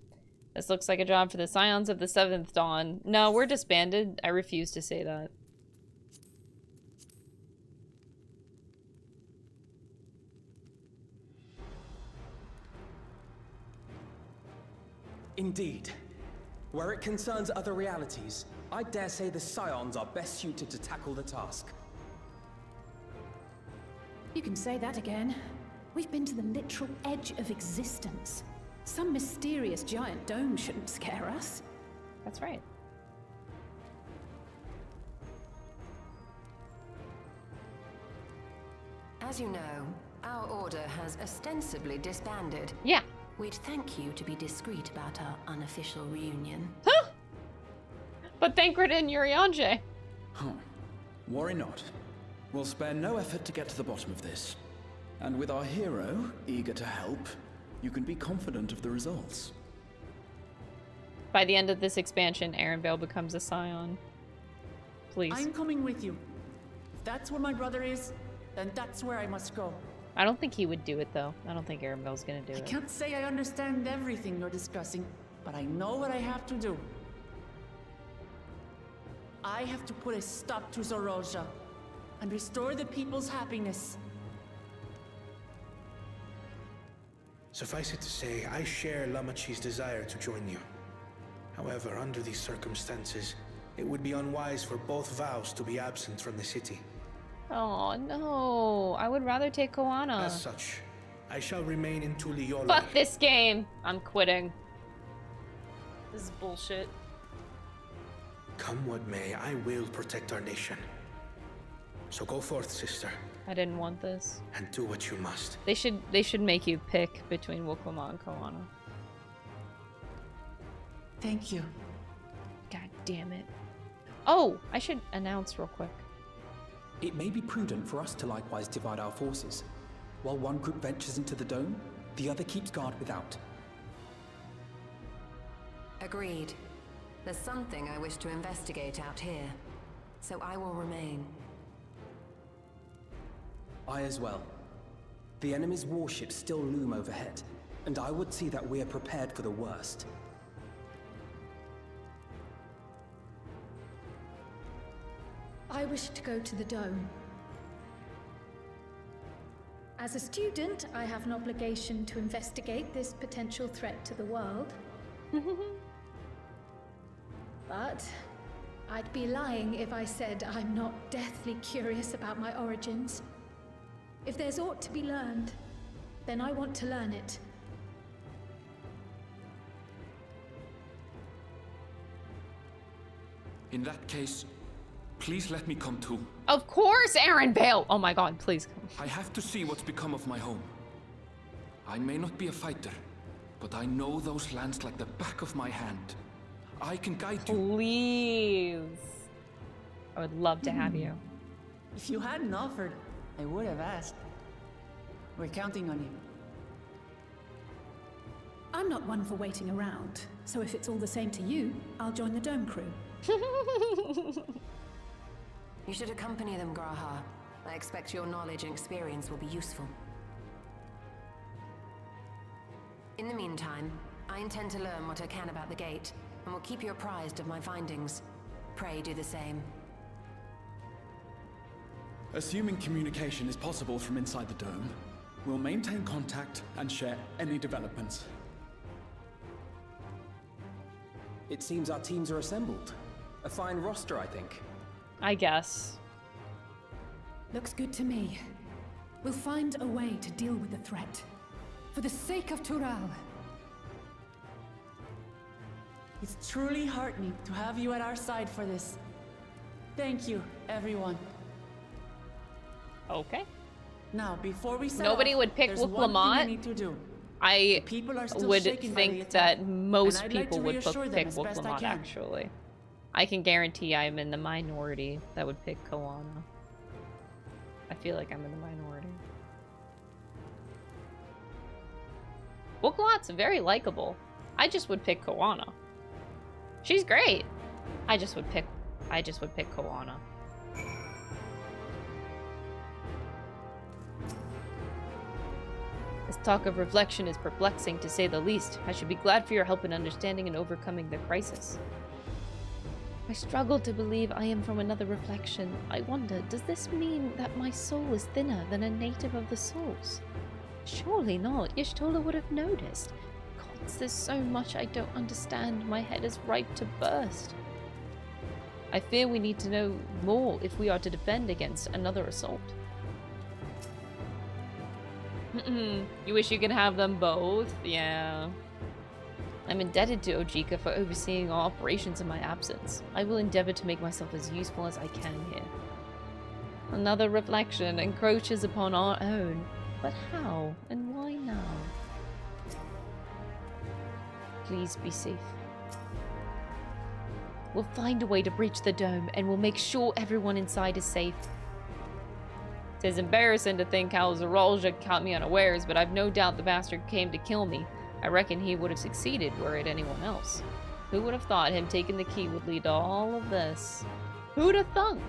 A: This looks like a job for the Scions of the 7th Dawn. No, we're disbanded. I refuse to say that.
L: Indeed. Where it concerns other realities, I dare say the Scions are best suited to tackle the task.
K: You can say that again. We've been to the literal edge of existence. Some mysterious giant dome shouldn't scare us.
A: That's right.
I: As you know, our order has ostensibly disbanded.
A: Yeah.
I: We'd thank you to be discreet about our unofficial reunion.
A: Huh? But Thancred and Urianger.
Q: Huh. Worry not. We'll spare no effort to get to the bottom of this. And with our hero eager to help, you can be confident of the results.
A: By the end of this expansion, Aaronvale becomes a Scion. Please.
F: I'm coming with you. If that's where my brother is, then that's where I must go.
A: I don't think he would do it, though. I don't think Aaronvale's gonna do
F: I
A: it.
F: can't say I understand everything you're discussing, but I know what I have to do. I have to put a stop to Zorozha and restore the people's happiness.
H: Suffice it to say, I share Lamachi's desire to join you. However, under these circumstances, it would be unwise for both vows to be absent from the city.
A: Oh no, I would rather take Koana.
H: As such, I shall remain in Tuliyola.
A: Fuck this game. I'm quitting. This is bullshit.
H: Come what may, I will protect our nation. So go forth, sister,
A: I didn't want this.
H: and do what you must.
A: They should make you pick between Wukoma and Koana.
F: Thank you.
A: damn it. Oh, I should announce real quick.
L: It may be prudent for us to likewise divide our forces. While one group ventures into the dome, the other keeps guard without.
I: Agreed. There's something I wish to investigate out here, so I will remain.
L: I as well. The enemy's warships still loom overhead, and I would see that we are prepared for the worst.
M: I wish to go to the dome. As a student, I have an obligation to investigate this potential threat to the world. But I'd be lying if I said I'm not deathly curious about my origins. If there's aught to be learned, then I want to learn it.
G: In that case, please let me come too.
A: Of course, Aaron Bale! Oh my god, please come.
G: I have to see what's become of my home. I may not be a fighter, but I know those lands like the back of my hand. I can guide you.
A: Please. I would love to have you.
F: If you hadn't offered, I would have asked. We're counting on you.
K: I'm not one for waiting around, so if it's all the same to you, I'll join the dome crew.
I: You should accompany them, Graha. I expect your knowledge and experience will be useful. In the meantime, I intend to learn what I can about the gate, and will keep you apprised of my findings. Pray do the same.
C: Assuming communication is possible from inside the dome, we'll maintain contact and share any developments.
L: It seems our teams are assembled. A fine roster, I think.
A: I guess.
K: Looks good to me. We'll find a way to deal with the threat. For the sake of Tural.
F: It's truly heartening to have you at our side for this. Thank you, everyone.
A: Okay.
F: Now, before we set
A: Nobody
F: off,
A: would pick
F: there's
A: Wook
F: one thing I
A: Lamont.
F: need to do.
A: I
F: People are still
A: would
F: shaken by the
A: think
F: attack,
A: that most
F: and I'd like
A: people
F: to
A: would
F: reassure them
A: pick
F: as
A: Wook
F: best I
A: Lamont,
F: can.
A: actually. I can guarantee I'm in the minority that would pick Koana. I feel like I'm in the minority. Wook Lamant's very likable. I just would pick Koana. She's great. I just would pick Koana. This talk of reflection is perplexing, to say the least. I should be glad for your help in understanding and overcoming the crisis. I struggle to believe I am from another reflection. I wonder, does this mean that my soul is thinner than a native of the souls? Surely not. Y'shtola would have noticed. Gods, there's so much I don't understand. My head is ripe to burst. I fear we need to know more if we are to defend against another assault. You wish you could have them both? Yeah. I'm indebted to Ojika for overseeing our operations in my absence. I will endeavor to make myself as useful as I can here. Another reflection encroaches upon our own. But how and why now? Please be safe. We'll find a way to breach the dome, and we'll make sure everyone inside is safe. It is embarrassing to think how Zeralja caught me unawares, but I've no doubt the bastard came to kill me. I reckon he would have succeeded were it anyone else. Who would have thought him taking the key would lead to all of this? Who'd have thunk?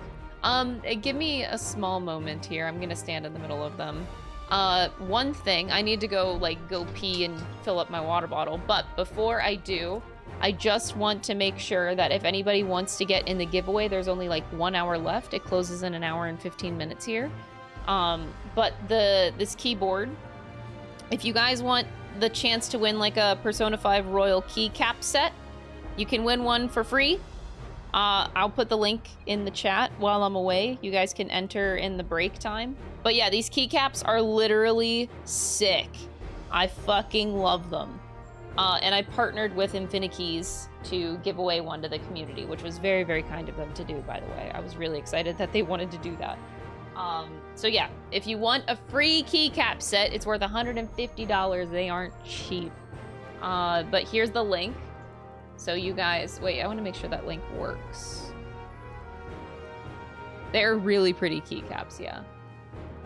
A: Give me a small moment here. I'm gonna stand in the middle of them. One thing, I need to go pee and fill up my water bottle, but before I do, I just want to make sure that if anybody wants to get in the giveaway, there's only 1 hour left. It closes in 1 hour and 15 minutes here. But this keyboard, if you guys want the chance to win a Persona 5 Royal keycap set, you can win one for free. I'll put the link in the chat while I'm away. You guys can enter in the break time. But yeah, these keycaps are literally sick. I fucking love them. And I partnered with Infinikeys to give away one to the community, which was very, very kind of them to do, by the way. I was really excited that they wanted to do that. So yeah, if you want a free keycap set, it's worth $150. They aren't cheap. But here's the link. So you guys, wait, I want to make sure that link works. They're really pretty keycaps, yeah.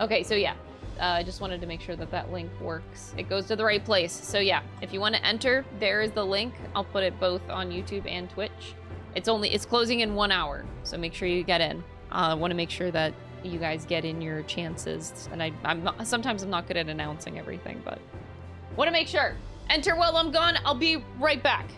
A: Okay, so yeah, I just wanted to make sure that that link works. It goes to the right place. So yeah, if you want to enter, there is the link. I'll put it both on YouTube and Twitch. It's closing in 1 hour, so make sure you get in. I want to make sure that you guys get in your chances. And sometimes I'm not good at announcing everything, but want to make sure. Enter while I'm gone. I'll be right back.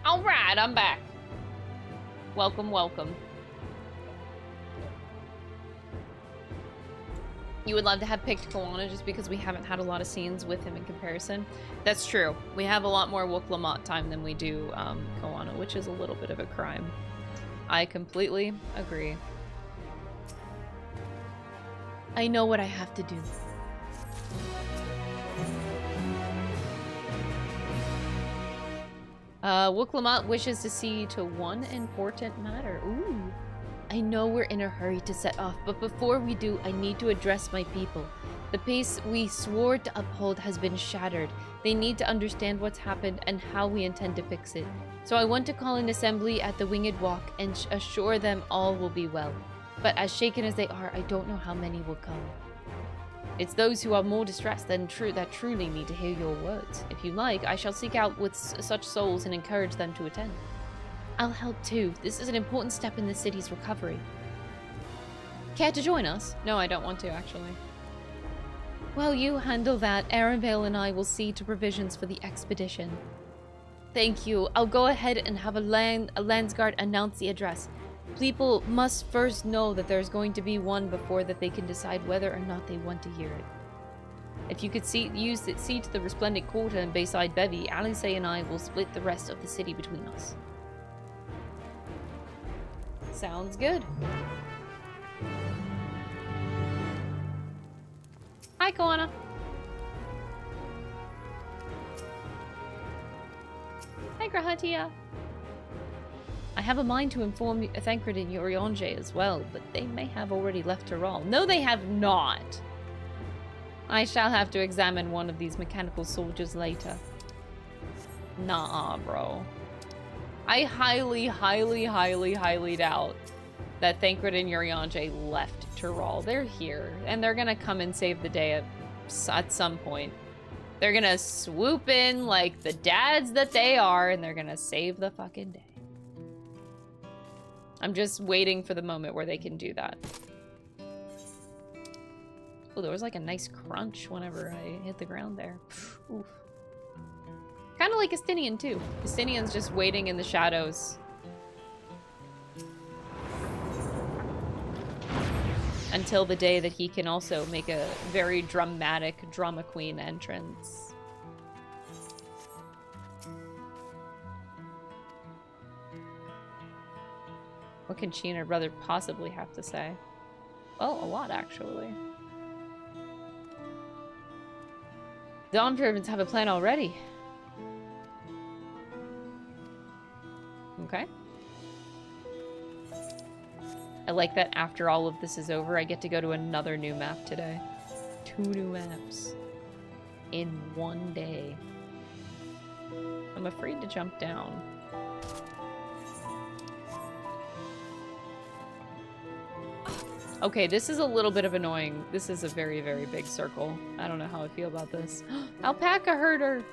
A: All right, I'm back. Welcome, welcome. You would love to have picked Kawana just because we haven't had a lot of scenes with him in comparison. That's true. We have a lot more Wook Lamont time than we do Kawana, which is a little bit of a crime. I completely agree. I know what I have to do. Wook Lamont wishes to see you to one important matter. Ooh. I know we're in a hurry to set off, but before we do, I need to address my people. The peace we swore to uphold has been shattered. They need to understand what's happened and how we intend to fix it. So I want to call an assembly at the Winged Walk and assure them all will be well. But as shaken as they are, I don't know how many will come. It's those who are more distressed than that truly need to hear your words. If you like, I shall seek out with such souls and encourage them to attend. I'll help too. This is an important step in the city's recovery. Care to join us? No, I don't want to, actually. Well, you handle that. Arenvale and I will see to provisions for the expedition. Thank you. I'll go ahead and have a Landsguard announce the address. People must first know that there's going to be one before that they can decide whether or not they want to hear it. If you could see to the Resplendent Quarter and Bayside Bevy, Alice and I will split the rest of the city between us. Sounds good. Hi, Koana. Hi, Grahatia. I have a mind to inform Thancred and Urianger as well, but they may have already left Tyrol. No, they have not. I shall have to examine one of these mechanical soldiers later. Nah, bro. I highly, highly, highly, highly doubt that Thancred and Urianger left Tyrol. They're here, and they're gonna come and save the day at some point. They're gonna swoop in like the dads that they are, and they're gonna save the fucking day. I'm just waiting for the moment where they can do that. Oh, there was like a nice crunch whenever I hit the ground there. Oof. Kind of like Estinian too. Estinian's just waiting in the shadows. Until the day that he can also make a very dramatic drama queen entrance. What can she and her brother possibly have to say? Well, a lot, actually. Dawntrail have a plan already. Okay. I like that after all of this is over, I get to go to another new map today. 2 new maps. In one day. I'm afraid to jump down. Okay, this is a little bit of annoying. This is a very, very big circle. I don't know how I feel about this. Alpaca herder!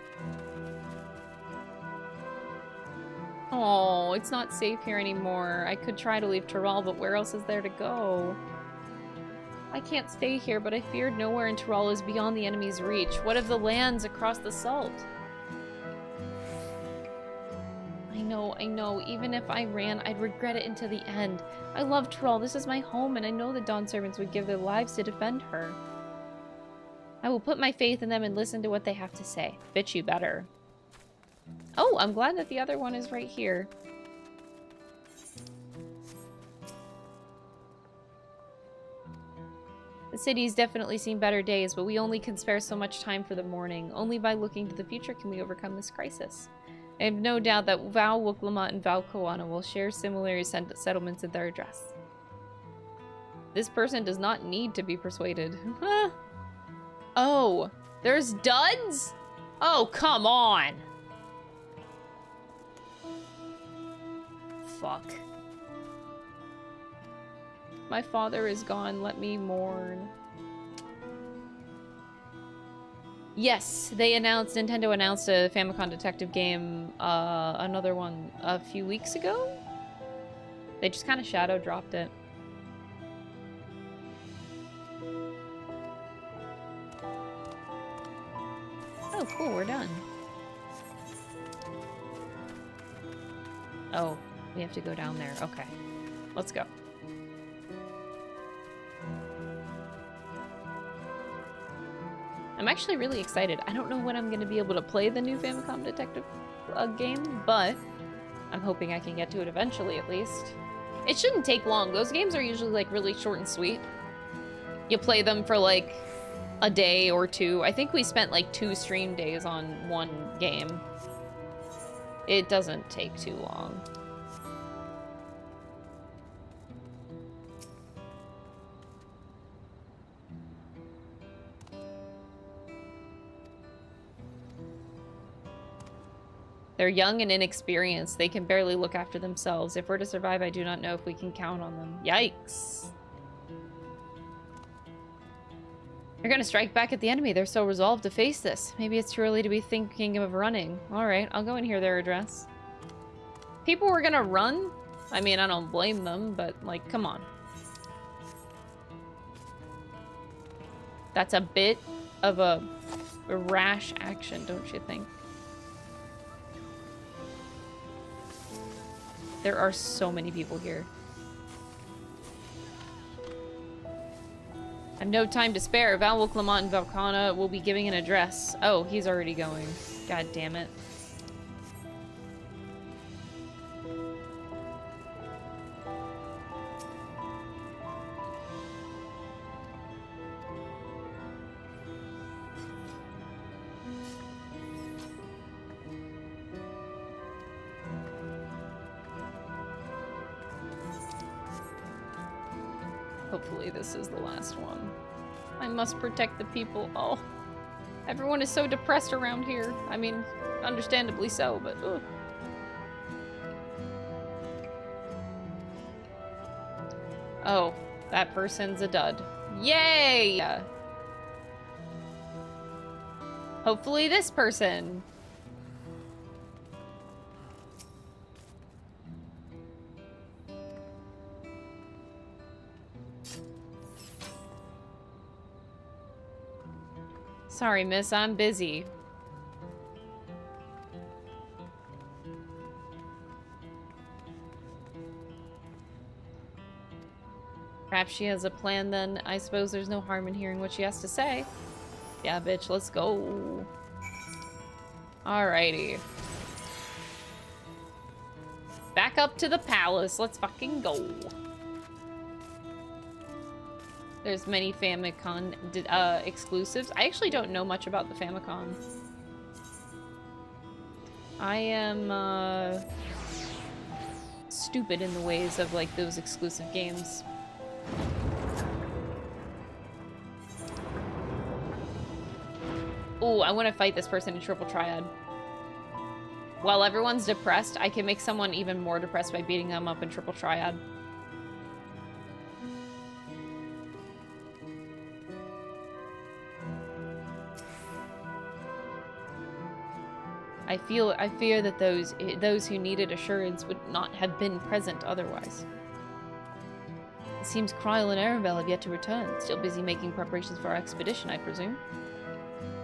A: Oh, it's not safe here anymore. I could try to leave Tyrol, but where else is there to go? I can't stay here, but I feared nowhere in Tyrol is beyond the enemy's reach. What of the lands across the Salt? I know. Even if I ran, I'd regret it until the end. I love Tyrol. This is my home, and I know the Dawn Servants would give their lives to defend her. I will put my faith in them and listen to what they have to say. Bitch, you better. Oh, I'm glad that the other one is right here. The city's definitely seen better days, but we only can spare so much time for the morning. Only by looking to the future can we overcome this crisis. I have no doubt that Val Wuklamat and Val Koana will share similar settlements in their address. This person does not need to be persuaded. Oh, there's duds? Oh, come on. Fuck. My father is gone, let me mourn. Yes, Nintendo announced a Famicom Detective game, another one, a few weeks ago? They just kind of shadow dropped it. Oh, cool, we're done. Oh, we have to go down there. Okay, let's go. I'm actually really excited. I don't know when I'm going to be able to play the new Famicom Detective game, but I'm hoping I can get to it eventually at least. It shouldn't take long. Those games are usually like really short and sweet. You play them for like a day or two. I think we spent like 2 stream days on one game. It doesn't take too long. They're young and inexperienced. They can barely look after themselves. If we're to survive, I do not know if we can count on them. Yikes. They're gonna strike back at the enemy. They're so resolved to face this. Maybe it's too early to be thinking of running. Alright, I'll go and hear their address. People were gonna run? I mean, I don't blame them, but, like, come on. That's a bit of a rash action, don't you think? There are so many people here. I have no time to spare. Val Wuklamat and Valkana will be giving an address. Oh, he's already going. God damn it. Hopefully this is the last one. I must protect the people. Oh, everyone is so depressed around here. I mean, understandably so, but ugh. Oh, that person's a dud. Yay! Hopefully this person. Sorry, miss, I'm busy. Perhaps she has a plan then. I suppose there's no harm in hearing what she has to say. Yeah, bitch, let's go. Alrighty. Back up to the palace. Let's fucking go. There's many Famicom exclusives. I actually don't know much about the Famicom. I am stupid in the ways of like those exclusive games. Oh, I want to fight this person in Triple Triad. While everyone's depressed, I can make someone even more depressed by beating them up in Triple Triad. I fear that those who needed assurance would not have been present otherwise. It seems Kryl and Arabelle have yet to return. Still busy making preparations for our expedition, I presume.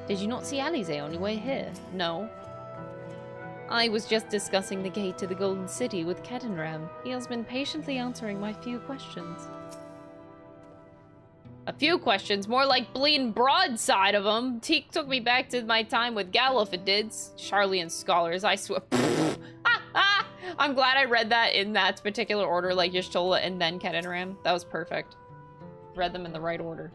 A: Did you not see Alize on your way here? No. I was just discussing the gate to the Golden City with Ketenram. He has been patiently answering my few questions. A few questions? More like bleeding broadside of them. Teak took me back to my time with Galuf, it did. Charlian scholars, I swear. I'm glad I read that in that particular order, like Y'shtola and then Ketenram. That was perfect. Read them in the right order.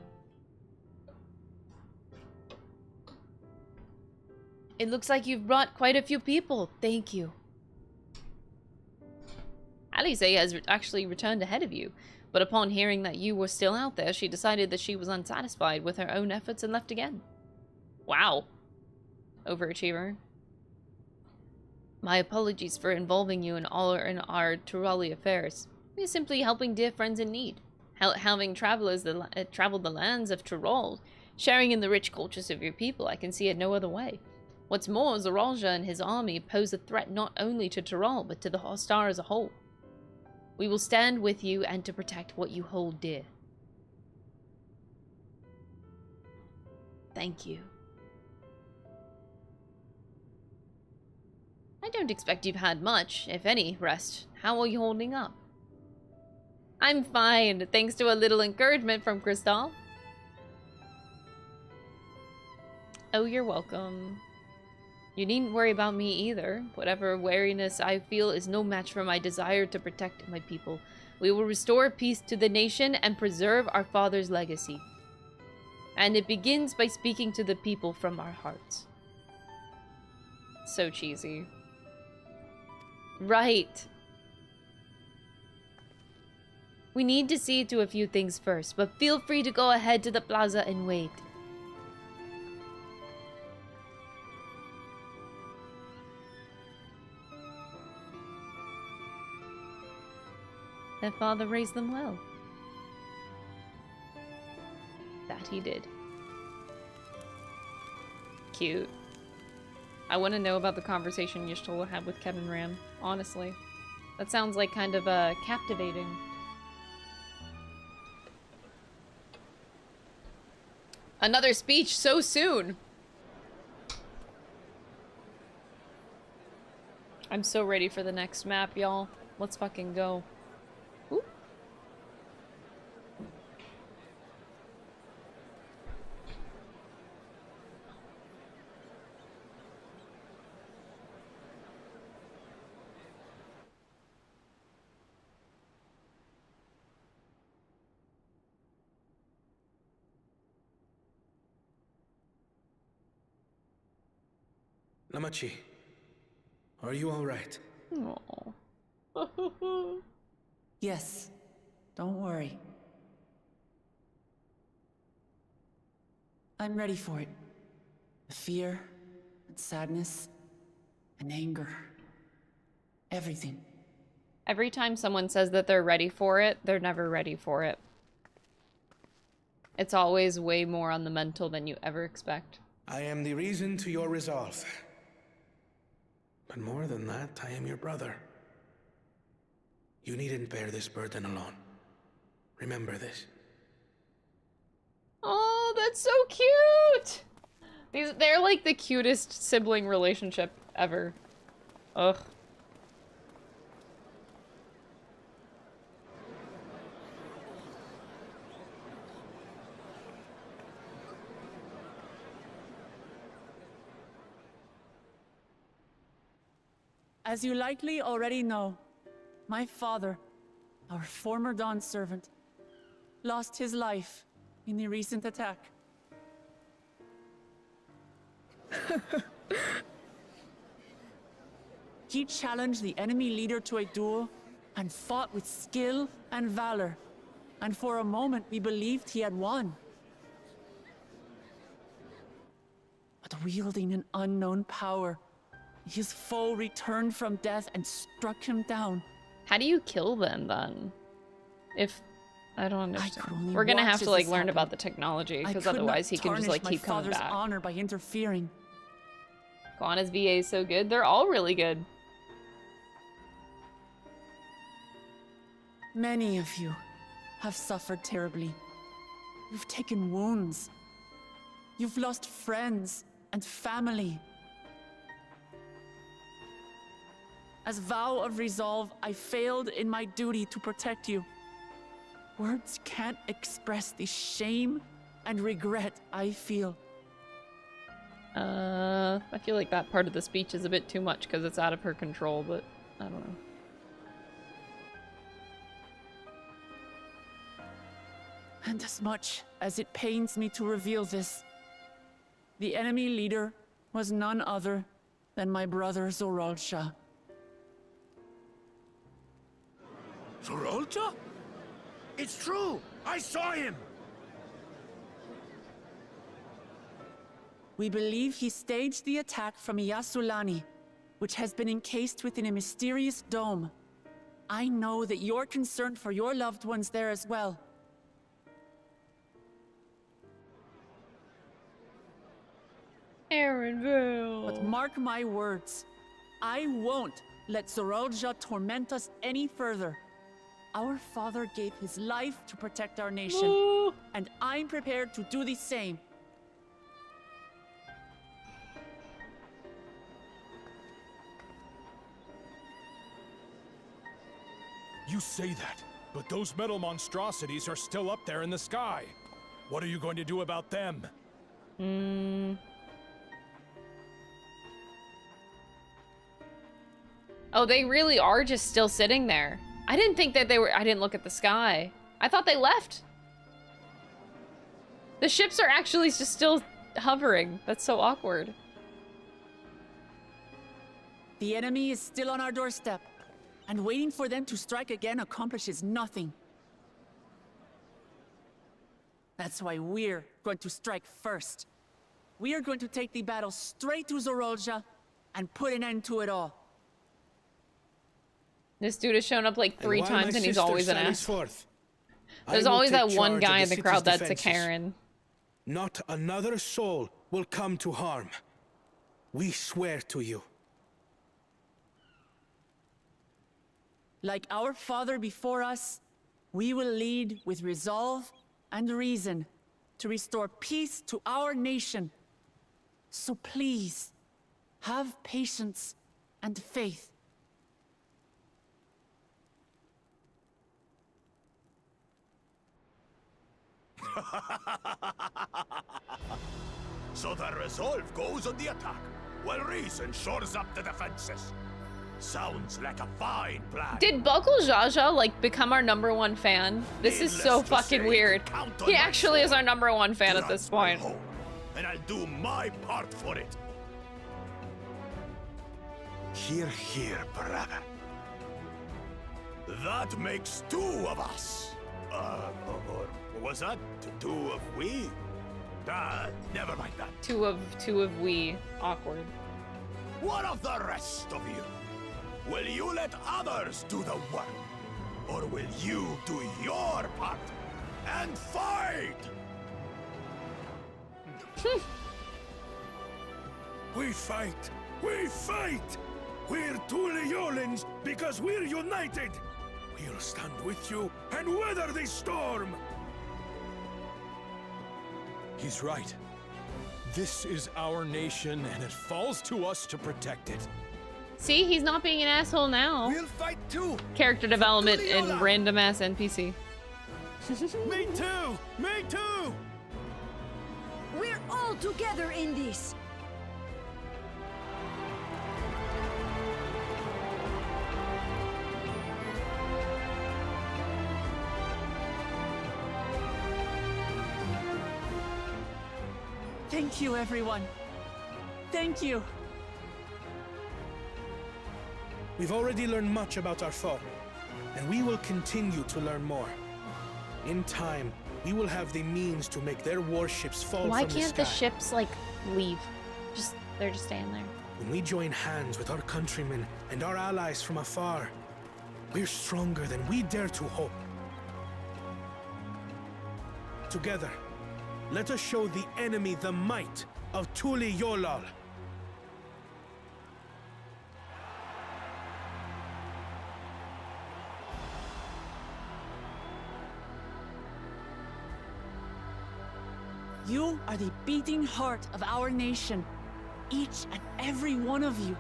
A: It looks like you've brought quite a few people. Thank you. Alize has actually returned ahead of you, but upon hearing that you were still out there, she decided that she was unsatisfied with her own efforts and left again. Wow. Overachiever. My apologies for involving you in our Turali affairs. We are simply helping dear friends in need. Having traveled the lands of Tyrol, sharing in the rich cultures of your people, I can see it no other way. What's more, Zaralja and his army pose a threat not only to Tyrol, but to the Hostar as a whole. We will stand with you and to protect what you hold dear. Thank you. I don't expect you've had much, if any, rest. How are you holding up? I'm fine, thanks to a little encouragement from Crystal. Oh, you're welcome. You needn't worry about me either. Whatever wariness I feel is no match for my desire to protect my people. We will restore peace to the nation and preserve our father's legacy. And it begins by speaking to the people from our hearts. So cheesy. Right. We need to see to a few things first, but feel free to go ahead to the plaza and wait. Their father raised them well. That he did. Cute. I want to know about the conversation Y'shtola had with Kevin Ram, honestly. That sounds like kind of captivating. Another speech so soon! I'm so ready for the next map, y'all. Let's fucking go. Ooh.
H: Namachi, are you all right?
A: Oh.
F: Yes, don't worry. I'm ready for it. The fear, and sadness, and anger. Everything.
A: Every time someone says that they're ready for it, they're never ready for it. It's always way more on the mental than you ever expect.
H: I am the reason to your resolve. But more than that, I am your brother. You needn't bear this burden alone. Remember this.
A: Oh, that's so cute! They're like the cutest sibling relationship ever. Ugh.
F: As you likely already know, my father, our former Dawn servant, lost his life in the recent attack. He challenged the enemy leader to a duel and fought with skill and valor, and for a moment we believed he had won. But wielding an unknown power, his foe returned from death and struck him down.
A: How do you kill them then? If I don't understand. We're gonna have to like learn about the technology because otherwise he can just like keep coming back.
F: Honor by interfering.
A: Guana's VA is so good. They're all really good.
F: Many of you have suffered terribly. You've taken wounds. You've lost friends and family. As vow of resolve, I failed in my duty to protect you. Words can't express the shame and regret I feel.
A: I feel like that part of the speech is a bit too much because it's out of her control, but I don't know.
F: And as much as it pains me to reveal this, the enemy leader was none other than my brother Zoralsha.
E: Zoralsha? It's true! I saw him!
F: We believe he staged the attack from Yasulani, which has been encased within a mysterious dome. I know that you're concerned for your loved ones there as well.
A: Aaronville.
F: But mark my words, I won't let Zoralsha torment us any further. Our father gave his life to protect our nation, and I'm prepared to do the same.
H: You say that, but those metal monstrosities are still up there in the sky. What are you going to do about them?
A: Oh, they really are just still sitting there. I didn't think that they were... I didn't look at the sky. I thought they left. The ships are actually just still hovering. That's so awkward.
F: The enemy is still on our doorstep, and waiting for them to strike again accomplishes nothing. That's why we're going to strike first. We are going to take the battle straight to Zoralsha and put an end to it all.
A: This dude has shown up like 3 times and he's always an ass. There's
H: I will
A: always that
H: take
A: one
H: charge
A: guy
H: of
A: in the
H: the
A: crowd
H: city's
A: that's a
H: defenses.
A: Karen.
H: Not another soul will come to harm. We swear to you.
F: Like our father before us, we will lead with resolve and reason to restore peace to our nation. So please, have patience and faith.
E: So the resolve goes on the attack, while reason shores up the defenses. Sounds like a fine plan.
A: Did Buckle Jaja like become our #1 fan? This is so fucking weird. He actually is our #1 fan at this point.
E: And I'll do my part for it.
D: Hear, hear, brother.
E: That makes 2 of us. Or was that 2 of we? Never mind that.
A: Two of we. Awkward.
E: What of the rest of you? Will you let others do the work? Or will you do your part and fight?
H: We fight! We fight! We're Tuliolans because we're united! We'll stand with you and weather this storm!
O: He's right.
H: This is our nation, and it falls to us to protect it.
A: See, he's not being an asshole now.
E: We'll fight too.
A: Character development in random ass NPC.
E: Me too! Me too!
O: We're all together in this.
F: Thank you, everyone. Thank you.
H: We've already learned much about our foe, and we will continue to learn more. In time, we will have the means to make their warships fall
A: Why
H: from the
A: can't
H: sky.
A: the ships, like, leave? They're just staying there.
H: When we join hands with our countrymen and our allies from afar, we're stronger than we dare to hope. Together, let us show the enemy the might of Tuli Yolal.
F: You are the beating heart of our nation. Each and every one of you.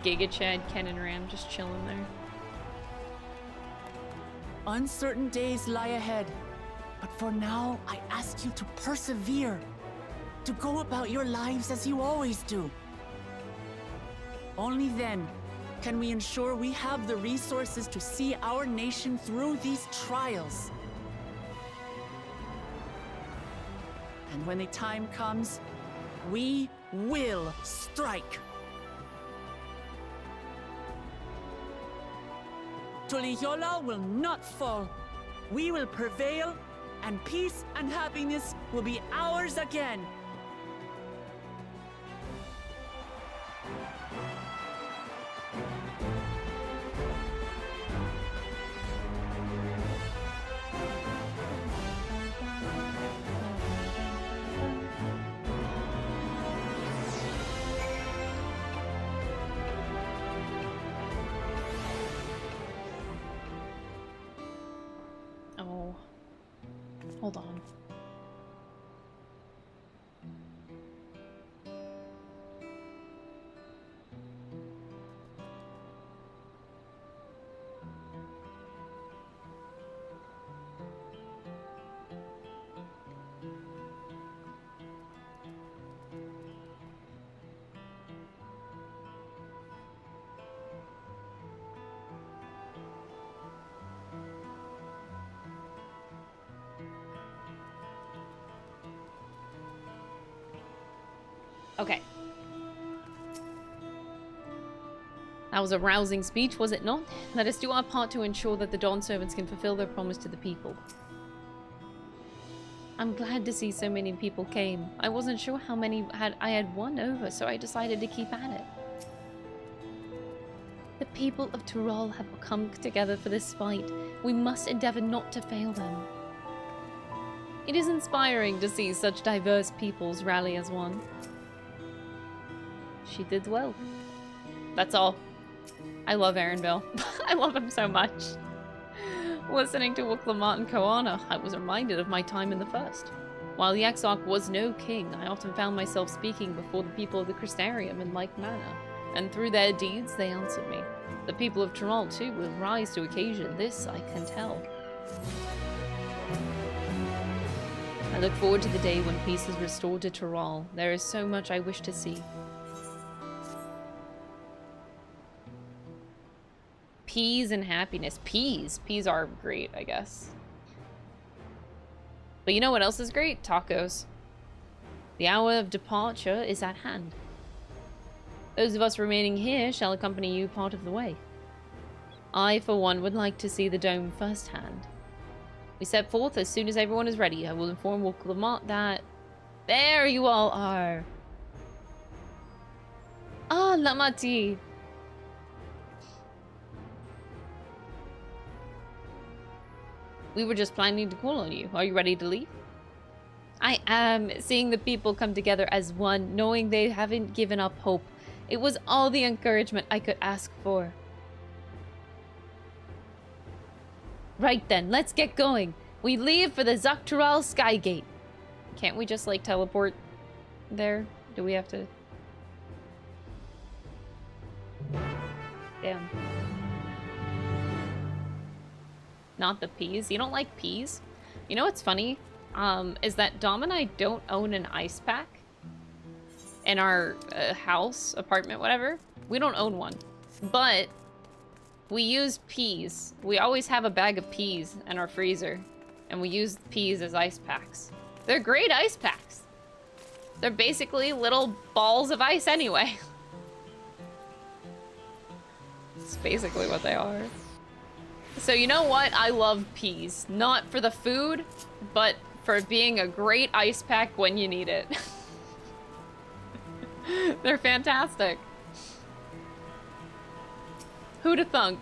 A: Giga Chad, Ken and Ram just chilling there.
F: Uncertain days lie ahead, but for now, I ask you to persevere, to go about your lives as you always do. Only then can we ensure we have the resources to see our nation through these trials. And when the time comes, we will strike. Tuliyola will not fall. We will prevail, and peace and happiness will be ours again.
A: Oh. Hold on. Okay. That was a rousing speech, was it not? Let us do our part to ensure that the Dawn servants can fulfill their promise to the people. I'm glad to see so many people came. I wasn't sure how many I had won over, so I decided to keep at it. The people of Tyrol have come together for this fight. We must endeavor not to fail them. It is inspiring to see such diverse peoples rally as one. She did well. That's all. I love Aaronville. I love him so much. Listening to Wuklamot and Koana, I was reminded of my time in the First. While the Exarch was no king, I often found myself speaking before the people of the Crystarium in like manner, and through their deeds they answered me. The people of Tyrol, too, will rise to occasion, this I can tell. I look forward to the day when peace is restored to Tyrol. There is so much I wish to see. Peas and happiness. Peas. Peas are great, I guess. But you know what else is great? Tacos. The hour of departure is at hand. Those of us remaining here shall accompany you part of the way. I, for one, would like to see the dome firsthand. We set forth as soon as everyone is ready. I will inform Wuklamot that... There you all are! Ah, Lamati! We were just planning to call on you. Are you ready to leave? I am. Seeing the people come together as one, knowing they haven't given up hope. It was all the encouragement I could ask for. Right then, let's get going. We leave for the Dawntrail Skygate. Can't we just, like, teleport there? Do we have to... Damn. Not the peas. You don't like peas? You know what's funny? Is that Dom and I don't own an ice pack in our house, apartment, whatever. We don't own one. But we use peas. We always have a bag of peas in our freezer. And we use peas as ice packs. They're great ice packs. They're basically little balls of ice anyway. It's basically what they are. So you know what? I love peas. Not for the food, but for being a great ice pack when you need it. They're fantastic. Who'da thunk?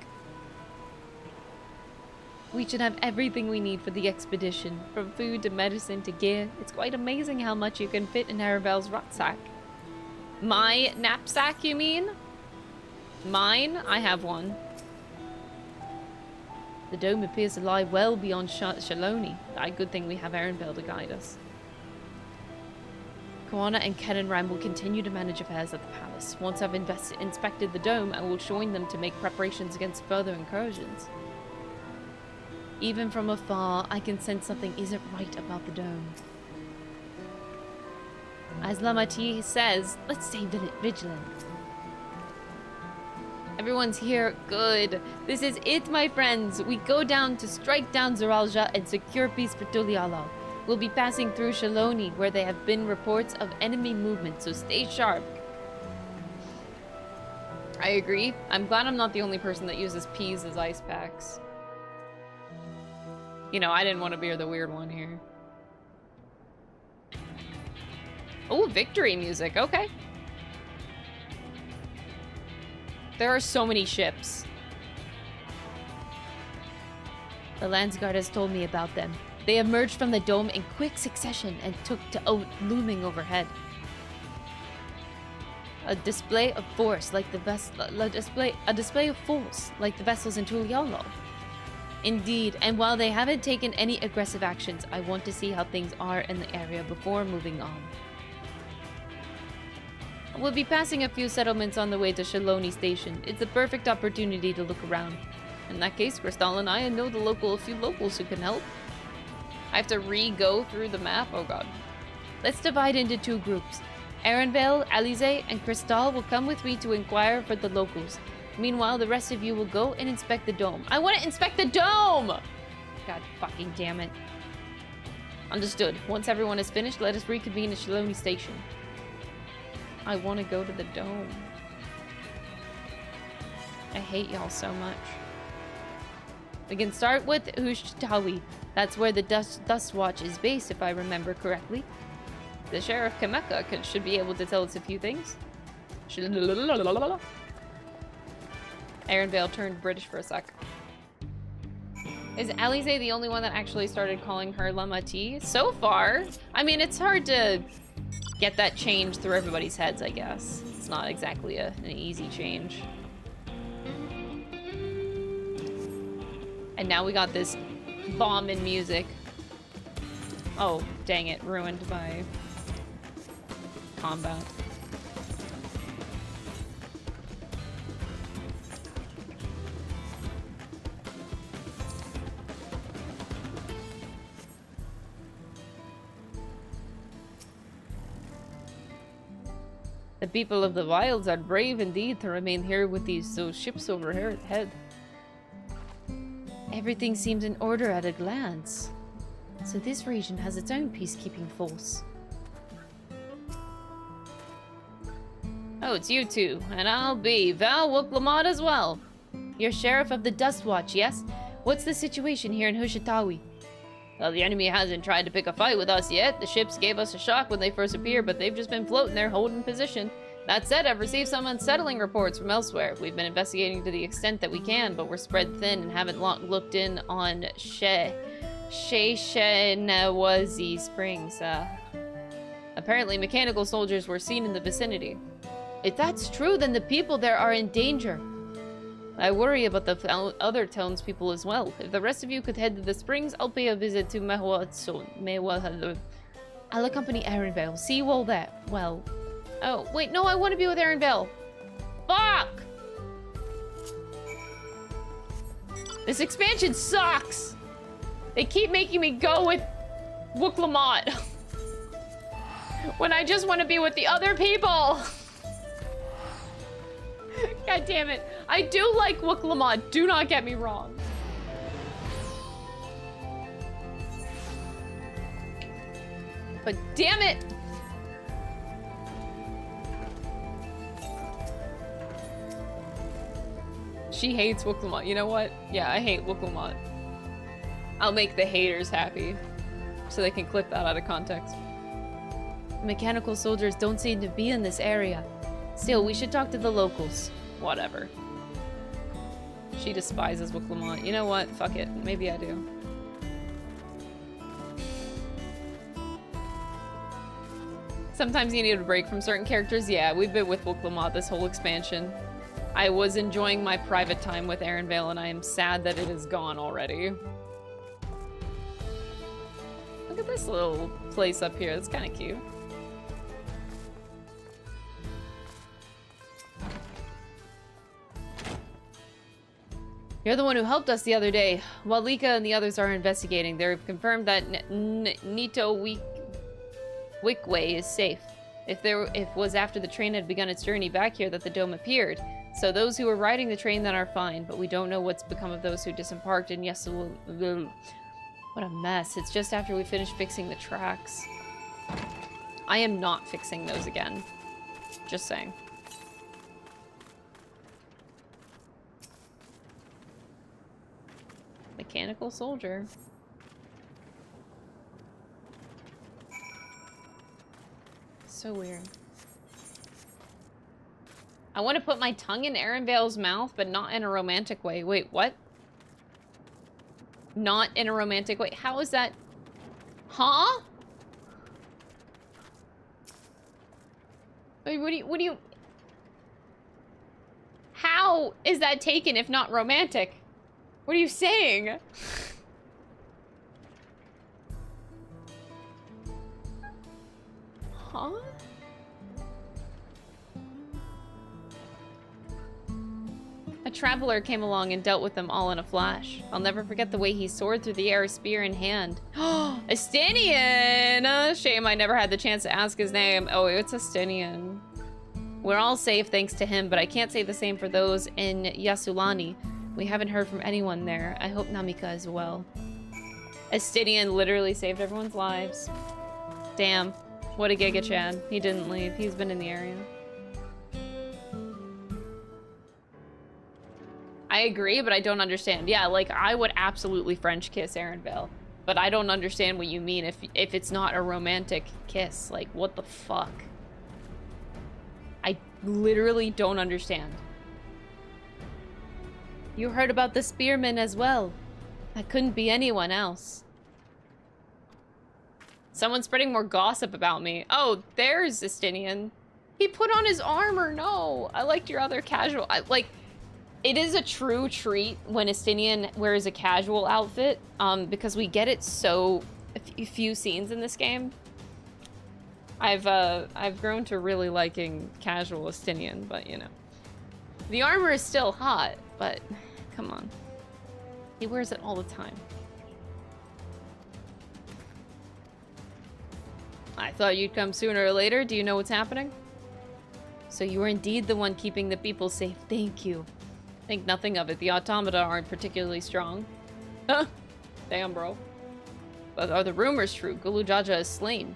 A: We should have everything we need for the expedition, from food to medicine to gear. It's quite amazing how much you can fit in Aravel's rucksack. My knapsack, you mean? Mine? I have one. The dome appears to lie well beyond Shaloni. A good thing we have Erenvale to guide us. Koana and Kenenram will continue to manage affairs at the palace. Once I've inspected the dome, I will join them to make preparations against further incursions. Even from afar, I can sense something isn't right about the dome. As Lamati says, let's stay vigilant. Everyone's here. Good. This is it, my friends. We go down to strike down Zoralja and secure peace for Tuliala. We'll be passing through Shaloni, where there have been reports of enemy movement, so stay sharp. I agree. I'm glad I'm not the only person that uses peas as ice packs. You know, I didn't want to be the weird one here. Oh, victory music. Okay. There are so many ships. The Landsguard has told me about them. They emerged from the dome in quick succession and took to oath looming overhead. A display of force like the vessels in Tulialo. Indeed, and while they haven't taken any aggressive actions, I want to see how things are in the area before moving on. We'll be passing a few settlements on the way to Shaloni Station. It's a perfect opportunity to look around. In that case, Crystal and I know a few locals who can help. I have to re-go through the map? Oh god. Let's divide into two groups. Erenvale, Alize, and Crystal will come with me to inquire for the locals. Meanwhile, the rest of you will go and inspect the dome. I want to inspect the dome! God fucking damn it. Understood. Once everyone is finished, let us reconvene at Shaloni Station. I want to go to the dome. I hate y'all so much. We can start with Ushtawi. That's where the Dust Watch is based, if I remember correctly. The Sheriff Kameka should be able to tell us a few things. Erenvale turned British for a sec. Is Alize the only one that actually started calling her Lamati? So far, I mean, it's hard to get that change through everybody's heads, I guess. It's not exactly an easy change. And now we got this bomb in music. Oh, dang it, ruined by combat. The people of the wilds are brave indeed to remain here with those ships overhead. Everything seems in order at a glance. So this region has its own peacekeeping force. Oh, it's you two, and I'll be Val Wuklamad as well. You're Sheriff of the Dust Watch, yes? What's the situation here in Hushatawi? Well, the enemy hasn't tried to pick a fight with us yet. The ships gave us a shock when they first appeared, but they've just been floating there holding position. That said, I've received some unsettling reports from elsewhere. We've been investigating to the extent that we can, but we're spread thin and haven't looked in on Shenawazi Springs. Apparently, mechanical soldiers were seen in the vicinity. If that's true, then the people there are in danger. I worry about the other townspeople as well. If the rest of you could head to the springs, I'll pay a visit to I'll accompany Aaronvale. See you all there. Well... Oh, wait, no, I want to be with Aaronvale. Fuck! This expansion sucks! They keep making me go with Wook-Lamont. When I just want to be with the other people. God damn it. I do like Wook-Lamont, do not get me wrong. But damn it! She hates Wook-Lamont. You know what? Yeah, I hate Wook-Lamont. I'll make the haters happy. So they can clip that out of context. Mechanical soldiers don't seem to be in this area. Still, we should talk to the locals. Whatever. She despises Wook-Lamont. You know what? Fuck it. Maybe I do. Sometimes you need a break from certain characters. Yeah, we've been with Wook-Lamont this whole expansion. I was enjoying my private time with Aaronvale, and I am sad that it is gone already. Look at this little place up here. It's kind of cute. You're the one who helped us the other day. While Lika and the others are investigating, they've confirmed that Nito Wickway is safe. It was after the train had begun its journey back here that the dome appeared. So those who were riding the train then are fine, but we don't know what's become of those who disembarked, and yes, what a mess. It's just after we finished fixing the tracks. I am not fixing those again. Just saying. Mechanical soldier. So weird. I want to put my tongue in Aaronvale's mouth, but not in a romantic way. Wait, what? Not in a romantic way? How is that? Huh? I mean, what do you... How is that taken if not romantic? What are you saying? Huh? A traveler came along and dealt with them all in a flash. I'll never forget the way he soared through the air, spear in hand. Estinian! Shame I never had the chance to ask his name. Oh, it's Estinian. We're all safe thanks to him, but I can't say the same for those in Yasulani. We haven't heard from anyone there. I hope Namika is well. Estinian literally saved everyone's lives. Damn. What a Giga Chad. He didn't leave. He's been in the area. I agree, but I don't understand. Yeah, like, I would absolutely French kiss Aaronvale. But I don't understand what you mean if it's not a romantic kiss. Like, what the fuck? I literally don't understand. You heard about the spearman as well. That couldn't be anyone else. Someone's spreading more gossip about me. Oh, there's Estinian. He put on his armor. No, I liked your other casual. It is a true treat when Estinian wears a casual outfit, because we get it so few scenes in this game. I've grown to really liking casual Estinian, but you know. The armor is still hot, but come on. He wears it all the time. I thought you'd come sooner or later. Do you know what's happening? So you were indeed the one keeping the people safe. Thank you. Think nothing of it. The automata aren't particularly strong. Huh? Damn, bro. But are the rumors true? Gulujaja is slain.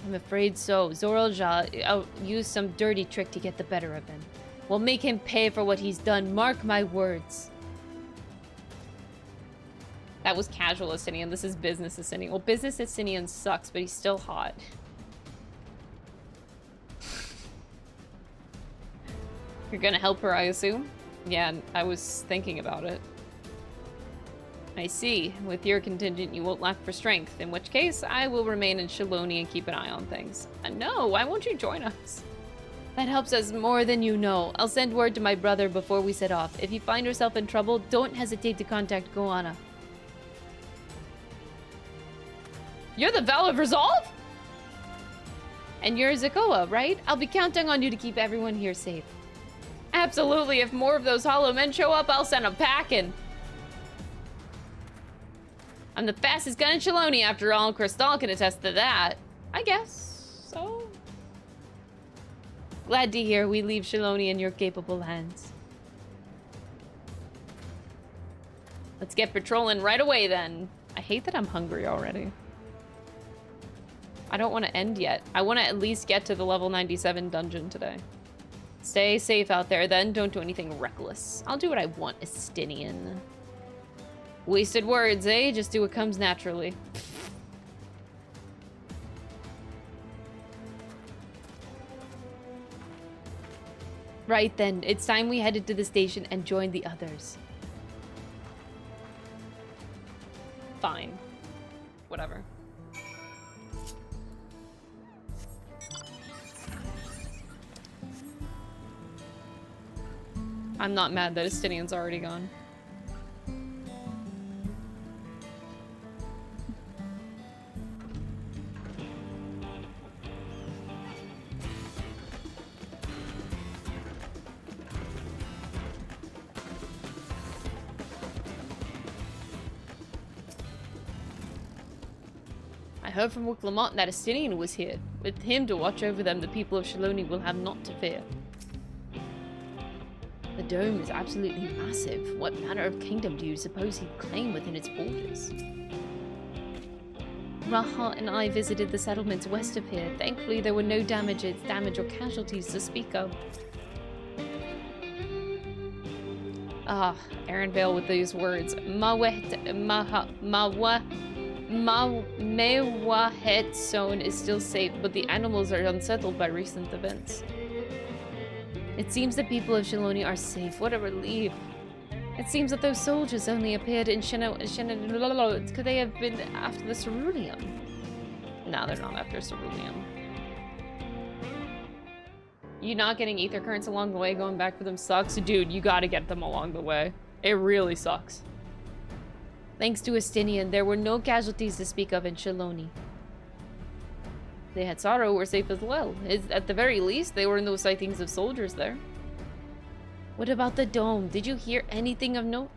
A: I'm afraid so. Zoralja used some dirty trick to get the better of him. We'll make him pay for what he's done. Mark my words. That was casual Estinian. This is business Estinian. Well, business Estinian sucks, but he's still hot. You're gonna help her, I assume? Yeah, I was thinking about it. I see. With your contingent, you won't lack for strength. In which case, I will remain in Shaloni and keep an eye on things. No, why won't you join us? That helps us more than you know. I'll send word to my brother before we set off. If you find yourself in trouble, don't hesitate to contact Goanna. You're the Vow of Resolve? And you're Zakoa, right? I'll be counting on you to keep everyone here safe. Absolutely. If more of those hollow men show up, I'll send them packing. I'm the fastest gun in Shaloni after all. Crystal can attest to that. I guess so. Glad to hear we leave Shaloni in your capable hands. Let's get patrolling right away then. I hate that I'm hungry already. I don't want to end yet. I want to at least get to the level 97 dungeon today. Stay safe out there then. Don't do anything reckless. I'll do what I want, Estinian. Wasted words, eh? Just do what comes naturally. Right then, it's time we headed to the station and joined the others. Fine. Whatever. I'm not mad that Estinian's already gone. I heard from Wuklamont that Estinian was here. With him to watch over them, the people of Shaloni will have naught to fear. The dome is absolutely massive. What manner of kingdom do you suppose he'd claim within its borders? Raha and I visited the settlements west of here. Thankfully, there were no damage or casualties to speak of. Ah, Aaron Vale with these words. Mewahet zone is still safe, but the animals are unsettled by recent events. It seems the people of Shaloni are safe. What a relief. It seems that those soldiers only appeared in Could they have been after the ceruleum? No, they're not after ceruleum. You not getting ether currents along the way going back for them sucks? Dude, you gotta get them along the way. It really sucks. Thanks to Estinian, there were no casualties to speak of in Shaloni. The Hetsaro were safe as well. At the very least, there were no sightings of soldiers there. What about the dome? Did you hear anything of note?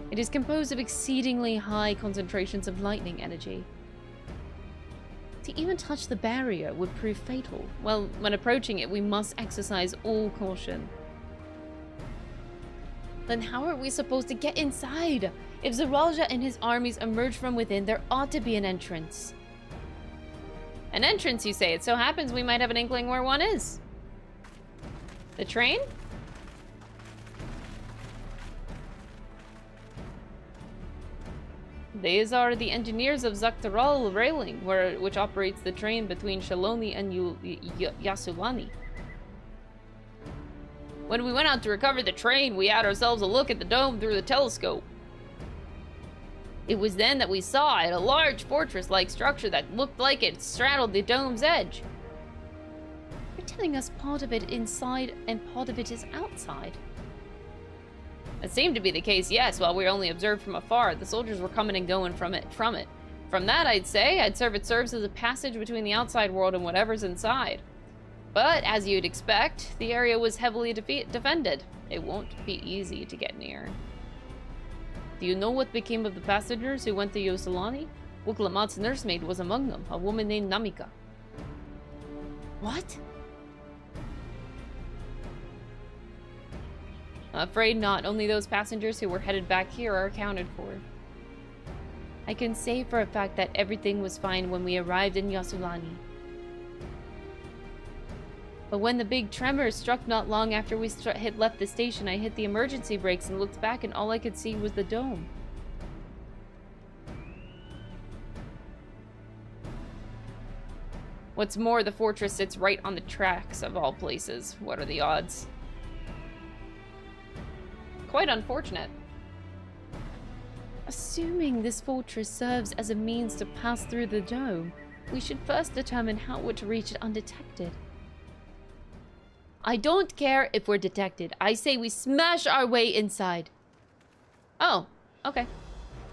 A: It is composed of exceedingly high concentrations of lightning energy. To even touch the barrier would prove fatal. Well, when approaching it, we must exercise all caution. Then how are we supposed to get inside? If Zaralja and his armies emerge from within, there ought to be an entrance. An entrance, you say? It so happens we might have an inkling where one is. The train? These are the engineers of Zaktaral Railing, which operates the train between Shaloni and Yasulani. When we went out to recover the train, we had ourselves a look at the dome through the telescope. It was then that we saw it, a large fortress-like structure that looked like it straddled the dome's edge. You're telling us part of it inside and part of it is outside? It seemed to be the case, yes, while we only observed from afar. The soldiers were coming and going from it. From that, I'd say, it serves as a passage between the outside world and whatever's inside. But, as you'd expect, the area was heavily defended. It won't be easy to get near. Do you know what became of the passengers who went to Yoselani? Wuklamat's nursemaid was among them, a woman named Namika. What? Afraid not. Only those passengers who were headed back here are accounted for. I can say for a fact that everything was fine when we arrived in Yasulani. But when the big tremor struck not long after we had left the station, I hit the emergency brakes and looked back, and all I could see was the dome. What's more, the fortress sits right on the tracks of all places. What are the odds? Quite unfortunate. Assuming this fortress serves as a means to pass through the dome, we should first determine how we're to reach it undetected. I don't care if we're detected. I say we smash our way inside. Oh, okay.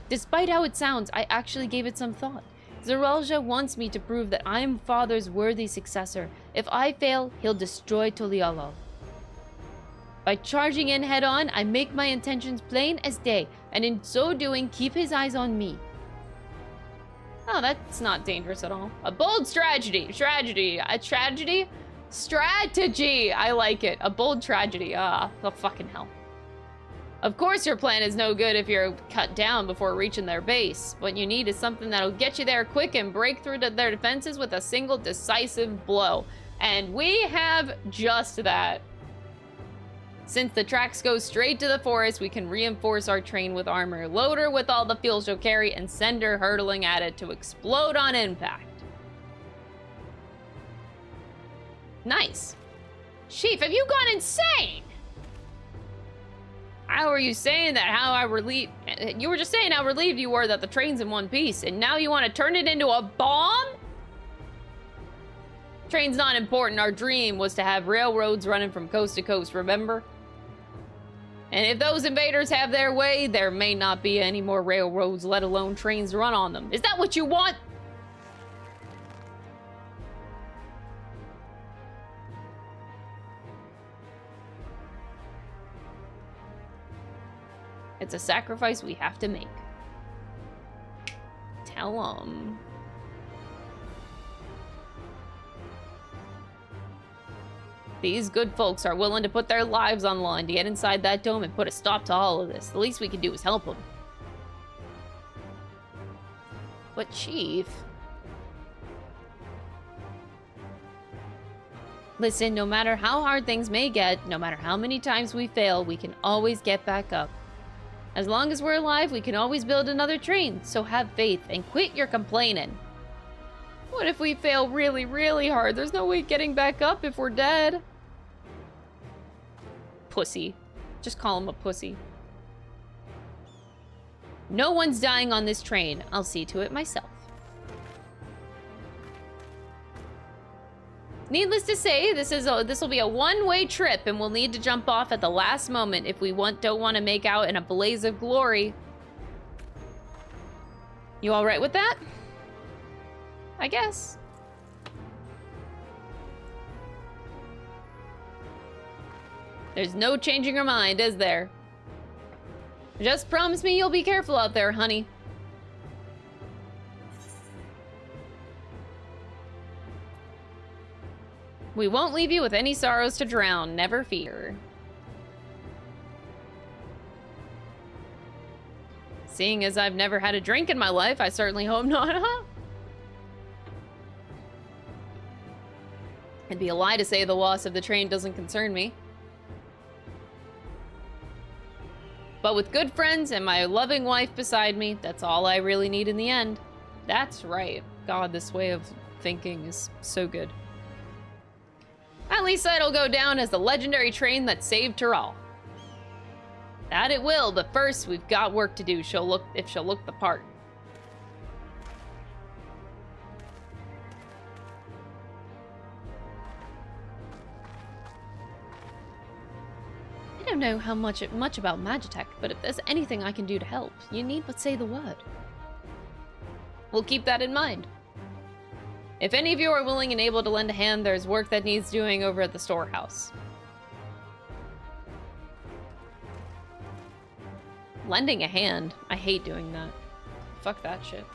A: Despite how it sounds, I actually gave it some thought. Zeralja wants me to prove that I am Father's worthy successor. If I fail, he'll destroy Tuliolo. By charging in head-on, I make my intentions plain as day, and in so doing, keep his eyes on me. Oh, that's not dangerous at all. A bold strategy. Strategy! I like it. A bold tragedy. Ah, the fucking hell. Of course your plan is no good if you're cut down before reaching their base. What you need is something that'll get you there quick and break through to their defenses with a single decisive blow. And we have just that. Since the tracks go straight to the forest, we can reinforce our train with armor, load her with all the fuel she'll carry, and send her hurtling at it to explode on impact. Nice. Chief, have you gone insane? How are you saying that? You were just saying how relieved you were that the train's in one piece, and now you want to turn it into a bomb? Train's not important. Our dream was to have railroads running from coast to coast, remember? And if those invaders have their way, there may not be any more railroads, let alone trains to run on them. Is that what you want? It's a sacrifice we have to make. Tell them. These good folks are willing to put their lives on the line to get inside that dome and put a stop to all of this. The least we can do is help them. But Chief... Listen, no matter how hard things may get, no matter how many times we fail, we can always get back up. As long as we're alive, we can always build another train. So have faith and quit your complaining. What if we fail really, really hard? There's no way getting back up if we're dead. Pussy. Just call him a pussy. No one's dying on this train. I'll see to it myself. Needless to say, this will be a one-way trip, and we'll need to jump off at the last moment if we don't want to make out in a blaze of glory. You all right with that? I guess. There's no changing your mind, is there? Just promise me you'll be careful out there, honey. We won't leave you with any sorrows to drown, never fear. Seeing as I've never had a drink in my life, I certainly hope not, huh? It'd be a lie to say the loss of the train doesn't concern me. But with good friends and my loving wife beside me, that's all I really need in the end. That's right. God, this way of thinking is so good. At least it'll go down as the legendary train that saved Tyrrell. That it will, but first we've got work to do. She'll look the part. I don't know how much about Magitech, but if there's anything I can do to help, you need but say the word. We'll keep that in mind. If any of you are willing and able to lend a hand, there's work that needs doing over at the storehouse. Lending a hand? I hate doing that. Fuck that shit.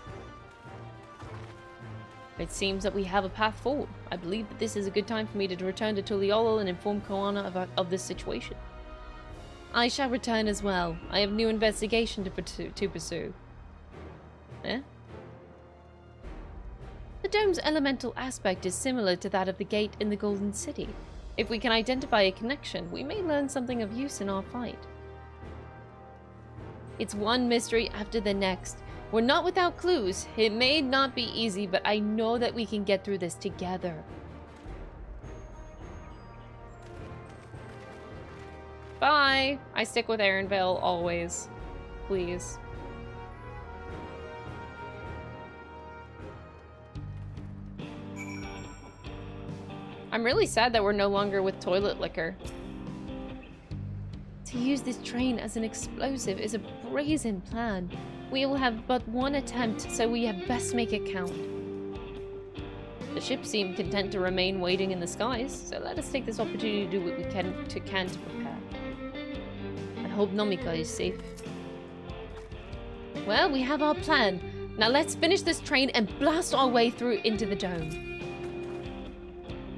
A: It seems that we have a path forward. I believe that this is a good time for me to return to Tuliolo and inform Koana of this situation. I shall return as well. I have new investigation to pursue. Eh? The dome's elemental aspect is similar to that of the gate in the Golden City. If we can identify a connection, we may learn something of use in our fight. It's one mystery after the next. We're not without clues. It may not be easy, but I know that we can get through this together. Bye! I stick with Aaronvale always. Please. I'm really sad that we're no longer with toilet liquor. To use this train as an explosive is a brazen plan. We will have but one attempt, so we had best make it count. The ship seemed content to remain waiting in the skies, so let us take this opportunity to do what we can to prepare. I hope Nomika is safe. Well, we have our plan. Now let's finish this train and blast our way through into the dome.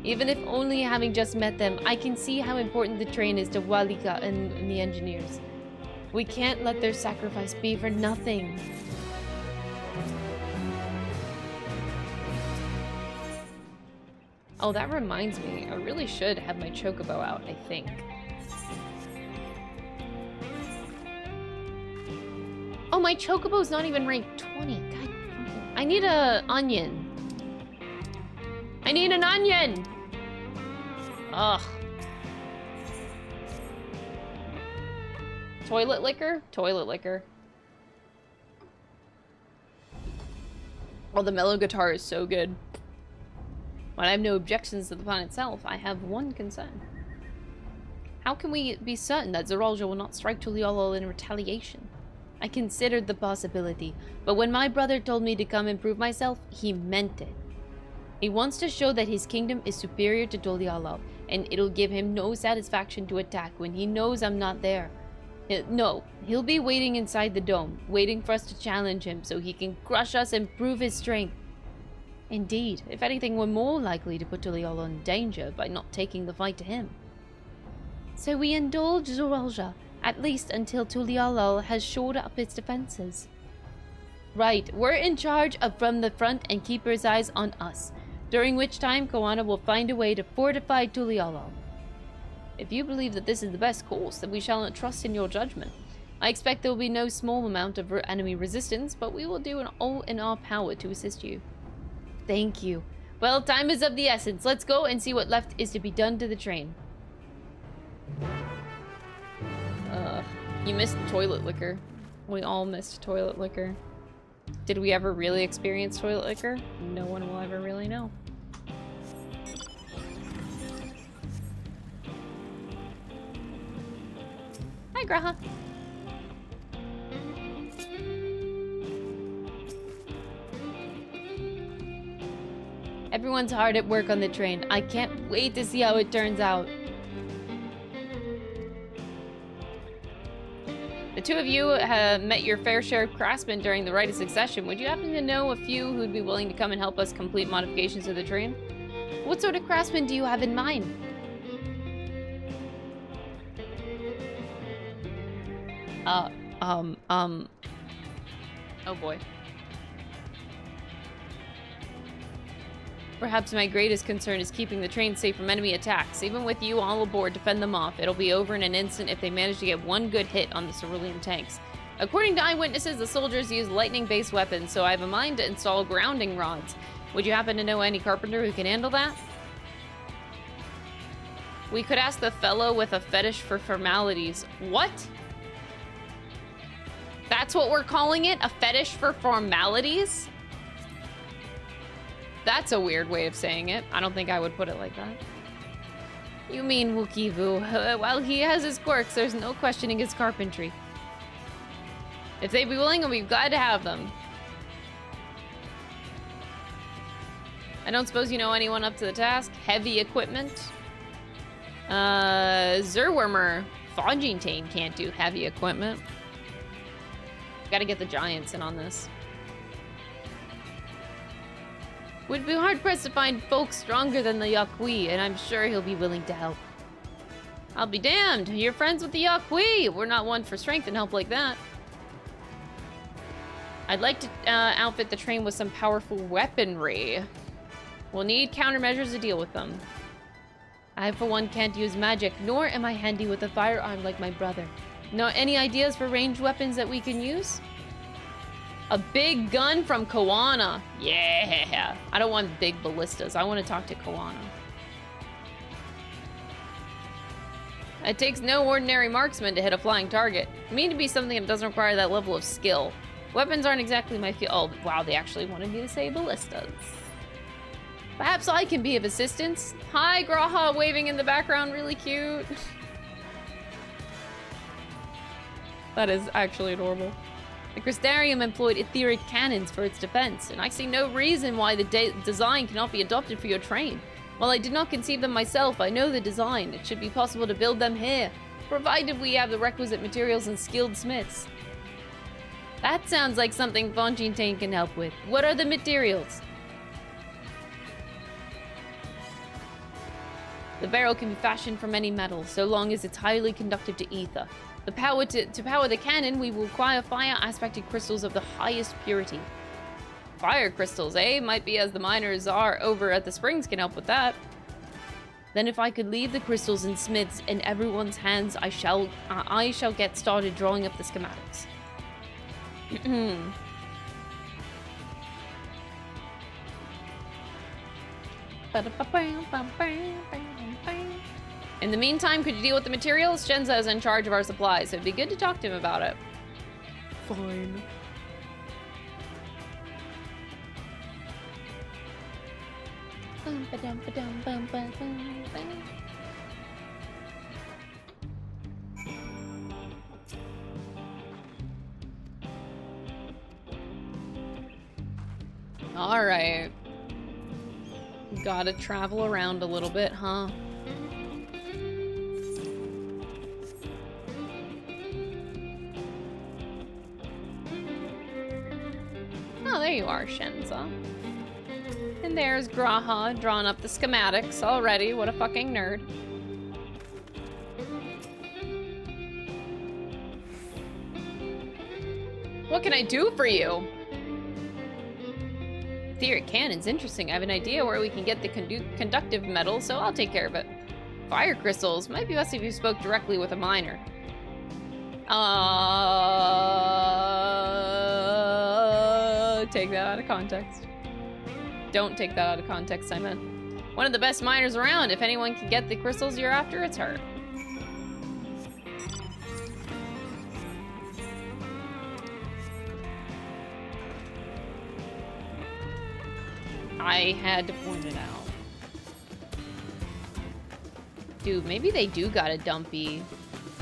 A: Even if only having just met them, I can see how important the train is to Walika and the engineers. We can't let their sacrifice be for nothing. Oh, that reminds me. I really should have my chocobo out, I think. Oh, my chocobo's not even ranked 20. God, I need a onion. I need an onion! Ugh. Toilet liquor? Toilet liquor. Oh, the mellow guitar is so good. While I have no objections to the plan itself, I have one concern. How can we be certain that Zoralja will not strike Tuliolo in retaliation? I considered the possibility, but when my brother told me to come and prove myself, he meant it. He wants to show that his kingdom is superior to Tuliolo, and it'll give him no satisfaction to attack when he knows I'm not there. No, he'll be waiting inside the dome, waiting for us to challenge him so he can crush us and prove his strength. Indeed, if anything, we're more likely to put Tuliolo in danger by not taking the fight to him. So we indulge Zoralja, at least until Tuliolo has shored up its defenses. Right, we're in charge of from the front and keep his eyes on us, during which time Koana will find a way to fortify Tuliolo. If you believe that this is the best course, then we shall not trust in your judgment. I expect there will be no small amount of enemy resistance, but we will do all in our power to assist you. Thank you. Well, time is of the essence. Let's go and see what left is to be done to the train. You missed toilet liquor. We all missed toilet liquor. Did we ever really experience toilet liquor? No one will ever really know. Hi, Graha. Everyone's hard at work on the train. I can't wait to see how it turns out. The two of you have met your fair share of craftsmen during the Rite of Succession. Would you happen to know a few who'd be willing to come and help us complete modifications of the train? What sort of craftsmen do you have in mind? Oh boy. Perhaps my greatest concern is keeping the train safe from enemy attacks. Even with you all aboard to fend them off, it'll be over in an instant if they manage to get one good hit on the cerulean tanks. According to eyewitnesses, the soldiers use lightning-based weapons, so I have a mind to install grounding rods. Would you happen to know any carpenter who can handle that? We could ask the fellow with a fetish for formalities. What? That's what we're calling it? A fetish for formalities? That's a weird way of saying it. I don't think I would put it like that. You mean Wookiee-Vu. While he has his quirks, there's no questioning his carpentry. If they'd be willing, I'd be glad to have them. I don't suppose you know anyone up to the task? Heavy equipment? Zerwormer. Fogingtane can't do heavy equipment. Gotta get the giants in on this. Would be hard-pressed to find folks stronger than the Yaqui, and I'm sure he'll be willing to help. I'll be damned! You're friends with the Yaqui! We're not one for strength and help like that. I'd like to outfit the train with some powerful weaponry. We'll need countermeasures to deal with them. I, for one, can't use magic, nor am I handy with a firearm like my brother. No, any ideas for ranged weapons that we can use? A big gun from Koana. Yeah. I don't want big ballistas. I want to talk to Koana. It takes no ordinary marksman to hit a flying target. I mean to be something that doesn't require that level of skill. Weapons aren't exactly my field. Oh, wow, they actually wanted me to say ballistas. Perhaps I can be of assistance. Hi, Graha, waving in the background, really cute. That is actually adorable. The Crystarium employed etheric cannons for its defense, and I see no reason why the design cannot be adopted for your train. While I did not conceive them myself, I know the design. It should be possible to build them here, provided we have the requisite materials and skilled smiths. That sounds like something Fontaine can help with. What are the materials? The barrel can be fashioned from any metal, so long as it's highly conductive to ether. To power the cannon, we will require fire-aspected crystals of the highest purity. Fire crystals, eh? Might be as the miners are over at the springs can help with that. Then if I could leave the crystals in smiths in everyone's hands, I shall get started drawing up the schematics. In the meantime, could you deal with the materials? Shenza is in charge of our supplies, so it'd be good to talk to him about it. Fine. All right. Gotta travel around a little bit, huh? Oh, there you are, Shenza. And there's Graha, drawing up the schematics already. What a fucking nerd. What can I do for you? Etheric cannon's interesting. I have an idea where we can get the conductive metal, so I'll take care of it. Fire crystals. Might be best if you spoke directly with a miner. Take that out of context. Don't take that out of context, I meant. One of the best miners around. If anyone can get the crystals you're after, it's her. I had to point it out. Dude, maybe they do got a dumpy.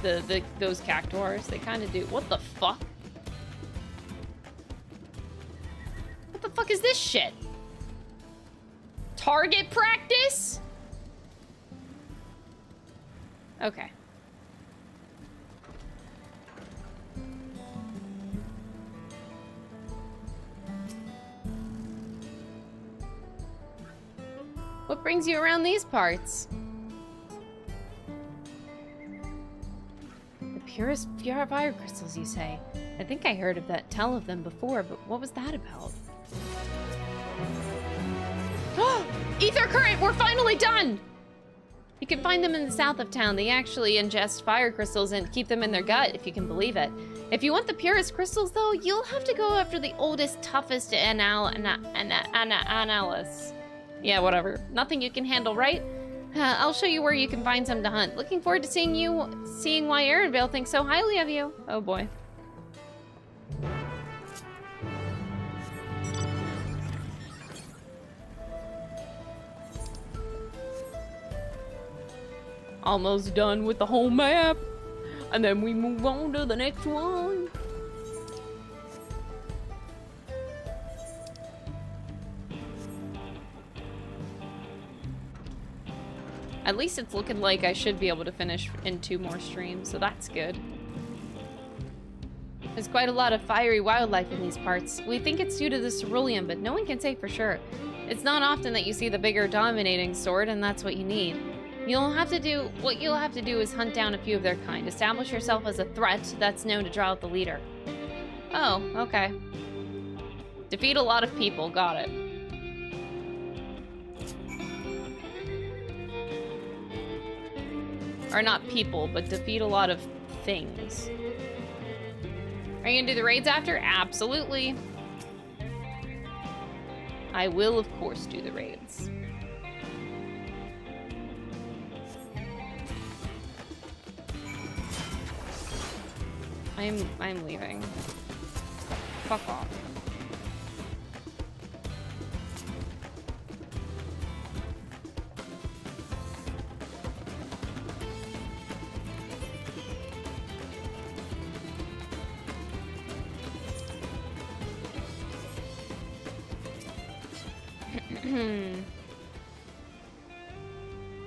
A: Those cactuars, they kind of do. What the fuck? What the fuck is this shit? Target practice? Okay. What brings you around these parts? The purest fire crystals, you say? I think I heard of that, tell of them before, but what was that about? Ether current! We're finally done! You can find them in the south of town. They actually ingest fire crystals and keep them in their gut, if you can believe it. If you want the purest crystals, though, you'll have to go after the oldest, toughest analysts. Yeah, whatever. Nothing you can handle, right? I'll show you where you can find some to hunt. Looking forward to seeing why Erenvale thinks so highly of you. Oh boy. Almost done with the whole map. And then we move on to the next one. At least it's looking like I should be able to finish in 2 more streams, so that's good. There's quite a lot of fiery wildlife in these parts. We think it's due to the ceruleum, but no one can say for sure. It's not often that you see the bigger dominating sword, and that's what you need. What you'll have to do is hunt down a few of their kind. Establish yourself as a threat that's known to draw out the leader. Oh, okay. Defeat a lot of people, got it. Or not people, but defeat a lot of things. Are you gonna do the raids after? Absolutely. I will, of course, do the raids. I'm leaving. Fuck off.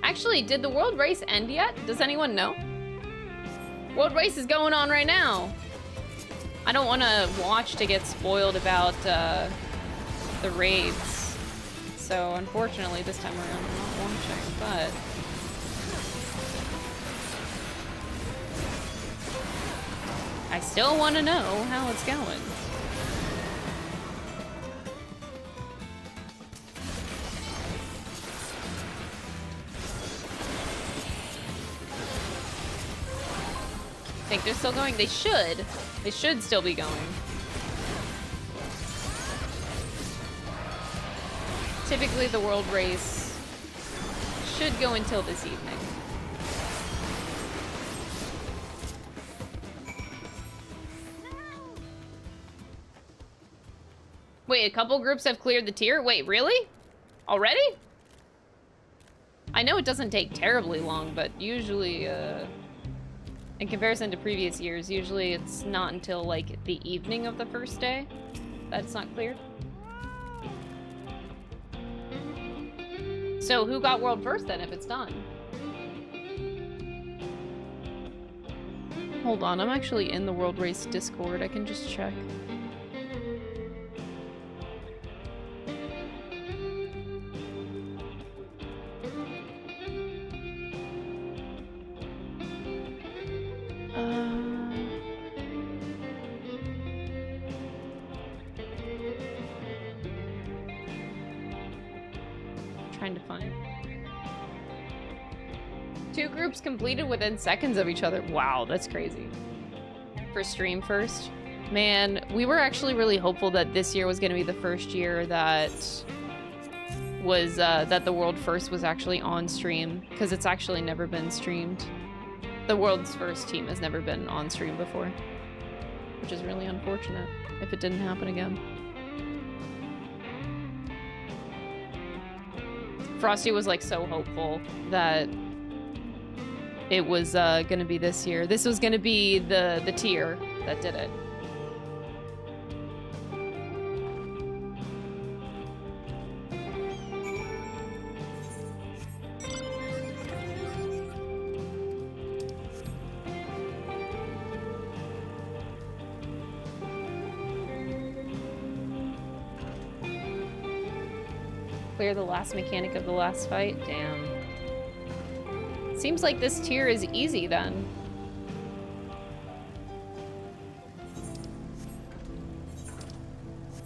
A: Actually, did the world race end yet? Does anyone know? World race is going on right now. I don't want to watch to get spoiled about the raids. So unfortunately, this time around, I'm not watching, but... I still want to know how it's going. Think they're still going? They should. They should still be going. Typically, the world race should go until this evening. Wait, a couple groups have cleared the tier? Wait, really? Already? I know it doesn't take terribly long, but usually, in comparison to previous years, usually it's not until, like, the evening of the first day that it's not cleared. So who got world first then, if it's done? Hold on, I'm actually in the World Race Discord. I can just check. Trying to find. 2 groups completed within seconds of each other. Wow, that's crazy. For stream first. Man, we were actually really hopeful that this year was going to be the first year that was that the world first was actually on stream, because it's actually never been streamed. The world's first team has never been on stream before, which is really unfortunate if it didn't happen again. Frosty was like so hopeful that it was gonna be this year. This was gonna be the tier that did it. Clear the last mechanic of the last fight? Damn. Seems like this tier is easy then.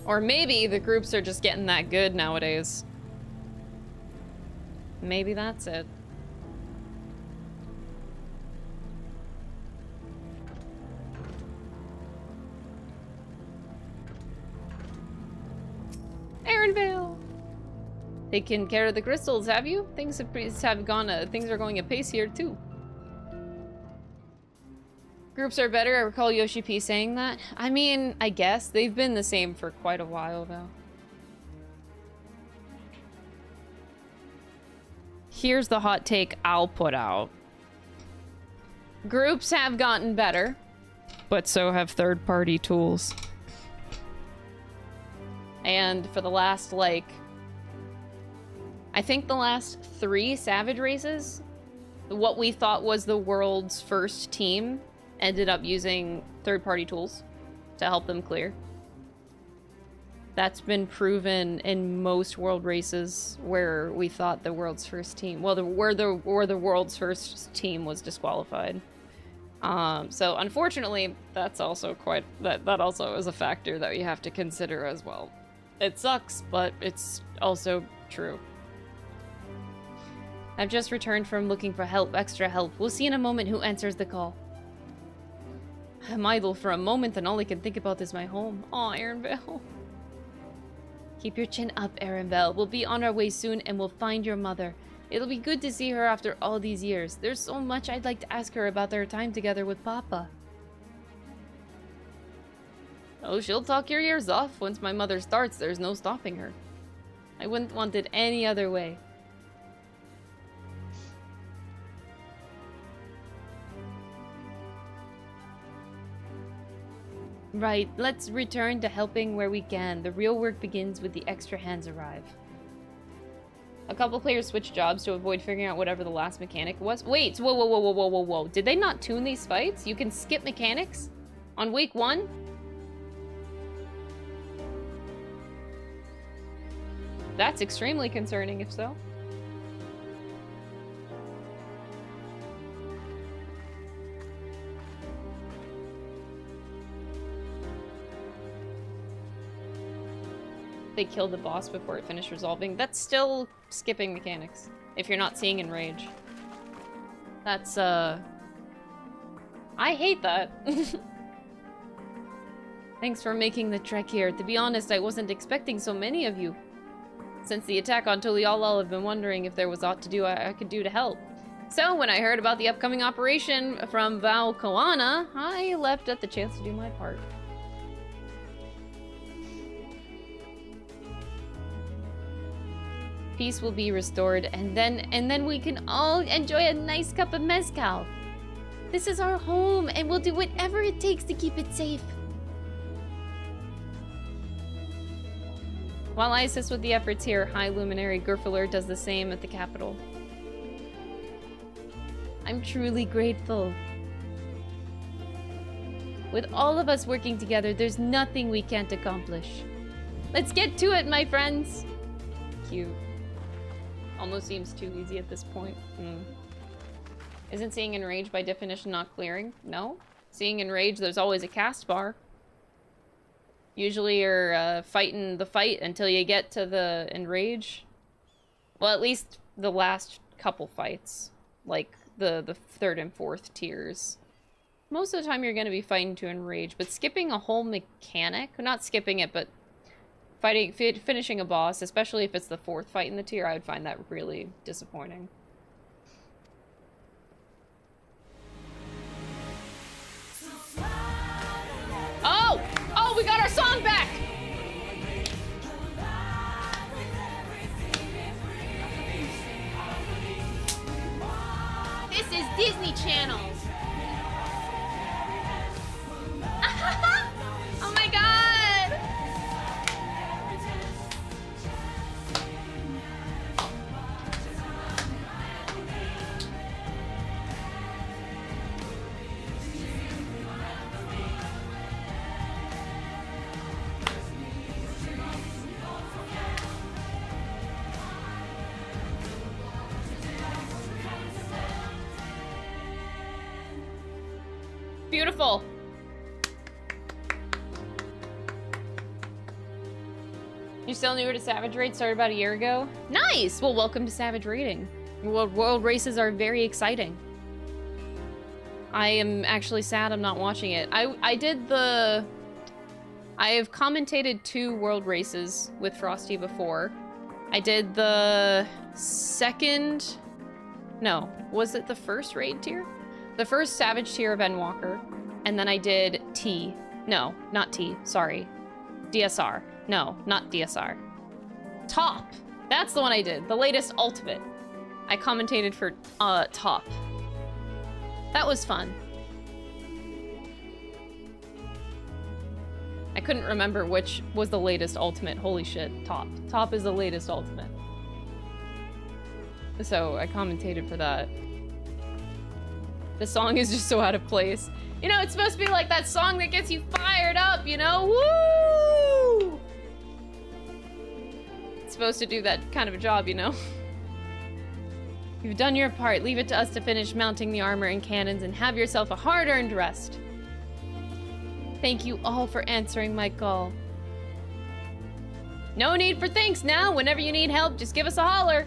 A: Or maybe the groups are just getting that good nowadays. Maybe that's it. Aaronvale! Taken care of the crystals, have you? Things have gone. Things are going apace here too. Groups are better. I recall Yoshi P saying that. I mean, I guess they've been the same for quite a while though. Here's the hot take I'll put out. Groups have gotten better, but so have third-party tools. And for the last, like, I think the last 3 Savage races, what we thought was the world's first team ended up using third-party tools to help them clear. That's been proven in most world races where we thought the world's first team, well, where the world's first team was disqualified. So unfortunately, that's also that also is a factor that you have to consider as well. It sucks, but it's also true. I've just returned from looking for help, extra help. We'll see in a moment who answers the call. I'm idle for a moment and all I can think about is my home. Aw, Aaronvale. Keep your chin up, Aaronvale. We'll be on our way soon and we'll find your mother. It'll be good to see her after all these years. There's so much I'd like to ask her about their time together with Papa. Oh, she'll talk your ears off. Once my mother starts, there's no stopping her. I wouldn't want it any other way. Right, let's return to helping where we can. The real work begins with the extra hands arrive. A couple players switched jobs to avoid figuring out whatever the last mechanic was. Wait, whoa, whoa, whoa, whoa, whoa, whoa, whoa. Did they not tune these fights? You can skip mechanics on week 1? That's extremely concerning, if so. They killed the boss before it finished resolving. That's still skipping mechanics, if you're not seeing Enrage. That's, I hate that. Thanks for making the trek here. To be honest, I wasn't expecting so many of you. Since the attack on Tuliala, I've been wondering if there was aught to do I could do to help. So, when I heard about the upcoming operation from Val Koana, I leapt at the chance to do my part. Peace will be restored, and then we can all enjoy a nice cup of mezcal. This is our home, and we'll do whatever it takes to keep it safe. While I assist with the efforts here, High Luminary Gurfaler does the same at the capital. I'm truly grateful. With all of us working together, there's nothing we can't accomplish. Let's get to it, my friends! Cute. Almost seems too easy at this point. Isn't seeing Enrage by definition not clearing? No. Seeing Enrage, there's always a cast bar. Usually you're fighting the fight until you get to the Enrage. Well, at least the last couple fights. Like the 3rd and 4th tiers. Most of the time you're going to be fighting to Enrage, but skipping a whole mechanic, not skipping it, but finishing a boss, especially if it's the 4th fight in the tier, I would find that really disappointing. Oh! Oh, we got our song back! This is Disney Channel. Oh my god! Beautiful. You're still newer to Savage Raid, started about a year ago? Nice! Well, welcome to Savage Raiding. World races are very exciting. I am actually sad I'm not watching it. I have commentated 2 world races with Frosty before. I did the second... No, was it the first raid tier? The first Savage tier of Endwalker, and then I did T. No, not T, sorry. DSR. No, not DSR. Top! That's the one I did, the latest Ultimate. I commentated for, Top. That was fun. I couldn't remember which was the latest Ultimate. Holy shit, Top. Top is the latest Ultimate. So, I commentated for that. The song is just so out of place. You know, it's supposed to be like that song that gets you fired up, you know? Woo! It's supposed to do that kind of a job, you know? You've done your part. Leave it to us to finish mounting the armor and cannons and have yourself a hard-earned rest. Thank you all for answering my call. No need for thanks now. Whenever you need help, just give us a holler.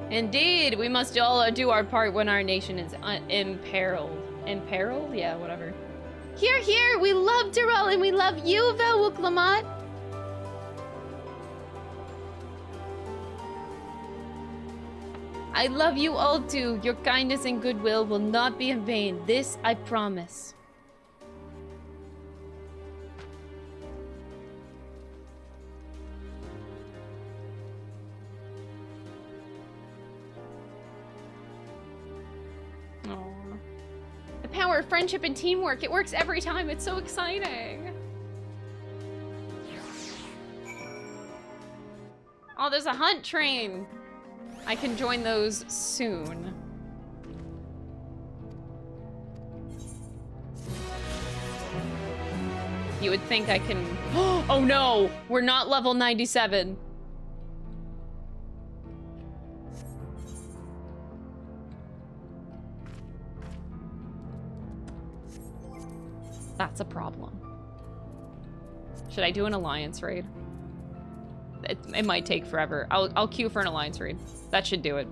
A: Indeed, we must all do our part when our nation is imperiled. Imperiled? Yeah, whatever. Here, here! We love Tyrell and we love you, Velwook Lamont! I love you all too. Your kindness and goodwill will not be in vain. This I promise. The power of friendship and teamwork. It works every time. It's so exciting. Oh, there's a hunt train. I can join those soon. You would think I can... Oh no! We're not level 97. That's a problem. Should I do an alliance raid? It might take forever. I'll queue for an alliance raid. That should do it.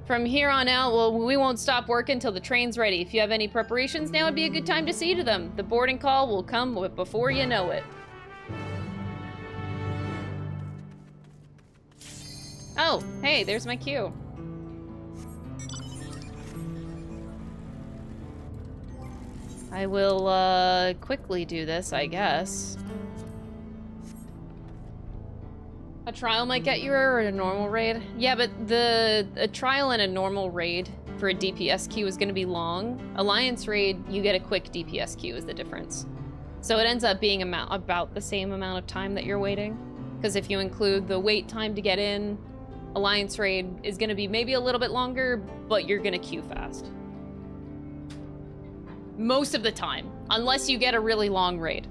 A: From here on out, well, we won't stop working until the train's ready. If you have any preparations, now would be a good time to see to them. The boarding call will come before you know it. Oh, hey, there's my queue. I will, quickly do this, I guess. A trial might get you or a normal raid. Yeah, but a trial and a normal raid for a DPS queue is going to be long. Alliance raid, you get a quick DPS queue is the difference. So it ends up being about the same amount of time that you're waiting. Because if you include the wait time to get in, Alliance raid is going to be maybe a little bit longer, but you're going to queue fast. Most of the time, unless you get a really long raid.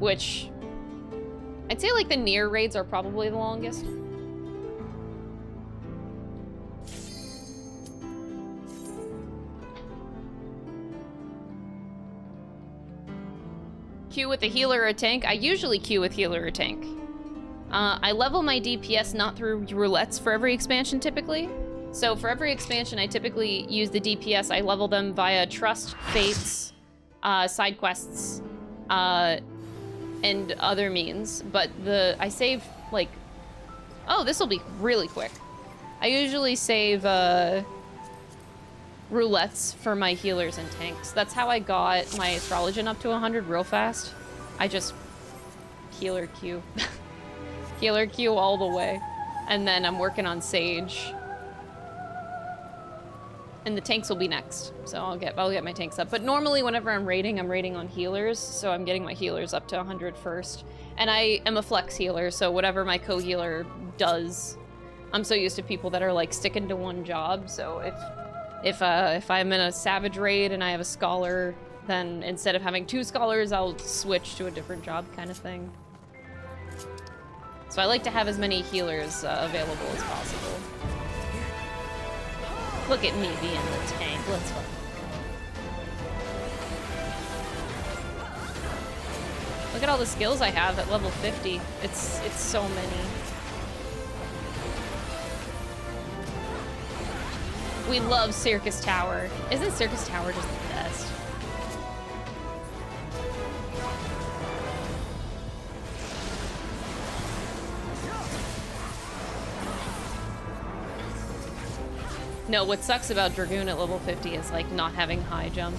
A: Which... I'd say like the near raids are probably the longest. Queue with a healer or a tank. I usually queue with healer or tank. I level my DPS not through roulettes for every expansion typically. So for every expansion, I typically use the DPS. I level them via Trust, Fates, side quests, and other means, but I save, like... Oh, this will be really quick. I usually save, roulettes for my healers and tanks. That's how I got my Astrologian up to 100 real fast. I just... healer queue. Healer queue all the way. And then I'm working on Sage. And the tanks will be next, so I'll get my tanks up. But normally, whenever I'm raiding on healers, so I'm getting my healers up to 100 first. And I am a flex healer, so whatever my co-healer does, I'm so used to people that are like sticking to one job. So if I'm in a savage raid and I have a scholar, then instead of having 2 scholars, I'll switch to a different job, kind of thing. So I like to have as many healers available as possible. Look at me being the tank. Let's go. Look at all the skills I have at level 50. It's so many. We love Circus Tower. Isn't Circus Tower just the best? No, what sucks about Dragoon at level 50 is like not having high jump.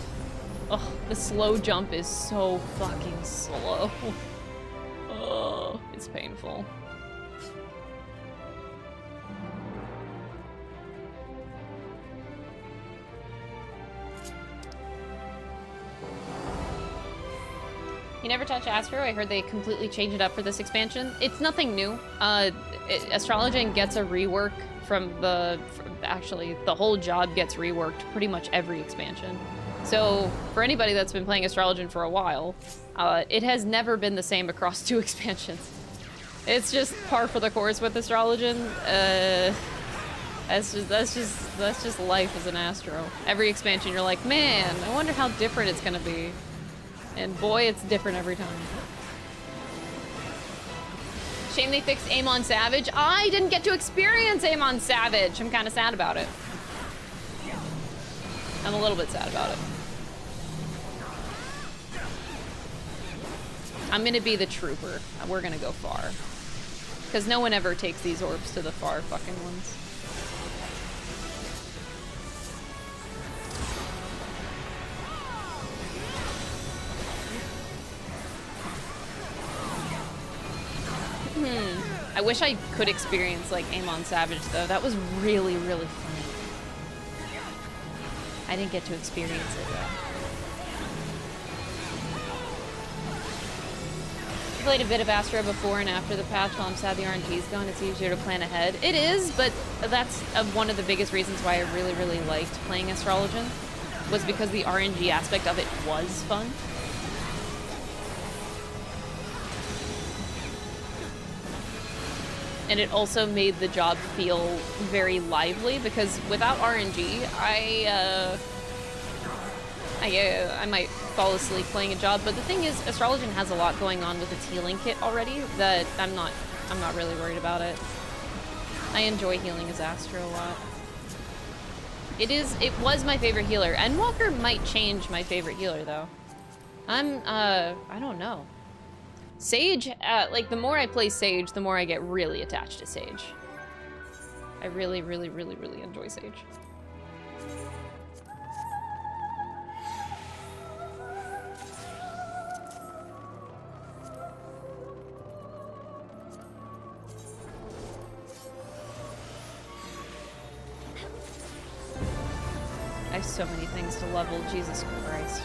A: Oh, the slow jump is so fucking slow. Oh, it's painful. You never touch Astro? I heard they completely changed it up for this expansion. It's nothing new. Astrologian gets a rework actually, the whole job gets reworked pretty much every expansion. So, for anybody that's been playing Astrologian for a while, it has never been the same across 2 expansions. It's just par for the course with Astrologian. That's just life as an Astro. Every expansion you're like, man, I wonder how different it's gonna be. And boy, it's different every time. Shame they fixed Aim on Savage. I didn't get to experience Aim on Savage. I'm kind of sad about it. I'm a little bit sad about it. I'm gonna be the trooper. We're gonna go far. Because no one ever takes these orbs to the far fucking ones. I wish I could experience like Aim on Savage though. That was really, really funny. I didn't get to experience it though. Played a bit of Astro before and after the patch. While I'm sad the RNG's gone, it's easier to plan ahead. It is, but that's one of the biggest reasons why I really, really liked playing Astrologian, was because the RNG aspect of it was fun. And it also made the job feel very lively, because without RNG, I might fall asleep playing a job, but the thing is, Astrologian has a lot going on with its healing kit already that I'm not really worried about it. I enjoy healing as Astro a lot. It was my favorite healer. Endwalker might change my favorite healer though. I don't know. Sage, like the more I play Sage, the more I get really attached to Sage. I really, really, really, really enjoy Sage. I have so many things to level, Jesus Christ.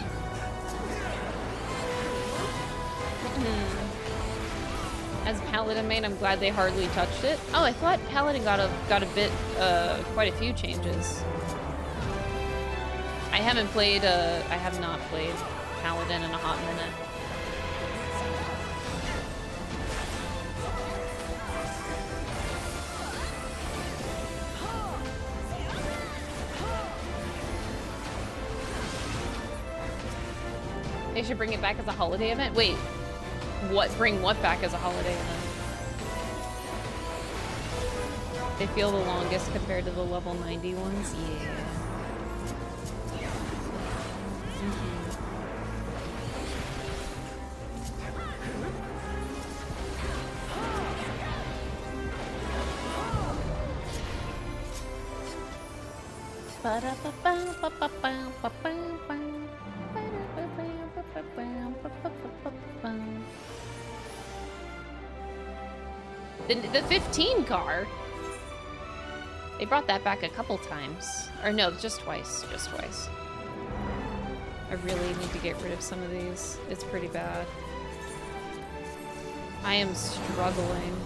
A: As Paladin main, I'm glad they hardly touched it. Oh, I thought Paladin got a bit, quite a few changes. I have not played Paladin in a hot minute. They should bring it back as a holiday event? Wait, bring what back as a holiday event? They feel the longest compared to the level 90 ones? Yeah. The 15 car. They brought that back a couple times. Or no, just twice. Just twice. I really need to get rid of some of these. It's pretty bad. I am struggling.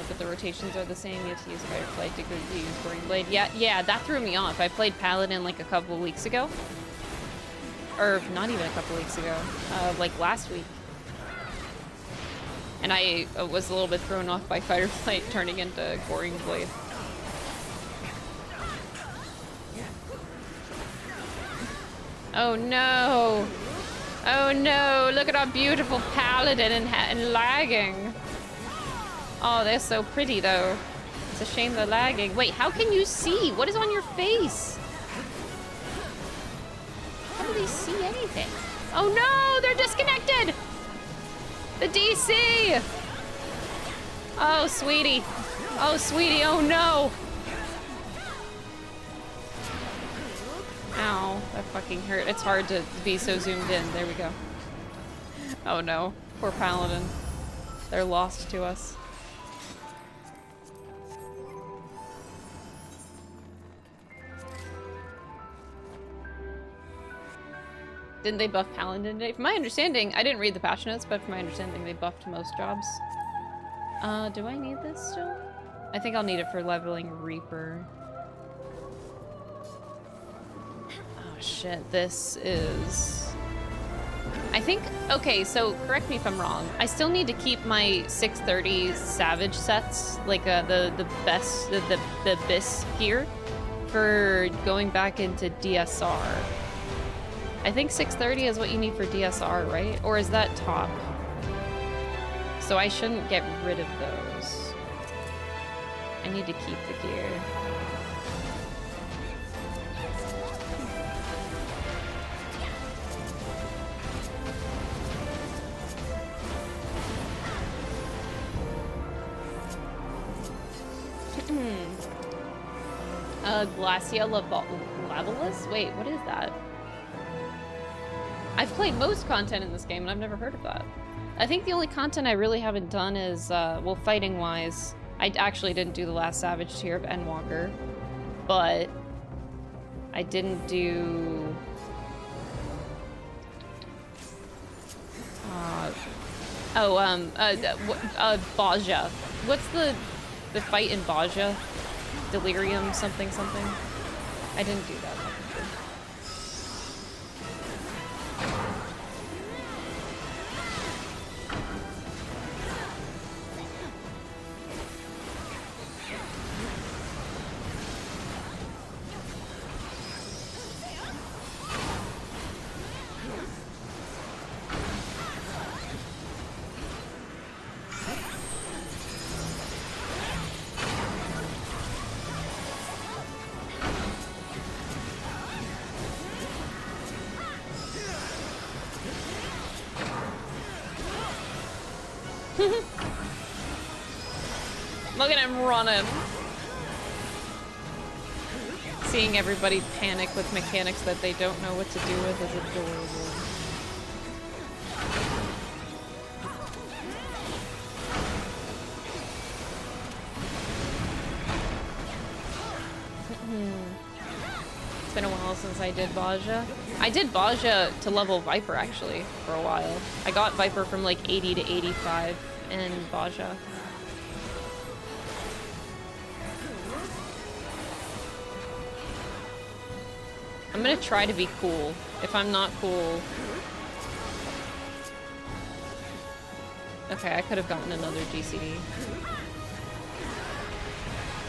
A: But the rotations are the same. You have to use Firefly to use Boring Blade. Yeah, that threw me off. I played Paladin like a couple of weeks ago. Or not even a couple of weeks ago. Like last week. And I was a little bit thrown off by Firefly turning into Boring Blade. Oh no! Oh no! Look at our beautiful Paladin and lagging. Oh, they're so pretty though. It's a shame they're lagging. Wait, how can you see? What is on your face? How do they see anything? Oh no, they're disconnected! The DC! Oh, sweetie. Oh, sweetie, oh no! Ow, that fucking hurt. It's hard to be so zoomed in. There we go. Oh no, poor Paladin. They're lost to us. Didn't they buff Paladin today? From my understanding, I didn't read the patch notes, but from my understanding, they buffed most jobs. Do I need this still? I think I'll need it for leveling Reaper. Oh shit, this is... I think, okay, so correct me if I'm wrong. I still need to keep my 630 Savage sets, like the best, the BIS gear, for going back into DSR. I think 630 is what you need for DSR, right? Or is that top? So I shouldn't get rid of those. I need to keep the gear. Glacia Levelus? Wait, what is that? I've played most content in this game and I've never heard of that. I think the only content I really haven't done is, well, fighting-wise. I actually didn't do the last Savage tier of Endwalker, but I didn't do... Baja. What's the fight in Baja? Delirium something something? I didn't do that. Look at him running. Seeing everybody panic with mechanics that they don't know what to do with is adorable. It's been a while since I did Baja. I did Baja to level Viper actually for a while. I got Viper from like 80 to 85 in Baja. I'm gonna try to be cool. If I'm not cool... Okay, I could have gotten another GCD.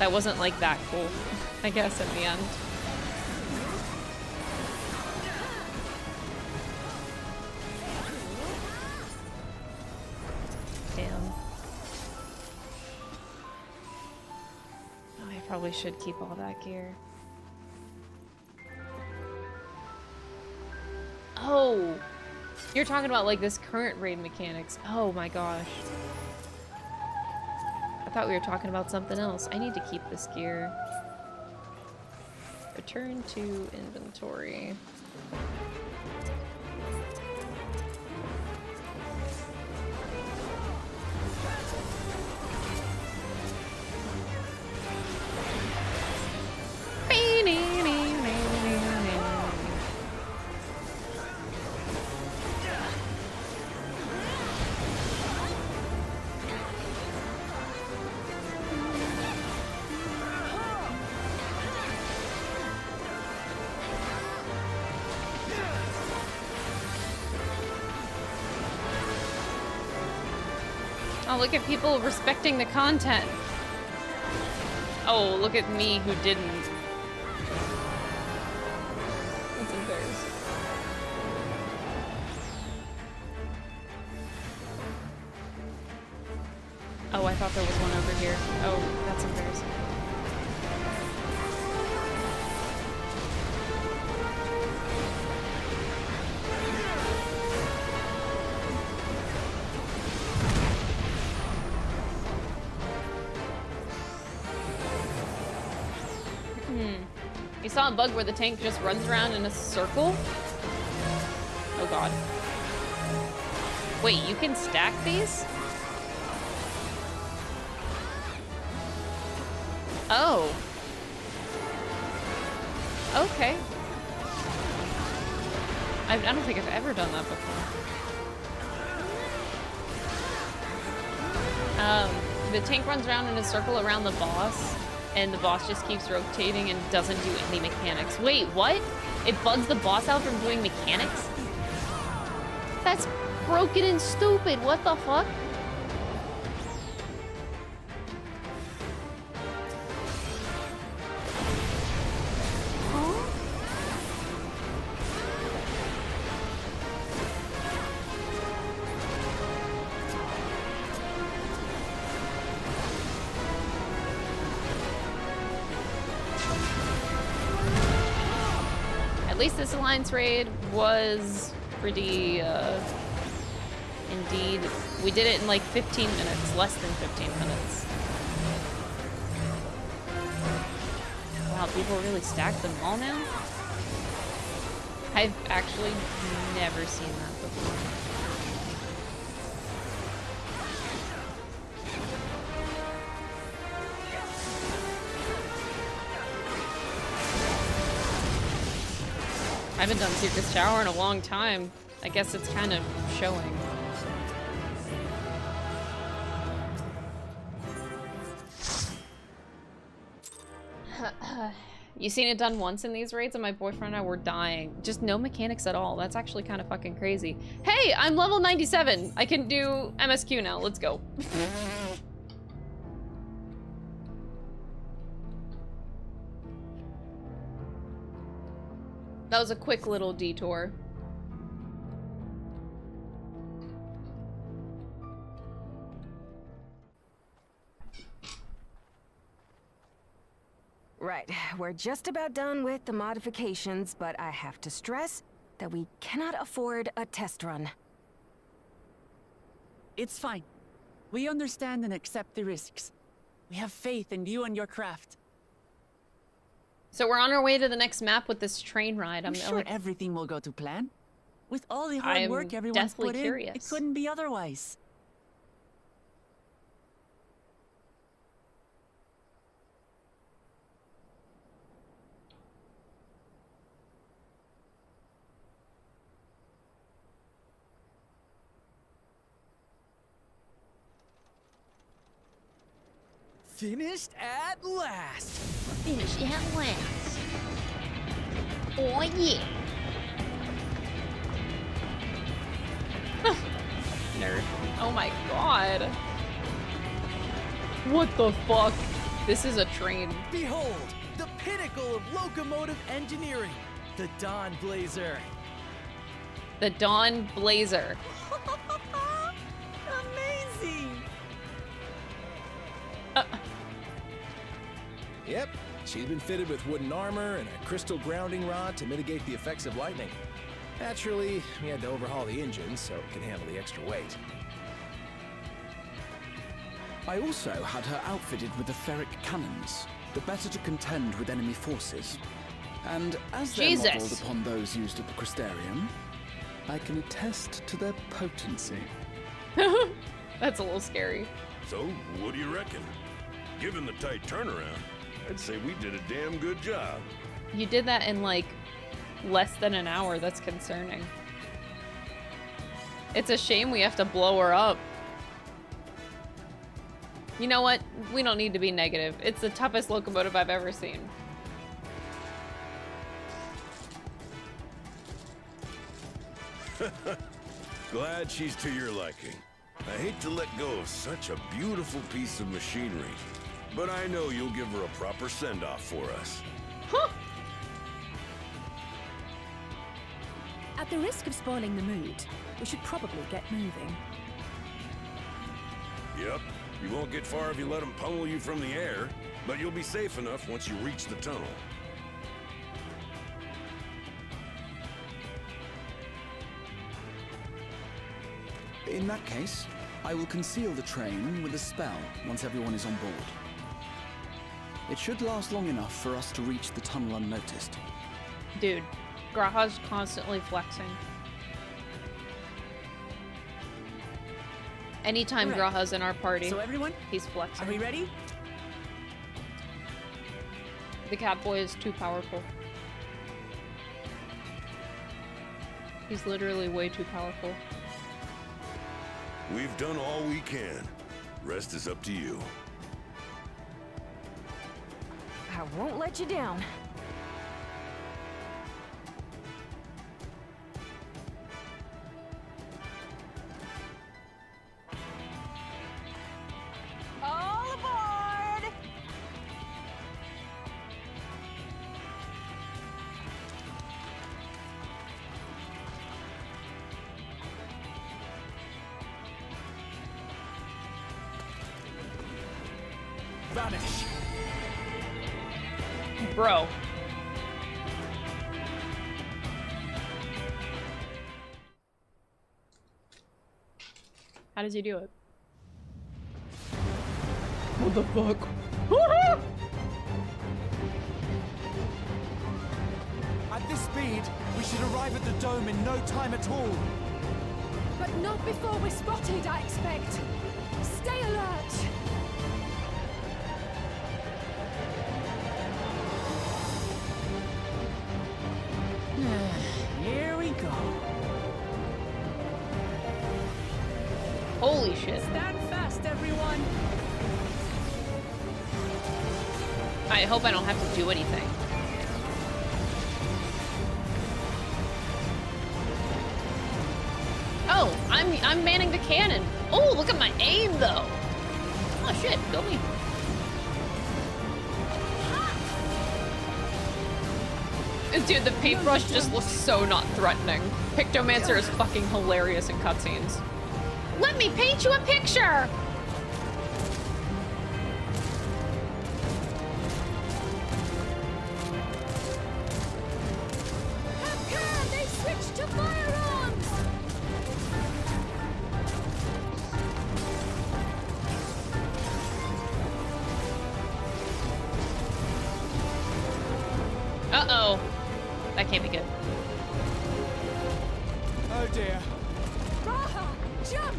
A: That wasn't like that cool, I guess, at the end. Damn. Oh, I probably should keep all that gear. Oh, you're talking about like this current raid mechanics. Oh my gosh. I thought we were talking about something else. I need to keep this gear. Return to inventory. Oh, look at people respecting the content. Oh, look at me who didn't. That's embarrassing. Oh, I thought there was one over here. Oh, that's embarrassing. You saw a bug where the tank just runs around in a circle? Oh god. Wait, you can stack these? Oh. Okay. I don't think I've ever done that before. The tank runs around in a circle around the boss, and the boss just keeps rotating and doesn't do any mechanics. Wait, what? It bugs the boss out from doing mechanics? That's broken and stupid. What the fuck? At least this Alliance raid was pretty, indeed. We did it in like 15 minutes, less than 15 minutes. Wow, people really stacked them all now? I've actually never seen that before. I haven't done Circus Tower in a long time. I guess it's kind of showing. You seen it done once in these raids and my boyfriend and I were dying. Just no mechanics at all. That's actually kind of fucking crazy. Hey, I'm level 97. I can do MSQ now. Let's go. That was a quick little detour.
B: Right, we're just about done with the modifications, but I have to stress that we cannot afford a test run.
F: It's fine. We understand and accept the risks. We have faith in you and your craft.
A: So we're on our way to the next map with this train ride.
F: I'm sure everything will go to plan. With all the hard work everyone's put in, it couldn't be otherwise.
P: Finished at last!
A: Finished at last. Oh yeah. Nerd. Oh my god. What the fuck? This is a train.
P: Behold, the pinnacle of locomotive engineering, the Dawn Blazer.
A: The Dawn Blazer.
F: Amazing!
R: Yep, she's been fitted with wooden armor and a crystal grounding rod to mitigate the effects of lightning. Naturally, we had to overhaul the engine so it can handle the extra weight.
S: I also had her outfitted with the ferric cannons, the better to contend with enemy forces. And as they're modeled upon those used at the Crystarium, I can attest to their potency.
A: That's a little scary.
W: So, what do you reckon? Given the tight turnaround, I'd say we did a damn good job.
A: You did that in like less than an hour. That's concerning. It's a shame we have to blow her up. You know what? We don't need to be negative. It's the toughest locomotive I've ever seen.
W: Glad she's to your liking. I hate to let go of such a beautiful piece of machinery, but I know you'll give her a proper send-off for us.
A: Huh?
K: At the risk of spoiling the mood, we should probably get moving.
W: Yep, you won't get far if you let them pummel you from the air, but you'll be safe enough once you reach the tunnel.
Q: In that case, I will conceal the train with a spell once everyone is on board. It should last long enough for us to reach the tunnel unnoticed.
A: Dude, Graha's constantly flexing. Anytime Graha's in our party,
F: so everyone,
A: he's flexing.
F: Are we ready?
A: The Catboy is too powerful. He's literally way too powerful.
W: We've done all we can. Rest is up to you.
B: I won't let you down. All aboard!
P: Vanish.
A: Bro. How does he do it? What the fuck?
P: At this speed, we should arrive at the dome in no time at all.
M: But not before we're spotted, I expect. Stay alert!
A: Holy shit.
F: Stand fast, everyone.
A: I hope I don't have to do anything. Oh, I'm manning the cannon. Oh, look at my aim though. Oh shit, go me. Dude, the paintbrush just looks so not threatening. Pictomancer is fucking hilarious in cutscenes. Let me paint you a picture!
O: They switched to firearms!
A: Uh-oh. That can't be good.
H: Oh dear.
O: Raha, jump!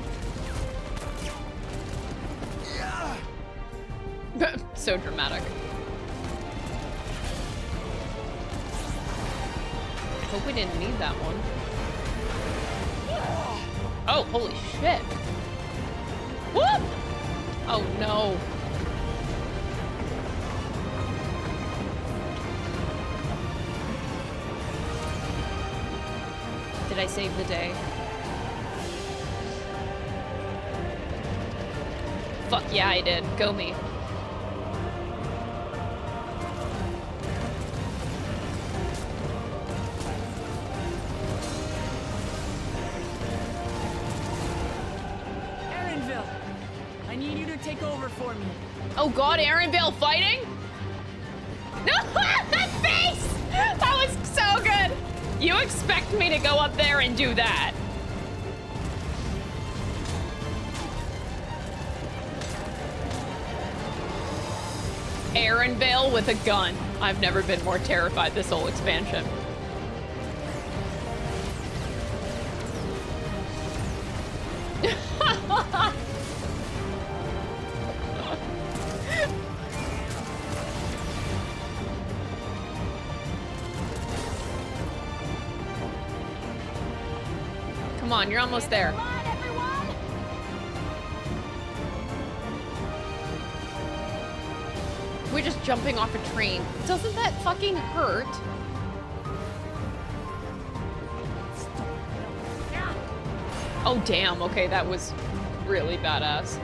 A: So dramatic. Hope we didn't need that one. Oh, holy shit. Whoop! Oh no. Did I save the day? Fuck yeah, I did. Go me.
F: Erinville, I need you to take over for me.
A: Oh god, Erinville fighting? No, that face! That was so good! You expect me to go up there and do that? Erinville with a gun. I've never been more terrified this whole expansion. Come on, you're almost there. We're just jumping off a train. Doesn't that fucking hurt? Oh damn, okay, that was really badass.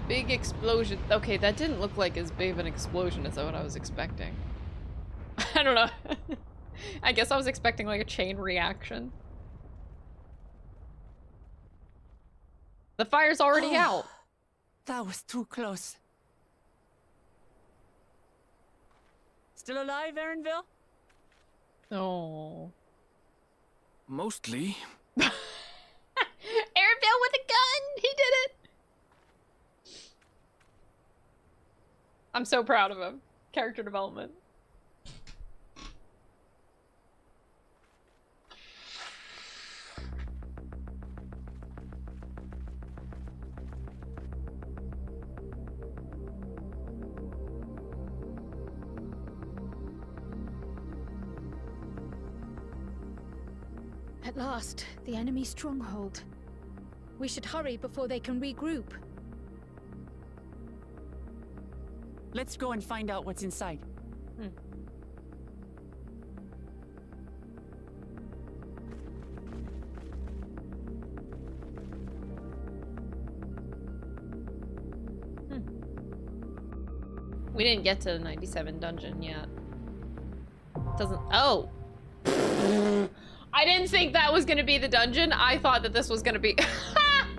A: Big explosion. Okay, that didn't look like as big of an explosion as what I was expecting. I don't know. I guess I was expecting like a chain reaction. The fire's already out.
F: That was too close. Still alive, Erinville?
A: Oh.
G: Mostly.
A: Erinville with a gun! He did it! I'm so proud of him. Character development.
M: At last, the enemy stronghold. We should hurry before they can regroup.
F: Let's go and find out what's inside.
A: We didn't get to the 97 dungeon yet. Doesn't. Oh! I didn't think that was gonna be the dungeon. I thought that this was gonna be.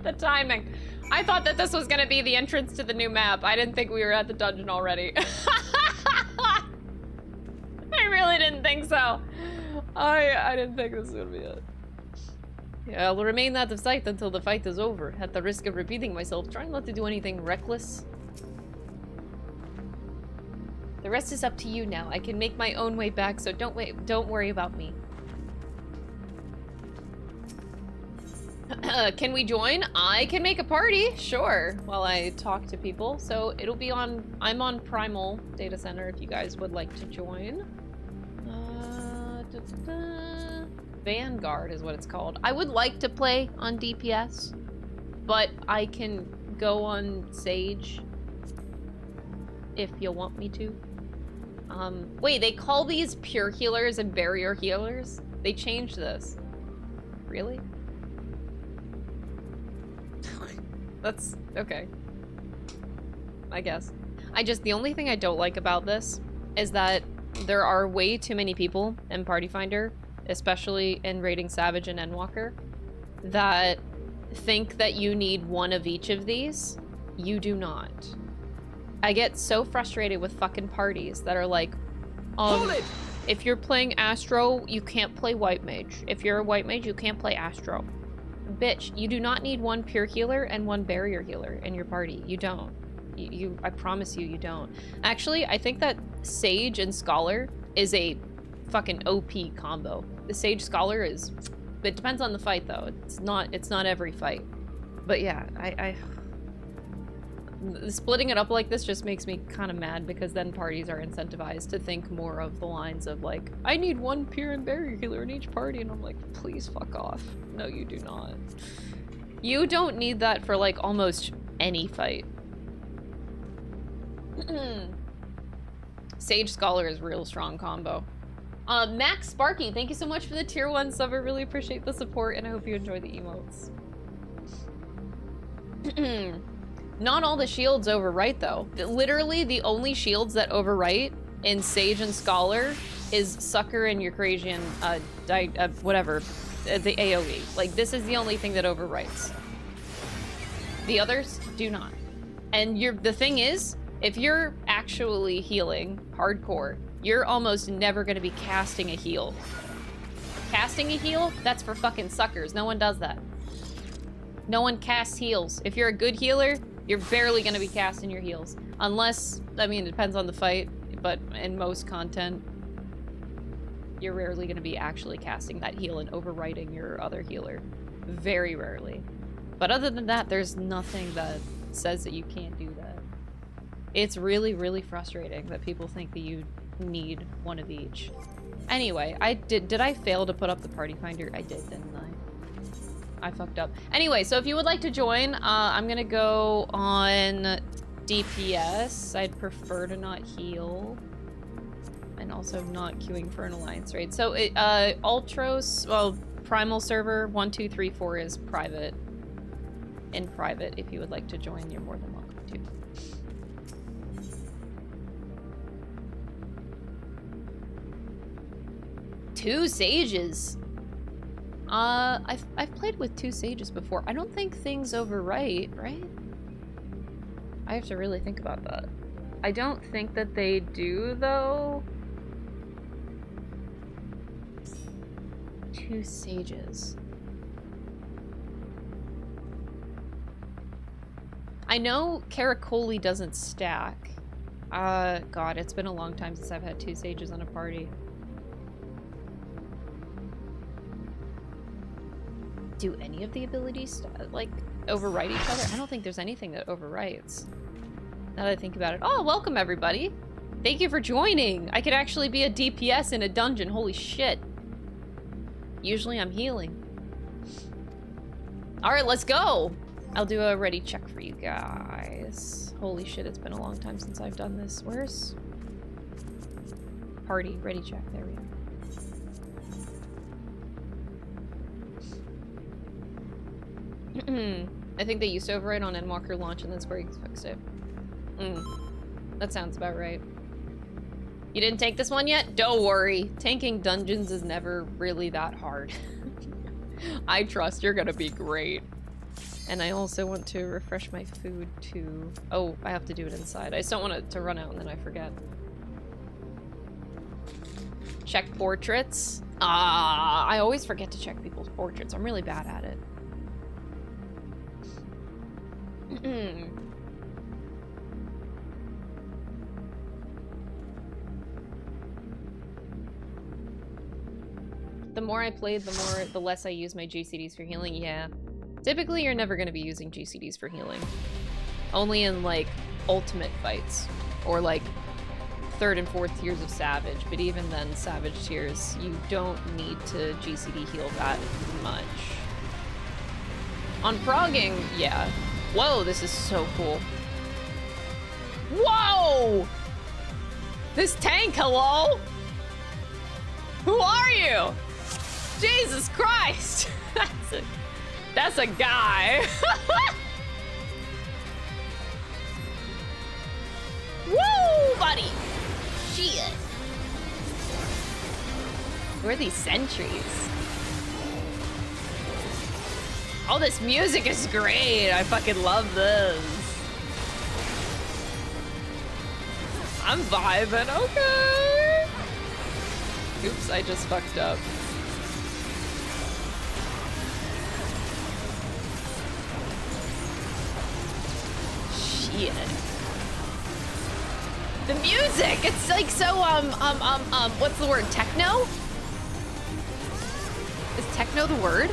A: The timing. I thought that this was gonna be the entrance to the new map. I didn't think we were at the dungeon already. I really didn't think so. I didn't think this was gonna be it. Yeah, I'll remain out of sight until the fight is over. At the risk of repeating myself, try not to do anything reckless. The rest is up to you now. I can make my own way back, so don't worry about me. Can we join? I can make a party, sure, while I talk to people. So it'll be on, I'm on Primal Data Center if you guys would like to join. Vanguard is what it's called. I would like to play on DPS, but I can go on Sage if you want me to. Wait, they call these pure healers and barrier healers? They changed this. Really? That's okay. I guess. The only thing I don't like about this is that there are way too many people in Party Finder, especially in Raiding Savage and Endwalker, that think that you need one of each of these. You do not. I get so frustrated with fucking parties that are like, if you're playing Astro, you can't play White Mage. If you're a White Mage, you can't play Astro. Bitch, you do not need one pure healer and one barrier healer in your party. You don't. I promise you, you don't. Actually, I think that Sage and Scholar is a fucking OP combo. The Sage Scholar is... It depends on the fight, though. It's not every fight. But yeah, splitting it up like this just makes me kind of mad, because then parties are incentivized to think more of the lines of like, I need one pure and barrier healer in each party, and I'm like, please fuck off. No, you do not. You don't need that for like almost any fight. Sage Scholar is real strong combo. Max Sparky, thank you so much for the tier 1 sub. I really appreciate the support, and I hope you enjoy the emotes. Not all the shields overwrite, though. Literally, the only shields that overwrite in Sage and Scholar is Sucker and Eucrasian, whatever, the AoE. Like, this is the only thing that overwrites. The others do not. And the thing is, if you're actually healing hardcore, you're almost never going to be casting a heal. Casting a heal? That's for fucking suckers. No one does that. No one casts heals. If you're a good healer, you're barely going to be casting your heals. Unless, I mean, it depends on the fight, but in most content, you're rarely going to be actually casting that heal and overwriting your other healer. Very rarely. But other than that, there's nothing that says that you can't do that. It's really, really frustrating that people think that you need one of each. Anyway, did I fail to put up the Party Finder? I did, didn't I fucked up. Anyway, so if you would like to join, I'm gonna go on DPS. I'd prefer to not heal. And also not queuing for an alliance raid. So, Ultros, well, Primal server 1, 2, 3, 4 is private. In private, if you would like to join, you're more than welcome to. Two sages. I've played with 2 sages before. I don't think things overwrite, right? I have to really think about that. I don't think that they do, though. 2 sages. I know Caracoli doesn't stack. God, it's been a long time since I've had 2 sages on a party. Do any of the abilities, like, overwrite each other? I don't think there's anything that overwrites. Now that I think about it. Oh, welcome everybody! Thank you for joining! I could actually be a DPS in a dungeon, holy shit. Usually I'm healing. Alright, let's go! I'll do a ready check for you guys. Holy shit, it's been a long time since I've done this. Where's... Party, ready check, there we go. I think they used to override on Endwalker launch and then Square Enix fixed it. That sounds about right. You didn't take this one yet? Don't worry. Tanking dungeons is never really that hard. I trust you're gonna be great. And I also want to refresh my food too. Oh, I have to do it inside. I just don't want it to run out and then I forget. Check portraits. I always forget to check people's portraits. I'm really bad at it. The more I played, the less I use my GCDs for healing. Yeah, Typically, you're never going to be using GCDs for healing. Only in, like, ultimate fights. Or, like, 3rd and 4th tiers of Savage. But even then, Savage tiers, you don't need to GCD heal that much. On progging, yeah. Whoa, this is so cool. Whoa! This tank, hello? Who are you? Jesus Christ! That's a guy. Woo, buddy! Shit. Who are these sentries? Oh, this music is great. I fucking love this. I'm vibing, okay. Oops, I just fucked up. Shit. The music, it's like so, what's the word? Techno? Is techno the word?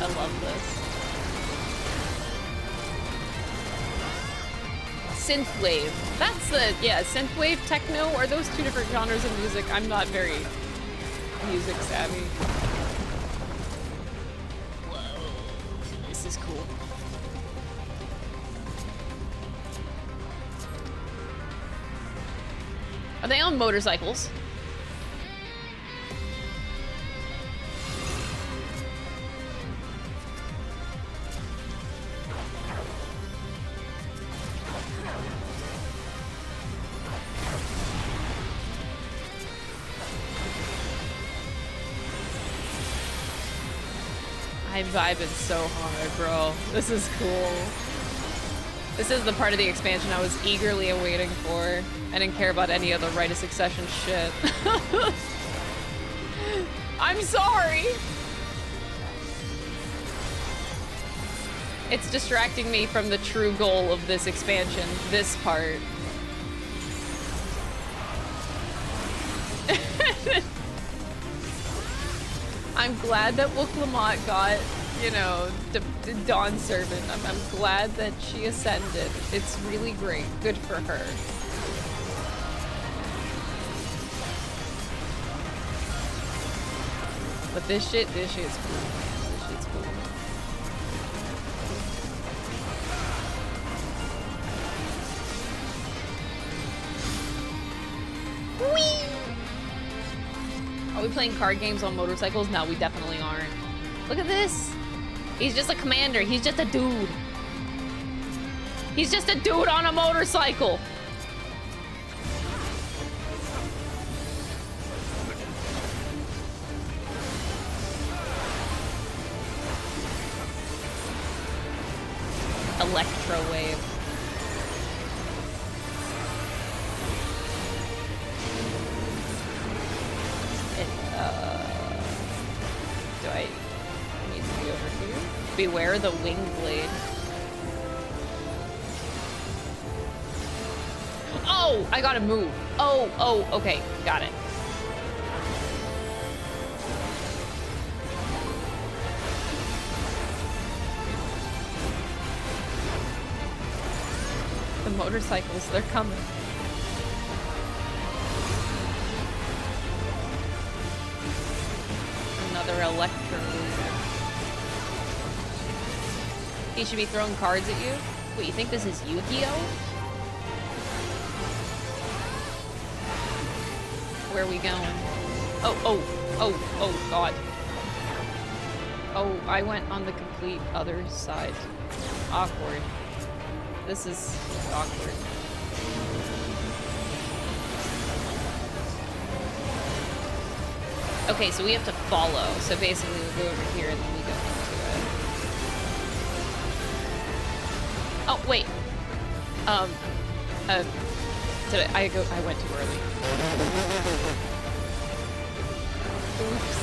A: I love this. Synthwave. That's the, yeah, synthwave, techno, are those two different genres of music? I'm not very music savvy. Whoa, this is cool. Are they on motorcycles? I'm vibing so hard, bro. This is cool. This is the part of the expansion I was eagerly awaiting for. I didn't care about any of the Rite of Succession shit. I'm sorry! It's distracting me from the true goal of this expansion, this part. I'm glad that Wook Lamont got, you know, the Dawn Servant. I'm glad that she ascended. It's really great. Good for her. But this shit's cool. This shit's cool. Whee! Are we playing card games on motorcycles? No, we definitely aren't. Look at this. He's just a commander. He's just a dude. He's just a dude on a motorcycle. Electro wave. Do I need to be over here? Beware the wing blade. Oh, I gotta move. Oh, okay, got it. The motorcycles, they're coming. Another electro. He should be throwing cards at you? Wait, you think this is Yu-Gi-Oh? Where are we going? Oh, God. Oh, I went on the complete other side. Awkward. This is awkward. Okay, so we have to follow. So basically we go over here and then we go into it. Oh, wait. I went too early. Oops.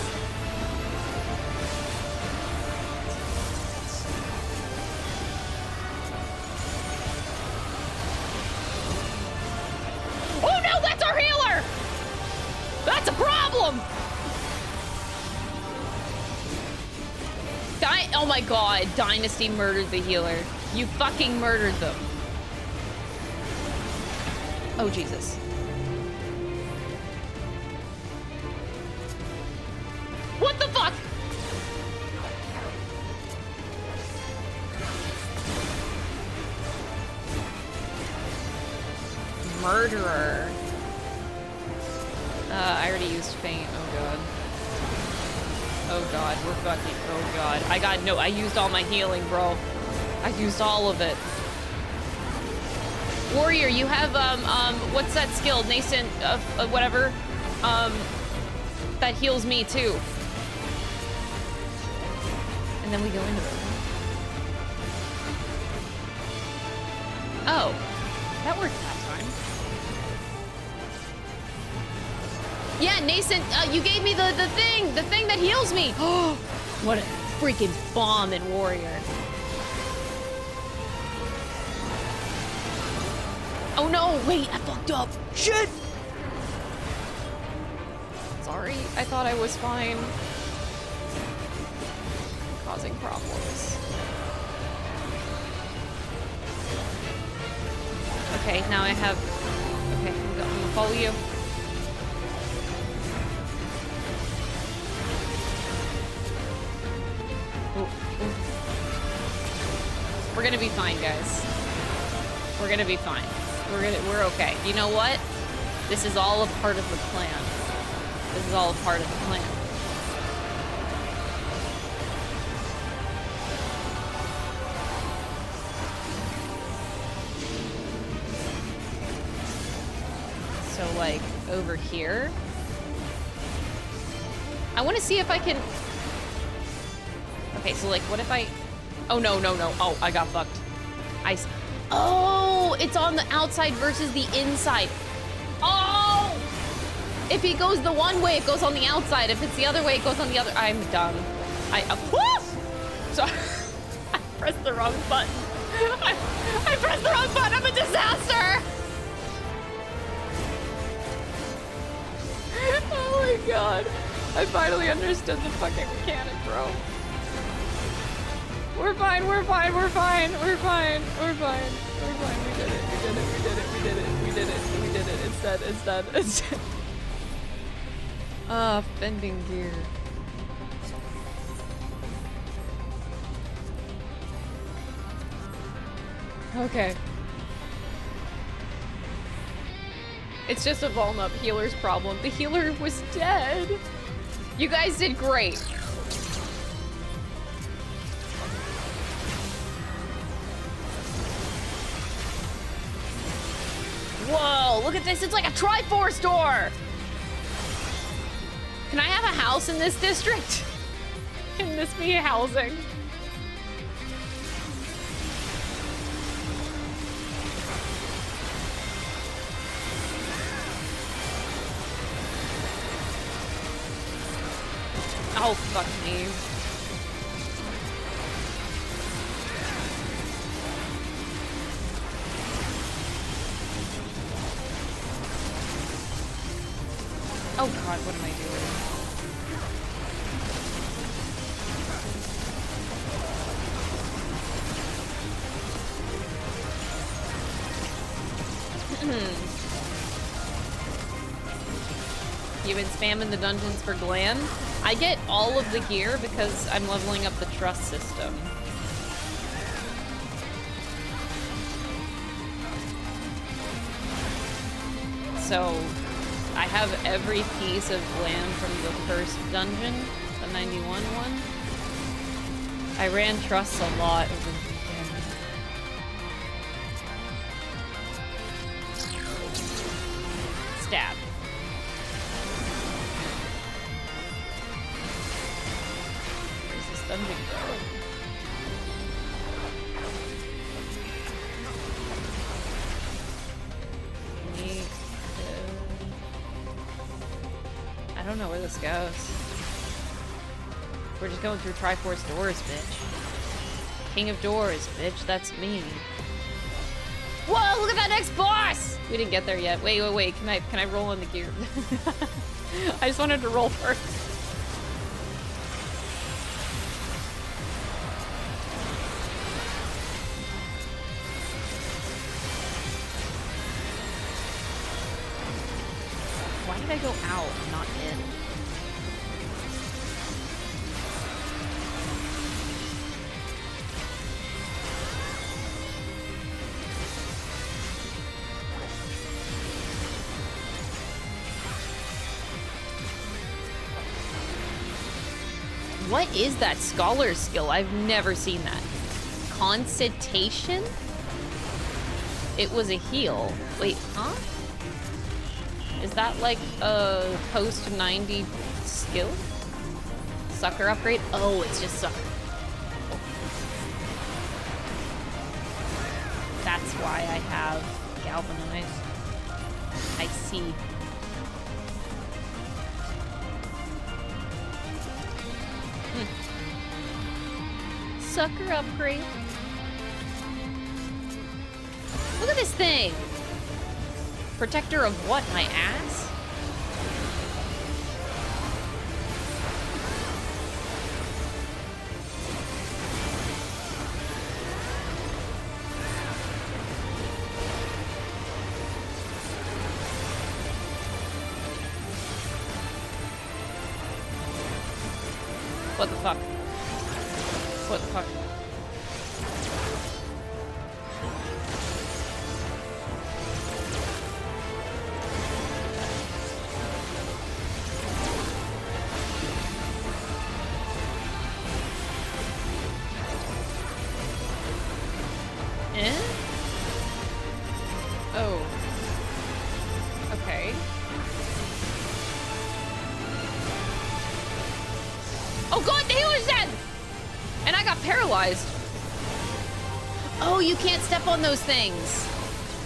A: Oh no, that's our healer! That's a problem! Oh my god, Dynasty murdered the healer. You fucking murdered them. Oh Jesus. What the fuck? Murderer. I already used faint. Oh god. Oh god, we're fucking. Oh god. I used all my healing, bro. I used all of it. Warrior, you have, what's that skill? Nascent, whatever. That heals me too. And then we go into it. Oh. That worked that time. Yeah, Nascent, you gave me the thing that heals me. Oh, what a freaking bomb in Warrior. Oh no, wait, I fucked up. Shit! Sorry, I thought I was fine. Causing problems. Okay, now I have... Okay, I'm gonna follow you. Ooh, ooh. We're gonna be fine, guys. We're gonna be fine. We're okay. You know what? This is all a part of the plan. This is all a part of the plan. So, like, over here. I want to see if I can... Okay, so, like, what if I... Oh, no, no, no. Oh, I got fucked. Oh, it's on the outside versus the inside. Oh! If he goes the one way, it goes on the outside. If it's the other way, it goes on the other. I'm dumb. Sorry. I pressed the wrong button. I pressed the wrong button. I'm a disaster. Oh my god. I finally understood the fucking mechanic, bro. We're fine, we're fine, we're fine, we're fine, we're fine, we're fine. We did it, we did it, we did it, we did it, we did it, we did it. It's dead, it's dead, it's dead. Ah, bending gear. Okay. It's just a Volnup healer's problem. The healer was dead. You guys did great. Whoa, look at this. It's like a Triforce door. Can I have a house in this district? Can this be housing? Oh, fuck me. Oh god, what am I doing? You've been spamming the dungeons for Glam? I get all of the gear because I'm leveling up the trust system. So I have every piece of Glam from the first dungeon, the 91 one. I ran trusts a lot over the weekend. Stab. don't know where this goes. We're just going through Triforce doors, bitch. King of doors, bitch. That's me. Whoa! Look at that next boss! We didn't get there yet. Wait. Can I roll in the gear? I just wanted to roll first. Why did I go out, not in? What is that scholar skill? I've never seen that. Concitation? It was a heal. Wait, huh? Is that like a post 90 skill? Sucker upgrade? Oh, it's just sucker. That's why I have galvanize. I see. Sucker upgrade. Look at this thing. Protector of what? My ass? What the fuck? What the fuck? Oh. Okay. Oh god, he was dead! And I got paralyzed. Oh, you can't step on those things.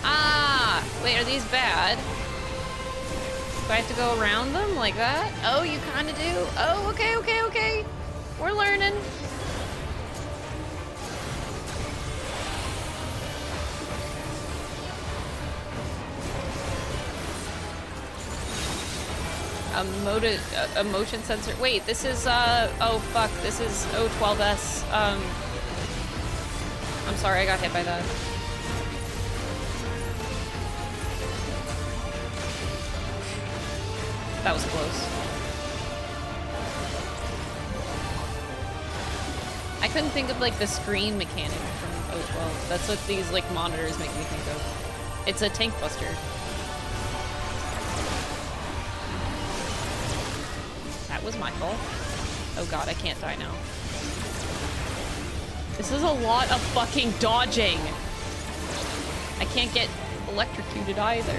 A: Ah, wait, are these bad? Do I have to go around them like that? Oh, you kind of do? Oh, okay. We're learning. A motion sensor. Wait, this is, oh fuck, this is O12S. I'm sorry, I got hit by that. That was close. I couldn't think of, like, the screen mechanic from O12. That's what these, like, monitors make me think of. It's a tank buster. That was my fault. Oh god, I can't die now. This is a lot of fucking dodging. I can't get electrocuted either.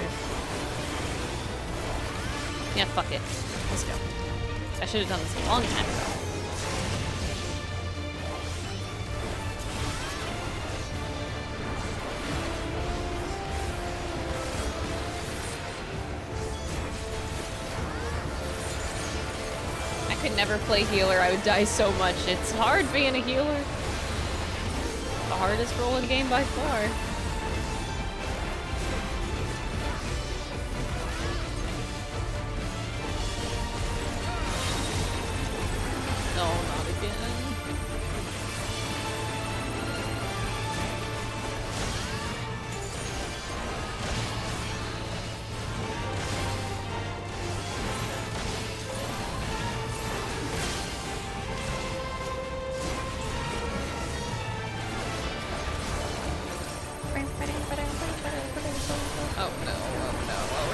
A: Yeah, fuck it. Let's go. I should have done this a long time ago. I could never play healer. I would die so much. It's hard being a healer. The hardest role in the game by far. No, not again.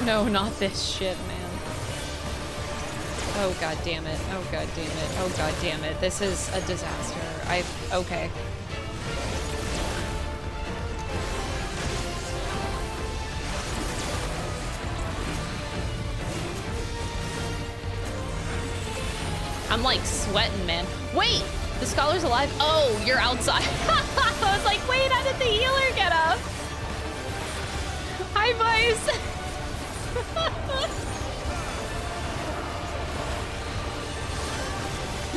A: No, not this shit, man. Oh god damn it. Oh god damn it. Oh god damn it. This is a disaster. Okay. I'm like sweating, man. Wait! The scholar's alive? Oh, you're outside. I was like, wait, how did the healer get up? Hi, boys.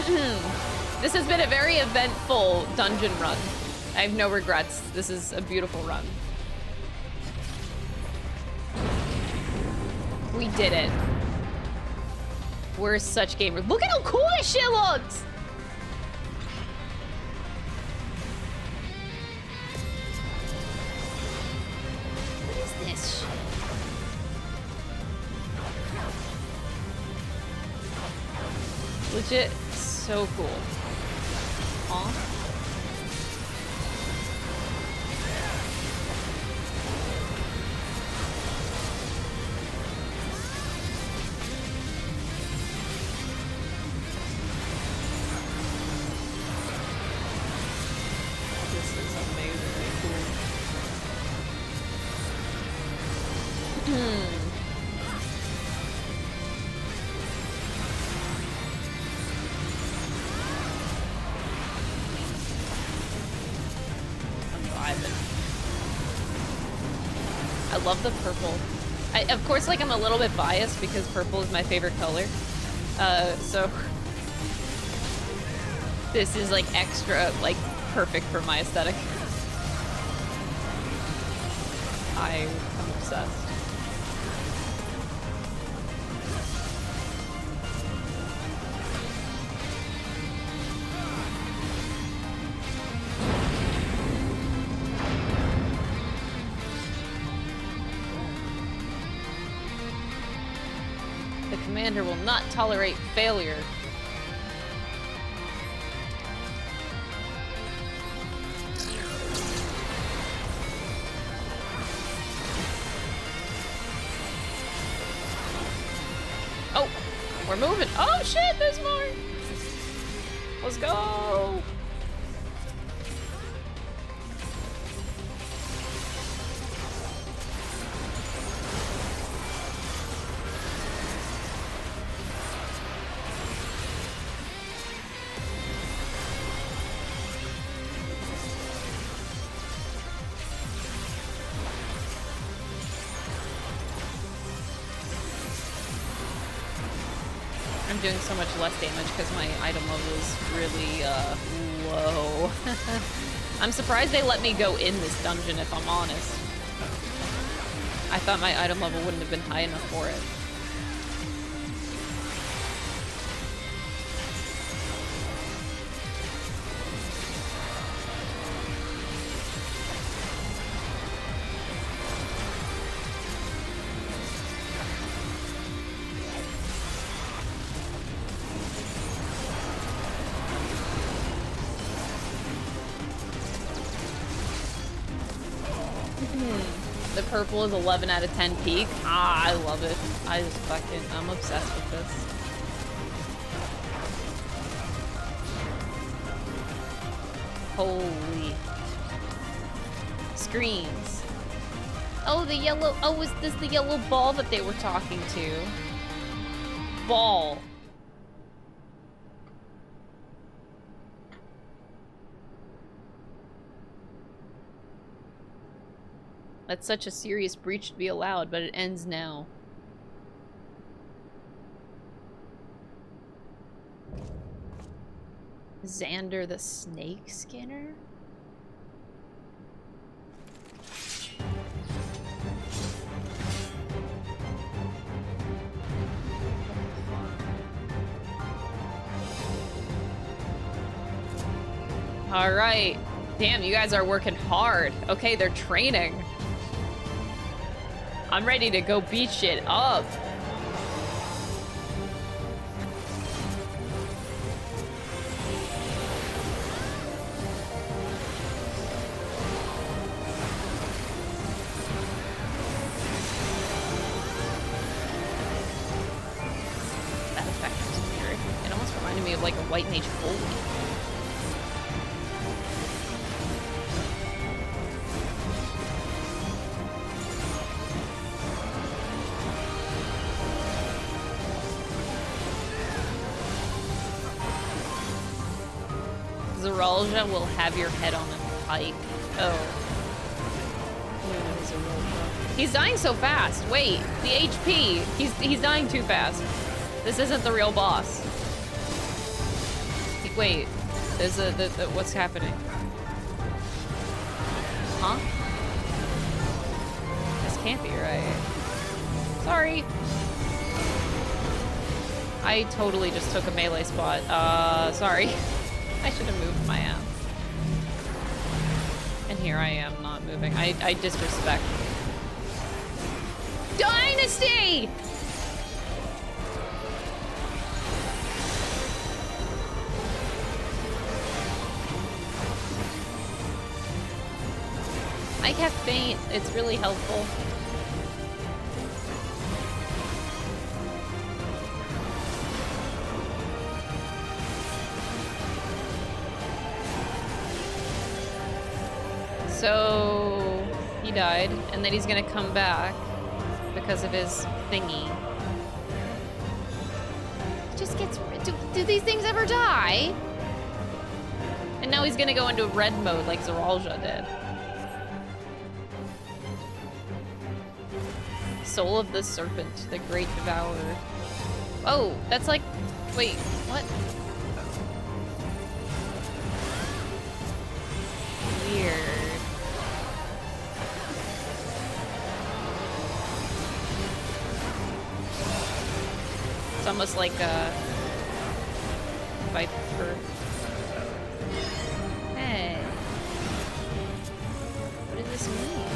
A: This has been a very eventful dungeon run. I have no regrets. This is a beautiful run. We did it. We're such gamers. Look at how cool this shit looks! What is this shit? Legit so cool. Aw. This is amazingly cool. I love the purple. Of course, like, I'm a little bit biased because purple is my favorite color. So this is like extra, like, perfect for my aesthetic. I'm obsessed. The commander will not tolerate failure. Oh, we're moving. Oh shit, there's more. Let's go. I'm doing so much less damage because my item level is really low. I'm surprised they let me go in this dungeon, if I'm honest. I thought my item level wouldn't have been high enough for it. The purple is 11 out of 10 peak. Ah, I love it. I'm obsessed with this. Holy. Screens. Oh, the yellow, oh, is this the yellow ball that they were talking to? Ball. That's such a serious breach to be allowed, but it ends now. Xander the Snake Skinner? All right. Damn, you guys are working hard. Okay, they're training. I'm ready to go beat shit up. That effect was weird. It almost reminded me of like a White Mage Holy. Zeralja will have your head on a pike. Oh. He's dying so fast. Wait, the HP. He's dying too fast. This isn't the real boss. wait. There's what's happening? Huh? This can't be right. Sorry. I totally just took a melee spot. Sorry. I should have moved my ass. And here I am not moving. I disrespect. Dynasty! I have faint. It's really helpful. So he died, and then he's gonna come back because of his thingy. It just gets. Do these things ever die? And now he's gonna go into red mode like Zeralja did. Soul of the Serpent, the Great Devourer. Oh, that's like. Wait, what? Weird. It's almost like a Viper. Hey. What does this mean?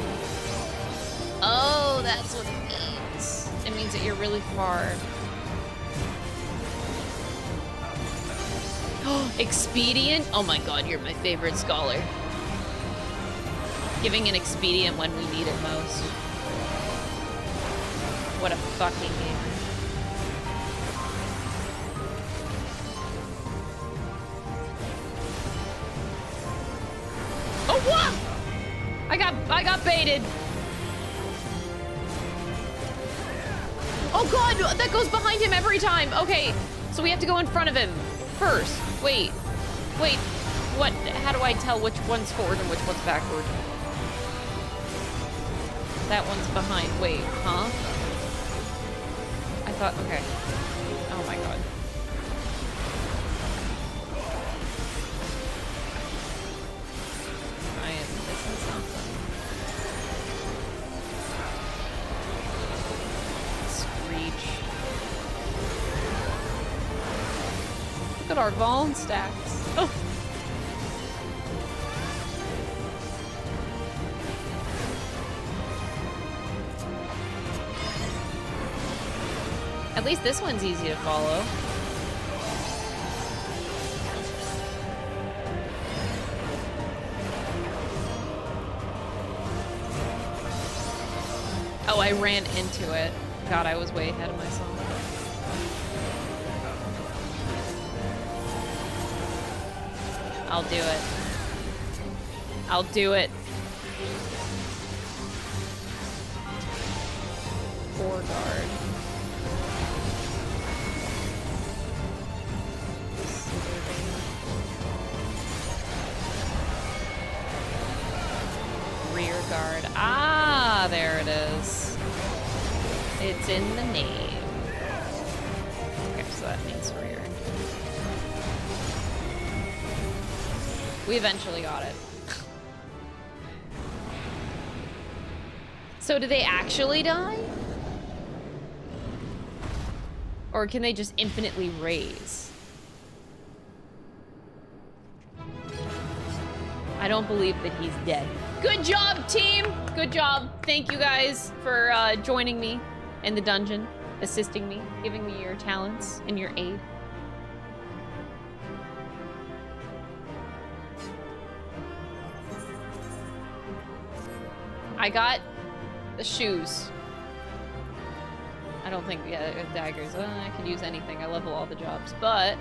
A: Oh, that's what it means. It means that you're really far. Expedient? Oh my god, you're my favorite scholar. Giving an expedient when we need it most. What a fucking game. Oh, what? I got baited. Oh god, that goes behind him every time. Okay, so we have to go in front of him first. Wait, what? How do I tell which one's forward and which one's backward? That one's behind. Wait, huh? I thought, okay. Oh my god. I am missing something. Screech. Look at our Vaughn stacks. Oh. At least this one's easy to follow. Oh, I ran into it. God, I was way ahead of myself. I'll do it. I'll do it. 4 guard. Rear guard. Ah, there it is. It's in the name. Okay, so that means rear. We eventually got it. So do they actually die? Or can they just infinitely raise? I don't believe that he's dead. Good job, team! Good job. Thank you guys for joining me in the dungeon, assisting me, giving me your talents and your aid. I got the shoes. I don't think, yeah, daggers. I could use anything. I level all the jobs, but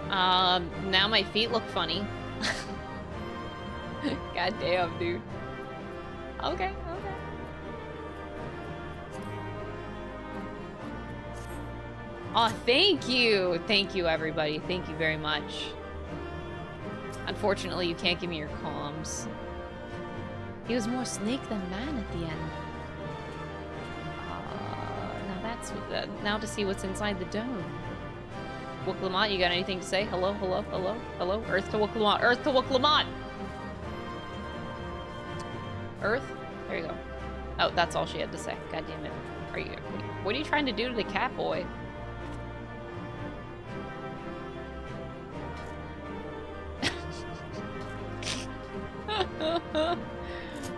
A: now my feet look funny. God damn, dude. Okay, okay. Oh, thank you. Thank you, everybody. Thank you very much. Unfortunately, you can't give me your comms. He was more snake than man at the end. Now that's now to see what's inside the dome. Wooklamont, you got anything to say? Hello, hello, hello, hello? Earth to Wooklamont, Earth to Wooklamont! Earth? There you go. Oh, that's all she had to say. God damn it. What are you trying to do to the cat boy?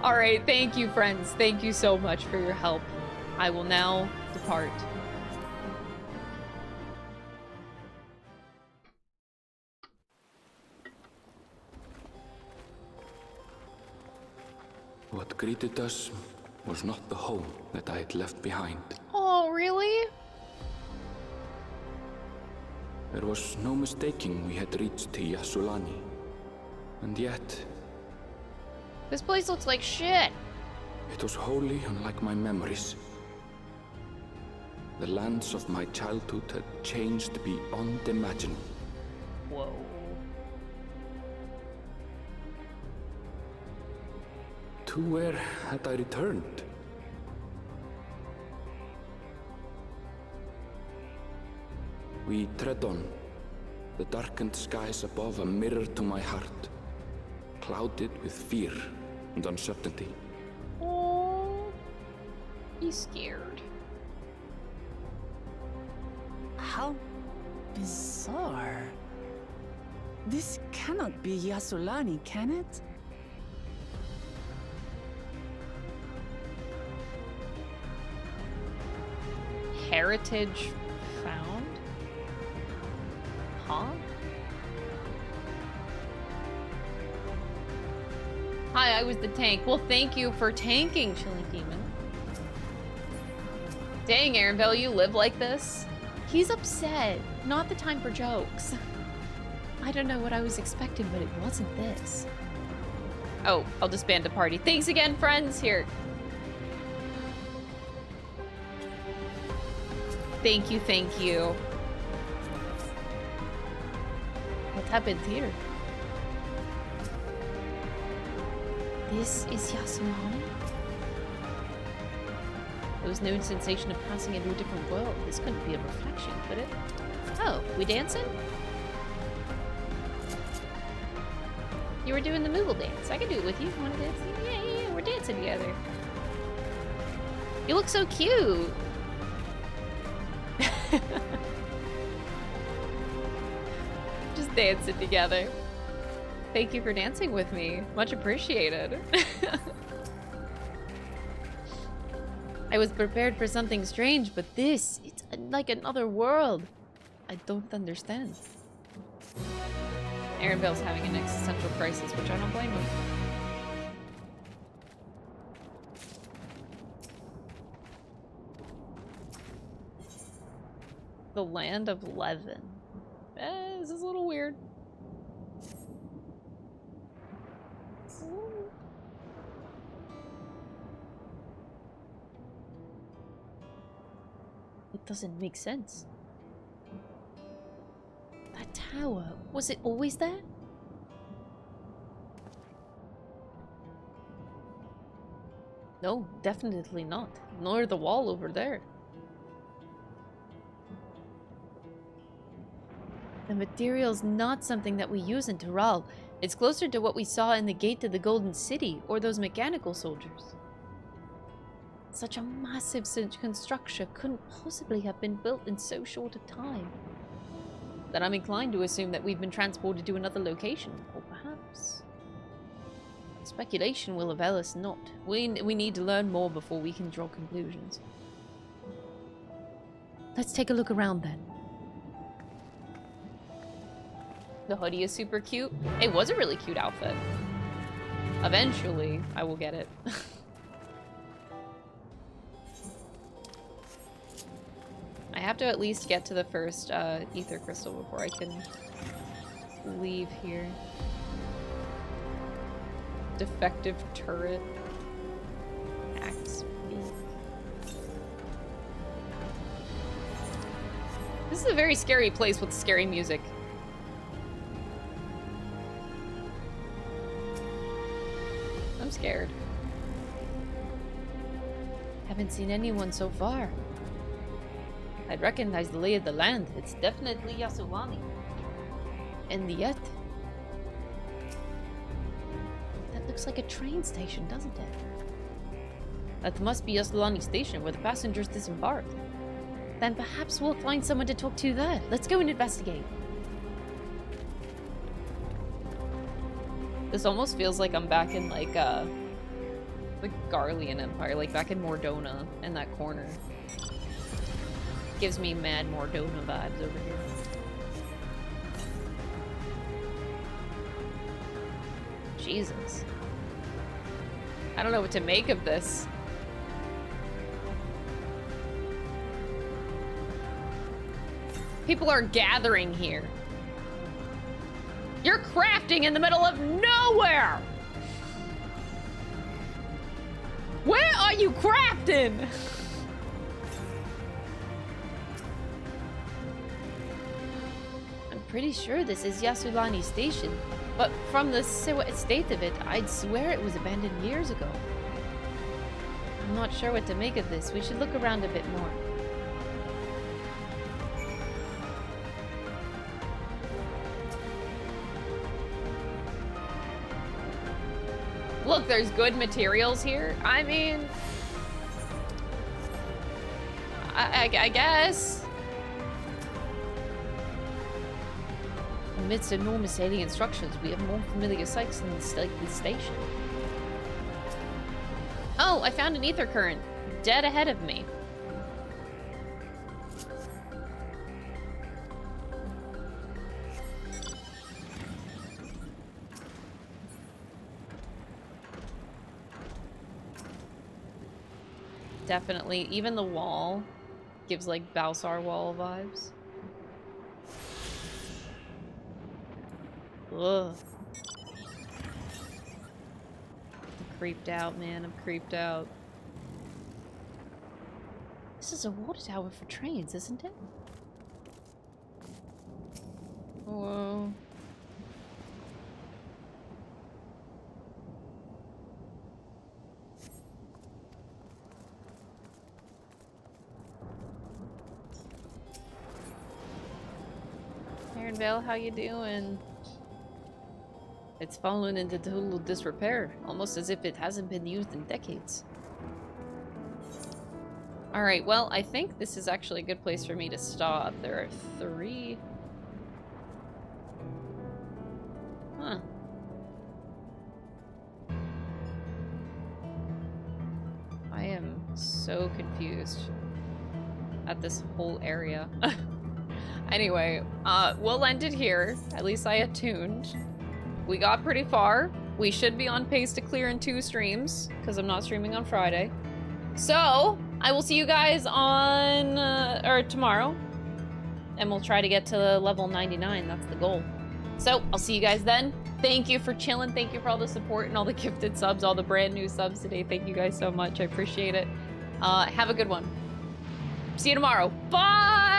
A: Alright, thank you, friends. Thank you so much for your help. I will now depart.
G: What greeted us was not the home that I had left behind.
A: Oh, really?
G: There was no mistaking we had reached Yassulani. And yet,
A: this place looks like shit.
G: It was wholly unlike my memories. The lands of my childhood had changed beyond imagining.
A: Whoa.
G: To where had I returned? We tread on, the darkened skies above a mirror to my heart, clouded with fear and uncertainty.
A: Oh, he's scared.
F: How bizarre. This cannot be Yassulani, can it?
A: Heritage found? Huh? Hi, I was the tank. Well, thank you for tanking, Chilling Demon. Dang, Aaronville, you live like this? He's upset. Not the time for jokes. I don't know what I was expecting, but it wasn't this. Oh, I'll disband the party. Thanks again, friends. Here. Thank you, thank you. What happened here? This is Yassulani? There was no sensation of passing into a different world. This couldn't be a reflection, could it? Oh, we dancing? You were doing the Moogle dance. I can do it with you. Want to dance? Yeah, we're dancing together. You look so cute. Just dancing together. Thank you for dancing with me. Much appreciated. I was prepared for something strange, but this, it's like another world. I don't understand. Aaronville's having an existential crisis, which I don't blame him. The land of Levin. This is a little weird. It doesn't make sense. That tower, was it always there? No, definitely not. Nor the wall over there. The material's not something that we use in Tural. It's closer to what we saw in the gate to the Golden City, or those mechanical soldiers. Such a massive construction couldn't possibly have been built in so short a time. That I'm inclined to assume that we've been transported to another location, or perhaps... Speculation will avail us not. We need to learn more before we can draw conclusions. Let's take a look around then. The hoodie is super cute. It was a really cute outfit. Eventually, I will get it. I have to at least get to the first ether crystal before I can leave here. Defective turret. Axe. This is a very scary place with scary music. I'm scared. Haven't seen anyone so far. I'd recognize the lay of the land. It's definitely Yasowani. And yet... that looks like a train station, doesn't it? That must be Yasowani Station, where the passengers disembarked. Then perhaps we'll find someone to talk to there. Let's go and investigate. This almost feels like I'm back in, like, the Garlean Empire, like back in Mordona, in that corner. Gives me mad Mordona vibes over here. Jesus. I don't know what to make of this. People are gathering here. You're crafting in the middle of nowhere! Where are you crafting? I'm pretty sure this is Yasowani Station, but from the state of it, I'd swear it was abandoned years ago. I'm not sure what to make of this. We should look around a bit more. Look, there's good materials here. I mean... I guess. Amidst enormous alien structures, we have more familiar sights than the station. Oh, I found an ether current. Dead ahead of me. Definitely. Even the wall gives like Balsar wall vibes. Ugh. I'm creeped out, man. I'm creeped out. This is a water tower for trains, isn't it? Whoa. Vale, how you doing? It's fallen into total disrepair, almost as if it hasn't been used in decades. Alright, well, I think this is actually a good place for me to stop. There are 3. Huh. I am so confused at this whole area. Anyway, we'll end it here. At least I attuned. We got pretty far. We should be on pace to clear in 2 streams, because I'm not streaming on Friday. So, I will see you guys on, or tomorrow. And we'll try to get to level 99, that's the goal. So, I'll see you guys then. Thank you for chilling, thank you for all the support and all the gifted subs, all the brand new subs today. Thank you guys so much, I appreciate it. Have a good one. See you tomorrow. Bye!